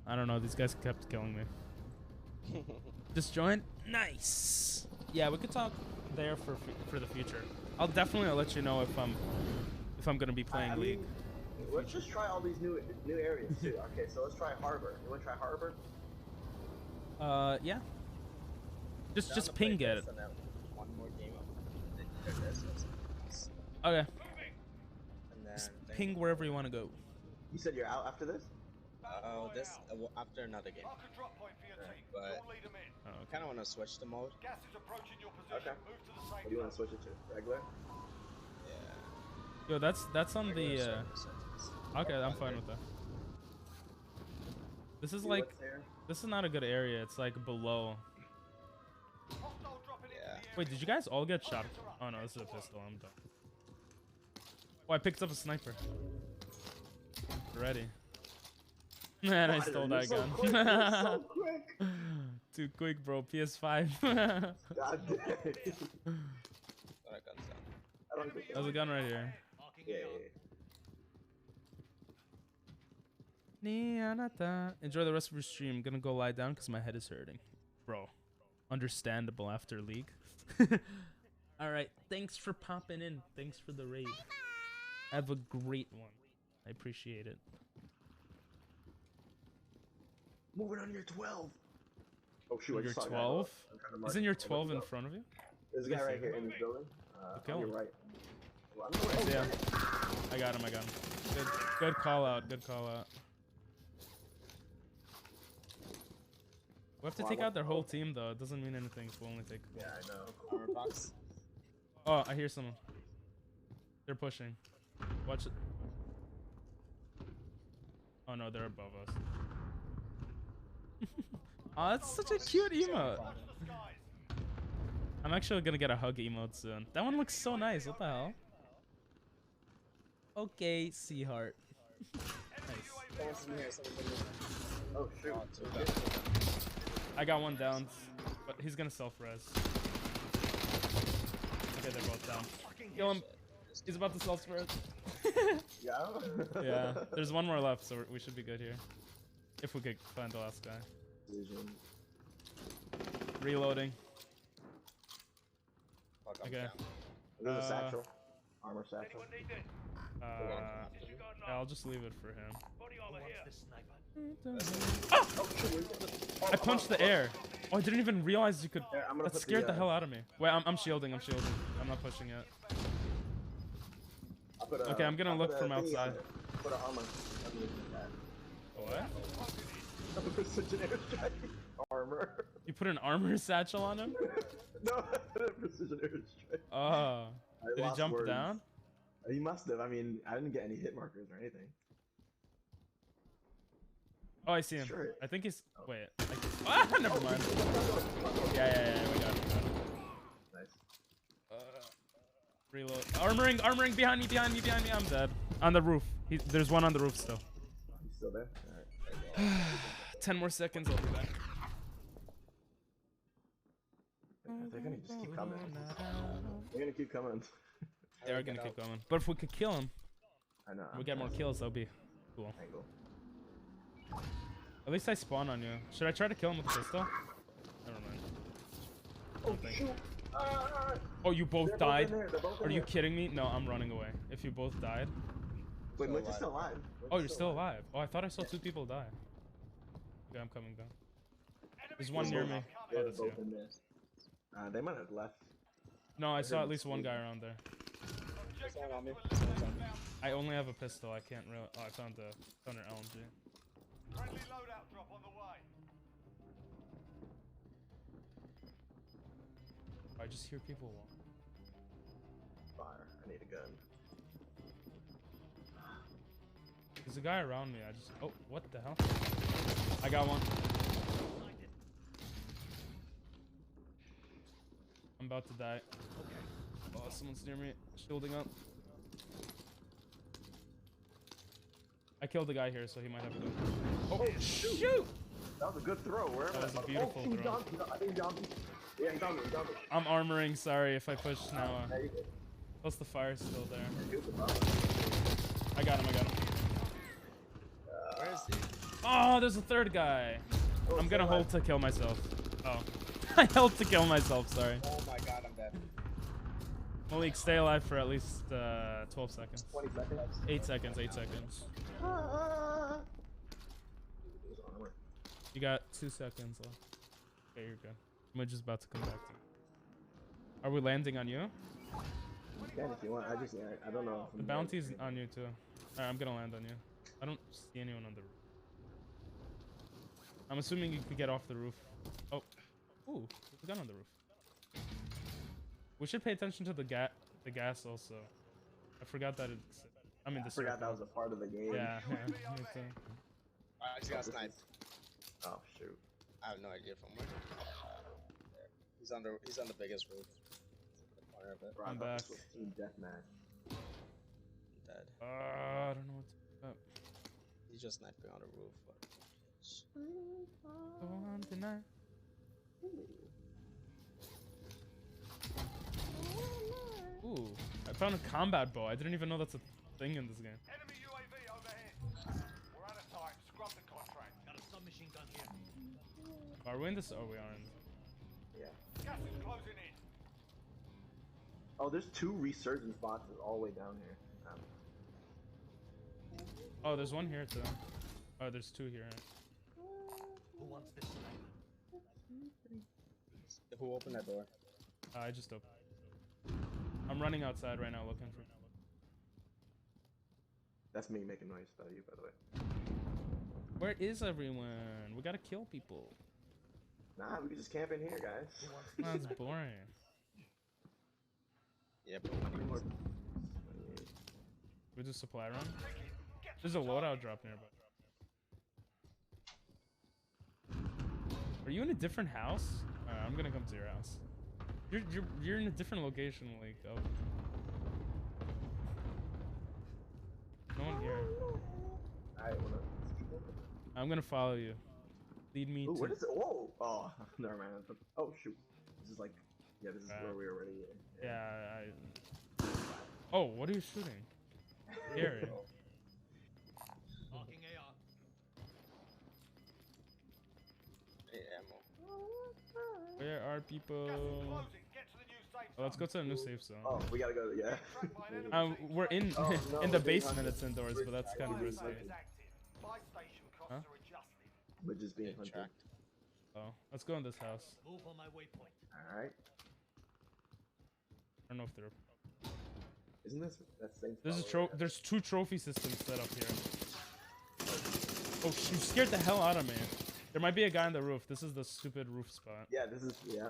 I don't know, these guys kept killing me. Disjoint? Nice. Yeah, we could talk there for the future. I'll definitely let you know if I'm gonna be playing League. Let's just try all these new areas too. Okay, so let's try Harbor. You want to try Harbor? Yeah. Just ping it. One more game of this. Okay. And then Just ping wherever you want to go. You said you're out after this? Oh, this after another game. But Oh, I kind of want to switch the mode. Okay. What do you want to switch it to? Regular? Yeah. Yo, that's on the. Regular settings. Okay, I'm fine with that. This is See like, what's there? this is not a good area. It's like below. Yeah. Wait, did you guys all get shot? Oh no, this is a pistol. I'm done. Oh, I picked up a sniper. Ready. Man, I stole that gun. Quick, you're so quick. Too quick, bro. PS5. God damn. Got a gun sound. I don't think There's a gun right here. Enjoy the rest of your stream. Gonna go lie down because my head is hurting. Bro, understandable after League. Alright, thanks for popping in. Thanks for the raid. Have a great one. I appreciate it. Moving on your 12. Oh shoot, I Your just saw a guy. 12? I'm trying to mark Isn't it. your I'm looking 12 in up. front of you? There's a guy right here in this building. Kill On your him. right. Well, I'm going Yeah. I got him, I got him. Good call out, good call out. We have to take out their whole team though. It doesn't mean anything if we only take. Yeah, I know. Armor box. Oh, I hear someone. They're pushing. Watch it. Oh no, they're above us. Oh, that's such a cute emote. I'm actually gonna get a hug emote soon. That one looks so nice. What the hell? Okay, sea heart. Nice. Oh shoot. I got one down, but he's gonna self-res. Okay, they're both down. Kill him. He's about to self-res. Yeah? Yeah, there's one more left, so we should be good here. If we could find the last guy. Vision. Reloading. Fuck, I'm Okay. down. There's a satchel. Armor satchel. Yeah, I'll just leave it for him. Oh, I punched the air. Oh, I didn't even realize you could. Yeah, I'm gonna That put scared the hell out of me. Wait, I'm shielding. I'm shielding. I'm not pushing it. I'll put a- Okay, I'm gonna I'll look put a from thingy outside. on it. Put an armor. What? Precision airstrike armor. You put an armor satchel on him? No, precision airstrike. Oh. I Did he lost jump words. down? He must have. I mean, I didn't get any hit markers or anything. Oh, I see him. Sure. I think he's. Wait. Ah, never mind. Yeah. We got him. Nice. Reload. Armoring behind me. I'm dead. On the roof. There's one on the roof still. You still there? Alright. 10 more seconds. I'll be back. They're gonna just keep coming. They're gonna keep coming. They are gonna keep going. But if we could kill him, I know. we get more kills. That'll be cool. Angle. At least I spawn on you. Should I try to kill him with a pistol? Never mind. Oh, shoot. Oh, you both They're died? They're both Are in you there. kidding me? No, I'm running away. If you both died. Wait, Mitch is still alive. Oh, you're still alive. Oh, I thought I saw 2 people die. Okay, I'm coming down. There's one near me. Oh, They're that's you. both in there. They might have left. No, I saw at least one guy around there. Someone on me. I only have a pistol. I can't really. Oh, I found an LMG. Friendly loadout drop on the way. I just hear people walk. Fire. I need a gun. There's a guy around me. I just. Oh, what the hell? I got one. I'm about to die. Oh, someone's near me. Shielding up. I killed the guy here, so he might have a gun. Oh, shoot! That was a good throw. Where That was a beautiful he's throw. on. I think he's on. Yeah, he's on me. He's on me. I'm armoring. Sorry if I push now. Yeah, you good. Plus the fire's still there. Good to know. I got him. Where is he? Oh, there's a third guy. Oh, I'm gonna stay hold alive. to kill myself. Oh. I held to kill myself, sorry. Oh my god, I'm dead. Malik, stay alive for at least 12 seconds. 20 seconds. 8 seconds, 8 seconds. You got 2 seconds left. Okay, you're good. I'm just about to come back to you. Are we landing on you? Yeah, if you want. I don't know. The bounty's on you too. Alright, I'm gonna land on you. I don't see anyone on the roof. I'm assuming you could get off the roof. Oh. Ooh, there's a gun on the roof. We should pay attention to the gas also. I forgot that it's. I mean, I forgot that was a part of the game. Yeah, me too. I just got sniped. Oh shoot. I have no idea from where. There. He's on the biggest roof. The corner of it. Bro, I I'm thought back. this was team deathmatch. Dead. I don't know what to. He's just sniping on the roof. Go on tonight. Ooh, I found a combat bow. I didn't even know that's a thing in this game. Enemy UAV overhead. We're out of time. Scrub the contract. Got a submachine gun here. Are we in this? Oh, we are in. Yeah. Gas is closing in. Oh, there's 2 resurgence boxes all the way down here. Oh, there's one here too. Oh, there's 2 here. Who wants this? Who opened that door? I just opened. I'm running outside right now looking for. That's me making noise about you, by the way. Where is everyone? We gotta kill people. Nah, we can just camp in here, guys. That's boring. Yeah, but We do supply run. There's a loadout drop nearby. Are you in a different house? I'm gonna come to your house. You're in a different location, like. Oh. No one here. Alright, I'm gonna follow you. Lead me Ooh, to. what is it? Whoa! Oh, never mind. Oh shoot! This is like, yeah, this is where we already. Yeah. Oh, what are you shooting? Scary. Marking AR. hey, ammo. Where are people? Gas is closing. Get to the new safe Oh, let's go to the new safe zone. Oh, we gotta go. Yeah. We're in Oh, no, in the we're being basement. hunted. It's indoors, but that's kind of risky. Buy station costs Huh? are adjusted. We're just being Getting hunted. tracked. Oh, let's go in this house. Move on my waypoint. All right. I don't know if they're. Isn't this that same? There's a spot where- There's 2 trophy systems set up here. Oh, you scared the hell out of me. There might be a guy on the roof. This is the stupid roof spot. Yeah, this is yeah.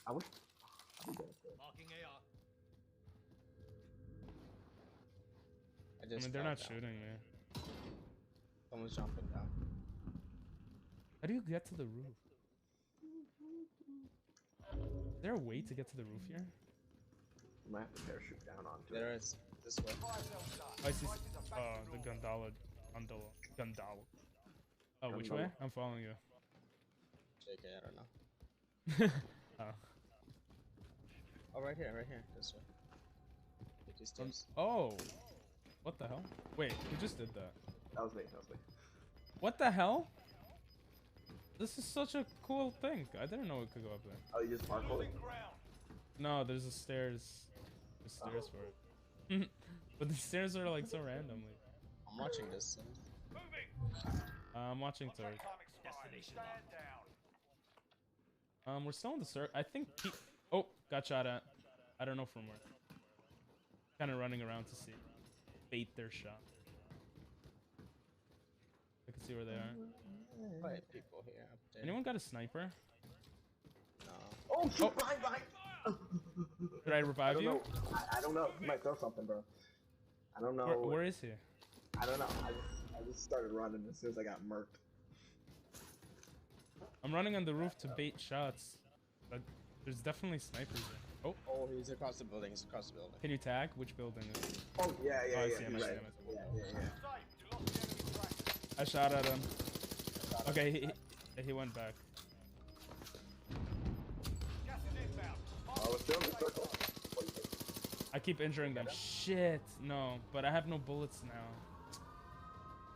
I wish. Marking AR. I I just mean, they're not fell down. shooting me. Someone's jumping down. How do you get to the roof? Is there a way to get to the roof here? You might have to parachute down onto There it. is. This way. I see. The gondola. Gondola. Oh, which way? I'm following you. JK, I don't know. Oh. Oh, right here, right here. This way. Take these steps. Oh. What the hell? Wait, who just did that? That was me. That was me. What the hell? This is such a cool thing. I didn't know it could go up there. Oh, you just parkour? No, there's a stairs. There's stairs for it. But the stairs are like so randomly. I'm watching this. I'm watching Turk. We're still in the circle. I think. Oh, got shot at. I don't know from where. Kind of running around to see. Bait their shot. I can see where they are. Quiet people here. Up there. Anyone got a sniper? No. Oh, shoot, behind! Did I revive you? I don't know. You might throw something, bro. I don't know. Where is he? I don't know. I just started running as soon as I got murked. I'm running on the roof to bait shots. But there's definitely snipers there. Oh, Oh, he's across the building. He's across the building. can you tag? Which building is it? Oh, yeah, Oh, yeah, I yeah. see him, I You're see right. him, I see him. Yeah. I shot at him. Okay, he went back. Oh, we're still in the circle. I keep injuring them. Shit, no. But I have no bullets now.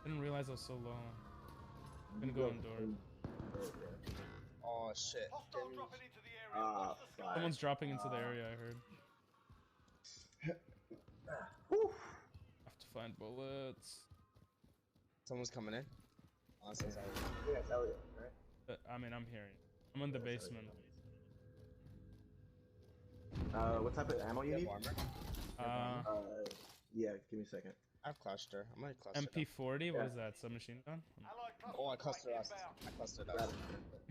Didn't realize I was so low. I'm gonna go indoor. Oh shit. Ah, fuck. Someone's dropping into the area, I heard. Whew. I have to find bullets. Someone's coming in. Oh, it says Yeah, hell yeah, right? I mean, I'm hearing. I'm in the basement. What type of ammo you need? Yeah, give me a second. I have cluster. I might cluster. MP40, what is that? Submachine gun? Oh, I clustered us. I clustered us.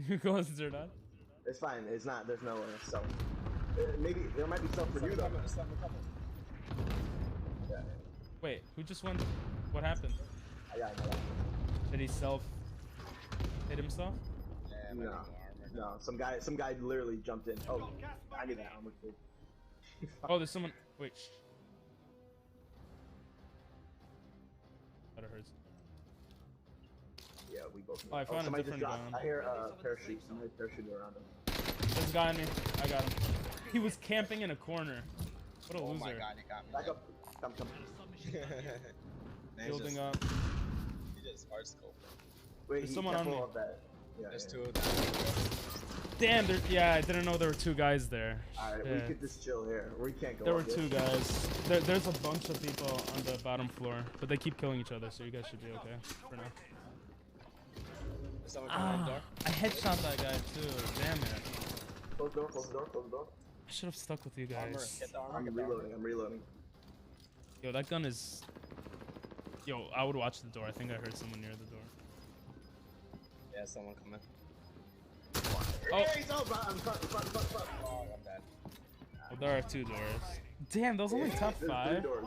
You clustered up? It's fine. It's not. There's no stuff. Maybe there might be stuff for you though. Yeah. Wait, who just went? What happened? I got it. Did he hit himself? Yeah, I might need No. more armor. No, some guy literally jumped in. Oh, I need that armor too. Oh, there's someone. Wait. Shh. That hurts. Yeah, we both. Oh, I found a somebody different just dropped. gun. I hear parachute. Somebody parachuted around him. There's a guy on me. I got him. He was camping in a corner. What a Oh loser. my god, he got me. Back up. Come. Building up. He just hard scope. Wait, There's he's someone on careful me. of that. Yeah, There's yeah. two of them. Damn, yeah, I didn't know there were two guys there. Alright, we Shit. could just chill here. We can't go. There were up two there. guys. There's a bunch of people on the bottom floor, but they keep killing each other, so you guys should be okay for now. There's someone coming in the door. I headshot that guy too. Damn it. Close the door. Close the door. Close the door. I should have stuck with you Armor. guys. Get the armor. I'm Get the armor. reloading. I'm reloading. Yo, that gun is. Yo, I would watch the door. I think I heard someone near the door. Yeah, someone coming. Oh, Hey, he's over. I'm front. Oh, I'm dead. well, there are two doors. Damn, those only top There's 3 5. doors.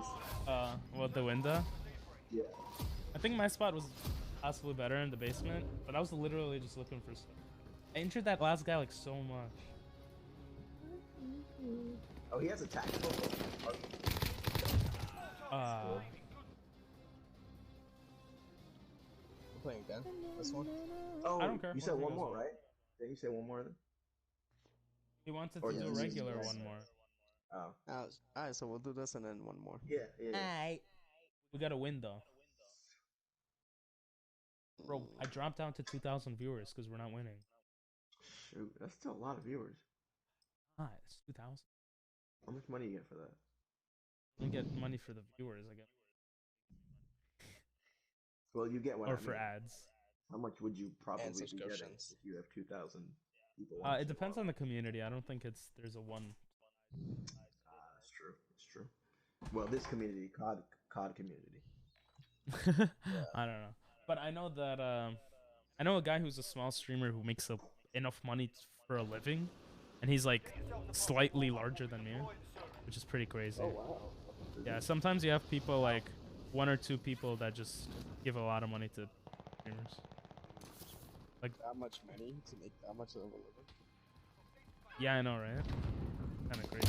What, the window? Yeah. I think my spot was possibly better in the basement, but I was literally just looking for stuff. I injured that last guy like so much. Oh, he has a tactical. We're playing again. This one. Oh, I don't care. you said What one you more, guys right? Didn't you say one more then? He wanted Or to do this is regular nice. one more. Oh. Alright, so we'll do this and then one more. Yeah. We got a win though. Bro, I dropped down to 2,000 viewers because we're not winning. Shoot, that's still a lot of viewers. Ah, it's 2,000. How much money you get for that? I don't get money for the viewers, I get Well, you get one. or for ads. How much would you probably And be getting subscriptions. if you have 2,000 people? It depends on the community. I don't think there's a one. That's true. It's true. Well, this community, COD community. I don't know, but I know that I know a guy who's a small streamer who makes enough money for a living, and he's like slightly larger than me, which is pretty crazy. Oh wow. Yeah, sometimes you have people like 1 or 2 people that just give a lot of money to streamers. That much money to make that much of a living? Yeah, I know, right? Kind of crazy.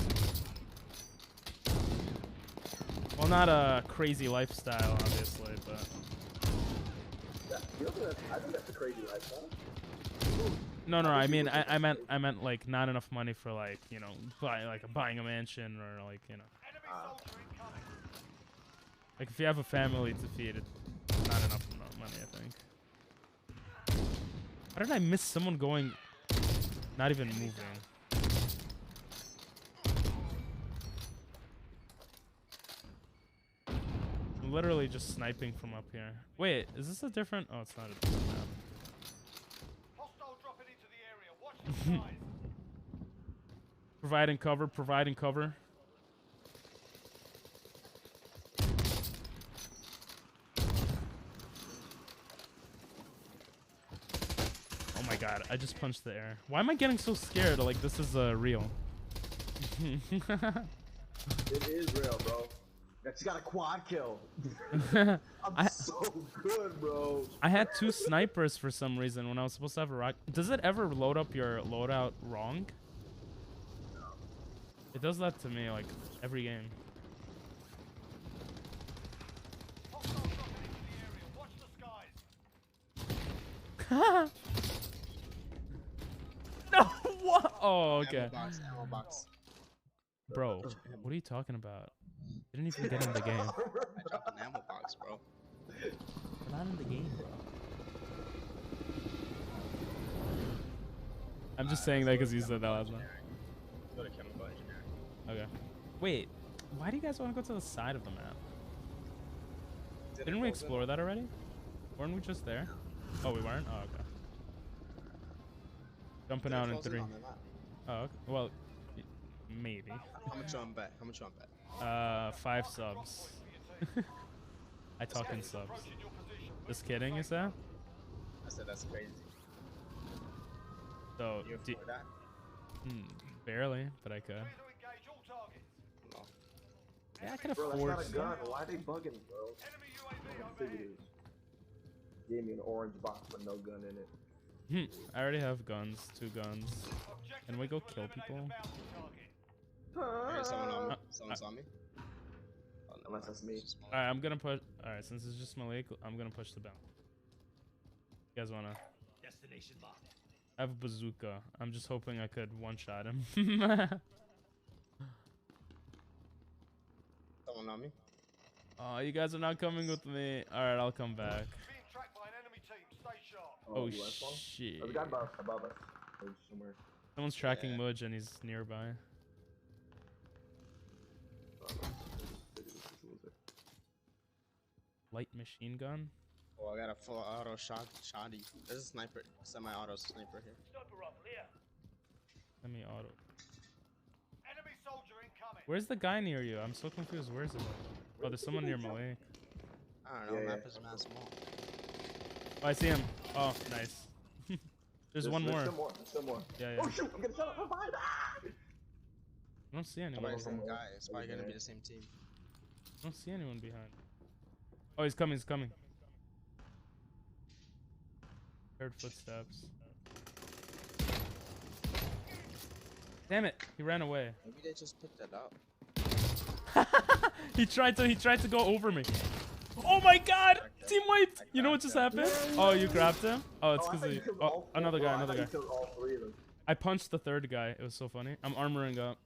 Well, not a crazy lifestyle, obviously, but. Yeah, I think that's a crazy lifestyle. No, I mean, I meant like not enough money for like, you know, buying a mansion or like, you know. Like if you have a family to feed, it's not enough money, I think. How did I miss someone going, not even moving? I'm literally just sniping from up here. Wait, is this a different? Oh, it's not a different map. Hostile dropping into the area. Watch the skies. Providing cover, providing cover. Oh my god, I just punched the air. Why am I getting so scared? Like this is real. It is real, bro. That's got a quad kill. I'm so good, bro. I had 2 snipers for some reason when I was supposed to have a rock. Does it ever load up your loadout wrong? It does that to me like every game. Hostile dropping into the area. Watch the skies. No, what? Oh, okay. Ammo box. Bro, what are you talking about? Didn't even get in the game. I dropped an ammo box, bro. We're not in the game, bro. I'm just saying that because you said that last time. Go to chemical engineering. Okay. Wait, why do you guys want to go to the side of the map? Didn't we explore that already? Weren't we just there? Oh, we weren't? Oh, okay. Jumping out in 3. Oh, okay. Well, maybe. How much on bet? How much on bet? 5 subs. I talk in subs. Just kidding, is that? I said that's crazy. So, You afford that? barely, but I could. Clear to engage all targets. No. Yeah, I could Bro, afford that's not a gun. Why are they bugging, bro? Enemy I UAV figured overhead. it was. Gave me an orange box with no gun in it. I already have guns, 2 guns. Objective Can we is go to kill eliminate people? the bounty target. Hey, someone on me. Someone saw me. Oh, no, Unless that's me. it's small. Alright, I'm gonna push. Alright, since it's just Malik, I'm gonna push the bounty. You guys wanna? Destination locked. I have a bazooka. I'm just hoping I could one-shot him. Someone on me. Oh, you guys are not coming with me. Alright, I'll come back. Being tracked by an enemy team. Stay sharp. Oh, you left one? shit. There's a guy above us. There's somewhere. Someone's tracking Mudge and he's nearby. Light machine gun? Oh, I got a full auto shotty. There's a sniper, semi-auto sniper here. Sniper rifle here. Semi-auto. Enemy soldier incoming. Where's the guy near you? I'm so confused. Where is it? Oh, there's someone near Malik. I don't know, Yeah, map yeah. is mad small. Oh, I see him. Oh, nice. There's one more. There's still more. There's still more. Yeah, yeah. Oh shoot! I'm getting shot from behind. Ah! I don't see anyone. Probably I the same guy. It's probably gonna be the same team. don't see anyone behind. Oh, he's coming. He's coming. Heard footsteps. Damn it! He ran away. Maybe they just picked that up. He tried to go over me. Oh my god! Team wiped! You know what just happened? Oh, you grabbed him? Oh, it's I because thought he... you killed Oh, all four. another Bro, guy, I thought another you guy. killed all 3 of them. I punched the 3rd guy. It was so funny. I'm armoring up.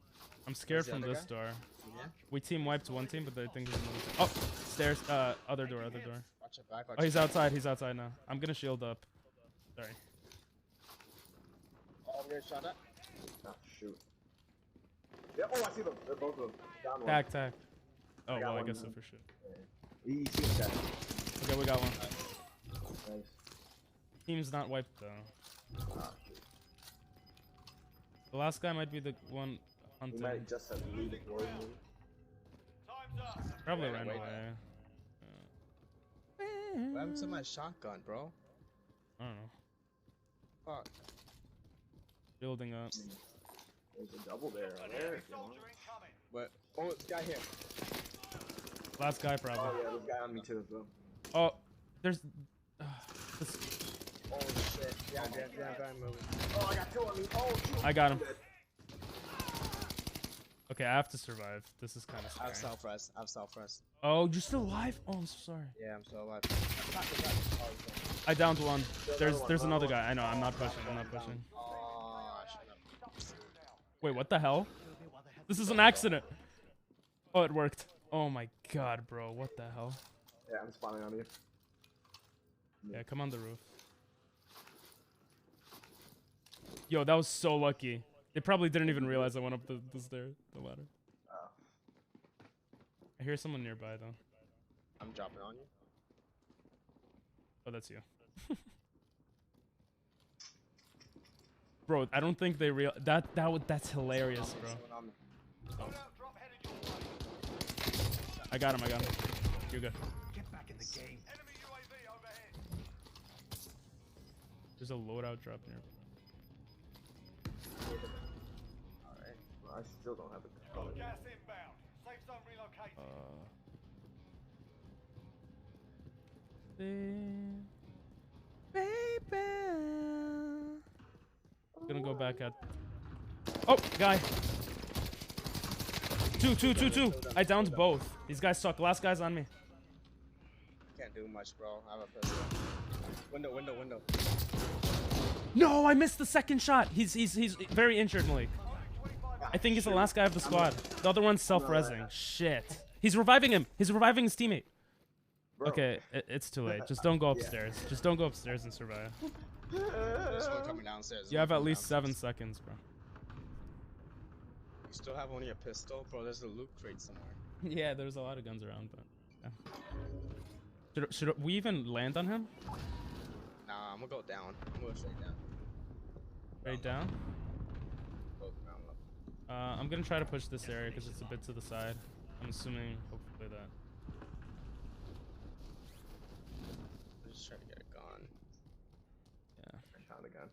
I'm scared the from other this guy? door. Yeah. We team wiped one team, but I think there's another team. Oh! Stairs. Other door, other door. Watch your back. Watch Oh, he's your back. outside. He's outside now. I'm gonna shield up. Sorry. Oh, I'm getting shot at. Ah, shoot. Yeah. Oh, I see them. They're both of them. Down one. Tack, tack. Oh, I got well, I one guess so now. for sure. He sees that. Okay, we got one. Nice. Team's not wiped, though. Ah, shoot. The last guy might be the one He hunting. might just have needed more than me. Time's up. Probably Yeah, ran wait. away. What happened to my shotgun, bro? I don't know. Fuck. Building up. There's a double there. There. Enemy soldier incoming. What? Oh, this guy here. Last guy, probably. Oh yeah, there's a guy on me too as well. Oh, there's. This, Oh shit. Yeah, I'm moving. Oh, I got two on me. Oh, shoot. I got him. Okay, I have to survive. This is kind of I scary. have self-rest. Oh, you're still alive? Oh, I'm so sorry. Yeah, I'm still alive. I downed one. There's another guy. I know. I'm not pushing. Oh, shut up. Wait, what the hell? This is an accident. Oh, it worked. Oh my god, bro. What the hell? Yeah, I'm spawning on you. Yeah, come on the roof. Yo, that was so lucky. They probably didn't even realize I went up the stairs, the ladder. Oh. I hear someone nearby though. I'm dropping on you. Oh, that's you. Bro, I don't think they real that's hilarious, bro. Oh. I got him. You're good. Get back in the game. Enemy UAV overhead. There's a loadout drop near. Alright. Well, I still don't have a controller. Gas inbound. Safe zone relocated. Baby. Gonna go back at. Oh, guy. Two. I downed both. These guys suck. Last guy's on me. Can't do much, bro. I have a pistol. Window. No, I missed the second shot. He's very injured, Malik. I think he's the last guy of the squad. The other one's self-resing. Shit. He's reviving him. He's reviving his teammate. Bro. Okay, it's too late. Just don't go upstairs. Just don't go upstairs and survive. There's one coming downstairs. You have at least 7 seconds, bro. You still have only a pistol? Bro, there's a loot crate somewhere. Yeah, there's a lot of guns around, but yeah. Should we even land on him? Nah, I'm gonna go down. I'm going straight down. Right down? Go down low. I'm gonna try to push this area because it's a bit to the side. I'm assuming, hopefully, that. I'm just trying to get a gun. Yeah. I found a gun.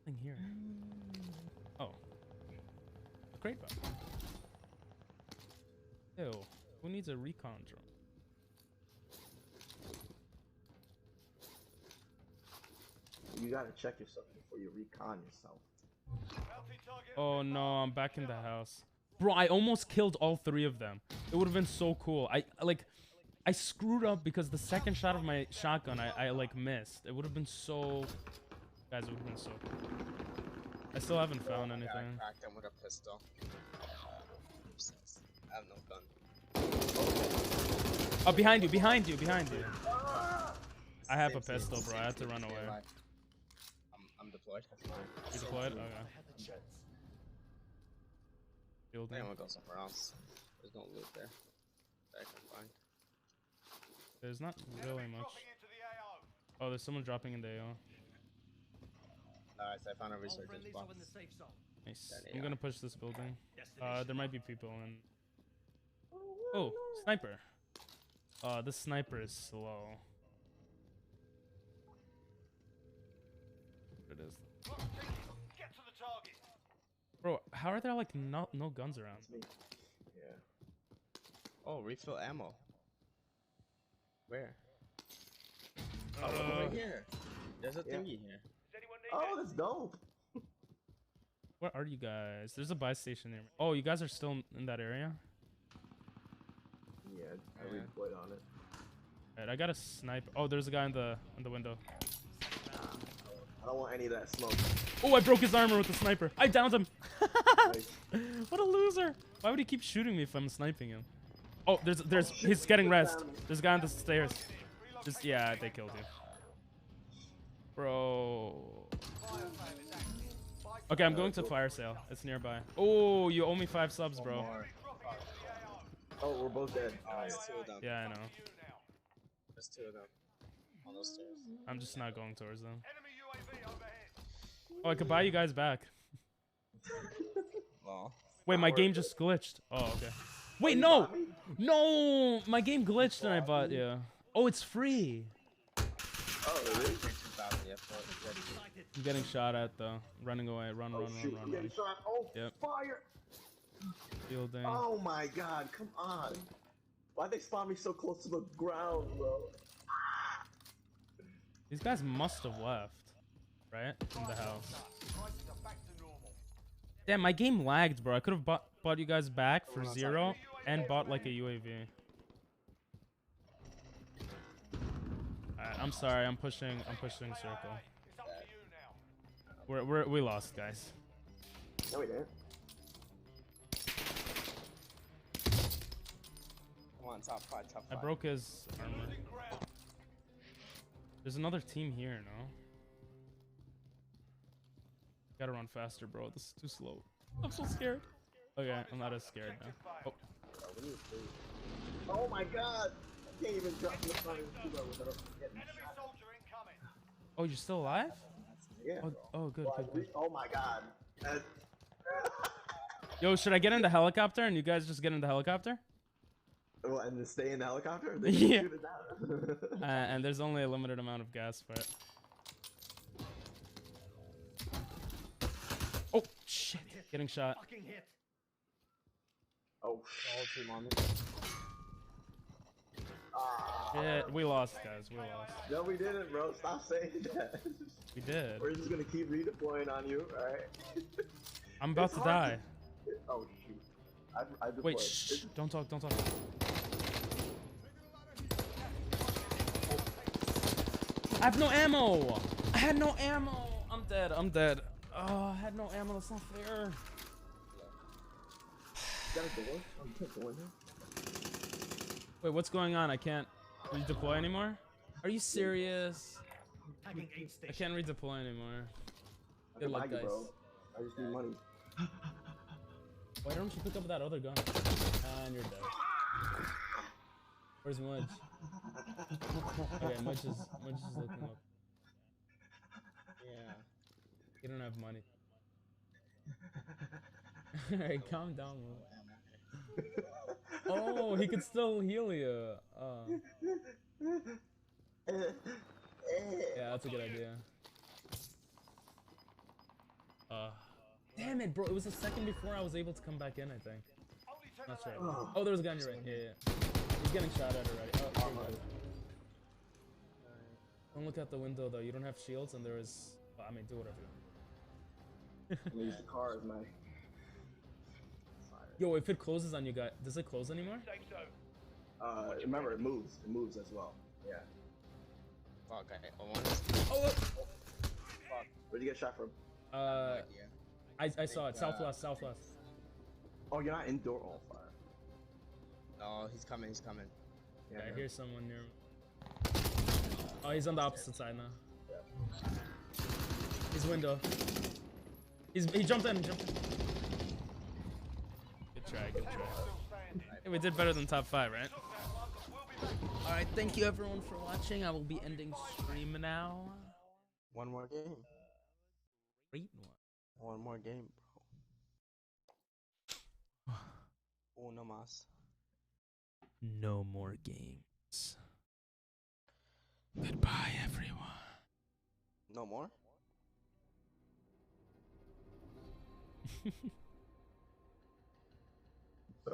Nothing here. Oh. A crate bomb. Ew. Who needs a recon drone? You gotta check yourself before you recon yourself. Oh no, I'm back in the house. Bro, I almost killed all 3 of them. It would have been so cool. I screwed up because the second shot of my shotgun I like missed. It would have been so guys, it would have been so cool. I still haven't found anything. I cracked him with a pistol. I have no gun. Oh, behind you. I have a pistol, bro. I had to run away. I'm deployed. You deployed? Okay. I think I'm gonna go somewhere else. There's no loot there that I can find. There's not really much. Oh, there's someone dropping in the AO. Nice, I found a resurgence box. Nice. I'm gonna push this building. There might be people in. Oh, sniper. This sniper is slow. It is. Get to the target. Bro, how are there like no guns around? Yeah. Oh, refill ammo. Where? Oh, Over here. There's a thingy here. Oh, that's dope. Where are you guys? There's a buy station near me. Oh, you guys are still in that area? Yeah, I redeployed on it. Alright, I got a snipe. Oh, there's a guy in the window. I don't want any of that smoke. Oh, I broke his armor with the sniper. I downed him. Nice. What a loser. Why would he keep shooting me if I'm sniping him? Oh, he's getting rest. There's a guy on the stairs. Yeah, they killed you. Bro. Okay, I'm going to fire sale. It's nearby. Oh, you owe me 5 subs, bro. Oh, we're both dead. There's 2 of them. Yeah, I know. There's 2 of them. On those stairs. I'm just not going towards them. Oh, I could buy you guys back. Well. Wait, my game just glitched. Oh, okay. Wait, no! No! My game glitched and I bought, yeah. Oh, it's free. Oh, really? I'm getting shot at, though. Running away. Run. Oh, Yep. fire! Fielding. Oh my god, come on. Why'd they spawn me so close to the ground, bro? These guys must have left, right? From the house. Damn, my game lagged, bro. I could have bought you guys back for 0 and bought like a UAV. Alright, I'm sorry. I'm pushing circle. We lost, guys. No, we didn't. Come on, top 5, top 5. I broke his armor. There's another team here, no? Gotta run faster, bro. This is too slow. I'm so scared. Okay, I'm not as scared now. Oh. Oh my god! I can't even drop the flying without getting shot. Oh, you're still alive? Yeah. Oh, good, good, good. Oh my god. Yo, should I get in the helicopter and you guys just get in the helicopter? Well, and to stay in the helicopter? Yeah. Shoot it down. And there's only a limited amount of gas for it. Oh, shit. Getting shot. Oh, Team on me. Shit, we lost, guys. We lost. no, we didn't, bro. Stop saying that. We did. We're just gonna keep redeploying on you, alright? I'm about to die. Oh, shoot. I deployed. Wait, shh. Don't talk, don't talk. I have no ammo. I had no ammo. I'm dead. I'm dead. Oh, I had no ammo. That's not fair. Wait, what's going on? I can't redeploy anymore? Are you serious? I can't redeploy anymore. Good luck, guys. Bro. I just need money. Why don't you pick up that other gun? And you're dead. Where's Mudge? Okay, Mudge is looking up. Yeah. You don't have money. Alright, calm down, bro. Oh, he could still heal you. Yeah, that's a good idea. Damn it, bro. It was a second before I was able to come back in, I think. Not sure. Oh, there was a gun, you're right. Yeah. He's getting shot at already. Oh, good. Don't look out the window, though. You don't have shields, and there is... Well, I mean, do whatever you want. Use the car as my... Yo, if it closes on you guys, does it close anymore? Remember, it moves. It moves as well. Yeah. Fuck, Oh, look! Fuck. Where'd you get shot from? I saw it. Southwest, southwest. Oh, you're not indoor. Oh, fire. Oh, he's coming, he's coming. Yeah, I hear someone near me. Oh, he's on the opposite side now. His window. He jumped in, Good try, good try. Hey, we did better than top 5, right? Alright, thank you everyone for watching. I will be ending stream now. One more game. Great One more game, bro. Uno más. No more games. Goodbye, everyone. No more?